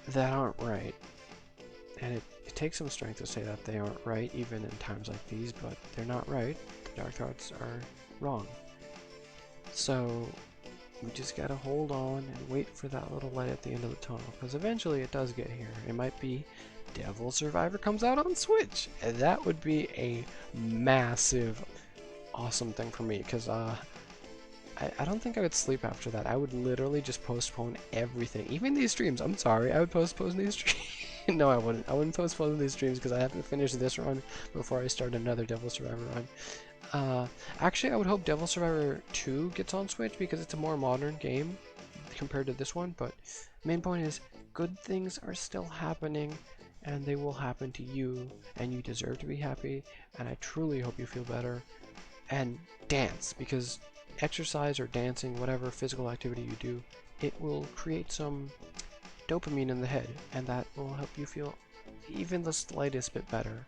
that aren't right, and it takes some strength to say that they aren't right even in times like these, but they're not right. The dark thoughts are wrong. So we just gotta hold on and wait for that little light at the end of the tunnel, because eventually it does get here. It might be Devil Survivor comes out on Switch, and that would be a massive awesome thing for me, because I don't think I would sleep after that. I would literally just postpone everything, even these streams. I'm sorry, I would postpone these streams. No, I wouldn't. I wouldn't postpone these streams because I have to finish this run before I start another Devil Survivor run. Actually, I would hope Devil Survivor 2 gets on Switch because it's a more modern game compared to this one. But main point is, good things are still happening, and they will happen to you, and you deserve to be happy. And I truly hope you feel better. And dance, because exercise or dancing, whatever physical activity you do, it will create some dopamine in the head, and that will help you feel even the slightest bit better.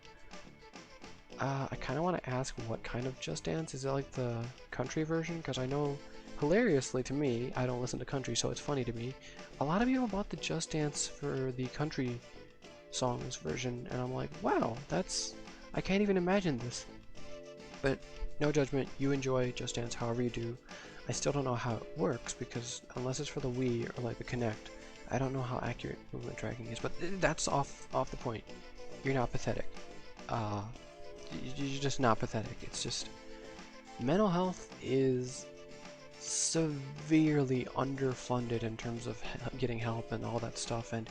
I kind of want to ask what kind of Just Dance. Is it like the country version? Because I know, hilariously to me, I don't listen to country, so it's funny to me, a lot of people bought the Just Dance for the country songs version, and I'm like, wow, I can't even imagine this. But no judgment, you enjoy Just Dance however you do. I still don't know how it works, because unless it's for the Wii or like the Kinect, I don't know how accurate movement tracking is, but that's off the point. You're not pathetic. You're just not pathetic. It's just mental health is severely underfunded in terms of getting help and all that stuff, and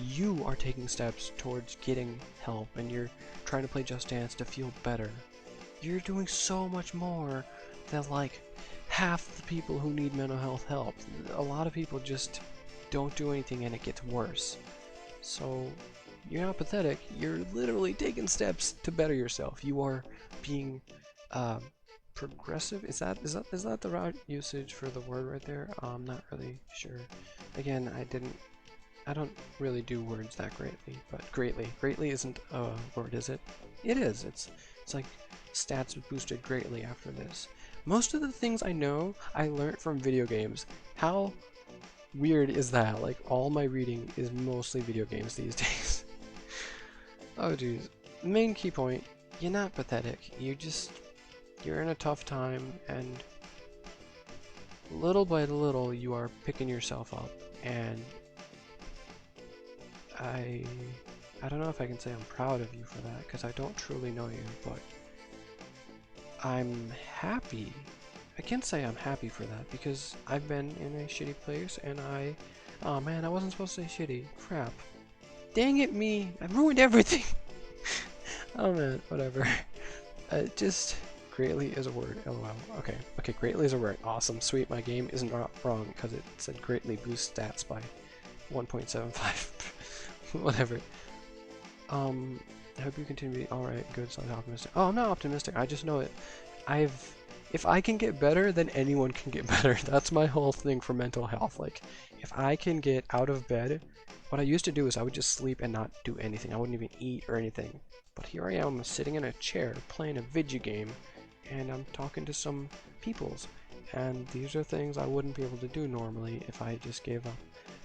you are taking steps towards getting help, and you're trying to play Just Dance to feel better. You're doing so much more than like half the people who need mental health help. A lot of people just don't do anything and it gets worse. So you're not pathetic. You're literally taking steps to better yourself. You are being progressive. Is that the right usage for the word right there? I'm not really sure. Again, I don't really do words that greatly, but greatly isn't a word, is it? It is. It's like stats boosted greatly after this. Most of the things I know, I learned from video games. How weird is that? Like, all my reading is mostly video games these days. Oh jeez. Main key point, you're not pathetic. You're in a tough time, and little by little you are picking yourself up, and I don't know if I can say I'm proud of you for that, because I don't truly know you, but I'm happy. I can say I'm happy for that, because I've been in a shitty place, and oh man, I wasn't supposed to say shitty. Crap. Dang it, me! I ruined everything! Oh man, whatever. Just greatly is a word. LOL. Okay, greatly is a word. Awesome, sweet. My game isn't wrong because it said greatly boost stats by 1.75. Whatever. I hope you continue to be alright, good, so I'm optimistic. Oh, I'm not optimistic. I just know it. If I can get better, then anyone can get better. That's my whole thing for mental health. Like, if I can get out of bed, what I used to do is I would just sleep and not do anything. I wouldn't even eat or anything. But here I am sitting in a chair playing a video game, and I'm talking to some peoples. And these are things I wouldn't be able to do normally if I just gave up.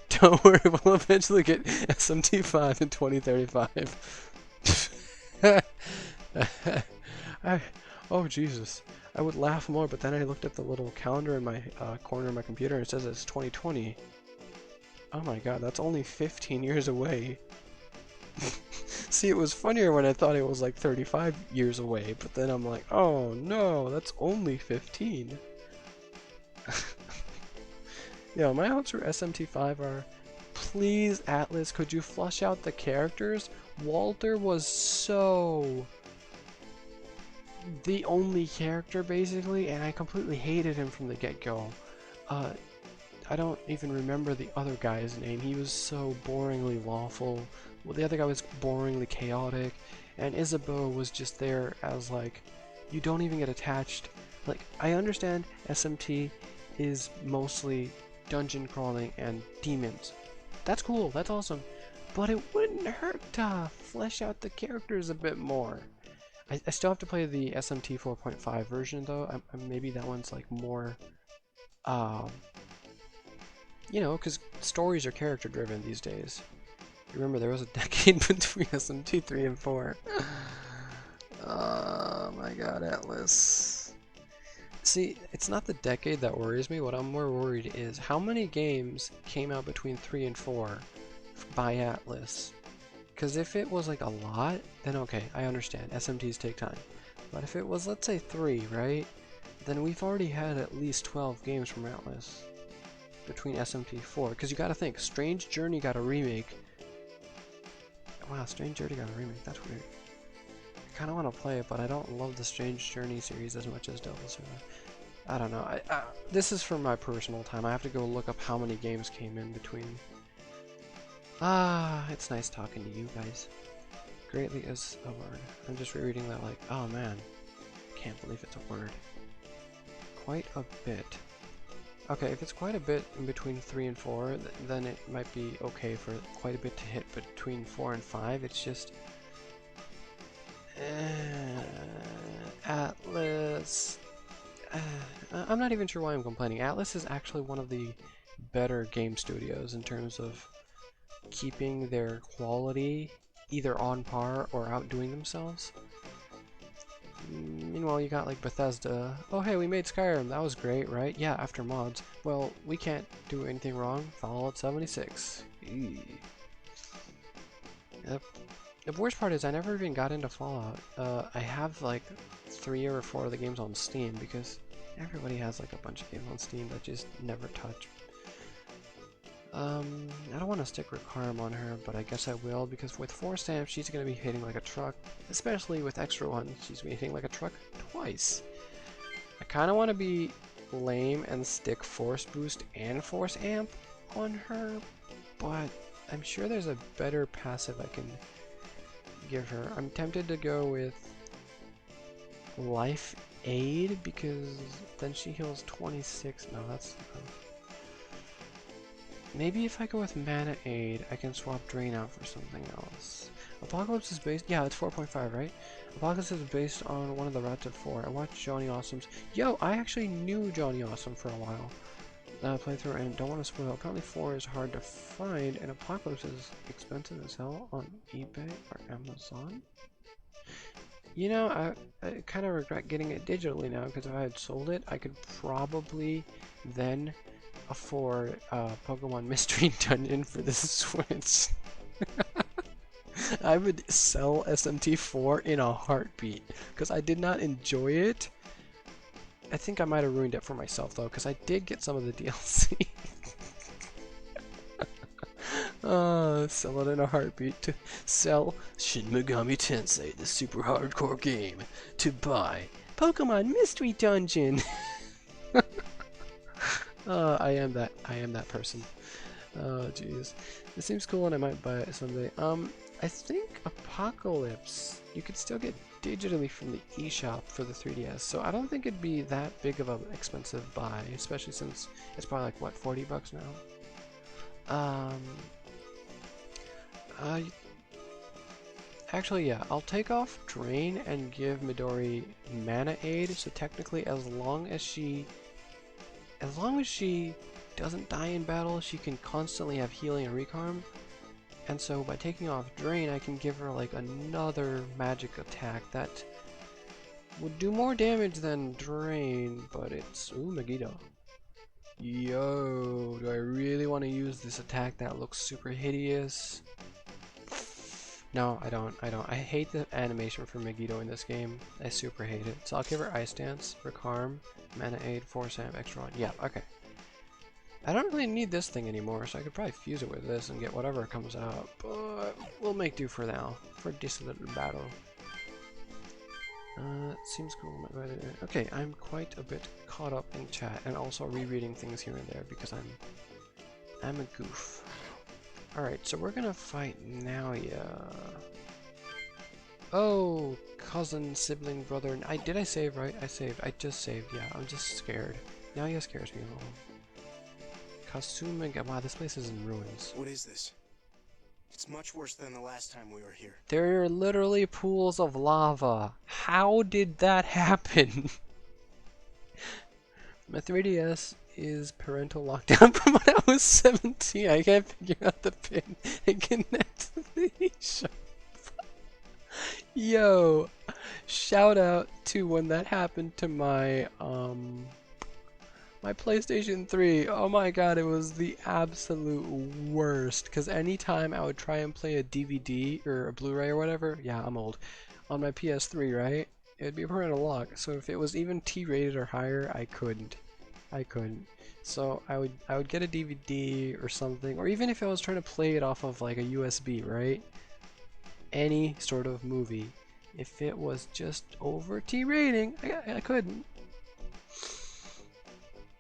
Don't worry, we'll eventually get SMT 5 in 2035. Oh Jesus. I would laugh more, but then I looked at the little calendar in my corner of my computer and it says it's 2020. Oh my god, that's only 15 years away. See, it was funnier when I thought it was like 35 years away, but then I'm like, oh no, that's only 15. Yeah, my hopes for SMT5 are, please, Atlas, could you flush out the characters? Walter was so the only character, basically, and I completely hated him from the get-go. I don't even remember the other guy's name. He was so boringly lawful. Well, the other guy was boringly chaotic, and Isabeau was just there as, like, you don't even get attached. Like, I understand SMT is mostly dungeon crawling and demons. That's cool, that's awesome. But it wouldn't hurt to flesh out the characters a bit more. I still have to play the SMT 4.5 version though. Maybe that one's like more, you know, because stories are character driven these days. Remember, there was a decade between SMT 3 and 4. Oh my god, Atlas. See, it's not the decade that worries me. What I'm more worried is how many games came out between 3 and 4 by Atlas. Because if it was like a lot, then okay, I understand. SMTs take time. But if it was, let's say 3, right? Then we've already had at least 12 games from Atlas between SMT 4. Because you gotta think, Strange Journey got a remake. Wow, Strange Journey got a remake. That's weird. I kind of want to play it, but I don't love the Strange Journey series as much as Devil's Survivor. I don't know. This is for my personal time. I have to go look up how many games came in between. It's nice talking to you guys. Greatly is a word. I'm just rereading that like, oh man, can't believe it's a word. Quite a bit. Okay, if it's quite a bit in between 3 and 4, then it might be okay for quite a bit to hit between 4 and 5. It's just... Atlas... I'm not even sure why I'm complaining. Atlas is actually one of the better game studios in terms of keeping their quality either on par or outdoing themselves. Meanwhile, you got like Bethesda. Oh hey, we made Skyrim. That was great, right? Yeah, after mods. Well, we can't do anything wrong. Fallout 76. Eee. Yep. The worst part is I never even got into Fallout. I have like 3 or 4 of the games on Steam because everybody has like a bunch of games on Steam that just never touch. I don't want to stick Recarm on her, but I guess I will, because with 4 stamps, she's going to be hitting like a truck. Especially with extra 1, she's going to be hitting like a truck twice. I kind of want to be lame and stick Force Boost and Force Amp on her, but I'm sure there's a better passive I can give her. I'm tempted to go with Life Aid, because then she heals 26. No, that's... Maybe if I go with Mana Aid, I can swap Drain out for something else. Apocalypse is based... Yeah, it's 4.5, right? Apocalypse is based on one of the routes of 4. I watched Johnny Awesome's... Yo, I actually knew Johnny Awesome for a while. Playthrough, and don't want to spoil. Apparently 4 is hard to find, and Apocalypse is expensive as hell on eBay or Amazon. You know, I kind of regret getting it digitally now, because if I had sold it, I could probably then afford Pokemon Mystery Dungeon for the Switch. I would sell SMT4 in a heartbeat because I did not enjoy it. I think I might have ruined it for myself though, because I did get some of the DLC. Sell it in a heartbeat. To sell Shin Megami Tensei, the super hardcore game, to buy Pokemon Mystery Dungeon. I am that person. Oh jeez, it seems cool and I might buy it someday. I think Apocalypse you could still get digitally from the eShop for the 3DS, so I don't think it'd be that big of an expensive buy, especially since it's probably like what, 40 bucks now. Actually, yeah, I'll take off Drain and give Midori Mana Aid, so technically as long as she doesn't die in battle, she can constantly have healing and recarm. And so by taking off Drain, I can give her like another magic attack that would do more damage than Drain, but it's... Ooh, Megiddo. Yo, do I really want to use this attack that looks super hideous? No, I don't. I hate the animation for Megiddo in this game. I super hate it. So I'll give her Ice Dance, Recarm, Mana Aid, Force Amp, Extra 1. Yeah, okay. I don't really need this thing anymore, so I could probably fuse it with this and get whatever comes out. But we'll make do for now, for this little battle. Seems cool. Okay, I'm quite a bit caught up in chat and also rereading things here and there because I'm a goof. Alright, so we're gonna fight Naoya. Oh, cousin, sibling, brother. Did I save right? I saved. I just saved. Yeah, I'm just scared. Naoya scares me a little. Kasume. Wow, this place is in ruins. What is this? It's much worse than the last time we were here. There are literally pools of lava. How did that happen? My 3DS is parental lockdown from when I was 17. I can't figure out the pin and connect to the eShop. Yo, shout out to when that happened to my my PlayStation 3. Oh my god, it was the absolute worst. Because anytime I would try and play a DVD or a Blu-ray or whatever, yeah, I'm old, on my PS3, right? It would be parental lock. So if it was even T-rated or higher, I couldn't. So I would get a DVD or something, or even if I was trying to play it off of like a USB, right? Any sort of movie. If it was just over T rating, I couldn't.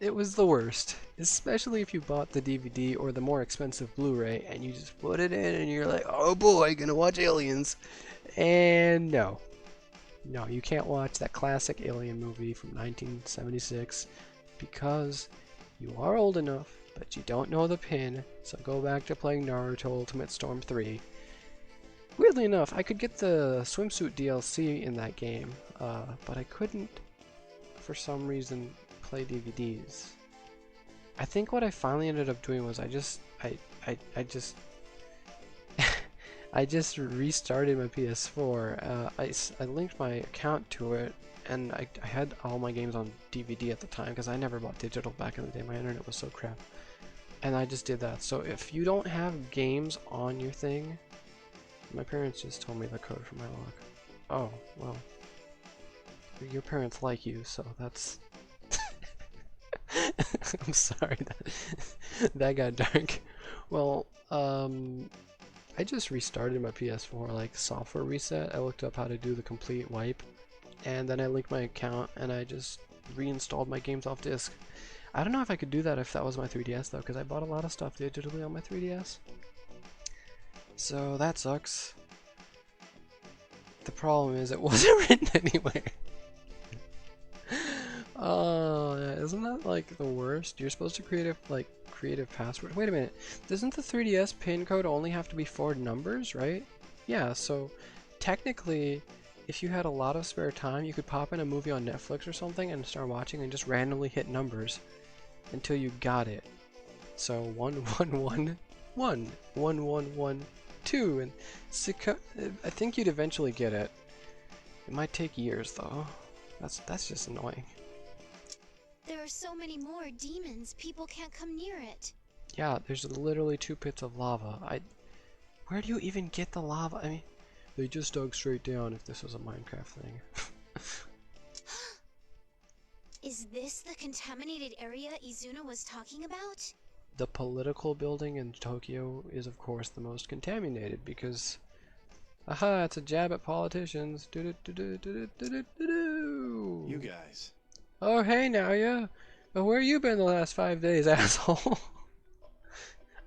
It was the worst, especially if you bought the DVD or the more expensive Blu-ray and you just put it in and you're like, oh boy, gonna watch Aliens. And no, you can't watch that classic Alien movie from 1976 because you are old enough, but you don't know the pin, so go back to playing Naruto Ultimate Storm 3. Weirdly enough, I could get the swimsuit DLC in that game, but I couldn't, for some reason, play DVDs. I think what I finally ended up doing was I just restarted my PS4. I linked my account to it, and I had all my games on DVD at the time because I never bought digital back in the day. My internet was so crap, and I just did that. So if you don't have games on your thing, my parents just told me the code for my lock. Oh well, your parents like you, so that's. I'm sorry that got dark. Well, I just restarted my PS4, like software reset. I looked up how to do the complete wipe, and then I linked my account and I just reinstalled my games off disk. I don't know if I could do that if that was my 3DS though, because I bought a lot of stuff digitally on my 3DS. So that sucks. The problem is it wasn't written anywhere. Oh, yeah, isn't that like the worst? You're supposed to create a password. Wait a minute. Doesn't the 3DS pin code only have to be 4 numbers, right? Yeah, so technically if you had a lot of spare time, you could pop in a movie on Netflix or something and start watching and just randomly hit numbers until you got it. So 1111 1112 and I think you'd eventually get it. It might take years though. That's just annoying. There are so many more demons, people can't come near it. Yeah, there's literally 2 pits of lava. Where do you even get the lava? I mean, they just dug straight down if this was a Minecraft thing. Is this the contaminated area Izuna was talking about? The political building in Tokyo is of course the most contaminated because, aha, it's a jab at politicians. You guys. Oh hey now, yeah. Well, where you been the last 5 days, asshole?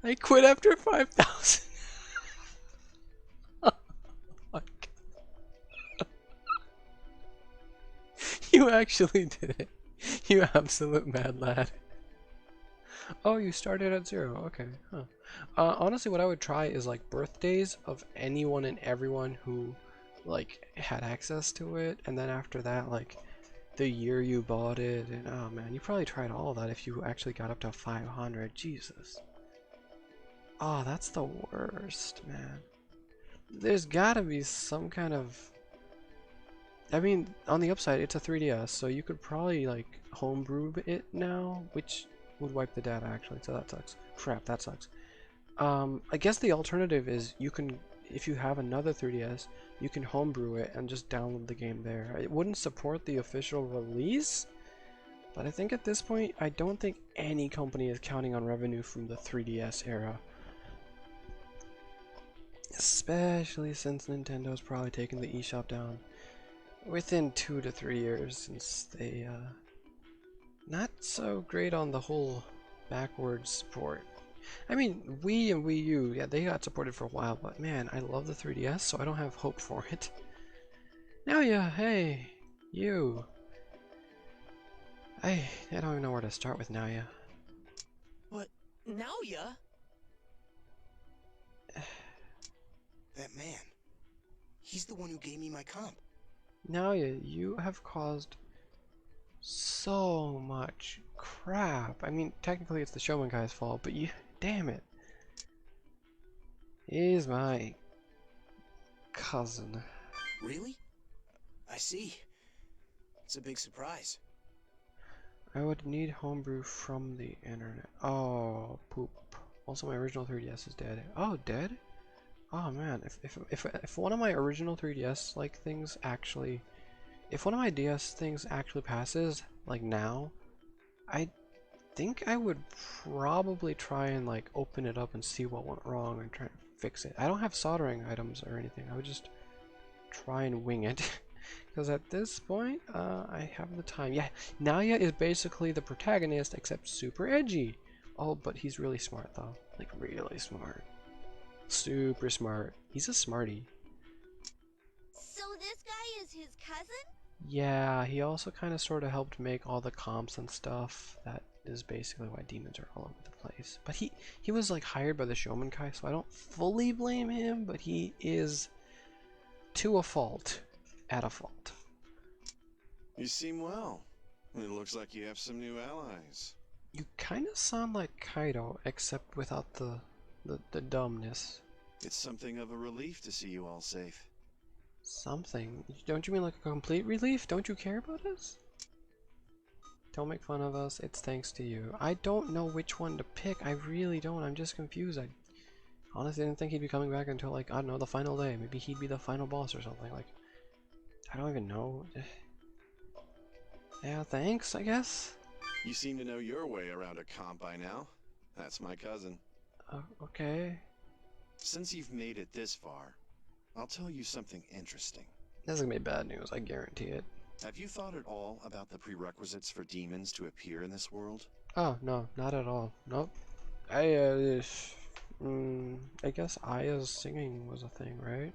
I quit after 5,000. Oh my God. You actually did it. You absolute mad lad. Oh, you started at 0. Okay. Huh. Honestly, what I would try is like birthdays of anyone and everyone who like had access to it, and then after that, like the year you bought it, and oh man, you probably tried all of that if you actually got up to 500. Jesus. Oh, that's the worst, man. There's gotta be some kind of... I mean, on the upside, it's a 3DS, so you could probably like homebrew it now, which would wipe the data actually, so that sucks. Crap, that sucks. I guess the alternative is you can, if you have another 3DS, you can homebrew it and just download the game there. It wouldn't support the official release, but I think at this point, I don't think any company is counting on revenue from the 3DS era. Especially since Nintendo's probably taken the eShop down within 2 to 3 years, since they, not so great on the whole backwards support. I mean, Wii and Wii U, yeah, they got supported for a while, but man, I love the 3DS, so I don't have hope for it. Now, yeah, hey, you. I don't even know where to start with Naoya. What? Naoya? That man. He's the one who gave me my comp. Naoya, you have caused so much crap. I mean, technically it's the Showman guy's fault, but you, damn it. He's my cousin. Really? I see. It's a big surprise. I would need homebrew from the internet. Oh, poop. Also, my original 3DS is dead. Oh, dead? Oh man, if one of my original 3DS like things actually, if one of my DS things actually passes, like now, I think I would probably try and like open it up and see what went wrong and try to fix it. I don't have soldering items or anything. I would just try and wing it. Because at this point, I have the time. Yeah, Naoya is basically the protagonist, except super edgy. Oh, but he's really smart though. Like, really smart. Super smart. He's a smarty. So this guy is his cousin? Yeah, he also kind of sort of helped make all the comps and stuff. That is basically why demons are all over the place. But he was like hired by the Showman Kai, so I don't fully blame him, but he is to a fault. At a fault. You seem well. It looks like you have some new allies. You kind of sound like Kaido, except without the dumbness. It's something of a relief to see you all safe. Something? Don't you mean like a complete relief? Don't you care about us? Don't make fun of us. It's thanks to you. I don't know which one to pick. I really don't. I'm just confused. I honestly didn't think he'd be coming back until, like, I don't know, the final day. Maybe he'd be the final boss or something. Like, I don't even know. Yeah, thanks, I guess. You seem to know your way around a comp by now. That's my cousin. Okay. Since you've made it this far, I'll tell you something interesting. This is gonna be bad news, I guarantee it. Have you thought at all about the prerequisites for demons to appear in this world? Oh, no, not at all. Nope. I guess Aya's singing was a thing, right?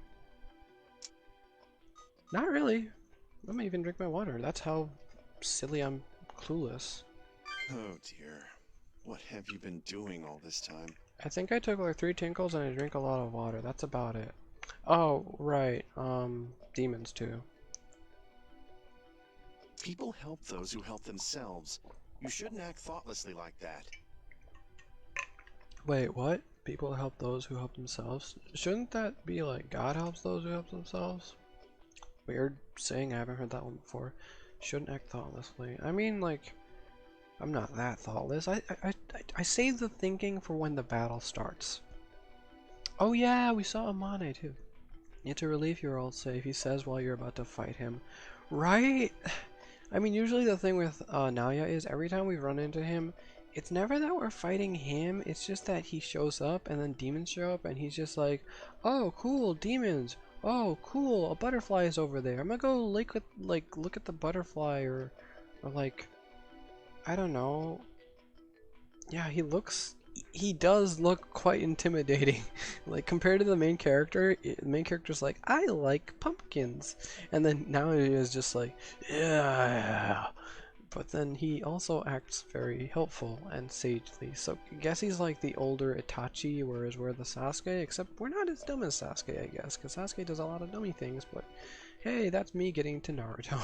Not really. Let me even drink my water. That's how silly I'm clueless. Oh dear. What have you been doing all this time? I think I took like 3 tinkles and I drink a lot of water. That's about it. Oh, right. Demons too. People help those who help themselves. You shouldn't act thoughtlessly like that. Wait, what? People help those who help themselves? Shouldn't that be like God helps those who help themselves? Weird saying, I haven't heard that one before. Shouldn't act thoughtlessly. I mean, like, I'm not that thoughtless. I save the thinking for when the battle starts. Oh yeah, we saw Amane too. You have to relieve your old save, he says while you're about to fight him. Right? I mean, usually the thing with Naoya is every time we run into him, it's never that we're fighting him, it's just that he shows up and then demons show up and he's just like, oh cool, demons. Oh cool, a butterfly is over there. I'm gonna go look at the butterfly or like, I don't know. Yeah, he does look quite intimidating. Like compared to the main character, the main character's like, I like pumpkins. And then now he is just like, yeah. But then he also acts very helpful and sagely. So I guess he's like the older Itachi, whereas we're the Sasuke, except we're not as dumb as Sasuke, I guess, because Sasuke does a lot of dummy things, but hey, that's me getting to Naruto.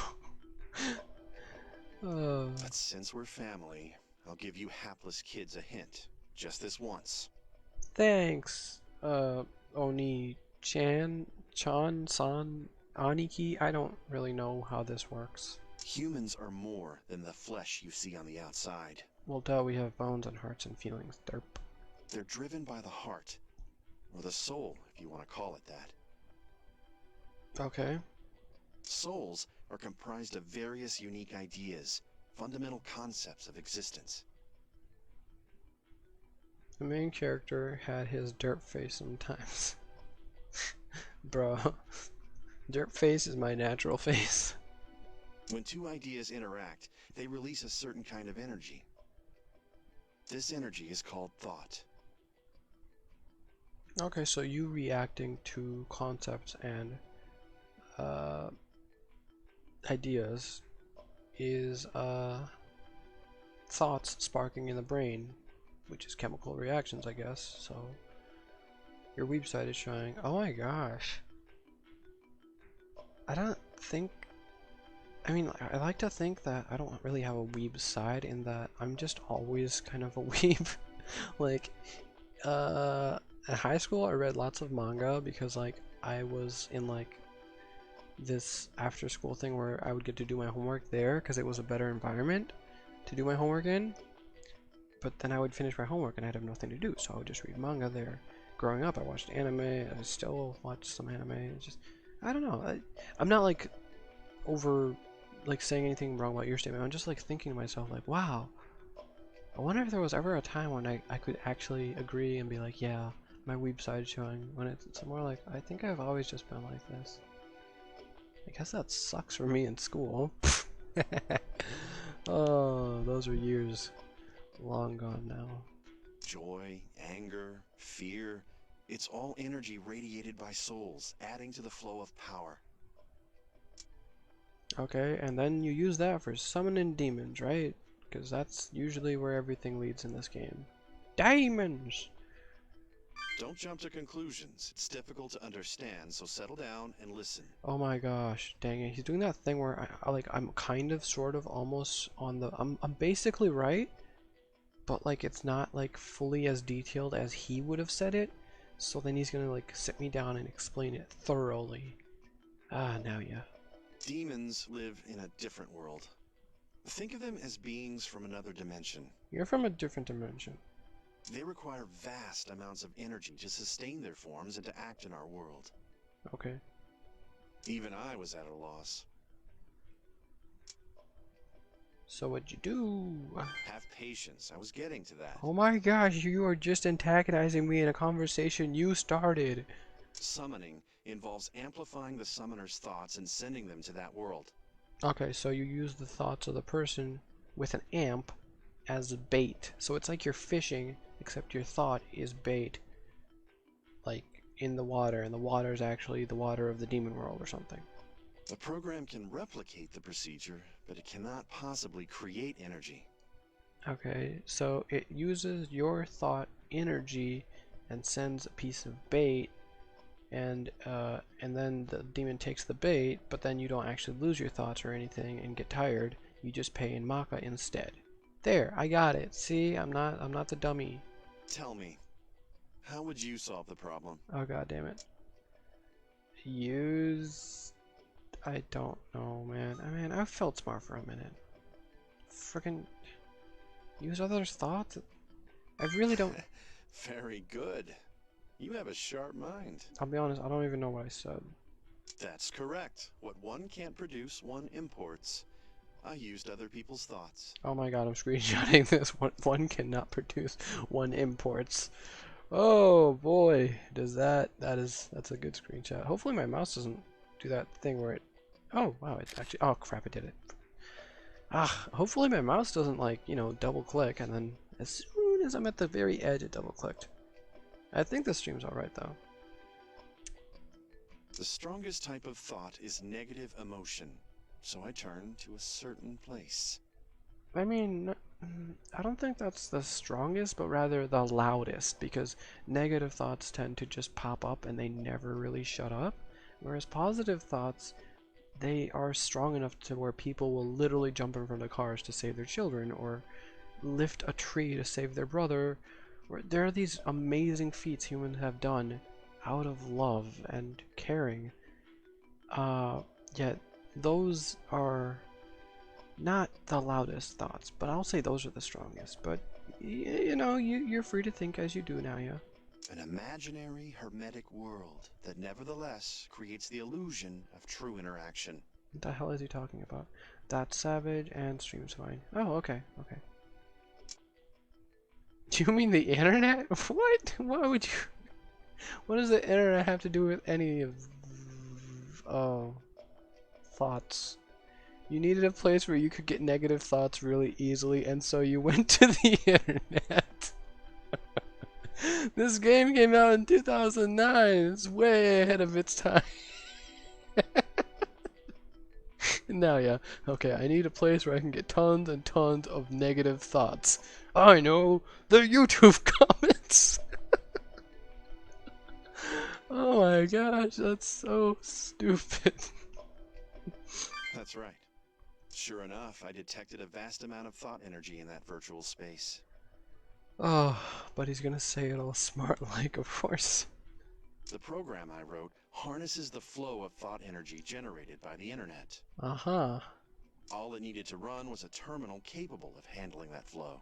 But since we're family, I'll give you hapless kids a hint. Just this once. Thanks, San, Aniki. I don't really know how this works. Humans are more than the flesh you see on the outside. Well, duh, we have bones and hearts and feelings. Derp. They're driven by the heart, or the soul, if you want to call it that. Okay. Souls are comprised of various unique ideas, fundamental concepts of existence. The main character had his derp face sometimes. Bro, derp face is my natural face. When two ideas interact, they release a certain kind of energy. This energy is called thought. Okay, so you reacting to concepts and ideas is thoughts sparking in the brain, which is chemical reactions, I guess. So your website is showing. Oh my gosh. I don't think. I mean, I like to think that I don't really have a weeb side in that I'm just always kind of a weeb. Like, in high school I read lots of manga because like I was in like this after school thing where I would get to do my homework there because it was a better environment to do my homework in. But then I would finish my homework and I'd have nothing to do, so I would just read manga there. Growing up, I watched anime. I still watch some anime. It's just, I don't know. I'm not like over like saying anything wrong about your statement. I'm just like thinking to myself like, wow, I wonder if there was ever a time when I could actually agree and be like, yeah, my weeb side showing, when it's more like, I think I've always just been like this. I guess that sucks for me in school. Oh, those are years long gone now. Joy, anger, fear, it's all energy radiated by souls, adding to the flow of power. Okay, and then you use that for summoning demons, right? Because that's usually where everything leads in this game. Demons! Don't jump to conclusions. It's difficult to understand, so settle down and listen. Oh my gosh, dang it. He's doing that thing where I'm kind of, sort of, almost on the... I'm basically right, but like it's not like fully as detailed as he would have said it. So then he's gonna like sit me down and explain it thoroughly. Ah, now yeah. Demons live in a different world. Think of them as beings from another dimension. You're from a different dimension. They require vast amounts of energy to sustain their forms and to act in our world. Okay. Even I was at a loss. So what'd you do? Have patience. I was getting to that. Oh my gosh, you are just antagonizing me in a conversation you started. Summoning involves amplifying the summoner's thoughts and sending them to that world. Okay, so you use the thoughts of the person with an amp as bait. So it's like you're fishing, except your thought is bait. Like in the water, and the water is actually the water of the demon world or something. The program can replicate the procedure, but it cannot possibly create energy. Okay, so it uses your thought energy and sends a piece of bait, and then the demon takes the bait, but then you don't actually lose your thoughts or anything and get tired. You just pay in Maka instead. There, I got it. See, I'm not the dummy. Tell me, how would you solve the problem? Oh god damn it. I don't know, man. I mean, I felt smart for a minute. Freaking use others' thoughts? I really don't. Very good. You have a sharp mind. I'll be honest, I don't even know what I said. That's correct. What one can't produce, one imports. I used other people's thoughts. Oh my god, I'm screenshotting this. One cannot produce, one imports. Oh boy, that's a good screenshot. Hopefully my mouse doesn't do that thing where it, oh wow, it actually, oh crap, it did it. Ah, hopefully my mouse doesn't, like, you know, double click and then as soon as I'm at the very edge it double clicked. I think the stream's alright though. The strongest type of thought is negative emotion, so I turn to a certain place. I mean, I don't think that's the strongest, but rather the loudest, because negative thoughts tend to just pop up and they never really shut up, whereas positive thoughts, they are strong enough to where people will literally jump in front of cars to save their children, or lift a tree to save their brother. There are these amazing feats humans have done out of love and caring, yet those are not the loudest thoughts, but I'll say those are the strongest. But you know, you're free to think as you do now, yeah. An imaginary, hermetic world that nevertheless creates the illusion of true interaction. What the hell is he talking about? That's savage and stream's fine. Oh, okay, okay. Do you mean the internet? What? Why would you? What does the internet have to do with any of thoughts? You needed a place where you could get negative thoughts really easily, and so you went to the internet. This game came out in 2009. It's way ahead of its time. Now, yeah. Okay, I need a place where I can get tons and tons of negative thoughts. I know! The YouTube comments! Oh my gosh, that's so stupid. That's right. Sure enough, I detected a vast amount of thought energy in that virtual space. Oh, but he's gonna say it all smart like, of course. The program I wrote harnesses the flow of thought energy generated by the internet. Uh-huh. All it needed to run was a terminal capable of handling that flow.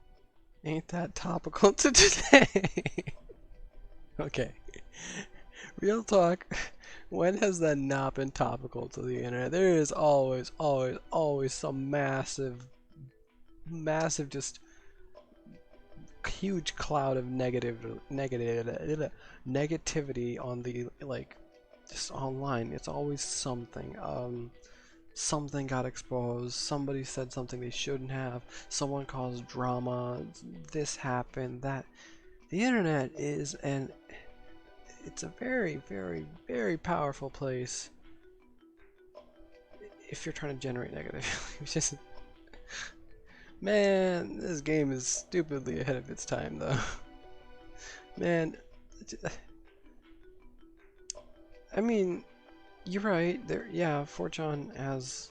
Ain't that topical to today? Okay. Real talk. When has that not been topical to the internet? There is always, always, always some massive, just huge cloud of negativity on the, like, just online. It's always something. Something got exposed, somebody said something they shouldn't have, someone caused drama, this happened, that. The internet is it's a very, very, very powerful place if you're trying to generate negative. It's just, man, this game is stupidly ahead of its time, though. Man, I mean, you're right. There, yeah, 4chan has.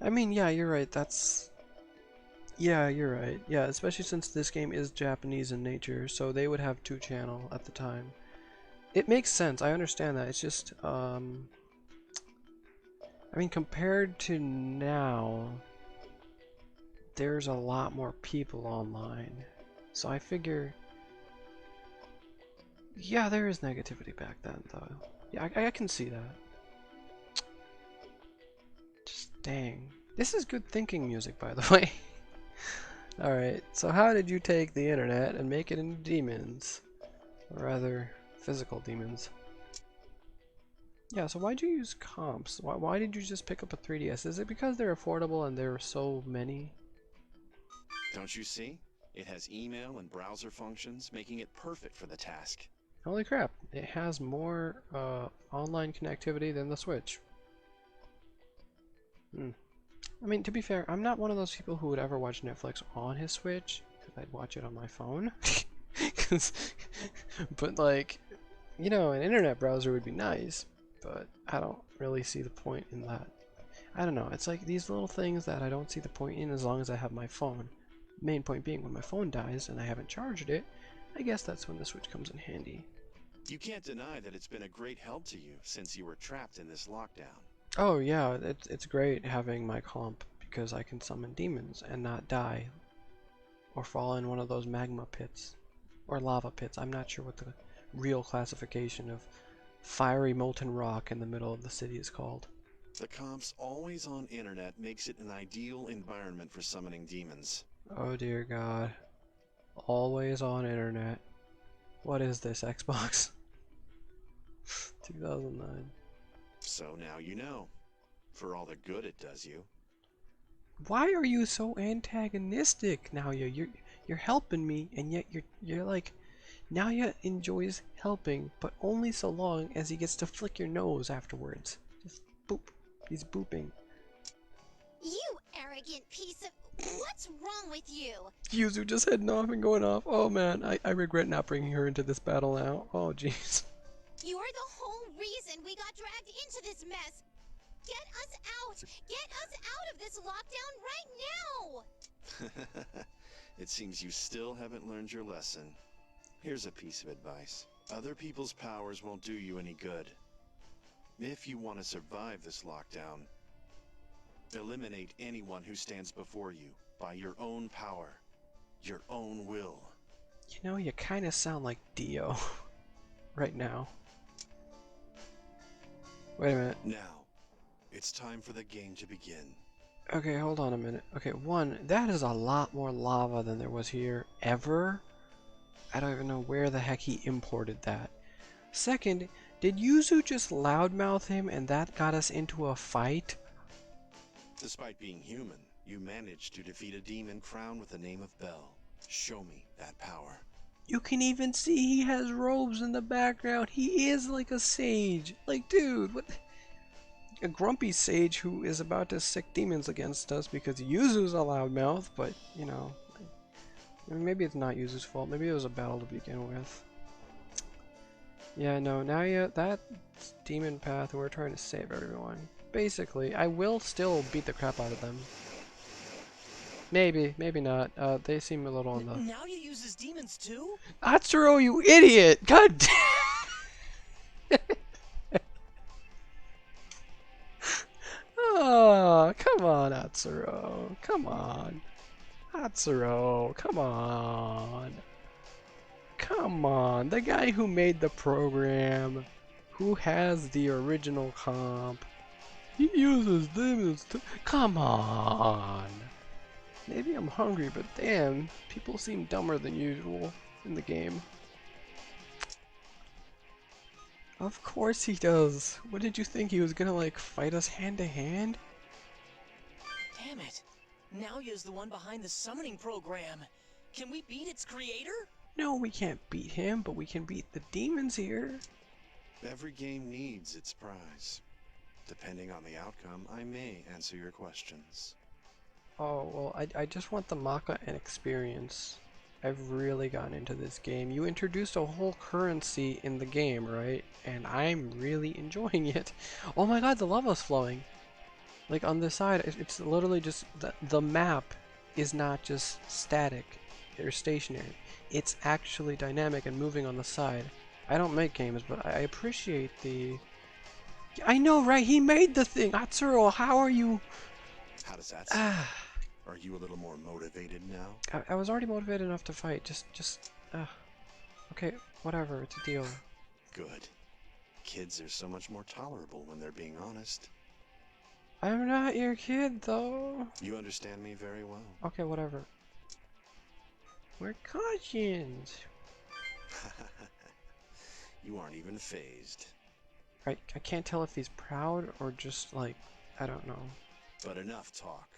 I mean, yeah, you're right. Yeah, you're right. Yeah, especially since this game is Japanese in nature, so they would have 2-channel at the time. It makes sense. I understand that. It's just, I mean, compared to now, there's a lot more people online, so I figure. Yeah, there is negativity back then, though. Yeah, I can see that. Just dang. This is good thinking music, by the way. Alright, so how did you take the internet and make it into demons? Or rather, physical demons. Yeah, so why'd you use comps? Why did you just pick up a 3DS? Is it because they're affordable and there are so many? Don't you see? It has email and browser functions, making it perfect for the task. Holy crap, it has more online connectivity than the Switch. I mean, to be fair, I'm not one of those people who would ever watch Netflix on his Switch, because I'd watch it on my phone. But, like, you know, an internet browser would be nice, but I don't really see the point in that. I don't know, it's like these little things that I don't see the point in as long as I have my phone. Main point being, when my phone dies and I haven't charged it, I guess that's when the Switch comes in handy. You can't deny that it's been a great help to you since you were trapped in this lockdown. Oh yeah, it's great having my comp because I can summon demons and not die or fall in one of those magma pits or lava pits. I'm not sure what the real classification of fiery molten rock in the middle of the city is called. The comp's always-on internet makes it an ideal environment for summoning demons. Oh dear God. Always on internet. What is this, Xbox? 2009. So now you know. For all the good it does you. Why are you so antagonistic now? You're helping me, and yet you're like, now you enjoys helping, but only so long as he gets to flick your nose afterwards. Just boop. He's booping. You arrogant piece of... What's wrong with you? Yuzu just heading off and going off. Oh man, I regret not bringing her into this battle now. Oh jeez. You're the whole reason we got dragged into this mess. Get us out! Get us out of this lockdown right now! It seems you still haven't learned your lesson. Here's a piece of advice. Other people's powers won't do you any good. If you want to survive this lockdown, eliminate anyone who stands before you by your own power, your own will. You know, you kind of sound like Dio right now. Wait a minute. Now, it's time for the game to begin. Okay, hold on a minute. Okay, one, that is a lot more lava than there was here ever. I don't even know where the heck he imported that. Second, did Yuzu just loudmouth him and that got us into a fight? Despite being human, you managed to defeat a demon crowned with the name of Bell. Show me that power. You can even see he has robes in the background. He is like a sage. Like, dude, what? A grumpy sage who is about to sick demons against us because Yuzu's a loudmouth, but, you know, I mean, maybe it's not Yuzu's fault. Maybe it was a battle to begin with. Yeah, no, now that demon path, we're trying to save everyone. Basically, I will still beat the crap out of them. Maybe, maybe not. They seem a little on the... Now you use his demons too? Atsuro, you idiot! God damn! Oh, come on, Atsuro. Come on. Atsuro, come on. Come on. The guy who made the program, who has the original comp, he uses demons too. Come on. Maybe I'm hungry, but damn, people seem dumber than usual in the game. Of course he does. What did you think, he was gonna like fight us hand to hand? Damn it. Naoya's the one behind the summoning program. Can we beat its creator? No, we can't beat him, but we can beat the demons here. Every game needs its prize. Depending on the outcome, I may answer your questions. Oh, well, I just want the Maka and experience. I've really gotten into this game. You introduced a whole currency in the game, right? And I'm really enjoying it. Oh my god, the lava's flowing. Like on this side, it's literally just, the map is not just static or stationary. It's actually dynamic and moving on the side. I don't make games, but I appreciate the... I know, right? He made the thing! Atsuro, how are you... How does that sound? Are you a little more motivated now? I was already motivated enough to fight. Okay, whatever. It's a deal. Good. Kids are so much more tolerable when they're being honest. I'm not your kid, though. You understand me very well. Okay, whatever. We're cousins. You aren't even phased. I can't tell if he's proud or just like, I don't know. But enough talk.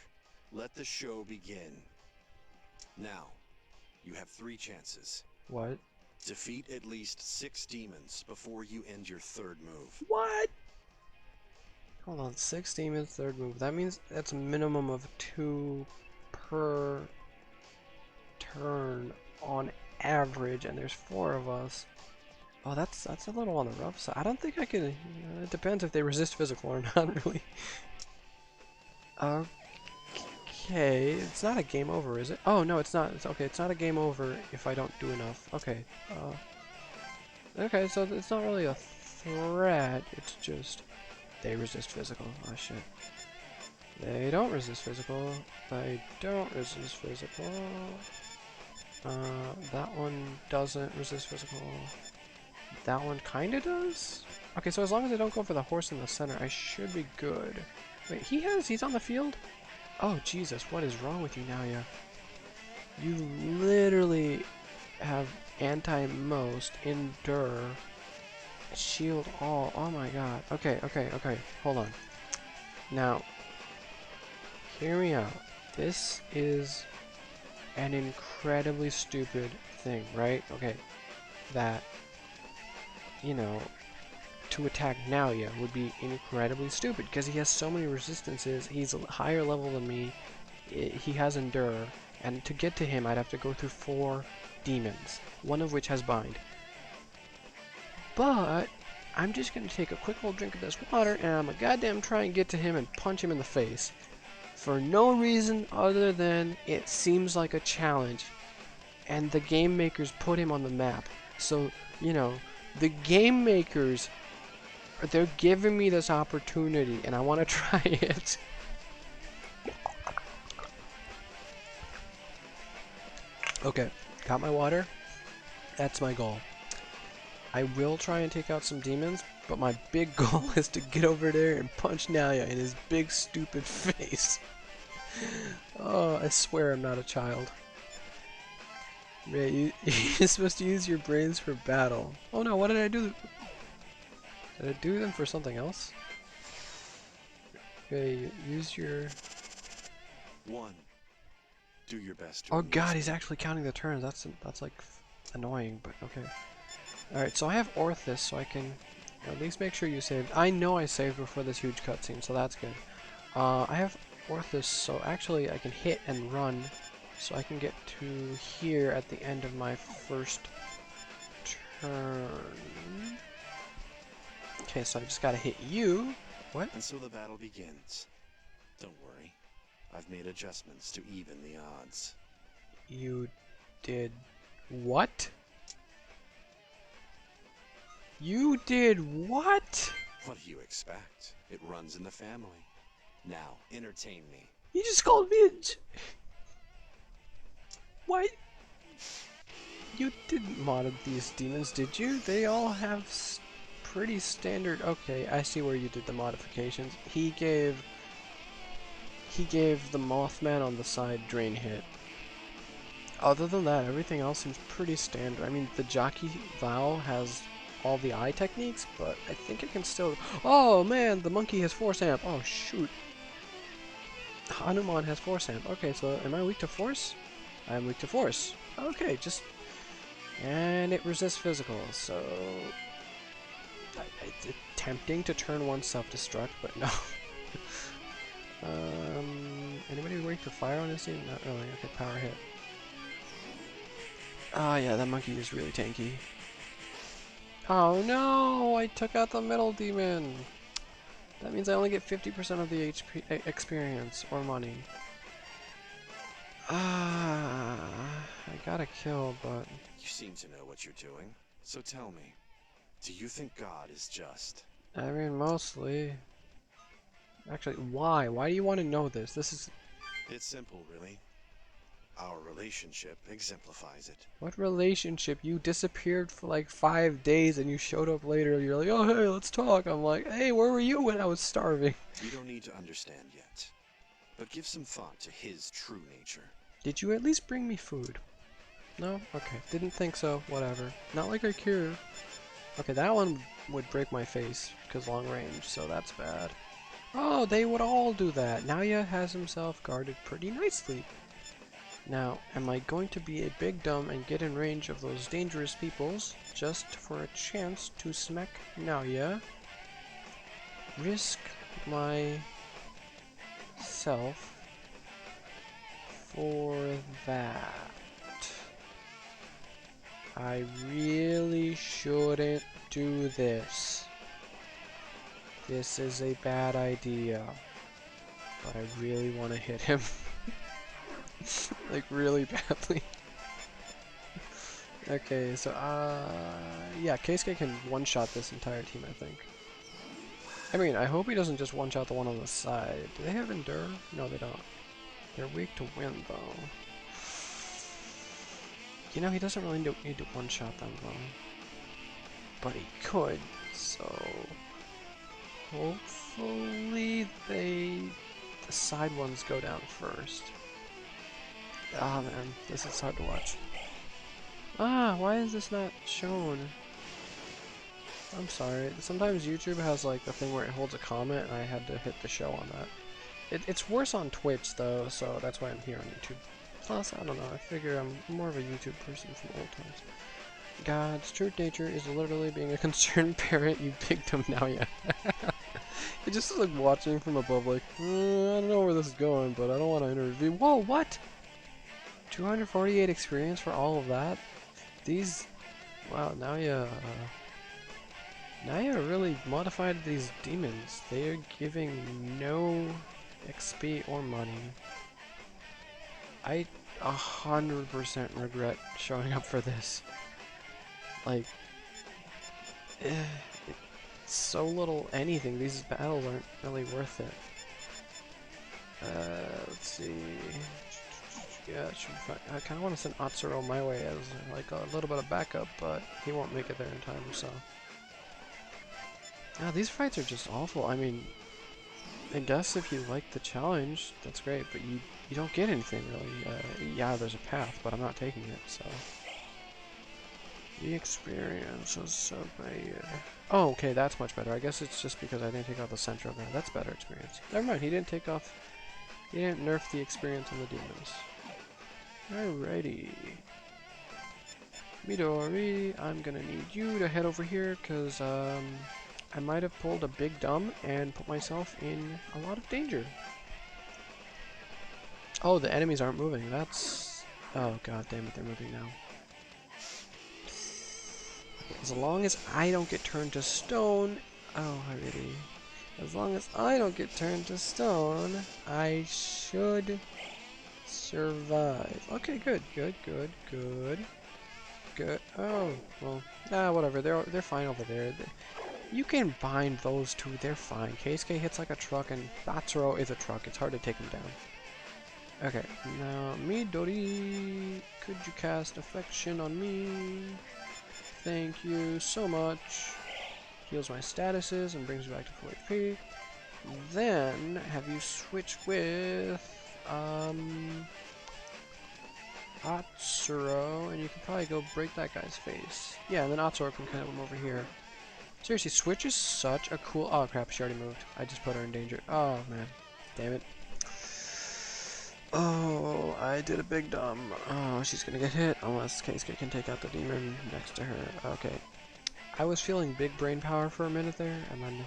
Let the show begin. Now, you have 3 chances. What? Defeat at least 6 demons before you end your third move. What? Hold on, 6 demons, third move. That means that's a minimum of 2 per turn on average, and there's 4 of us. Oh, that's a little on the rough side. I don't think I can... it depends if they resist physical or not, really. Okay, it's not a game over, is it? Oh, no, it's not. It's okay, it's not a game over if I don't do enough. Okay, okay, so it's not really a threat, it's just... They resist physical. Oh, shit. They don't resist physical. They don't resist physical. That one doesn't resist physical. that one kinda does? Okay, so as long as I don't go for the horse in the center, I should be good. Wait, he's on the field? Oh, Jesus, what is wrong with you now, yeah? You literally have anti-most, endure, shield all. Oh my god. Okay, hold on. Now, hear me out. This is an incredibly stupid thing, right? Okay, that, you know, to attack Naoya would be incredibly stupid because he has so many resistances. He's a higher level than me. He has Endure, and to get to him, I'd have to go through 4 demons, one of which has Bind. But I'm just gonna take a quick little drink of this water, and I'm gonna goddamn try and get to him and punch him in the face. For no reason other than it seems like a challenge, and the game makers put him on the map. So, you know, the game makers, they're giving me this opportunity, and I want to try it. Okay, got my water. That's my goal. I will try and take out some demons, but my big goal is to get over there and punch Nalia in his big stupid face. Oh, I swear I'm not a child. Ray, you're supposed to use your brains for battle. Oh no, what did I do? Did I do them for something else? Okay, use your... 1. Do your best to Oh amuse god, he's me. actually counting the turns. That's like annoying, but okay. Alright, so I have Orthus, so I can at least make sure you saved. I know I saved before this huge cutscene, so that's good. I have Orthus, so actually I can hit and run, so I can get to here at the end of my first turn. Okay, so I just gotta hit you. What? And so the battle begins. Don't worry. I've made adjustments to even the odds. You did what? You did what? What do you expect? It runs in the family. Now, entertain me. You just called me a... Why? You didn't mod these demons, did you? They all have pretty standard... Okay, I see where you did the modifications. He gave the Mothman on the side drain hit. Other than that, everything else seems pretty standard. I mean, the Jockey Vow has all the eye techniques, but I think it can still... Oh man, the monkey has Force Amp. Oh shoot. Hanuman has Force Amp. Okay, so am I weak to Force? I'm weak to Force. Okay, just... And it resists physical, so... It's tempting to turn one self-destruct, but no. Anybody weak to fire on this team? Not really. Okay, power hit. Ah, yeah, that monkey is really tanky. Oh no! I took out the middle demon! That means I only get 50% of the HP experience or money. Ah, I got a kill, but... You seem to know what you're doing. So tell me, do you think God is just? I mean, mostly. Actually, why? Why do you want to know this? This is... It's simple, really. Our relationship exemplifies it. What relationship? You disappeared for like 5 days and you showed up later. You're like, oh, hey, let's talk. I'm like, hey, where were you when I was starving? You don't need to understand yet, but give some thought to his true nature. Did you at least bring me food? No? Okay. Didn't think so. Whatever. Not like I care. Okay, that one would break my face because long range, so that's bad. Oh, they would all do that. Naoya has himself guarded pretty nicely. Now, am I going to be a big dumb and get in range of those dangerous peoples just for a chance to smack Naoya? Risk myself for that. I really shouldn't do this. This is a bad idea. But I really want to hit him. Like, really badly. Okay, so, yeah, Keisuke can one-shot this entire team, I think. I mean, I hope he doesn't just one-shot the one on the side. Do they have Endure? No, they don't. They're weak to wind, though. You know, he doesn't really need to one-shot them, though. but he could, so hopefully the side ones go down first. Ah man, this is hard to watch. Ah, why is this not shown? I'm sorry. Sometimes YouTube has like the thing where it holds a comment and I had to hit the show on that. It's worse on Twitch though, so that's why I'm here on YouTube. Plus, I don't know, I figure I'm more of a YouTube person from old times. God's true nature is literally being a concerned parent, you big dumb now, yeah. It just is like watching from above like, I don't know where this is going, but I don't want to interview. Whoa, what? 248 experience for all of that? These... Wow, now you really modified these demons. They are giving no XP or money. I 100% regret showing up for this. Like, it's so little anything. These battles aren't really worth it. Let's see. Yeah, it should be fine. I kind of want to send Atsuro my way as like a little bit of backup, but he won't make it there in time, so. Now these fights are just awful. I mean, I guess if you like the challenge, that's great, but you don't get anything really. Yeah, there's a path, but I'm not taking it, so. The experience is so bad. Oh, okay, that's much better. I guess it's just because I didn't take out the central guy. That's better experience. Never mind, he didn't nerf the experience on the demons. Alrighty. Midori, I'm gonna need you to head over here, because, I might have pulled a big dumb and put myself in a lot of danger. Oh, the enemies aren't moving. That's... Oh, god damn it, they're moving now. As long as I don't get turned to stone... Oh, really? As long as I don't get turned to stone, I should survive. Okay, good, good, good, good. Good. Oh, well, whatever. They're fine over there. You can bind those two. They're fine. Keisuke hits like a truck, and Batsuro is a truck. It's hard to take him down. Okay, now Midori, could you cast Affection on me? Thank you so much. Heals my statuses and brings me back to full HP. Then have you switch with Atsuro, and you can probably go break that guy's face. Yeah, and then Atsuro can kind of come over here. Seriously, Switch is such a cool... Oh crap, she already moved. I just put her in danger. Oh man, damn it. Oh, I did a big dumb. Oh, she's gonna get hit unless Keisuke can take out the demon next to her. Okay. I was feeling big brain power for a minute there, and then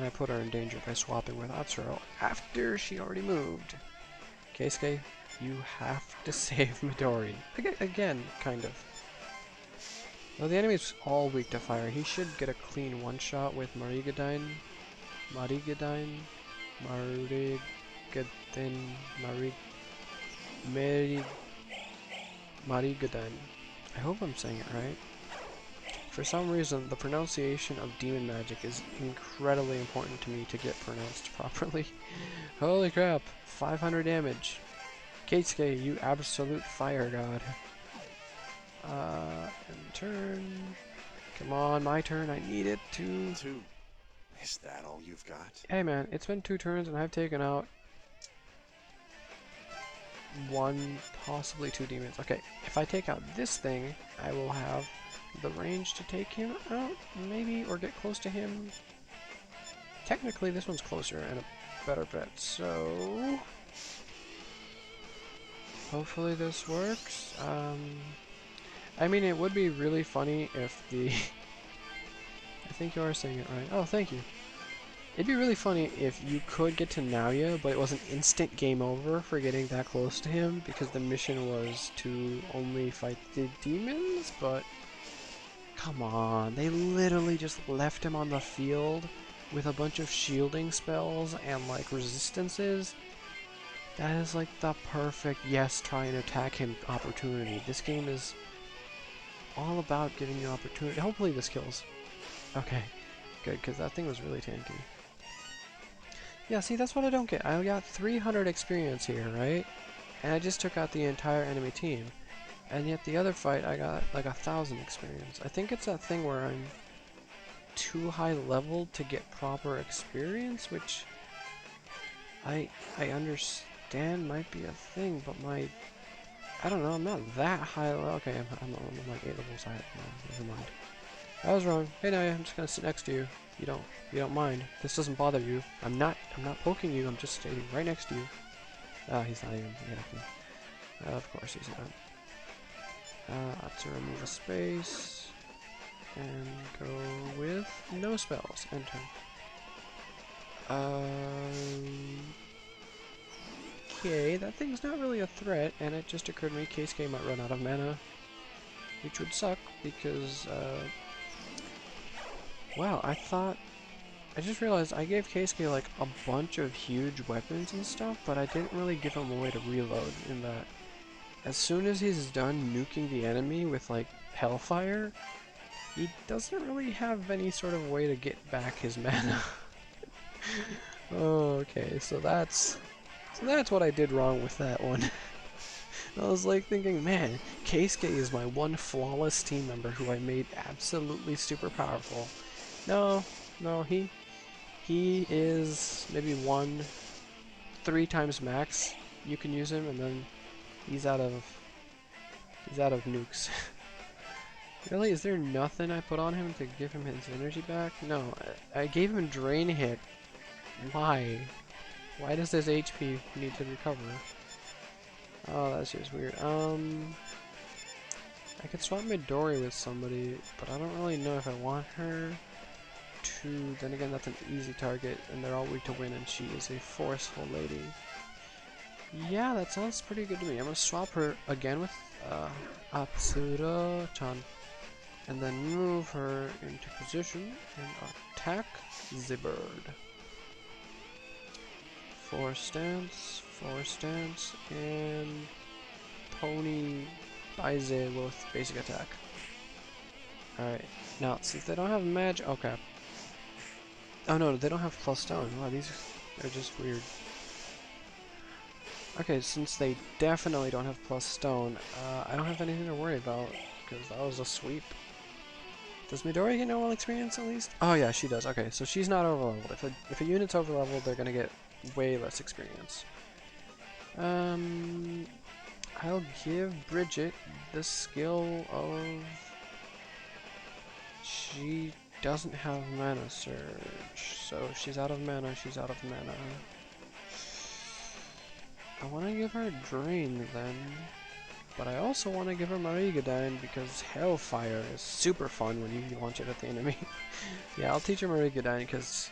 I put her in danger by swapping with Atsuro after she already moved. Keisuke, you have to save Midori. Again, kind of. Well, the enemy's all weak to fire. He should get a clean one-shot with Marigadine. Marigadine? Marigadine. I hope I'm saying it right. For some reason, the pronunciation of demon magic is incredibly important to me to get pronounced properly. Holy crap, 500 damage. Keisuke, you absolute fire god. And turn. Come on, my turn. I need it to... Two. Is that all you've got? Hey man, it's been 2 turns and I've taken out 1, possibly 2 demons. Okay, if I take out this thing, I will have the range to take him out, maybe, or get close to him. Technically, this one's closer and a better bet, so... Hopefully this works. I mean, it would be really funny if the... I think you are saying it right. Oh, thank you. It'd be really funny if you could get to Naoya, but it was an instant game over for getting that close to him, because the mission was to only fight the demons, but... Come on, they literally just left him on the field with a bunch of shielding spells and, like, resistances. That is, like, the perfect, yes, try and attack him opportunity. This game is all about giving you opportunity. Hopefully this kills. Okay, good, because that thing was really tanky. Yeah, see, that's what I don't get. I got 300 experience here, right? And I just took out the entire enemy team. And yet the other fight, I got like 1,000 experience. I think it's that thing where too high level to get proper experience, which I understand might be a thing, but I don't know, I'm not that high level. Okay, I'm like 8 levels higher. No, never mind. I was wrong. Hey Naya, I'm just gonna sit next to you. You don't mind. This doesn't bother you. I'm not poking you, I'm just standing right next to you. Ah, he's not even reacting. Of course he's not. To remove a space and go with no spells. Enter. Okay, that thing's not really a threat, and it just occurred to me Keisuke might run out of mana, which would suck because wow, I just realized I gave Keisuke like a bunch of huge weapons and stuff, but I didn't really give him a way to reload in that. As soon as he's done nuking the enemy with like Hellfire, he doesn't really have any sort of way to get back his mana. Okay, so that's what I did wrong with that one. I was like thinking, man, Keisuke is my one flawless team member who I made absolutely super powerful. No, he is maybe 3 times max. You can use him, and then he's out of nukes. Really, is there nothing I put on him to give him his energy back? No, I gave him drain hit. Why? Why does his HP need to recover? Oh, that's just weird. I could swap Midori with somebody, but I don't really know if I want her to. Then again, that's an easy target, and they're all weak to wind, and she is a forceful lady. Yeah, that sounds pretty good to me. I'm gonna swap her again with Atsura-chan, and then move her into position and attack the bird. 4 stance, and Pony Baize with basic attack. Alright, now since they don't have magic. Okay. Oh no, they don't have plus stone. Wow, these are just weird. Okay, since they definitely don't have plus stone, I don't have anything to worry about, because that was a sweep. Does Midori get normal experience at least? Oh yeah, she does. Okay, so she's not overleveled. If a unit's overleveled, they're gonna get way less experience. I'll give Bridget the skill of... She doesn't have mana surge, so she's out of mana, I want to give her Drain then, but I also want to give her Marigadine because Hellfire is super fun when you launch it at the enemy. Yeah, I'll teach her Marigadine because,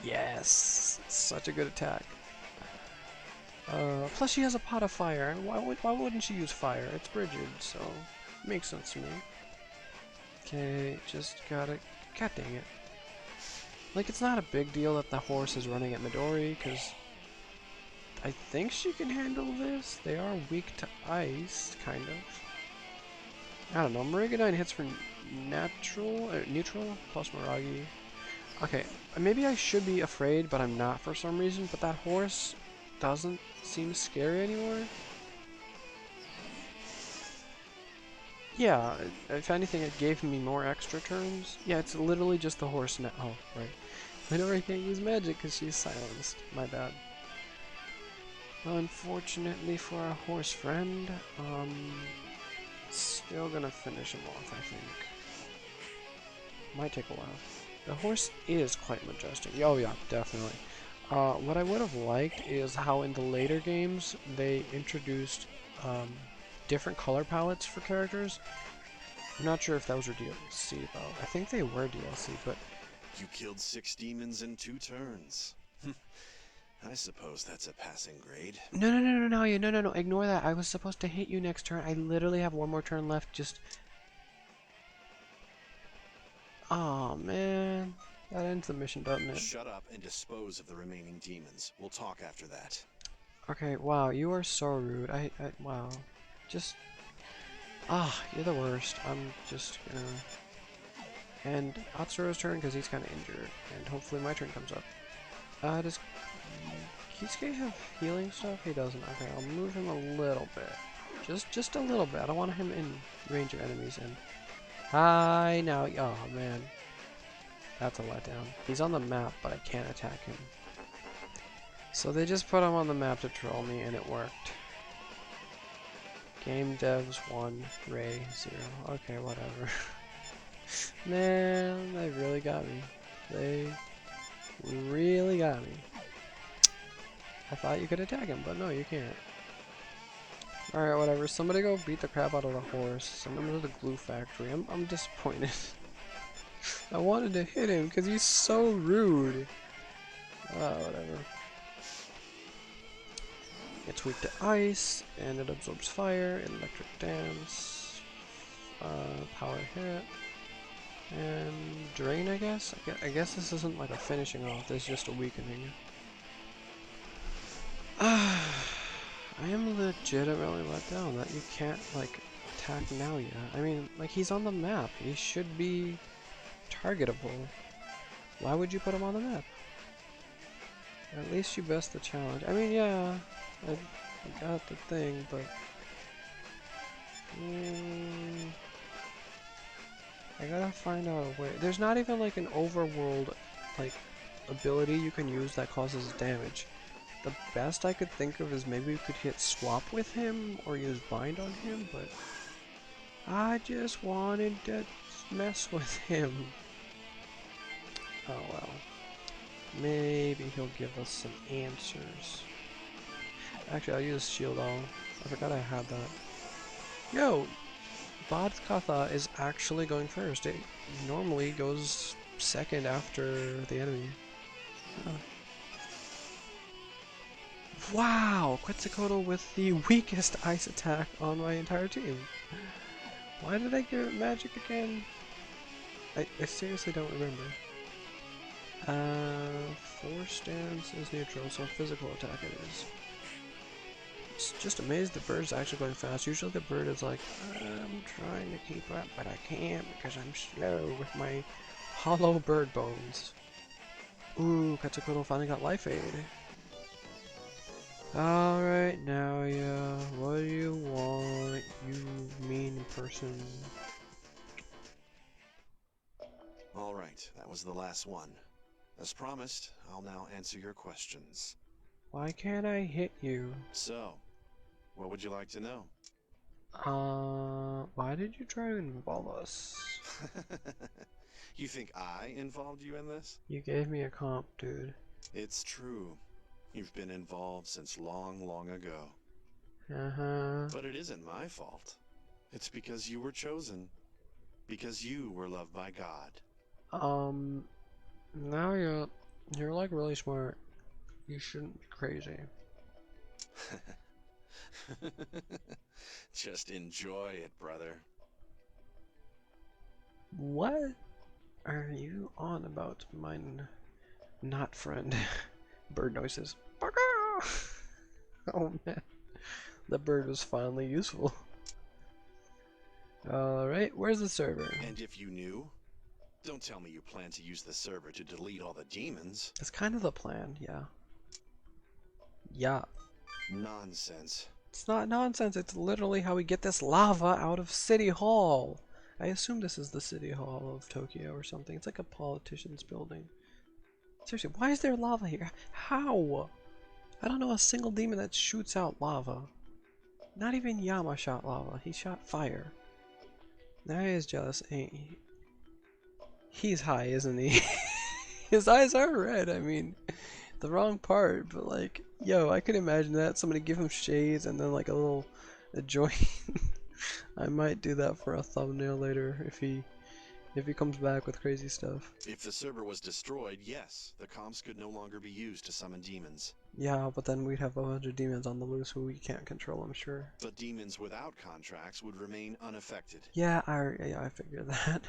yes, such a good attack. Plus she has a pot of fire. Why wouldn't she use fire? It's Bridget, so it makes sense to me. Okay, just gotta... God dang it. Like, it's not a big deal that the horse is running at Midori, because I think she can handle this. They are weak to ice, kind of. I don't know. Marigadine hits for neutral plus Miragi. Okay, maybe I should be afraid, but I'm not for some reason. But that horse doesn't seem scary anymore. Yeah, if anything, it gave me more extra turns. Yeah, it's literally just the horse now. Oh, right. Midori can't use magic because she's silenced. My bad. Unfortunately for our horse friend, still gonna finish him off, I think. Might take a while. The horse is quite majestic. Oh yeah, definitely. What I would have liked is how in the later games they introduced different color palettes for characters. I'm not sure if those were DLC though. I think they were DLC, but... You killed 6 demons in 2 turns. I suppose that's a passing grade. No, ignore that. I was supposed to hit you next turn. I literally have 1 more turn left, just... Aw, man. That ends the mission, doesn't it? Shut up and dispose of the remaining demons. We'll talk after that. Okay, wow, you are so rude. Wow. Just... you're the worst. I'm just gonna... And Atsuro's turn, because he's kind of injured. And hopefully my turn comes up. Does Keisuke have healing stuff? He doesn't. Okay, I'll move him a little bit. Just a little bit. I don't want him in range of enemies. And... Hi, now... Oh, man. That's a letdown. He's on the map, but I can't attack him. So they just put him on the map to troll me, and it worked. Game devs 1, Ray 0. Okay, whatever. Man, they really got me. They really got me. I thought you could attack him, but no, you can't. Alright, whatever. Somebody go beat the crap out of the horse. Send him to the glue factory. I'm disappointed. I wanted to hit him because he's so rude. Whatever. It's weak to ice, and it absorbs fire, electric dance, power hit, and drain, I guess? I guess this isn't like a finishing off, this is just a weakening. I am legitimately let down that you can't, like, attack Naoya. I mean, like, he's on the map. He should be targetable. Why would you put him on the map? At least you best the challenge. I mean, yeah, I got the thing, but... I gotta find out a way. There's not even, like, an overworld, like, ability you can use that causes damage. The best I could think of is maybe we could hit swap with him or use bind on him, but I just wanted to mess with him. Oh well. Maybe he'll give us some answers. Actually, I'll use shield all. I forgot I had that. Yo! Bodkatha is actually going first. It normally goes second after the enemy. Huh. Wow! Quetzalcoatl with the weakest ice attack on my entire team. Why did I give it magic again? I seriously don't remember. Force stance is neutral, so physical attack it is. Just amazed the bird's actually going fast. Usually the bird is like, I'm trying to keep up, but I can't because I'm slow with my hollow bird bones. Ooh, Quetzalcoatl finally got life aid. Alright, now, yeah, what do you want, you mean person? Alright, that was the last one. As promised, I'll now answer your questions. Why can't I hit you? So, what would you like to know? Why did you try to involve us? You think I involved you in this? You gave me a comp, dude. It's true. You've been involved since long, long ago. Uh-huh. But it isn't my fault. It's because you were chosen. Because you were loved by God. Now you're like really smart. You shouldn't be crazy. Just enjoy it, brother. What are you on about, mine not friend? Bird noises. Oh man, the bird was finally useful. Alright, where's the server? And if you knew, don't tell me you plan to use the server to delete all the demons. That's kind of the plan, yeah. Yeah. Nonsense. It's not nonsense, it's literally how we get this lava out of City Hall. I assume this is the City Hall of Tokyo or something. It's like a politician's building. Seriously, why is there lava here? How? I don't know a single demon that shoots out lava. Not even Yama shot lava, he shot fire. Now he is jealous, ain't he? He's high, isn't he? His eyes are red, I mean, the wrong part, but like, yo, I could imagine that. Somebody give him shades and then like a joint. I might do that for a thumbnail later if he comes back with crazy stuff. If the server was destroyed, yes, the comps could no longer be used to summon demons. Yeah, but then we'd have a bunch of demons on the loose who we can't control, I'm sure. But demons without contracts would remain unaffected. Yeah, I figured that.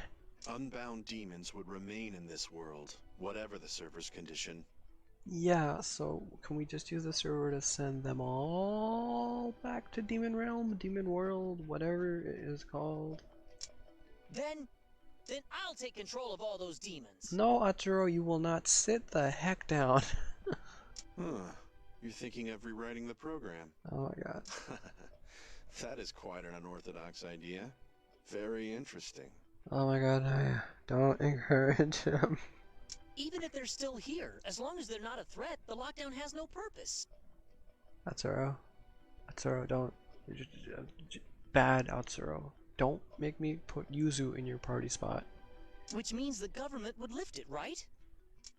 Unbound demons would remain in this world, whatever the server's condition. Yeah, so can we just use the server to send them all back to Demon Realm, Demon World, whatever it is called? Then I'll take control of all those demons. No, Atsuro, you will not sit the heck down. Huh. You're thinking of rewriting the program. Oh my god. That is quite an unorthodox idea. Very interesting. Oh my god, don't encourage him. Even if they're still here, as long as they're not a threat, the lockdown has no purpose. Atsuro. Atsuro, don't. Bad Atsuro. Don't make me put Yuzu in your party spot. Which means the government would lift it, right?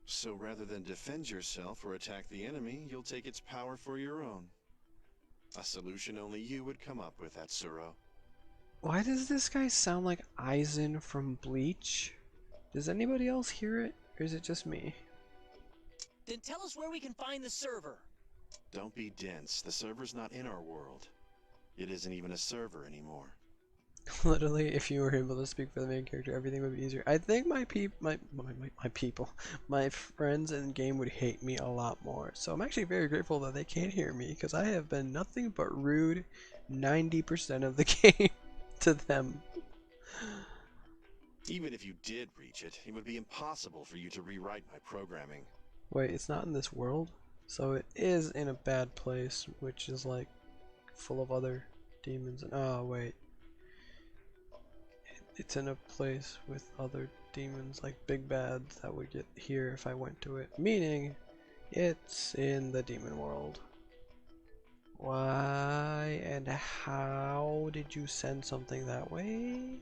So rather than defend yourself or attack the enemy, you'll take its power for your own. A solution only you would come up with, Atsuro. Why does this guy sound like Aizen from Bleach? Does anybody else hear it? Or is it just me? Then tell us where we can find the server. Don't be dense. The server's not in our world. It isn't even a server anymore. Literally, if you were able to speak for the main character, everything would be easier. I think my people, my friends in game would hate me a lot more. So I'm actually very grateful that they can't hear me, because I have been nothing but rude 90% of the game to them. Even if you did reach it, it would be impossible for you to rewrite my programming. Wait, it's not in this world? So it is in a bad place, which is like full of other demons. And oh wait, it's in a place with other demons, like big bads that would get here if I went to it. Meaning, it's in the demon world. Why and how did you send something that way?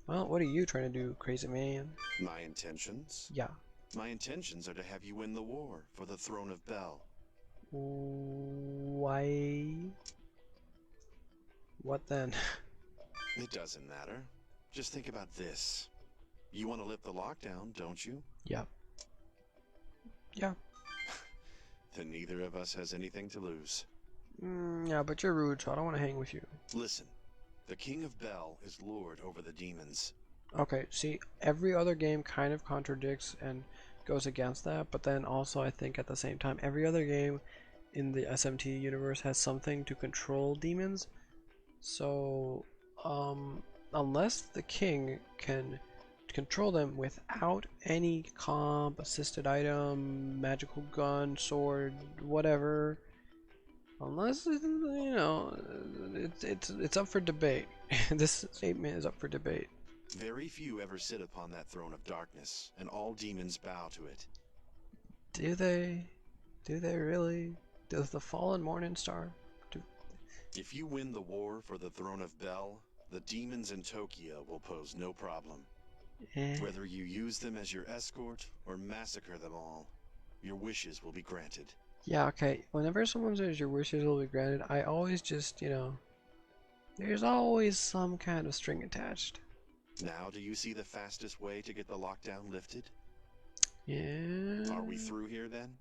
Well, what are you trying to do, crazy man? My intentions? Yeah. My intentions are to have you win the war for the throne of Bel. Why? What then? It doesn't matter. Just think about this. You want to lift the lockdown, don't you? Yeah. Yeah. Then neither of us has anything to lose. Yeah, but you're rude, so I don't want to hang with you. Listen, the King of Bel is lord over the demons. Okay, see, every other game kind of contradicts and goes against that, but then also I think at the same time, every other game in the SMT universe has something to control demons. So, unless the king can control them without any comp, assisted item, magical gun, sword, whatever, unless you know, it's up for debate. This statement is up for debate. Very few ever sit upon that throne of darkness, and all demons bow to it. Do they? Do they really? Does the fallen morning star? If you win the war for the throne of Bel, the demons in Tokyo will pose no problem. Whether you use them as your escort or massacre them all, your wishes will be granted. Yeah, okay. Whenever someone says your wishes will be granted, I always just, you know, there's always some kind of string attached. Now, do you see the fastest way to get the lockdown lifted? Yeah. Are we through here then?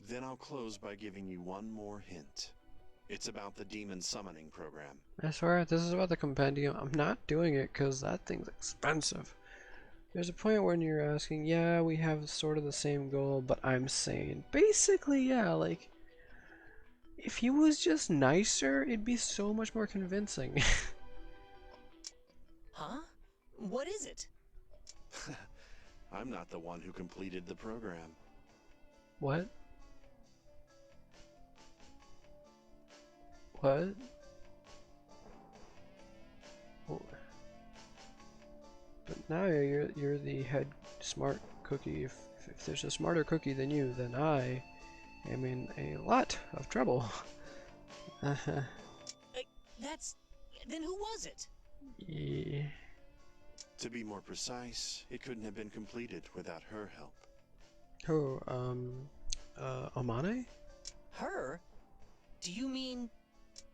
Then I'll close by giving you one more hint. It's about the demon summoning program. I swear, this is about the compendium. I'm not doing it because that thing's expensive. There's a point when you're asking, yeah, we have sort of the same goal, but I'm saying, basically, yeah, like, if he was just nicer, it'd be so much more convincing. Huh? What is it? I'm not the one who completed the program. What? What? Oh. But now you're the head smart cookie. If there's a smarter cookie than you, then I am in a lot of trouble. Then who was it? Yeah. To be more precise, it couldn't have been completed without her help. Who? Amane? Her? Do you mean...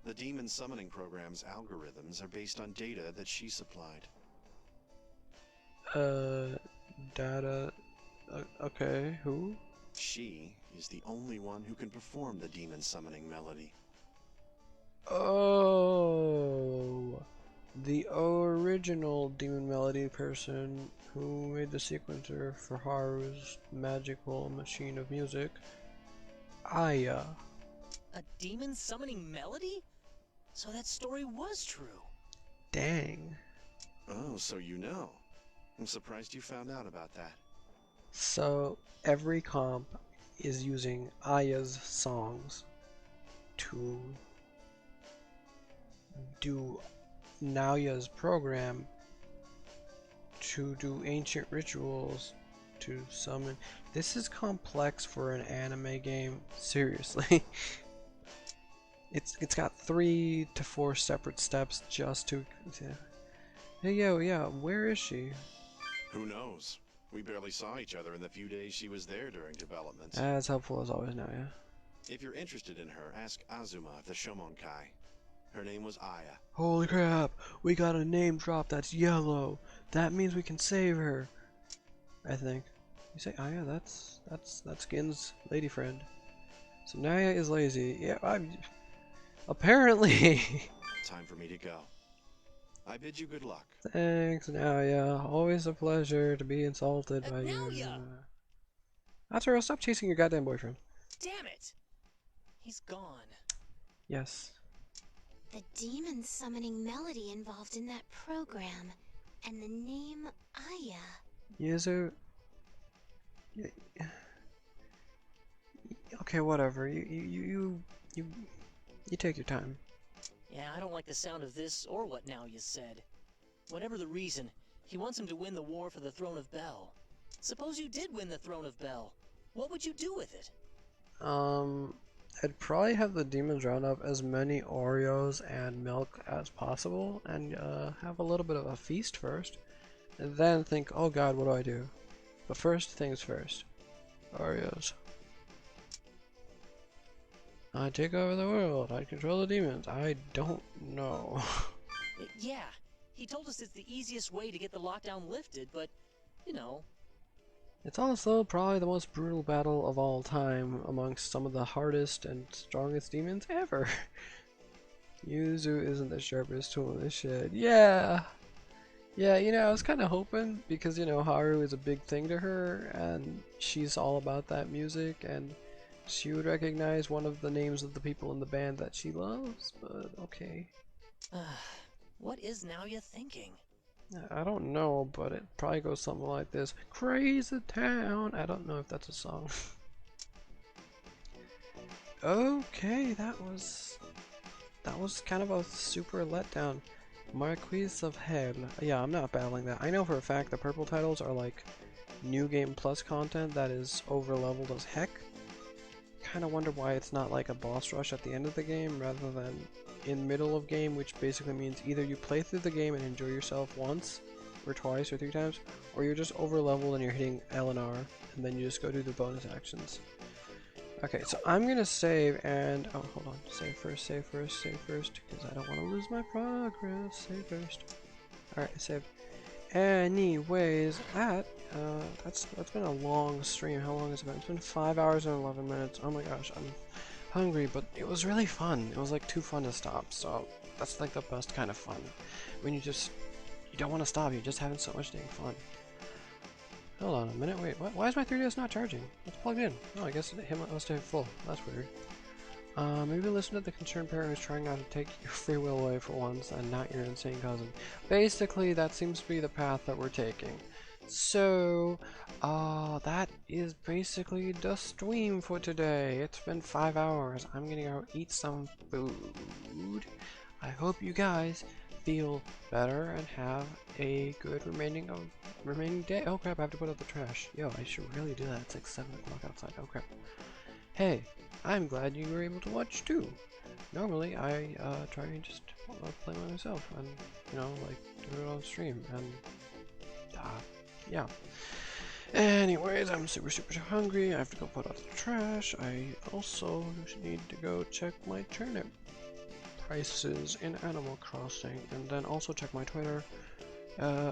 The demon summoning program's algorithms are based on data that she supplied. Data... okay, who? She is the only one who can perform the demon summoning melody. Oh... The original Demon Melody person who made the sequencer for Haru's magical machine of music, Aya. A demon summoning melody? So that story was true. Dang. Oh, so you know. I'm surprised you found out about that. So every comp is using Aya's songs to do Naoya's program to do ancient rituals to summon. This is complex for an anime game. Seriously. It's got 3 to 4 separate steps just to. Hey yo, yeah, where is she? Who knows? We barely saw each other in the few days she was there during development. As helpful as always now, yeah. If you're interested in her, ask Azuma of the Shomonkai. Her name was Aya. Holy crap, we got a name drop that's yellow. That means we can save her. I think. You say Aya, that's Skin's lady friend. So Naya is lazy. Yeah, apparently. Time for me to go. I bid you good luck. Thanks, Naya. Always a pleasure to be insulted by you. Naya! Atsuro, stop chasing your goddamn boyfriend. Damn it! He's gone. Yes. The demon summoning melody involved in that program, and the name Aya. Yuzu. Okay, whatever. You take your time. Yeah, I don't like the sound of this or what now you said. Whatever the reason, he wants him to win the war for the Throne of Bel. Suppose you did win the Throne of Bel. What would you do with it? I'd probably have the demons round up as many Oreos and milk as possible, and have a little bit of a feast first, and then think, oh god, what do I do? But first things first. Oreos. I take over the world. I control the demons. I don't know. Yeah, he told us it's the easiest way to get the lockdown lifted, but, you know. It's also probably the most brutal battle of all time amongst some of the hardest and strongest demons ever. Yuzu isn't the sharpest tool in the shed. Yeah! Yeah, you know, I was kind of hoping, because, you know, Haru is a big thing to her, and she's all about that music, and she would recognize one of the names of the people in the band that she loves, but okay. What is Naoya thinking? I don't know, but it probably goes something like this. Crazy Town! I don't know if that's a song. Okay, that was kind of a super letdown. Marquise of Hell. Yeah, I'm not battling that. I know for a fact the purple titles are like New Game Plus content that is over leveled as heck. Kinda wonder why it's not like a boss rush at the end of the game rather than in middle of game, which basically means either you play through the game and enjoy yourself once, or twice, or 3 times, or you're just over leveled and you're hitting L and R, and then you just go do the bonus actions. Okay, so I'm gonna save and oh, hold on, save first, because I don't want to lose my progress. Save first. All right, save. Anyways, that's been a long stream. How long has it been? It's been 5 hours and 11 minutes. Oh my gosh, I'm hungry, but it was really fun. It was like too fun to stop. So that's like the best kind of fun. When you don't want to stop. You're just having so much dang fun. Hold on a minute. Wait, what? Why is my 3DS not charging? It's plugged in. Oh, I guess it must have full. That's weird. Maybe listen to the concerned parent who's trying not to take your free will away for once and not your insane cousin. Basically, that seems to be the path that we're taking. So, that is basically the stream for today. It's been 5 hours. I'm gonna go eat some food. I hope you guys feel better and have a good remaining day. Oh crap, I have to put out the trash. Yo, I should really do that. It's like 7 o'clock outside. Oh crap. Hey, I'm glad you were able to watch too. Normally, I try and just play by myself and, you know, like, do it on stream and, yeah. Anyways, I'm super hungry. I have to go put out the trash. I also need to go check my turnip prices in Animal Crossing, and then also check my Twitter.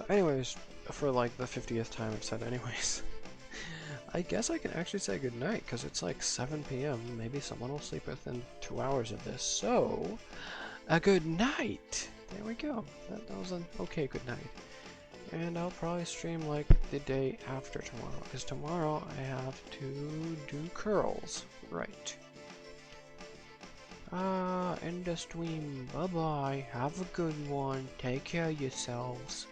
Anyways, for like the 50th time I've said anyways. I guess I can actually say goodnight, because it's like 7 p.m. Maybe someone will sleep within 2 hours of this, so a good night! There we go. That was an okay good night. And I'll probably stream like the day after tomorrow, because tomorrow I have to do curls. Right. End the stream. Bye bye. Have a good one. Take care of yourselves.